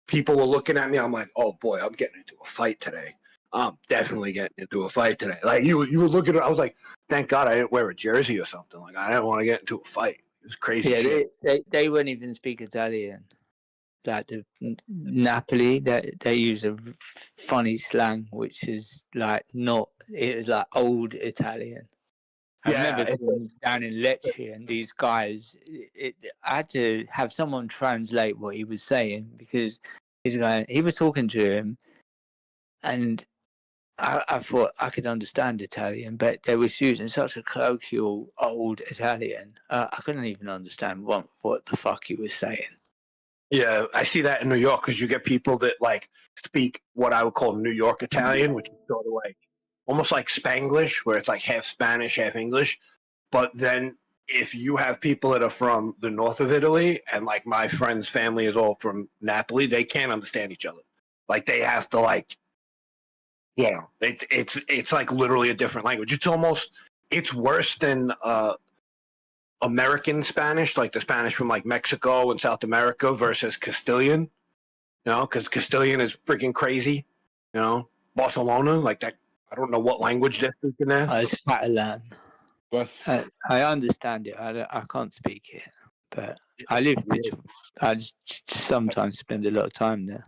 [SPEAKER 8] people were looking at me. I'm like, oh boy, I'm getting into a fight today. I'm definitely getting into a fight today. Like you were looking at. I was like, thank God I didn't wear a jersey or something. Like I didn't want to get into a fight. It was crazy
[SPEAKER 7] Yeah,
[SPEAKER 8] shit.
[SPEAKER 7] they wouldn't even speak Italian. Like the Napoli, they use a funny slang, which is like not. It is like old Italian. I remember being down in Lecce, and these guys. I had to have someone translate what he was saying because he was talking to him, and I thought I could understand Italian, but they were using such a colloquial old Italian. I couldn't even understand what the fuck he was saying.
[SPEAKER 8] Yeah, I see that in New York because you get people that like speak what I would call New York Italian, which is sort of like almost like Spanglish, where it's like half Spanish, half English. But then if you have people that are from the north of Italy, and like my friend's family is all from Napoli, they can't understand each other. Like they have to like, it's like literally a different language. It's worse than American Spanish, like the Spanish from like Mexico and South America versus Castilian. You know, because Castilian is freaking crazy. You know, Barcelona, like that. I don't know what language they're speaking there.
[SPEAKER 7] It's Catalan. I understand it. I can't speak it, but I live between. I just sometimes spend a lot of time there.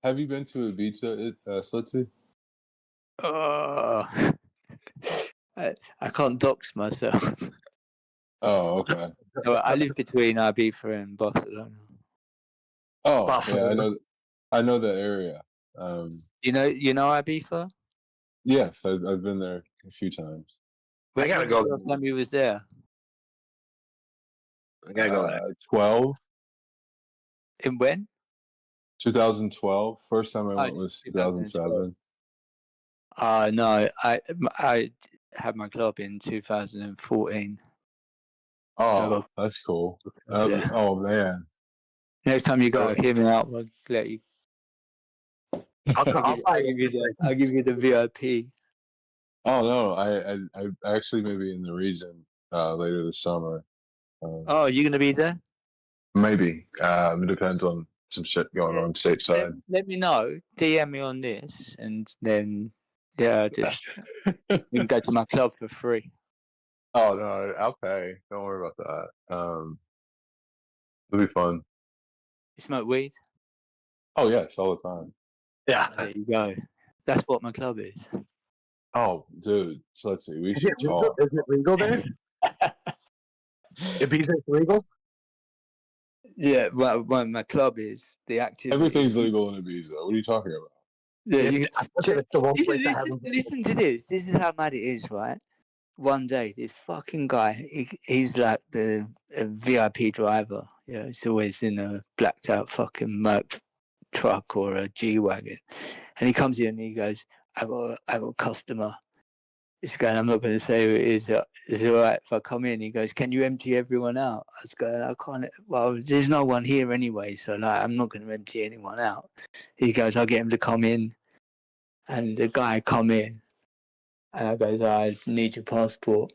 [SPEAKER 2] Have you been to Ibiza, Slitsy?
[SPEAKER 7] I can't dox myself.
[SPEAKER 2] Oh, okay.
[SPEAKER 7] So I live between Ibiza and Barcelona.
[SPEAKER 2] Oh, yeah, I know that area.
[SPEAKER 7] You know Ibiza?
[SPEAKER 2] Yes, I've been there a few times.
[SPEAKER 8] I gotta go.
[SPEAKER 7] The last time you was there?
[SPEAKER 8] I gotta go there.
[SPEAKER 2] 12.
[SPEAKER 7] In when?
[SPEAKER 2] 2012. First time I went was 2007.
[SPEAKER 7] No, I had my club in 2014.
[SPEAKER 2] Oh, that's cool. Oh man.
[SPEAKER 7] Next time you go, hear me out. I'll let you. I'll give you the VIP.
[SPEAKER 2] Oh no, I actually may be in the region later this summer.
[SPEAKER 7] Oh, you're gonna be there?
[SPEAKER 2] Maybe. It depends on some shit going on stateside.
[SPEAKER 7] Let me know. DM me on this, and then just you can go to my club for free.
[SPEAKER 2] Oh no, I'll pay. Don't worry about that. It'll be fun.
[SPEAKER 7] You smoke weed?
[SPEAKER 2] Oh yes, all the time.
[SPEAKER 8] Yeah.
[SPEAKER 7] There you go. That's what my club is.
[SPEAKER 2] Oh, dude. So let's see. We should talk.
[SPEAKER 8] Is it legal there? Ibiza's legal?
[SPEAKER 7] Yeah, well, my club is the activity.
[SPEAKER 2] Everything's legal in Ibiza. What are you talking about?
[SPEAKER 7] Yeah, listen to this. This is how mad it is, right? One day, this fucking guy, he's like the VIP driver. Yeah, he's always in a blacked out fucking Merc truck or a G-Wagon. And he comes in and he goes, I got a customer. This guy, I'm not going to say who it is. Is it all right if I come in? He goes, can you empty everyone out? I was going, I can't. Well, there's no one here anyway, so like, I'm not going to empty anyone out. He goes, I'll get him to come in. And the guy come in. And I goes, I need your passport.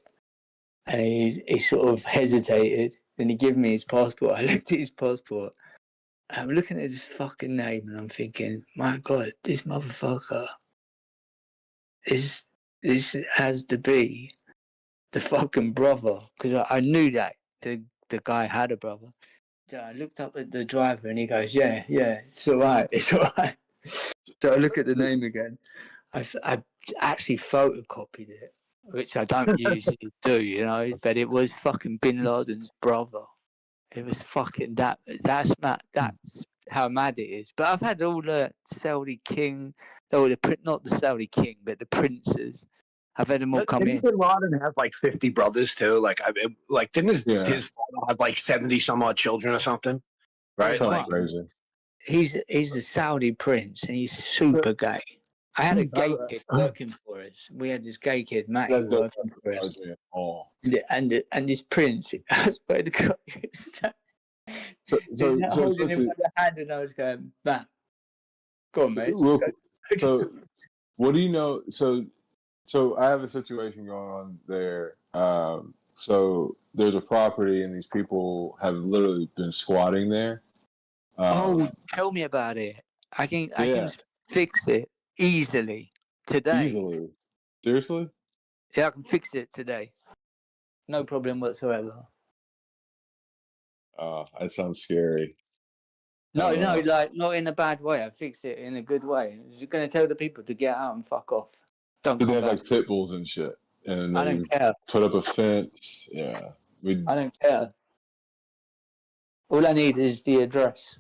[SPEAKER 7] And he sort of hesitated. Then he gave me his passport. I looked at his passport. I'm looking at his fucking name and I'm thinking, my God, this motherfucker, this has to be the fucking brother, because I knew that the guy had a brother. So I looked up at the driver and he goes, yeah, it's all right, it's all right. So I look at the name again. I actually photocopied it, which I don't usually do, you know, but it was fucking Bin Laden's brother. It was fucking that's how mad it is. But I've had all the Saudi king, not the Saudi king, but the princes. I've had them all come
[SPEAKER 8] Didn't
[SPEAKER 7] in.
[SPEAKER 8] Bin Laden have like 50 brothers too? Like, didn't his father have like 70 some odd children or something? Right? Like,
[SPEAKER 2] crazy.
[SPEAKER 7] He's a Saudi prince and he's super gay. I had a gay kid working for us. We had this gay kid, Matty,
[SPEAKER 2] That doesn't
[SPEAKER 7] working for us.
[SPEAKER 2] surprise me at all.
[SPEAKER 7] And this prince, I swear to God,
[SPEAKER 2] So
[SPEAKER 7] holding him by the hand, and I was going, Matt, go on, mate.
[SPEAKER 2] So, what do you know? So I have a situation going on there. So there's a property, and these people have literally been squatting there.
[SPEAKER 7] Tell me about it. I can fix it easily today.
[SPEAKER 2] Easily? Seriously?
[SPEAKER 7] Yeah, I can fix it today. No problem whatsoever.
[SPEAKER 2] That sounds scary.
[SPEAKER 7] No, like not in a bad way. I fixed it in a good way. You're going to tell the people to get out and fuck off. Don't
[SPEAKER 2] They
[SPEAKER 7] come
[SPEAKER 2] have
[SPEAKER 7] back.
[SPEAKER 2] like pit bulls and shit, and
[SPEAKER 7] I
[SPEAKER 2] they
[SPEAKER 7] don't care.
[SPEAKER 2] put up a fence. Yeah,
[SPEAKER 7] I don't care. All I need is the address.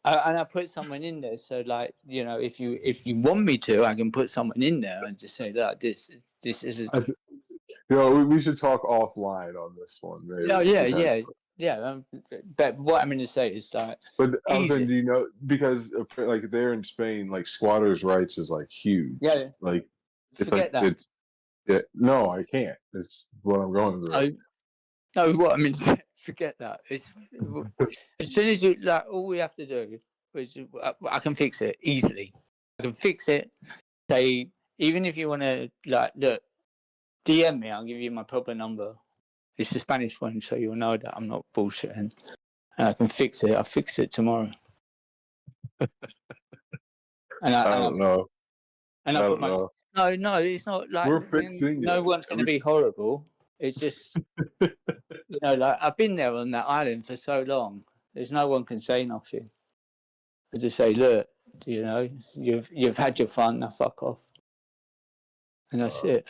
[SPEAKER 7] And I put someone in there, so like, you know, if you want me to, I can put someone in there and just say that this isn't.
[SPEAKER 2] We should talk offline on this one. Maybe.
[SPEAKER 7] No, yeah. But what I'm going to say is that.
[SPEAKER 2] But I was saying, do you know, because like they're in Spain, like squatters' rights is like huge.
[SPEAKER 7] Yeah.
[SPEAKER 2] Like it's
[SPEAKER 7] Forget
[SPEAKER 2] like
[SPEAKER 7] that.
[SPEAKER 2] no, I can't. It's what I'm going through.
[SPEAKER 7] No, what I mean, forget that. It's as soon as you like, all we have to do is I can fix it easily. I can fix it. Say, even if you want to like look, DM me. I'll give you my proper number. It's the Spanish one, so you'll know that I'm not bullshitting. And I can fix it. I'll fix it tomorrow.
[SPEAKER 2] I don't know.
[SPEAKER 7] I don't know. No, it's not like
[SPEAKER 2] we're fixing
[SPEAKER 7] no one's going to be horrible. It's just, you know, like I've been there on that island for so long. There's no one can say nothing. I just say, look, you know, you've had your fun. Now fuck off, and that's it.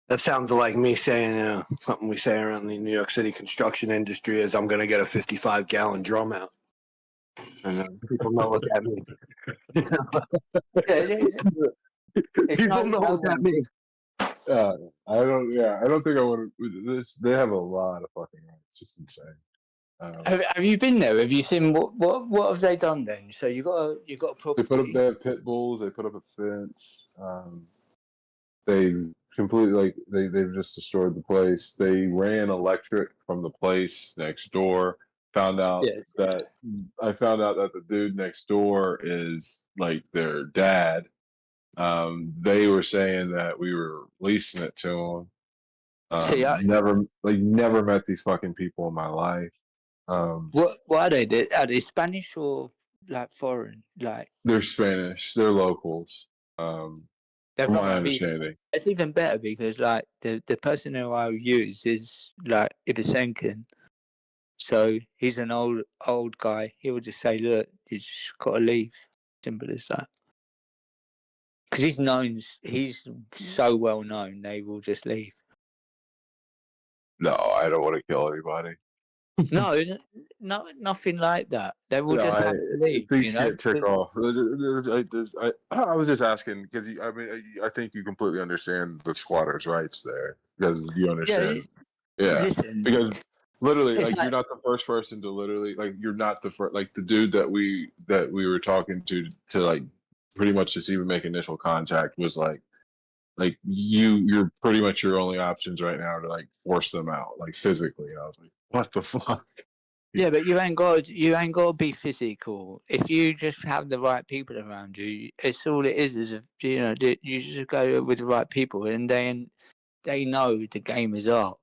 [SPEAKER 8] that sounds like me saying something we say around the New York City construction industry is I'm going to get a 55-gallon drum out. And people know what that means. People know what that means.
[SPEAKER 2] I don't think I would. They have a lot of fucking rights. It's just insane.
[SPEAKER 7] Have you been there? Have you seen what have they done then? So you got a property.
[SPEAKER 2] They have pit bulls. They put up a fence. They completely they've just destroyed the place. They ran electric from the place next door. Found out that the dude next door is like their dad. They were saying that we were leasing it to them. Never met these fucking people in my life.
[SPEAKER 7] What are they? Are they Spanish or like foreign? Like
[SPEAKER 2] they're Spanish. They're locals. From my understanding,
[SPEAKER 7] it's even better because like the person who I use is like Ibisenkin. So he's an old guy. He will just say, "Look, you just got to leave." Simple as that. Because he's so well known, they will just leave.
[SPEAKER 2] No, I don't want to kill anybody.
[SPEAKER 7] No, nothing like that. They will just have to leave.
[SPEAKER 2] Things get tick off. I was just asking because I think you completely understand the squatters' rights there because you understand. Yeah,
[SPEAKER 7] listen,
[SPEAKER 2] because literally,
[SPEAKER 7] it's
[SPEAKER 2] like you're not the first person to literally like you're not the first like the dude that we were talking to like pretty much just even make initial contact was like you're pretty much your only options right now to like force them out like physically. And I was like, what the fuck?
[SPEAKER 7] Yeah, but you ain't got to be physical. If you just have the right people around you, it's all it is if you know you just go with the right people, and then they know the game is up.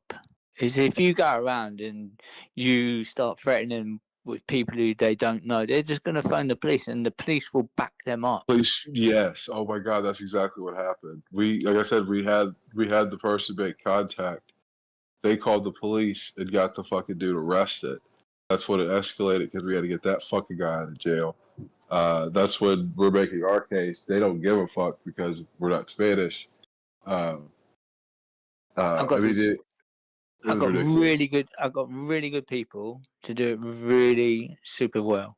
[SPEAKER 7] Is if you go around and you start threatening with people who they don't know. They're just going to phone the police, and the police will back them up.
[SPEAKER 2] Police, yes. Oh my God, that's exactly what happened. Like I said, we had the person make contact. They called the police and got the fucking dude arrested. That's when it escalated because we had to get that fucking guy out of jail. That's when we're making our case. They don't give a fuck because we're not Spanish. I mean,
[SPEAKER 7] I got really good. I got really good people to do it really super well.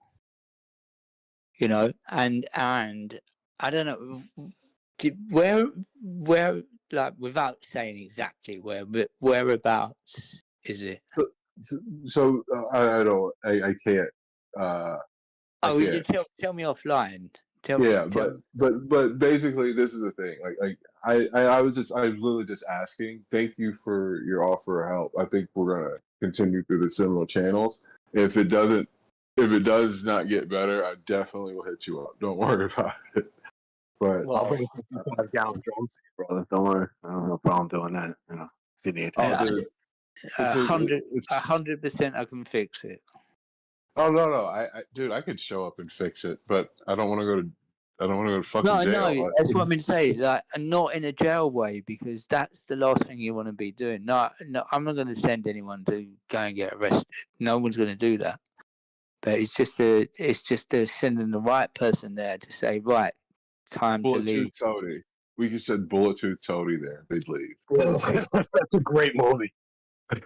[SPEAKER 7] You know, and I don't know where like without saying exactly where, but whereabouts is it?
[SPEAKER 2] So I don't. I can't.
[SPEAKER 7] Oh,
[SPEAKER 2] I
[SPEAKER 7] you
[SPEAKER 2] can't.
[SPEAKER 7] tell me offline. Tell
[SPEAKER 2] Yeah,
[SPEAKER 7] me.
[SPEAKER 2] but basically, this is the thing. Like I was literally just asking. Thank you for your offer of help. I think we're gonna continue through the similar channels. If it does not get better, I definitely will hit you up. Don't worry about it. But
[SPEAKER 8] I'll bring a 55-gallon drum for you, brother. Don't worry. I don't have no problem doing that. You know, if you need.
[SPEAKER 2] oh, dude,
[SPEAKER 7] 100%, I can fix it.
[SPEAKER 2] oh no, dude, I could show up and fix it, but I don't want to go to fucking
[SPEAKER 7] No,
[SPEAKER 2] jail.
[SPEAKER 7] no, that's what I'm going to say. Like, and not in a jail way, because that's the last thing you want to be doing. No, I'm not going to send anyone to go and get arrested. No one's going to do that. But it's just sending the right person there to say, right, time to leave.
[SPEAKER 2] Bullet-Tooth Tony. We could send Bullet-Tooth Tony there. They'd leave.
[SPEAKER 8] That's a great movie.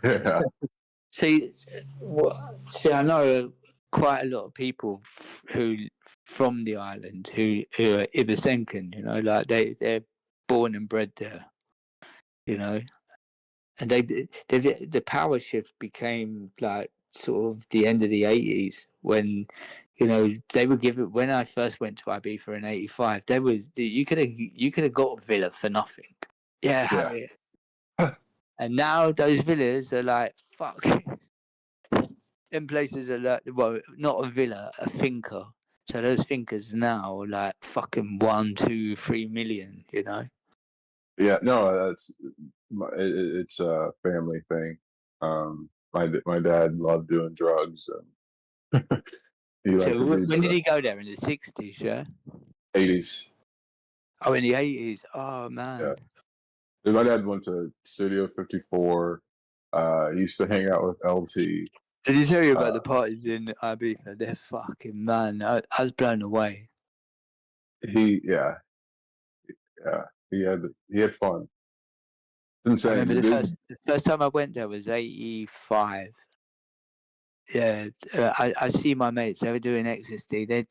[SPEAKER 2] Yeah.
[SPEAKER 7] See, I know quite a lot of people who from the island who are Ibasenkan, you know, like they're born and bred there, you know, and the power shift became like sort of the end of the 80s when, you know, they were given, when I first went to Ibiza in 85, you could have got a villa for nothing. Yeah, have it. And now those villas are like, fuck. Them places are like, well, not a villa, a finca. So those fincas now are like fucking 1, 2, 3 million, you know?
[SPEAKER 2] Yeah, no, it's a family thing. My dad loved doing drugs, and he liked
[SPEAKER 7] So
[SPEAKER 2] to read
[SPEAKER 7] when did he go there? In the 60s, yeah?
[SPEAKER 2] 80s.
[SPEAKER 7] Oh, in the 80s. Oh, man.
[SPEAKER 2] Yeah. Dude, my dad went to Studio 54. He used to hang out with LT.
[SPEAKER 7] Did he tell you about the parties in Ibiza? They're fucking, man. I was blown away.
[SPEAKER 2] He had fun. Insane.
[SPEAKER 7] I remember the first time I went there was 85. Yeah, I see my mates. They were doing ecstasy. They'd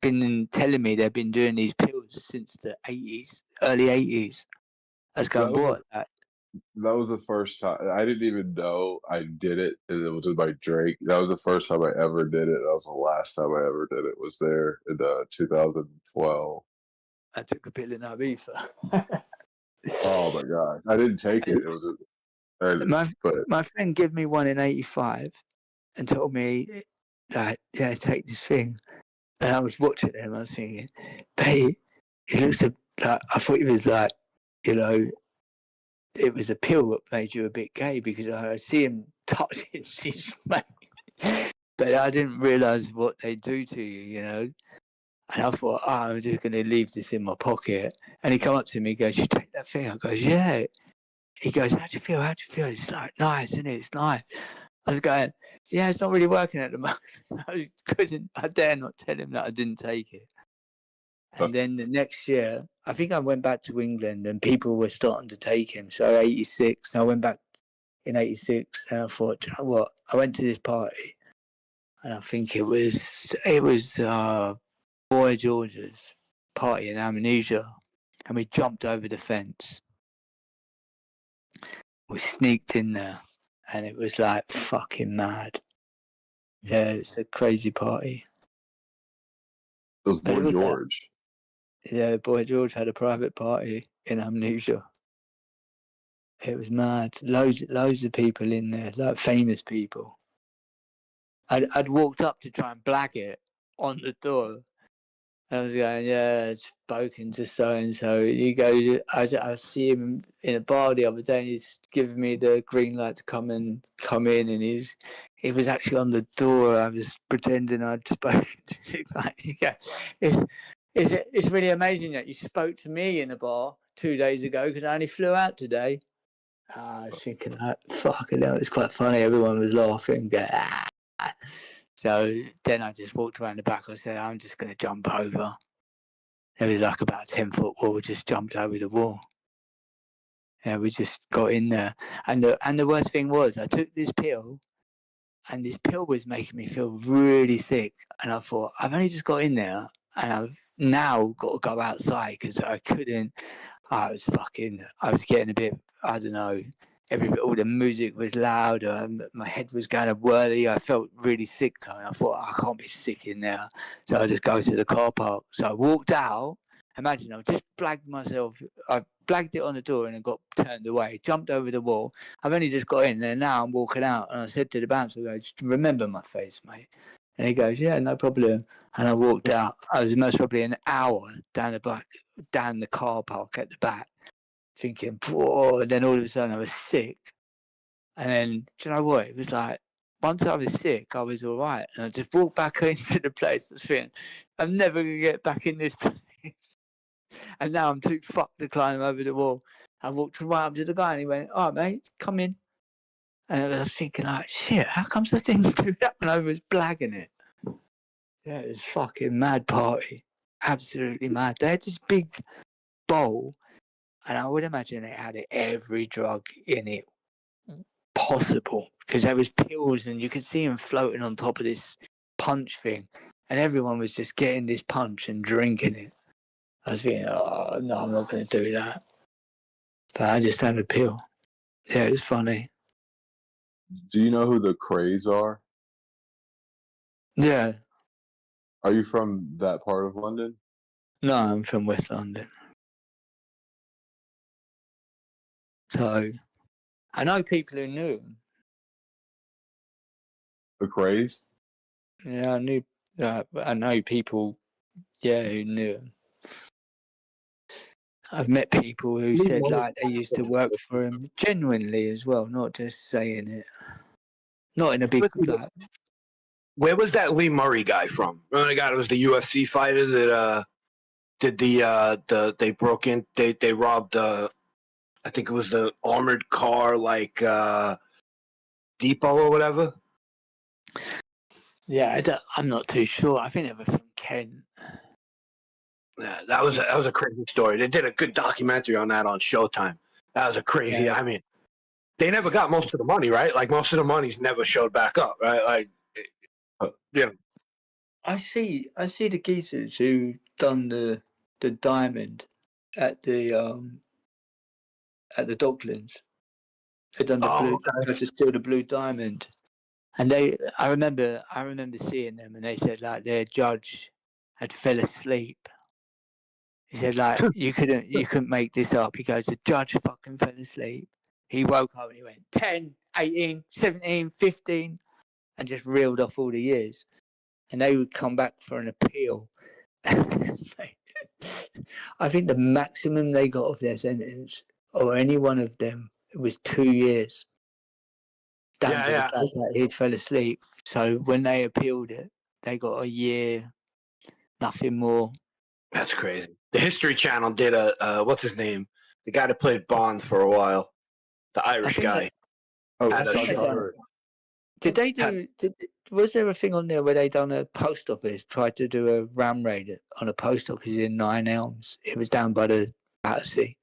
[SPEAKER 7] been telling me they've been doing these pills since the 80s, early 80s. I was going, what?
[SPEAKER 2] That was the first time. I didn't even know I did it. And it was with my Drake. That was the first time I ever did it. That was the last time I ever did it. Was there in 2012.
[SPEAKER 7] I took a pill in Ibiza.
[SPEAKER 2] Oh my god! I didn't take it. It was
[SPEAKER 7] my friend gave me one in 85 and told me that, yeah, take this thing. And I was watching it and I was thinking, babe, it looks like, I thought it was like, you know, it was a pill that made you a bit gay because I see him touching his mate. But I didn't realise what they do to you, you know. And I thought, I'm just going to leave this in my pocket. And he come up to me, he goes, you take that thing? I goes, yeah. He goes, how do you feel? How do you feel? It's like, nice, isn't it? It's nice. I was going, yeah, it's not really working at the moment. I dare not tell him that I didn't take it. And then the next year, I think I went back to England and people were starting to take him. So 86, I went back in 86 and I thought, you know what? I went to this party and I think it was Boy George's party in Amnesia. And we jumped over the fence. We sneaked in there and it was like fucking mad. Yeah, it's a crazy party.
[SPEAKER 2] It was Boy George.
[SPEAKER 7] Yeah, Boy George had a private party in Amnesia. It was mad. Loads of people in there, like famous people. I'd walked up to try and blag it on the door, I was going, yeah, I've spoken to so and so. You go, I see him in a bar the other day, and he's giving me the green light to come in, and he was actually on the door. I was pretending I'd spoken to him. It's really amazing that you spoke to me in a bar 2 days ago because I only flew out today. I was thinking, fucking hell, it's quite funny. Everyone was laughing. So then I just walked around the back. I said, I'm just going to jump over. There was like about a 10-foot wall, just jumped over the wall. Yeah, we just got in there. And the worst thing was, I took this pill, and this pill was making me feel really sick. And I thought, I've only just got in there, and I've now got to go outside because I couldn't. I was getting a bit, I don't know, all the music was loud, my head was kind of whirly, I felt really sick, and I thought, I can't be sick in there, so I just go to the car park. So I walked out, imagine, I just I blagged it on the door and it got turned away, jumped over the wall, I've only just got in, and now I'm walking out, and I said to the bouncer, just remember my face, mate. And he goes, yeah, no problem. And I walked out. I was most probably an hour down the car park at the back, thinking, whoa. And then all of a sudden I was sick. And then, do you know what? It was like, once I was sick, I was all right. And I just walked back into the place. I was thinking, I'm never going to get back in this place. And now I'm too fucked to climb over the wall. I walked right up to the guy and he went, all right, mate, come in. And I was thinking, like, shit, how comes I didn't do that when I was blagging it? Yeah, it was fucking mad party. Absolutely mad. They had this big bowl, and I would imagine it had every drug in it possible, because there was pills, and you could see them floating on top of this punch thing, and everyone was just getting this punch and drinking it. I was thinking, oh, no, I'm not going to do that. But I just had a pill. Yeah, it was funny.
[SPEAKER 2] Do you know who the Crays are?
[SPEAKER 7] Yeah.
[SPEAKER 2] Are you from that part of London?
[SPEAKER 7] No, I'm from West London. So, I know people who knew him.
[SPEAKER 2] The Crays?
[SPEAKER 7] Yeah, I know people, who knew him. I've met people who said like they used to work for him genuinely as well, not just saying it. Not in a big like.
[SPEAKER 8] Where was that Lee Murray guy from? Remember the guy that was the UFC fighter that did they broke in, they robbed I think it was the armored car depot or whatever.
[SPEAKER 7] Yeah, I'm not too sure. I think they were from Kent.
[SPEAKER 8] Yeah, that was a crazy story. They did a good documentary on that on Showtime. That was a crazy.
[SPEAKER 7] Yeah.
[SPEAKER 8] I mean, they never got most of the money, right? Like most of the money's never showed back up, right? Like, yeah.
[SPEAKER 7] I see the geezers who done the diamond at the Docklands. They done the blue. They tried to steal the blue diamond, and I remember seeing them, and they said like their judge had fell asleep. He said like you couldn't make this up. He goes, the judge fucking fell asleep. He woke up and he went 10, 18, 17, 15, and just reeled off all the years. And they would come back for an appeal. I think the maximum they got of their sentence, or any one of them, was 2 years. Down to the fact that he'd fell asleep. So when they appealed it, they got a year, nothing more.
[SPEAKER 8] That's crazy. The History Channel did a what's his name? The guy that played Bond for a while, the Irish guy.
[SPEAKER 7] Did they do? Was there a thing on there where they done a post office? Tried to do a ram raid on a post office in Nine Elms. It was down by the Battersea.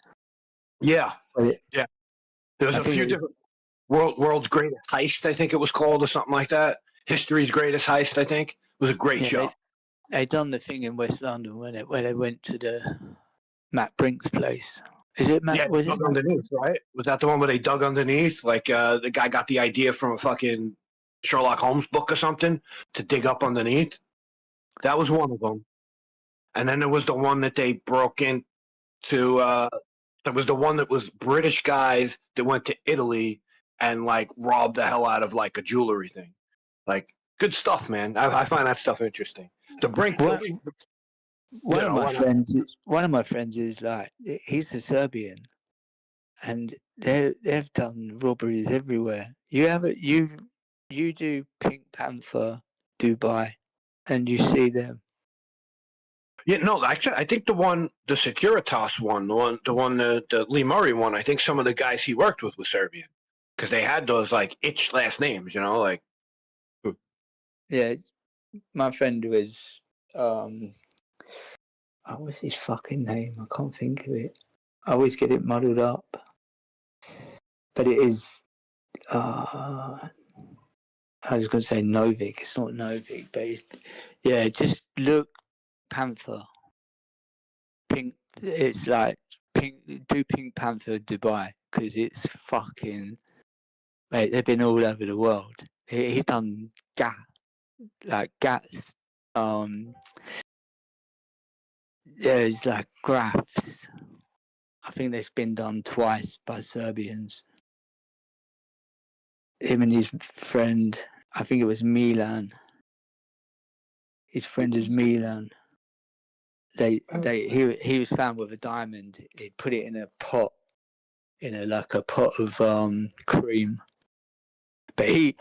[SPEAKER 8] Yeah, yeah. There was a few different world's greatest heist. I think it was called, or something like that. History's greatest heist. I think it was a great show.
[SPEAKER 7] They done the thing in West London where they went to the Matt Brink's place. Is it Matt?
[SPEAKER 8] Yeah,
[SPEAKER 7] was
[SPEAKER 8] dug
[SPEAKER 7] it
[SPEAKER 8] underneath, right? Was that the one where they dug underneath? Like the guy got the idea from a fucking Sherlock Holmes book or something to dig up underneath. That was one of them. And then there was the one that they broke into. There was the one that was British guys that went to Italy and like robbed the hell out of like a jewelry thing. Like good stuff, man. I find that stuff interesting. The Brink.
[SPEAKER 7] One of my friends is like, he's a Serbian, and they've done robberies everywhere. You do Pink Panther Dubai, and you see them.
[SPEAKER 8] Yeah, no, actually, I think the Securitas one, the Lee Murray one, I think some of the guys he worked with was Serbian because they had those like itch last names, like.
[SPEAKER 7] Yeah, my friend was what's his fucking name? I can't think of it. I always get it muddled up. But it is I was going to say Novik. It's not Novik, but just look Panther. Pink. It's like Pink. Do Pink Panther Dubai because it's fucking. Mate, they've been all over the world. He's done GATS. It's like graphs. I think that's been done twice by Serbians. Him and his friend, I think it was Milan. His friend is Milan. He was found with a diamond. He put it in a pot, a pot of cream. But he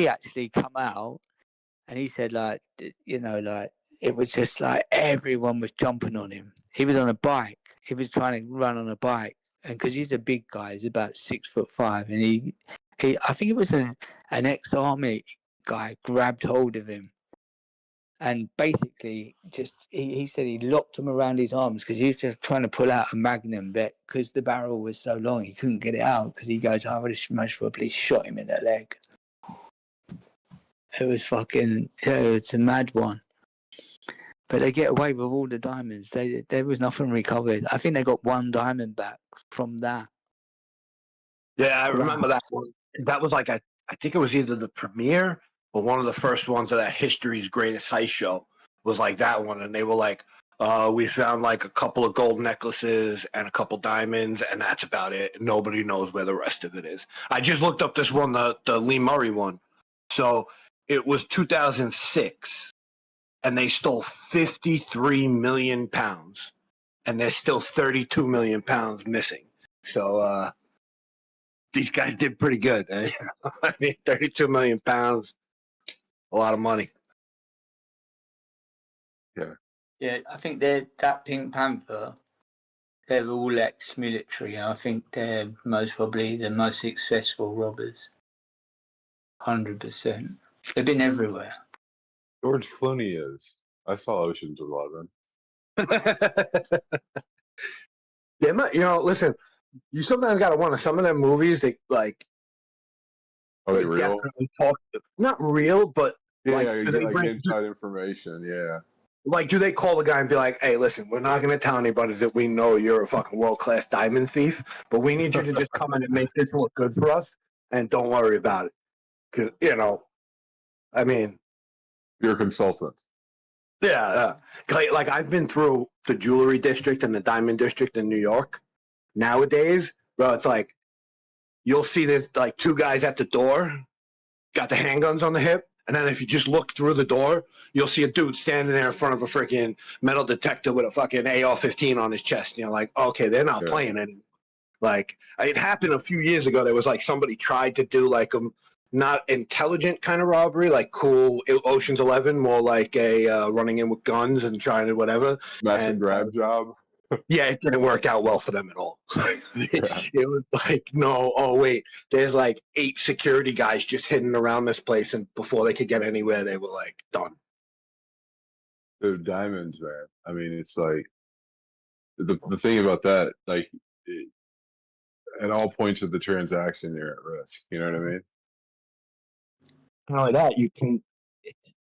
[SPEAKER 7] actually come out and he said it was just like everyone was jumping on him. He was on a bike. He was trying to run on a bike, and because he's a big guy, he's about 6'5", and he I think it was an ex-army guy grabbed hold of him, and basically just he said he locked him around his arms because he was just trying to pull out a magnum, but because the barrel was so long, he couldn't get it out because he goes, I would have most probably shot him in the leg. It was it's a mad one. But they get away with all the diamonds. There was nothing recovered. I think they got one diamond back from that.
[SPEAKER 8] Yeah, I remember that one. That was like I think it was either the premiere or one of the first ones of that History's Greatest Heist show was like that one, and they were like, we found like a couple of gold necklaces and a couple diamonds, and that's about it. Nobody knows where the rest of it is. I just looked up this one, the Lee Murray one. So it was 2006. And they stole 53 million pounds, and there's still 32 million pounds missing. So these guys did pretty good. I mean, 32 million pounds, a lot of money.
[SPEAKER 7] Yeah, I think that Pink Panther, they're all ex-military. I think they're most probably the most successful robbers. 100%. They've been everywhere.
[SPEAKER 2] George Clooney is. I saw Ocean's 11.
[SPEAKER 8] Listen, you sometimes got to wonder, some of them movies, they like.
[SPEAKER 2] Are they real?
[SPEAKER 8] Definitely talk, not real, but
[SPEAKER 2] you get like inside information. Yeah.
[SPEAKER 8] Like, do they call the guy and be like, hey, listen, we're not going to tell anybody that we know you're a fucking world-class diamond thief, but we need you to just come in and make this look good for us, and don't worry about it. Because, I mean.
[SPEAKER 2] You're a consultant.
[SPEAKER 8] Yeah. Like, I've been through the jewelry district and the diamond district in New York. Nowadays, bro, it's like, you'll see this, like, two guys at the door, got the handguns on the hip, and then if you just look through the door, you'll see a dude standing there in front of a freaking metal detector with a fucking AR-15 on his chest. Like, okay, they're not playing it. Like, it happened a few years ago. There was like somebody tried to do like a not intelligent kind of robbery, like cool Ocean's 11, more like a running in with guns and trying to whatever.
[SPEAKER 2] Smash and grab job.
[SPEAKER 8] Yeah, it didn't work out well for them at all. It was like, no, oh wait, there's like 8 security guys just hidden around this place, and before they could get anywhere, they were like done.
[SPEAKER 2] They're diamonds, man. I mean, it's like the thing about that, like at all points of the transaction, you're at risk. You know what I mean?
[SPEAKER 8] Not only that,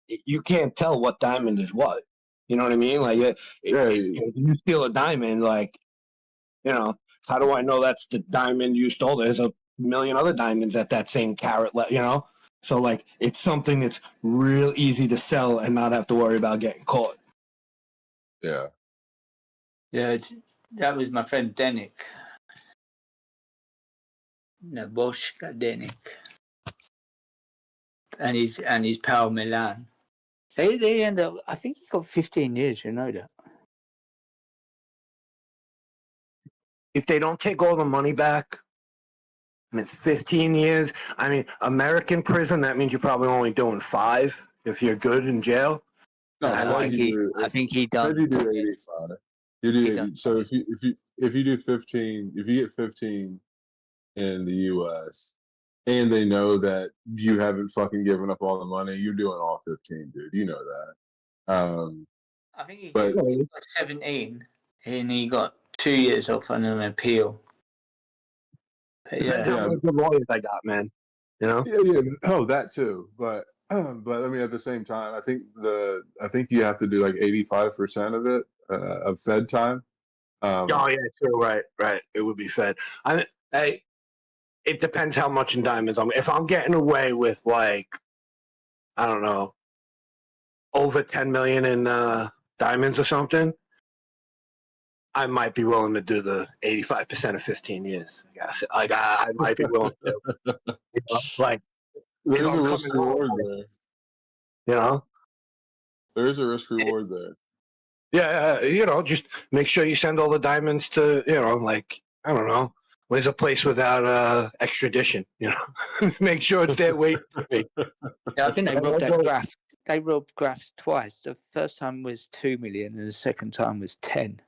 [SPEAKER 8] you can't tell what diamond is what. You know what I mean? Like, if you steal a diamond, like, how do I know that's the diamond you stole? There's a million other diamonds at that same carat, So, like, it's something that's real easy to sell and not have to worry about getting caught.
[SPEAKER 2] Yeah.
[SPEAKER 7] Yeah, that was my friend Denik. Naboshka Denik. And his pal Milan. They end up, I think he got 15 years, you know that.
[SPEAKER 8] if they don't take all the money back, and it's 15 years, I mean, American prison, that means you're probably only doing 5 if you're good in jail.
[SPEAKER 2] No,
[SPEAKER 8] And I
[SPEAKER 7] I
[SPEAKER 8] like
[SPEAKER 7] think he done.
[SPEAKER 2] Maybe do 85. You do
[SPEAKER 7] He
[SPEAKER 2] 80.
[SPEAKER 7] done.
[SPEAKER 2] So if you do 15, if you get 15 in the U.S. and they know that you haven't fucking given up all the money, you're doing all 15, dude. You know that.
[SPEAKER 7] I think he
[SPEAKER 2] But
[SPEAKER 7] got 17 and he got 2 years off on an appeal. But
[SPEAKER 8] Depends
[SPEAKER 7] yeah.
[SPEAKER 8] how many good lawyers I got, man. You know?
[SPEAKER 2] yeah. Oh, that too. But I mean, at the same time, I think you have to do like 85% of it of Fed time.
[SPEAKER 8] Oh yeah, true. Right. It would be fed. It depends how much in diamonds I'm. If I'm getting away with like, I don't know, over 10 million in diamonds or something, I might be willing to do the 85% of 15 years. I guess. Like I might be willing to. You know, like
[SPEAKER 2] There's a risk
[SPEAKER 8] coming home,
[SPEAKER 2] reward there.
[SPEAKER 8] you know.
[SPEAKER 2] There is a risk reward there.
[SPEAKER 8] Yeah, you know, just make sure you send all the diamonds to, you know, like I don't know, where's a place without extradition? You know, make sure it's there waiting for me.
[SPEAKER 7] Yeah, I think they robbed that graph. They robbed graphs twice. The first time was 2 million, and the second time was 10.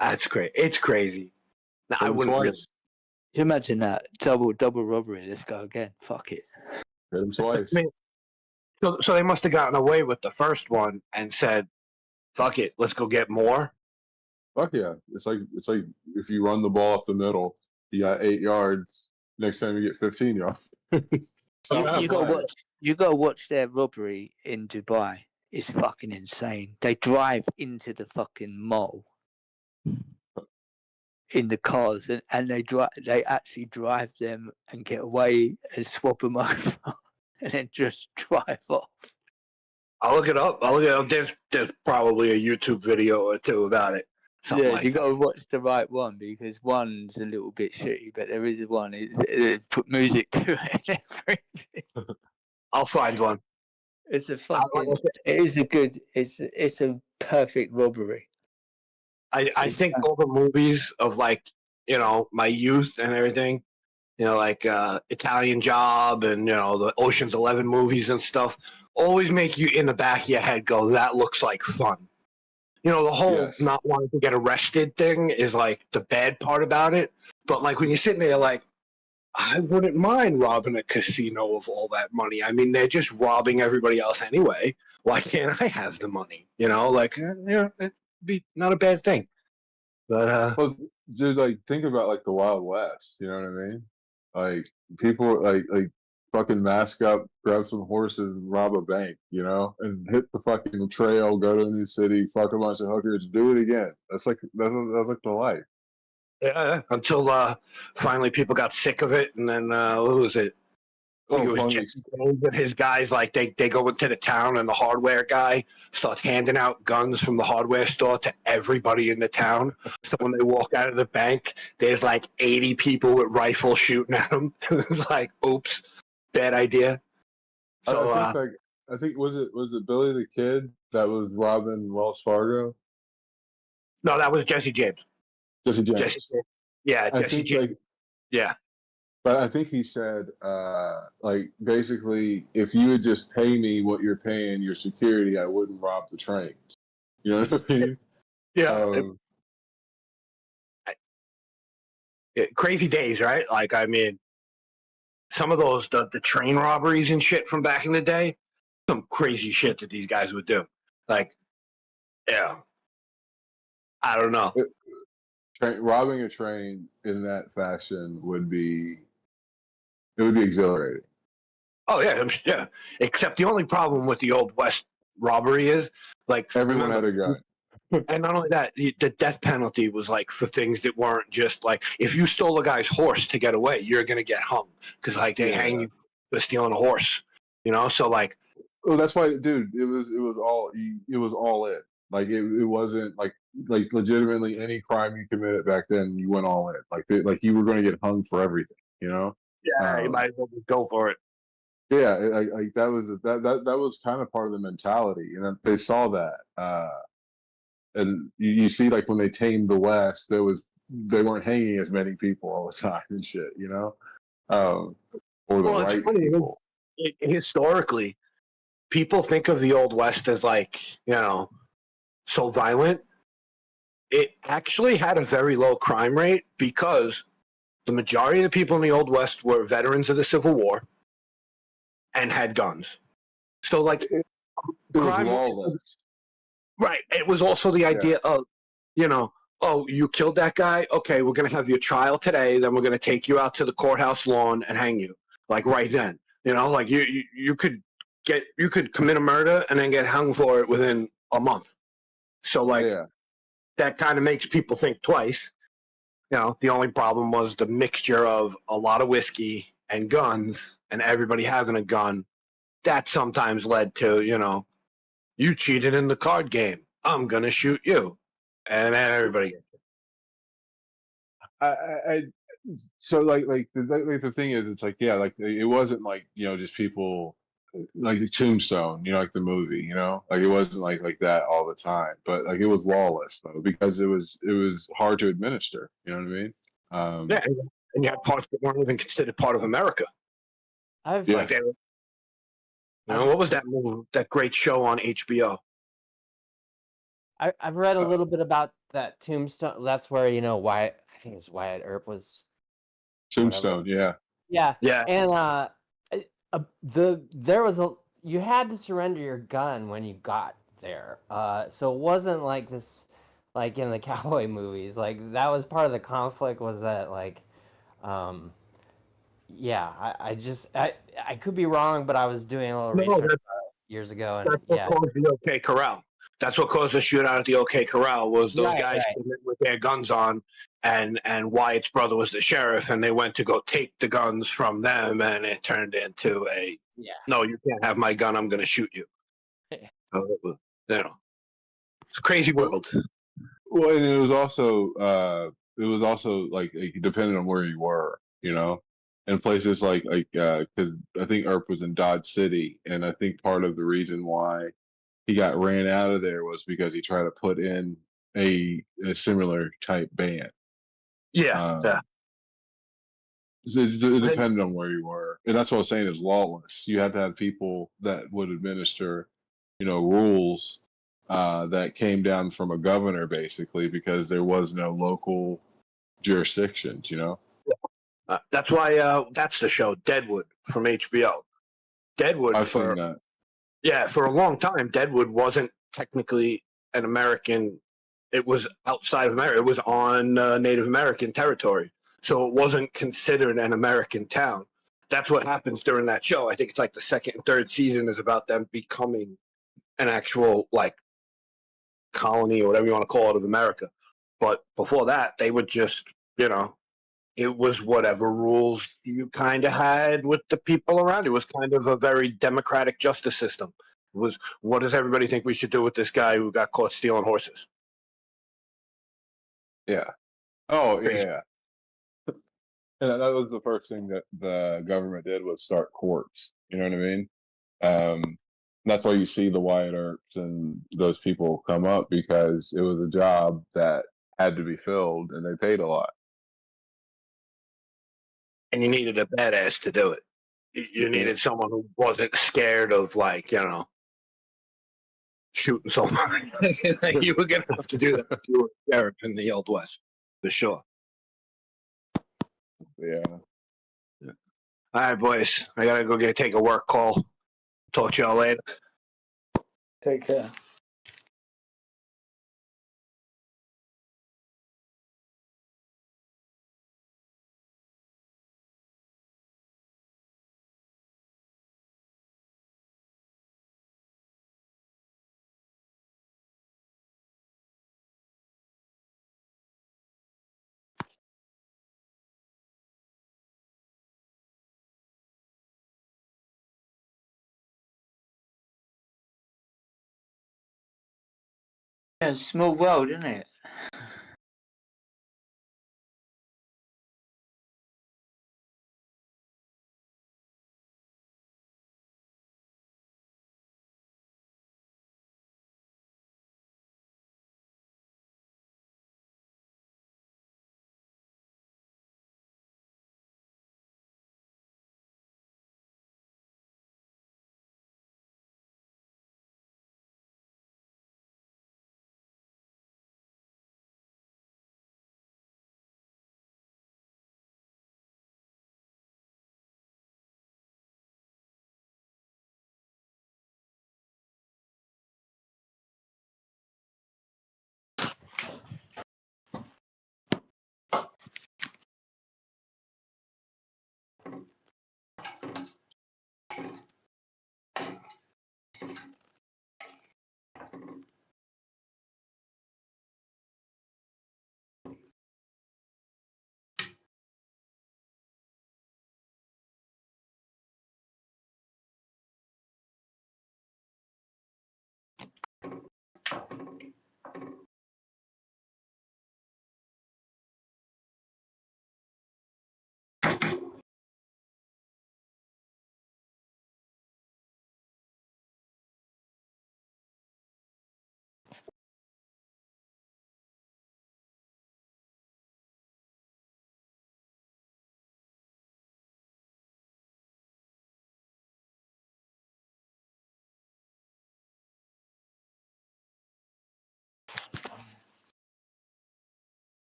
[SPEAKER 8] That's great. It's crazy. No, I wouldn't really.
[SPEAKER 7] You imagine that double robbery. Let's go again. Fuck it.
[SPEAKER 2] Hit him twice.
[SPEAKER 8] I mean, so they must have gotten away with the first one and said, "Fuck it, let's go get more."
[SPEAKER 2] Fuck yeah! It's like if you run the ball up the middle, you got 8 yards. Next time you get 15 yards.
[SPEAKER 7] You gotta watch their robbery in Dubai. It's fucking insane. They drive into the fucking mall in the cars, and they actually drive them and get away and swap them over, and then just drive off.
[SPEAKER 8] I'll look it up. There's probably a YouTube video or two about it. Something like
[SPEAKER 7] You
[SPEAKER 8] that.
[SPEAKER 7] gotta watch the right one because one's a little bit shitty, but there is one. It put music to it and everything.
[SPEAKER 8] I'll find one.
[SPEAKER 7] It's a fucking. It is a good. It's a perfect robbery.
[SPEAKER 8] I think all the movies of like, you know, my youth and everything, you know, like Italian Job and, you know, the Ocean's 11 movies and stuff, always make you in the back of your head go, that looks like fun. You know, the whole not wanting to get arrested thing is like the bad part about it. But like when you're sitting there like, I wouldn't mind robbing a casino of all that money. I mean, they're just robbing everybody else anyway. Why can't I have the money? You know, like, you know, it'd be not a bad thing. But
[SPEAKER 2] well, dude, like think about like the Wild West. You know what I mean? Like people like fucking mask up, grab some horses, and rob a bank. You know, and hit the fucking trail, go to a new city, fuck a bunch of hookers, do it again. That's like the life.
[SPEAKER 8] yeah, until finally people got sick of it, and then what was it? I think it was Jesse James and his guys, like they go into the town and the hardware guy starts handing out guns from the hardware store to everybody in the town. So when they walk out of the bank, there's like 80 people with rifles shooting at them. It's like, oops, bad idea. So
[SPEAKER 2] I think was it Billy the Kid that was robbing Wells Fargo?
[SPEAKER 8] No, that was Jesse James.
[SPEAKER 2] Jesse James.
[SPEAKER 8] Yeah,
[SPEAKER 2] I
[SPEAKER 8] Jesse
[SPEAKER 2] think
[SPEAKER 8] James.
[SPEAKER 2] like
[SPEAKER 8] Yeah.
[SPEAKER 2] But I think he said, like, basically, if you would just pay me what you're paying your security, I wouldn't rob the trains. You know what I mean?
[SPEAKER 8] Yeah. Crazy days, right? Like, I mean, some of those, the train robberies and shit from back in the day, some crazy shit that these guys would do. Like, yeah. I don't know.
[SPEAKER 2] Robbing a train in that fashion would be exhilarating.
[SPEAKER 8] Oh yeah, yeah. Except the only problem with the Old West robbery is like
[SPEAKER 2] everyone had a gun.
[SPEAKER 8] And not only that, the death penalty was like for things that weren't just like if you stole a guy's horse to get away, you're gonna get hung because like they hang you for stealing a horse, you know. So like,
[SPEAKER 2] well, that's why, dude. It was all in. Like it wasn't like legitimately any crime you committed back then, you went all in. Like you were going to get hung for everything, you know.
[SPEAKER 8] Yeah, you might as well just go for it.
[SPEAKER 2] Yeah, like that was kind of part of the mentality, and they saw that. and you see like when they tamed the West, they weren't hanging as many people all the time and shit, you know, or the
[SPEAKER 8] Well, it's
[SPEAKER 2] right
[SPEAKER 8] funny.
[SPEAKER 2] people.
[SPEAKER 8] Historically, people think of the Old West as like, so violent. It actually had a very low crime rate because the majority of the people in the Old West were veterans of the Civil War and had guns. So, like,
[SPEAKER 2] It was
[SPEAKER 8] crime,
[SPEAKER 2] lawless.
[SPEAKER 8] right? It was also the idea of, oh, you killed that guy? Okay, we're going to have your trial today. Then we're going to take you out to the courthouse lawn and hang you, like right then. Like you could commit a murder and then get hung for it within a month. So, like, that kind of makes people think twice. The only problem was the mixture of a lot of whiskey and guns and everybody having a gun. That sometimes led to, you cheated in the card game. I'm going to shoot you. And then everybody.
[SPEAKER 2] So like the thing is, it's like, yeah, like it wasn't like, just people like the Tombstone, like the movie, like it wasn't like that all the time, but like it was lawless though, because it was hard to administer. You know what I mean?
[SPEAKER 8] Yeah, and you had parts that weren't even considered part of America.
[SPEAKER 2] Yeah.
[SPEAKER 8] What was that movie? That great show on HBO?
[SPEAKER 12] I've read a little bit about that Tombstone. That's where Wyatt. I think it's Wyatt Earp was.
[SPEAKER 2] Tombstone,
[SPEAKER 12] Yeah. And you had to surrender your gun when you got there. So it wasn't like this, like in the cowboy movies. Like that was part of the conflict. Was that like, yeah. I could be wrong, but I was doing a little research years ago, and
[SPEAKER 8] That's what caused the OK Corral. That's what caused the shootout at the OK Corral. Was those guys came in with their guns on, and Wyatt's brother was the sheriff, and they went to go take the guns from them, and it turned into no, you can't have my gun. I'm going to shoot you. So it was, it's a crazy world.
[SPEAKER 2] Well, and it was also like depending on where you were, in places like because I think Earp was in Dodge City, and I think part of the reason why he got ran out of there was because he tried to put in a similar type band.
[SPEAKER 8] Yeah.
[SPEAKER 2] It depended on where you were, and that's what I was saying is lawless. You had to have people that would administer, rules that came down from a governor, basically, because there was no local jurisdictions.
[SPEAKER 8] That's why that's the show Deadwood from HBO. Deadwood
[SPEAKER 2] I've seen that.
[SPEAKER 8] Yeah, for a long time, Deadwood wasn't technically an American. It was outside of America. It was on Native American territory. So it wasn't considered an American town. That's what happens during that show. I think it's like the second and third season is about them becoming an actual like colony or whatever you want to call it of America. But before that, they would just, it was whatever rules you kind of had with the people around. It was kind of a very democratic justice system. It was, what does everybody think we should do with this guy who got caught stealing horses?
[SPEAKER 2] Yeah. Oh, yeah. And that was the first thing that the government did was start courts. You know what I mean? That's why you see the Wyatt Earps and those people come up, because it was a job that had to be filled and they paid a lot.
[SPEAKER 8] And you needed a badass to do it. You needed someone who wasn't scared of, like, shooting someone. You were going to have to do that if you were a sheriff in the Old West, for sure.
[SPEAKER 2] Yeah.
[SPEAKER 8] All right, boys. I got to go take a work call. Talk to y'all later.
[SPEAKER 7] Take care. Yeah, it's a small world, isn't it?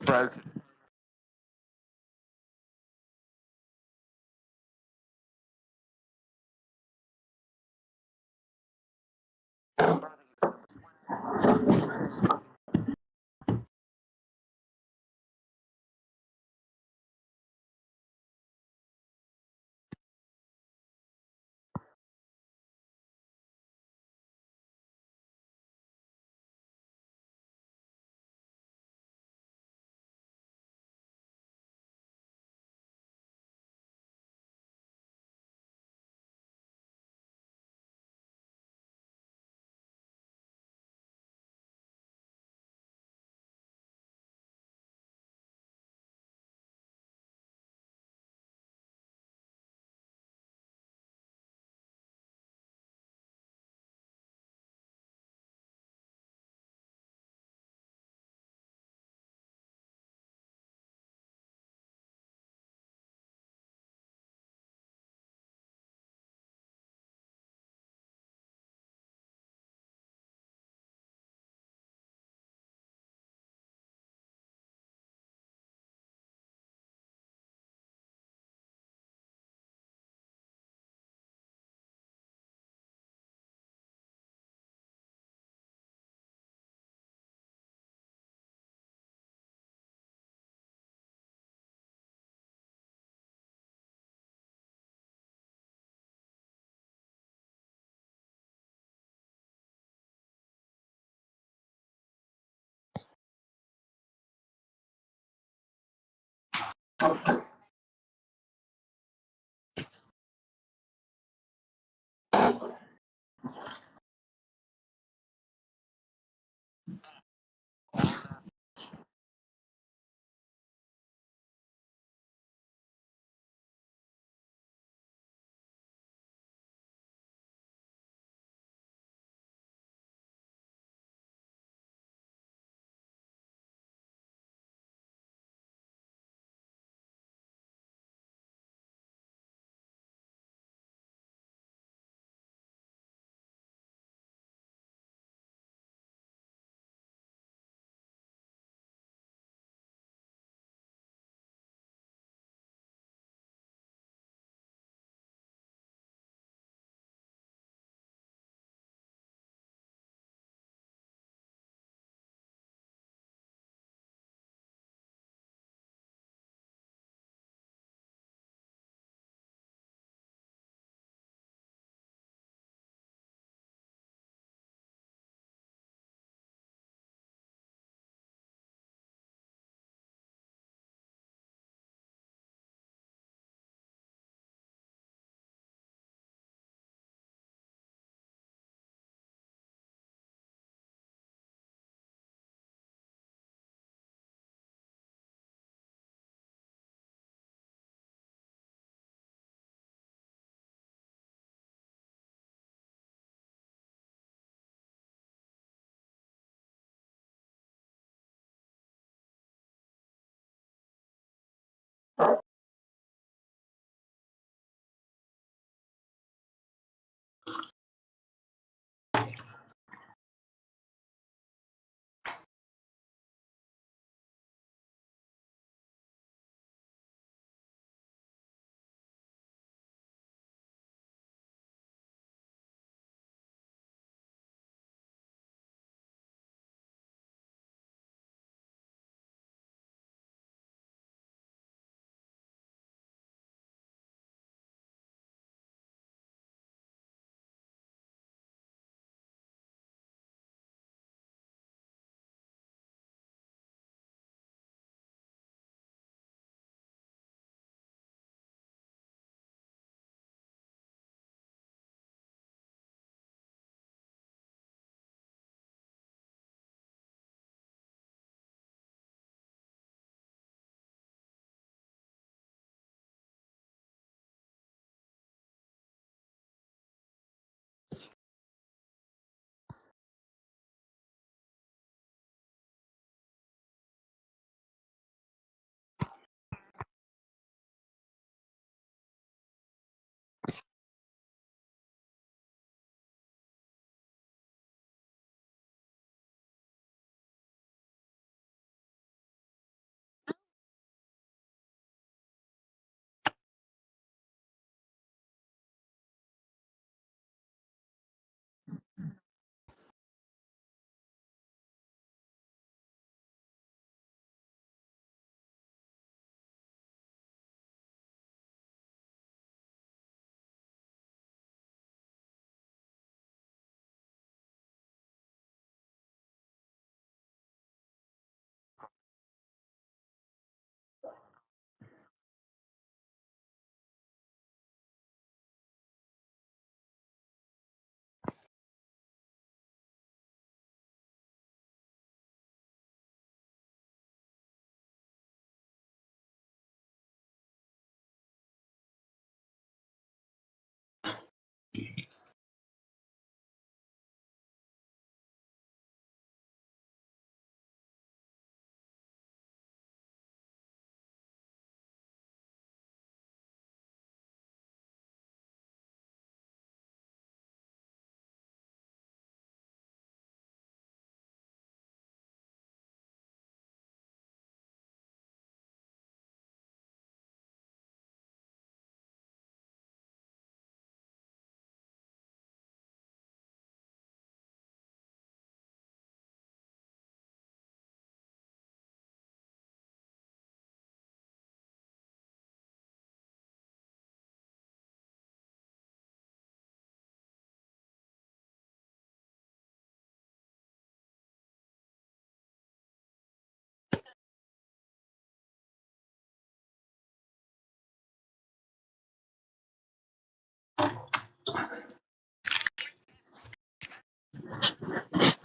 [SPEAKER 8] Right.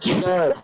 [SPEAKER 16] No.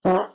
[SPEAKER 1] Uh,